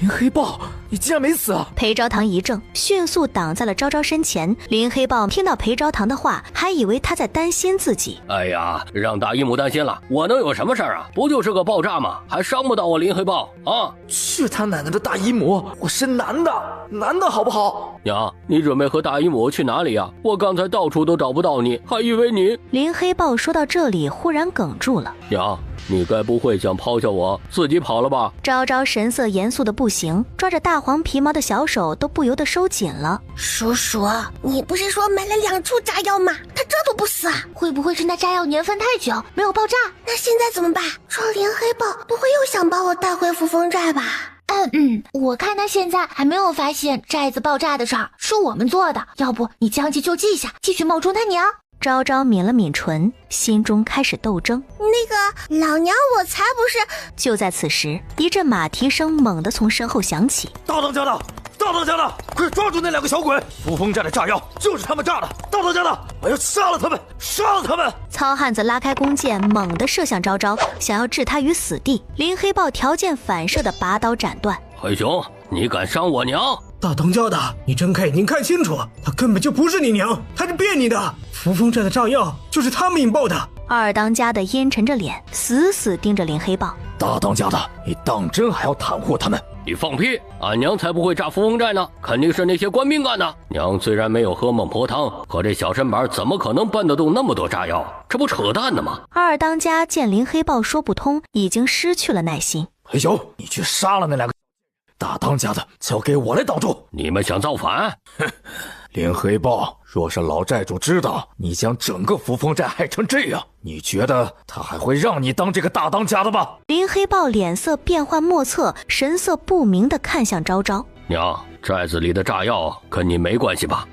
林黑豹，你竟然没死啊！裴昭堂一怔，迅速挡在了昭昭身前。林黑豹听到裴昭堂的话，还以为他在担心自己。哎呀，让大姨母担心了，我能有什么事儿啊？不就是个爆炸吗？还伤不到我林黑豹啊！去他奶奶的大姨母！我是男的好不好？娘，你准备和大姨母去哪里呀？我刚才到处都找不到你，还以为你……林黑豹说到这里，忽然哽住了。娘，你该不会想抛下我自己跑了吧？昭昭神色严肃的不行，抓着大黄皮毛的小手都不由得收紧了。叔叔，你不是说埋了2处炸药吗？他这都不死啊？会不会是那炸药年份太久没有爆炸？那现在怎么办？这林黑豹不会又想把我带回扶风寨吧？我看他现在还没有发现寨子爆炸的事儿是我们做的，要不你将计就计下，继续冒充他娘。昭昭抿了抿唇，心中开始斗争。那个老娘我才不是！就在此时，一阵马蹄声猛地从身后响起。大当家的，快抓住那2个小鬼！扶风寨的炸药就是他们炸的！大当家的，我要杀了他们！糙汉子拉开弓箭，猛地射向昭昭，想要置他于死地。林黑豹条件反射的拔刀斩断。黑熊，你敢伤我娘！大当家的，你睁开眼睛看清楚，他根本就不是你娘，他是骗你的。扶风寨的炸药就是他们引爆的。二当家的阴沉着脸，死死盯着林黑豹。大当家的，你当真还要袒护他们？你放屁！俺娘才不会炸扶风寨呢，肯定是那些官兵干的。娘虽然没有喝孟婆汤，可这小身板怎么可能搬得动那么多炸药？这不扯淡呢吗？二当家见林黑豹说不通，已经失去了耐心。黑熊，你去杀了那2个。大当家的，交给我来挡住！你们想造反？哼！林黑豹，若是老寨主知道你将整个扶风寨害成这样，你觉得他还会让你当这个大当家的吗？林黑豹脸色变幻莫测，神色不明地看向昭昭。娘，寨子里的炸药跟你没关系吧？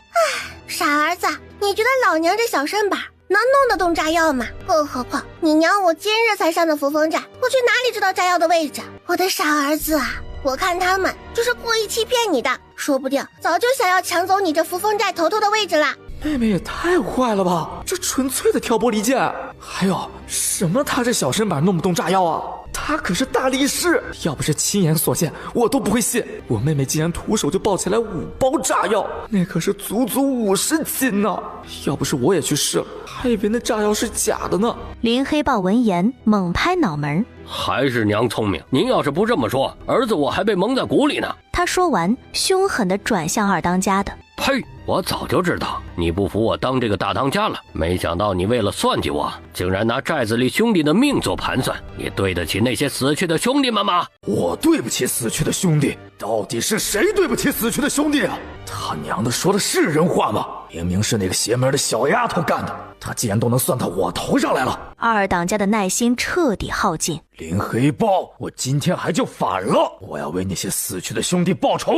傻儿子，你觉得老娘这小身板能弄得动炸药吗？更何况你娘我今日才上的扶风寨，我去哪里知道炸药的位置？我的傻儿子啊！我看他们就是故意欺骗你的，说不定早就想要抢走你这扶风寨头头的位置啦。妹妹也太坏了吧，这纯粹的挑拨离间。还有什么他这小身板弄不动炸药啊？他可是大力士，要不是亲眼所见，我都不会信。我妹妹竟然徒手就抱起来5包炸药，那可是足足50斤呢。要不是我也去试了，还以为那炸药是假的呢。林黑豹闻言猛拍脑门，还是娘聪明。您要是不这么说，儿子我还被蒙在鼓里呢。他说完，凶狠地转向二当家的。呸！我早就知道你不服我当这个大当家了，没想到你为了算计我，竟然拿寨子里兄弟的命做盘算。你对得起那些死去的兄弟们吗？我对不起死去的兄弟？到底是谁对不起死去的兄弟啊？他娘的说的是人话吗？明明是那个邪门的小丫头干的，她既然都能算到我头上来了。二当家的耐心彻底耗尽。林黑豹，我今天还就反了，我要为那些死去的兄弟报仇。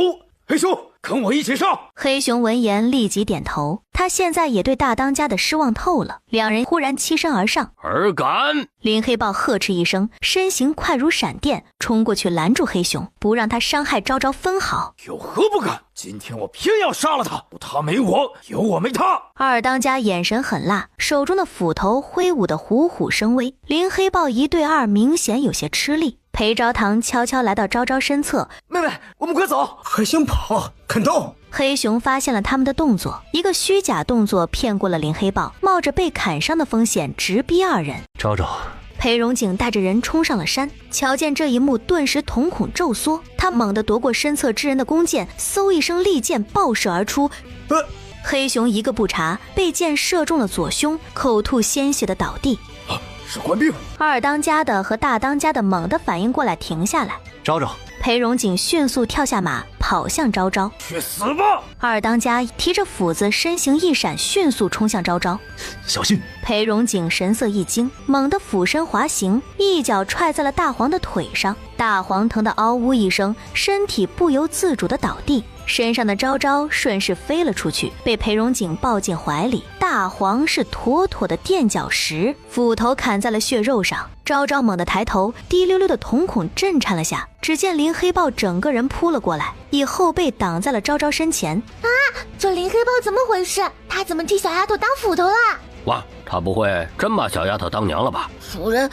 黑熊，跟我一起上！黑熊闻言立即点头，他现在也对大当家的失望透了。两人忽然欺身而上，尔敢！林黑豹呵斥一声，身形快如闪电，冲过去拦住黑熊，不让他伤害昭昭分毫。有何不敢？今天我偏要杀了他，有他没我，有我没他。二当家眼神狠辣，手中的斧头挥舞得虎虎生威。林黑豹1对2明显有些吃力。裴昭堂悄悄来到昭昭身侧，妹妹，我们快走！还想跑？肯动！黑熊发现了他们的动作，一个虚假动作骗过了林黑豹，冒着被砍伤的风险直逼二人。昭昭，裴荣景带着人冲上了山，瞧见这一幕，顿时瞳孔骤缩，他猛地夺过身侧之人的弓箭，嗖一声利箭爆射而出。黑熊一个不察，被箭射中了左胸，口吐鲜血的倒地。是官兵。二当家的和大当家的猛地反应过来，停下来。昭昭，裴荣景迅速跳下马，跑向昭昭。去死吧！二当家提着斧子，身形一闪，迅速冲向昭昭。小心！裴荣景神色一惊，猛地俯身滑行，一脚踹在了大黄的腿上。大黄疼得嗷呜一声，身体不由自主地倒地。身上的昭昭顺势飞了出去，被裴荣景抱进怀里。大黄是妥妥的垫脚石，斧头砍在了血肉上。昭昭猛地抬头，滴溜溜的瞳孔震颤了下。只见林黑豹整个人扑了过来，以后背挡在了昭昭身前。啊，这林黑豹怎么回事？他怎么替小丫头当斧头了？哇，他不会真把小丫头当娘了吧？主人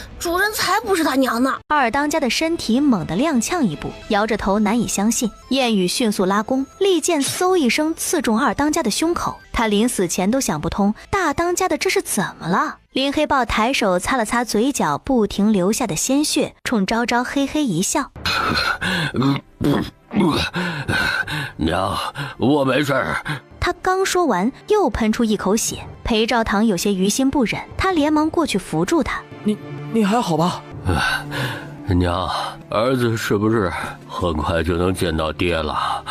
才不是他娘呢！二当家的身体猛地踉跄一步，摇着头难以相信。燕羽迅速拉弓，利箭嗖一声刺中二当家的胸口。他临死前都想不通，大当家的这是怎么了？林黑豹抬手擦了擦嘴角不停流下的鲜血，冲昭昭嘿嘿一笑。娘，我没事。他刚说完，又喷出一口血。裴兆堂有些于心不忍，他连忙过去扶住他。你还好吧？娘，儿子是不是很快就能见到爹了？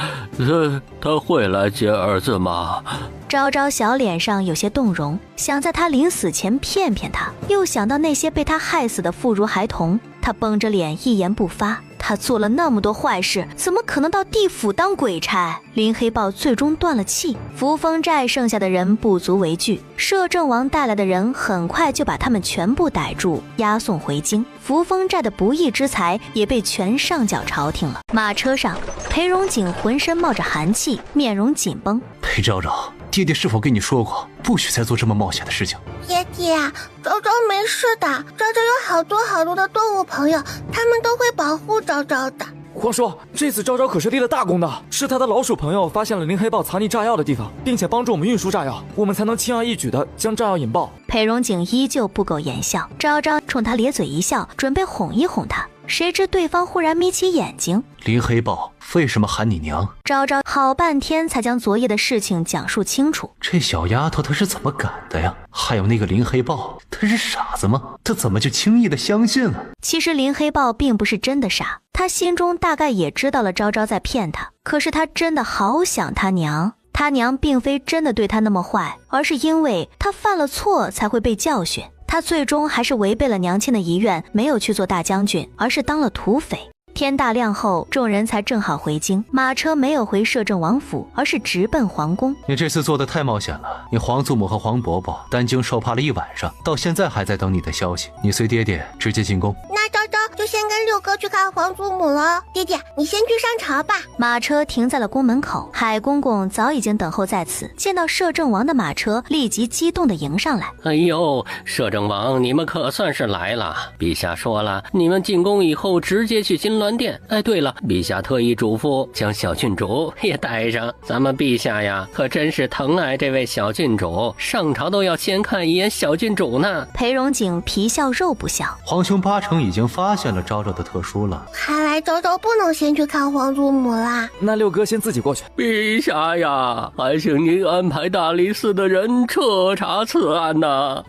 他会来接儿子吗？昭昭小脸上有些动容，想在他临死前骗骗他，又想到那些被他害死的妇孺孩童，他绷着脸一言不发。他做了那么多坏事，怎么可能到地府当鬼差？林黑豹最终断了气。扶风寨剩下的人不足为惧，摄政王带来的人很快就把他们全部逮住，押送回京。扶风寨的不义之财也被全上缴朝廷了。马车上，裴荣景浑身冒着寒气，面容紧绷。裴昭昭，爹爹是否跟你说过，不许再做这么冒险的事情？爹爹，昭昭没事的，昭昭有好多的动物朋友，他们都会保护昭昭的。皇叔，这次昭昭可是立了大功的，是他的老鼠朋友发现了林黑豹藏匿炸药的地方，并且帮助我们运输炸药，我们才能轻而易举的将炸药引爆。裴荣景依旧不苟言笑，昭昭冲他咧嘴一笑，准备哄一哄他，谁知对方忽然眯起眼睛。林黑豹为什么喊你娘？昭昭好半天才将昨夜的事情讲述清楚。这小丫头她是怎么敢的呀？还有那个林黑豹，他是傻子吗？他怎么就轻易的相信了？其实林黑豹并不是真的傻，他心中大概也知道了昭昭在骗他，可是他真的好想他娘。他娘并非真的对他那么坏，而是因为他犯了错才会被教训。他最终还是违背了娘亲的遗愿，没有去做大将军，而是当了土匪。天大亮后，众人才正好回京，马车没有回摄政王府，而是直奔皇宫。你这次做的太冒险了，你皇祖母和皇伯伯担惊受怕了一晚上，到现在还在等你的消息。你随爹爹直接进宫。那昭昭就先跟六哥去看皇祖母了。爹爹，你先去上朝吧。马车停在了宫门口，海公公早已经等候在此，见到摄政王的马车，立即激动地迎上来。哎呦，摄政王，你们可算是来了。陛下说了，你们进宫以后直接去金銮殿。哎，对了，陛下特意嘱咐将小郡主也带上。咱们陛下呀，可真是疼爱这位小郡主，上朝都要先看一眼小郡主呢。裴荣景皮笑肉不笑，皇兄八成已经发现了昭昭的特殊了。看来昭昭不能先去看皇祖母啦。那六哥先自己过去。陛下呀，还请您安排大理寺的人彻查此案呐。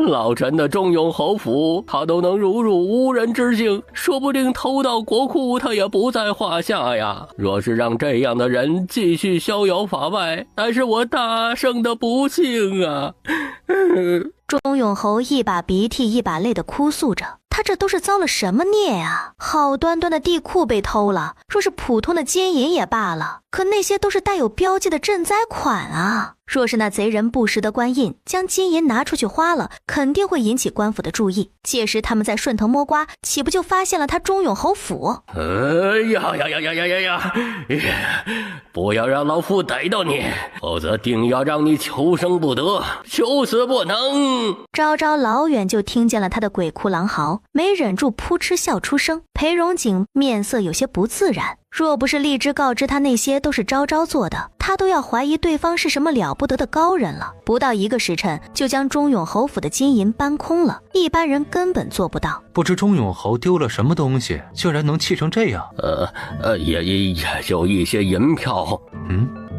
老臣的忠勇侯府，他都能如入无人之境，说不定偷盗国库他也不在话下呀。若是让这样的人继续逍遥法外，乃是我大圣的不幸啊。钟永侯一把鼻涕一把泪的哭诉着，他这都是遭了什么孽啊？好端端的地库被偷了，若是普通的金银也罢了，可那些都是带有标记的赈灾款啊！若是那贼人不识得官印，将金银拿出去花了，肯定会引起官府的注意。届时他们在顺藤摸瓜，岂不就发现了他钟永侯府？不要让老夫逮到你，否则定要让你求生不得，求死不能！昭昭老远就听见了他的鬼哭狼嚎，没忍住扑哧笑出声。裴荣景面色有些不自然，若不是荔枝告知他那些都是昭昭做的，他都要怀疑对方是什么了不得的高人了。不到1个时辰，就将钟永侯府的金银搬空了，一般人根本做不到。不知钟永侯丢了什么东西，竟然能气成这样？也有一些银票。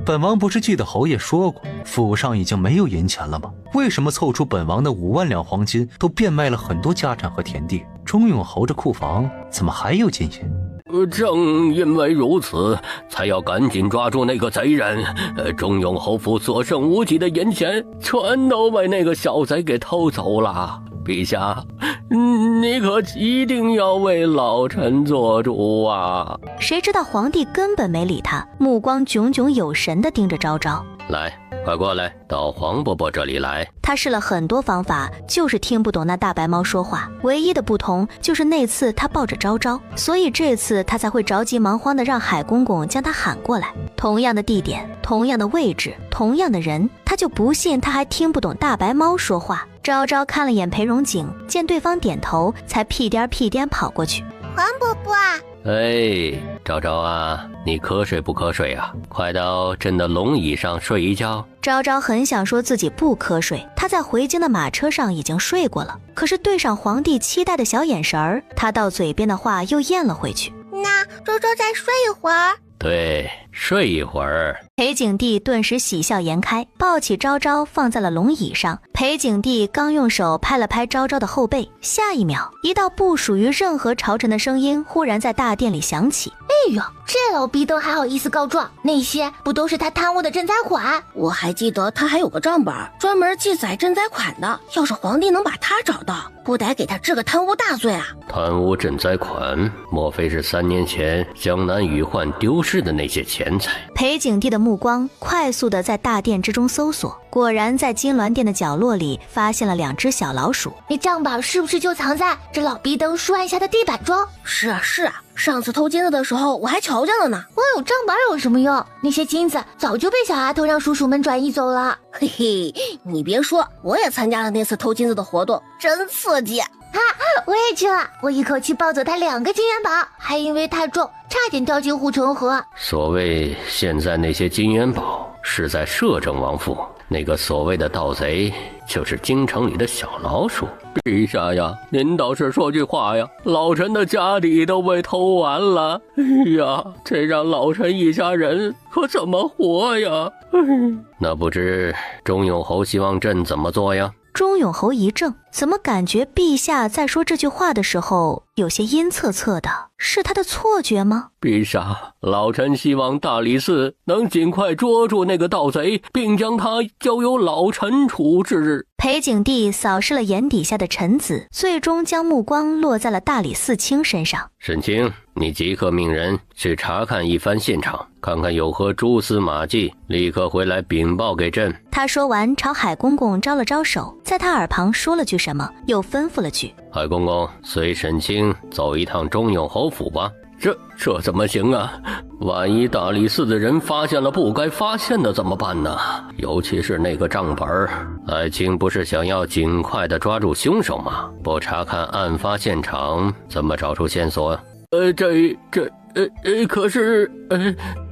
本王不是记得侯爷说过，府上已经没有银钱了吗？为什么凑出本王的5万两黄金，都变卖了很多家产和田地？钟永侯这库房怎么还有金银？正因为如此，才要赶紧抓住那个贼人。钟永侯府所剩无几的银钱，全都被那个小贼给偷走了。陛下，你可一定要为老臣做主啊！谁知道皇帝根本没理他，目光炯炯有神地盯着昭昭。来，快过来，到黄伯伯这里来。他试了很多方法，就是听不懂那大白猫说话。唯一的不同就是那次他抱着昭昭，所以这次他才会着急忙慌地让海公公将他喊过来。同样的地点，同样的位置，同样的人，他就不信他还听不懂大白猫说话。昭昭看了眼裴荣景，见对方点头，才屁颠屁颠跑过去。黄伯伯啊！昭昭啊，你瞌睡不瞌睡啊？快到朕的龙椅上睡一觉。昭昭很想说自己不瞌睡，他在回京的马车上已经睡过了，可是对上皇帝期待的小眼神儿，他到嘴边的话又咽了回去。那昭昭再睡一会儿。对，睡一会儿。裴景帝顿时喜笑颜开，抱起昭昭放在了龙椅上。裴景帝刚用手拍了拍昭昭的后背，下一秒，一道不属于任何朝臣的声音忽然在大殿里响起。哎呦，这老逼灯还好意思告状？那些不都是他贪污的赈灾款？我还记得他还有个账本，专门记载赈灾款的。要是皇帝能把他找到，不得给他治个贪污大罪啊！贪污赈灾款，莫非是3年前江南雨患丢失的那些钱财？裴景帝的目光快速地在大殿之中搜索，果然在金銮殿的角落里发现了2只小老鼠。那账本是不是就藏在这老逼灯书案下的地板中？是啊，上次偷金子的时候我还瞧见了呢。光有账本有什么用？那些金子早就被小丫头让叔叔们转移走了。嘿嘿，你别说，我也参加了那次偷金子的活动，真刺激。我也去了，我一口气抱走他2个金元宝，还因为太重差点掉进护城河。所谓现在那些金元宝是在摄政王府，那个所谓的盗贼就是京城里的小老鼠。陛下呀，您倒是说句话呀，老臣的家底都被偷完了，哎呀，这让老臣一家人可怎么活呀？那不知钟永侯希望朕怎么做呀？钟永侯一怔，怎么感觉陛下在说这句话的时候有些阴恻恻的？是他的错觉吗？陛下，老臣希望大理寺能尽快捉住那个盗贼，并将他交由老臣处置。裴景帝扫视了眼底下的臣子，最终将目光落在了大理寺卿身上。沈清，你即刻命人去查看一番现场，看看有何蛛丝马迹，立刻回来禀报给朕。他说完，朝海公公招了招手，在他耳旁说了句什么，又吩咐了句：海公公，随沈清走一趟钟永侯府吧。这怎么行啊？万一大理寺的人发现了不该发现的怎么办呢？尤其是那个账本，爱卿不是想要尽快的抓住凶手吗？不查看案发现场，怎么找出线索？可是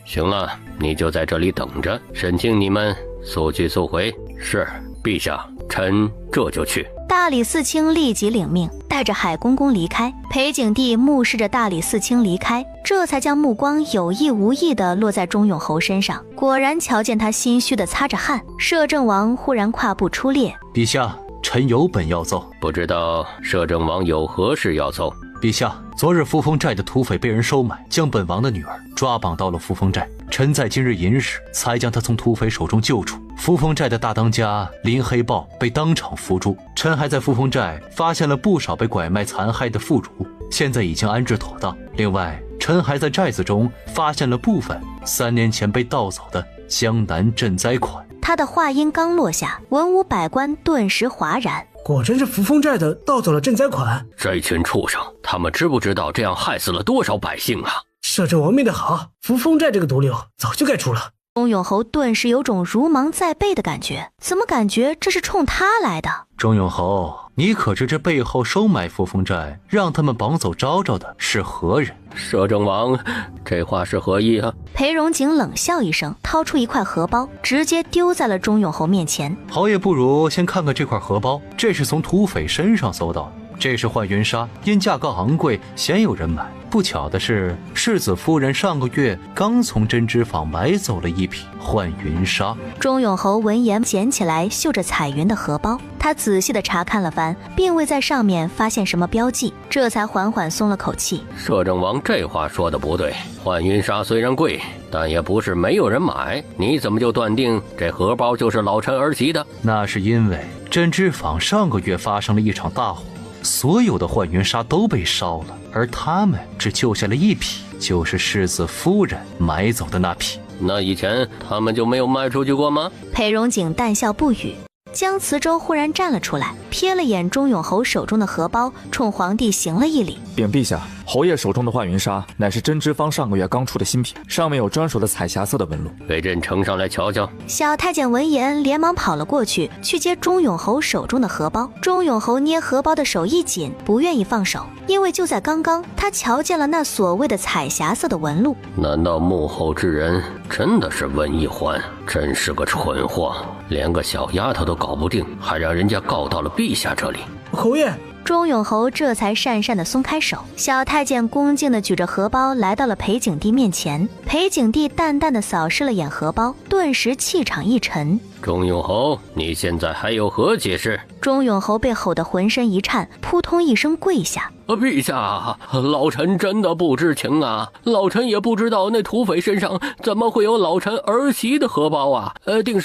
行了，你就在这里等着，沈清你们速去速回。是，陛下，臣这就去。大理寺卿立即领命，带着海公公离开。裴景帝目视着大理寺卿离开，这才将目光有意无意地落在钟永侯身上。果然瞧见他心虚地擦着汗。摄政王忽然跨步出列：陛下，臣有本要奏。不知道摄政王有何事要奏？陛下，昨日扶风寨的土匪被人收买，将本王的女儿抓绑到了扶风寨。臣在今日寅时才将她从土匪手中救出。扶风寨的大当家林黑豹被当场伏诛。臣还在扶风寨发现了不少被拐卖残害的妇孺，现在已经安置妥当。另外，臣还在寨子中发现了部分3年前被盗走的江南赈灾款。他的话音刚落下，文武百官顿时哗然。果真是扶风寨的盗走了赈灾款。这群畜生，他们知不知道这样害死了多少百姓啊？摄政王命得好，扶风寨这个毒瘤早就该出了。钟永侯顿时有种如芒在背的感觉，怎么感觉这是冲他来的？钟永侯，你可知这背后收买扶风寨，让他们绑走昭昭的是何人？摄政王，这话是何意啊？裴荣景冷笑一声，掏出一块荷包，直接丢在了钟永侯面前。侯爷不如先看看这块荷包，这是从土匪身上搜到的。这是幻云纱，因价格昂贵，鲜有人买。不巧的是，世子夫人上个月刚从针织坊买走了一匹幻云纱。钟永侯闻言捡起来绣着彩云的荷包，他仔细地查看了番，并未在上面发现什么标记，这才缓缓松了口气。摄政王这话说的不对，幻云纱虽然贵，但也不是没有人买，你怎么就断定这荷包就是老臣儿媳的？那是因为针织坊上个月发生了一场大火，所有的幻云纱都被烧了，而他们只救下了一匹，就是世子夫人买走的那匹。那以前他们就没有卖出去过吗？裴荣景淡笑不语。江慈州忽然站了出来，瞥了眼钟永侯手中的荷包，冲皇帝行了一礼。禀陛下，侯爷手中的幻云纱乃是针织坊上个月刚出的新品，上面有专属的彩霞色的纹路。给朕呈上来瞧瞧。小太监闻言连忙跑了过去，去接钟永侯手中的荷包。钟永侯捏荷包的手一紧，不愿意放手，因为就在刚刚，他瞧见了那所谓的彩霞色的纹路。难道幕后之人真的是温一环？真是个蠢货，连个小丫头都搞不定，还让人家告到了陛下这里。侯爷，钟永侯这才讪讪地松开手。小太监恭敬地举着荷包来到了裴景帝面前。裴景帝淡淡地扫视了眼荷包，顿时气场一沉。钟永侯，你现在还有何解释？钟永侯被吼得浑身一颤，扑通一声跪下。陛下，老臣真的不知情啊，老臣也不知道那土匪身上怎么会有老臣儿媳的荷包啊，定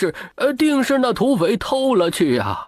是那土匪偷了去啊。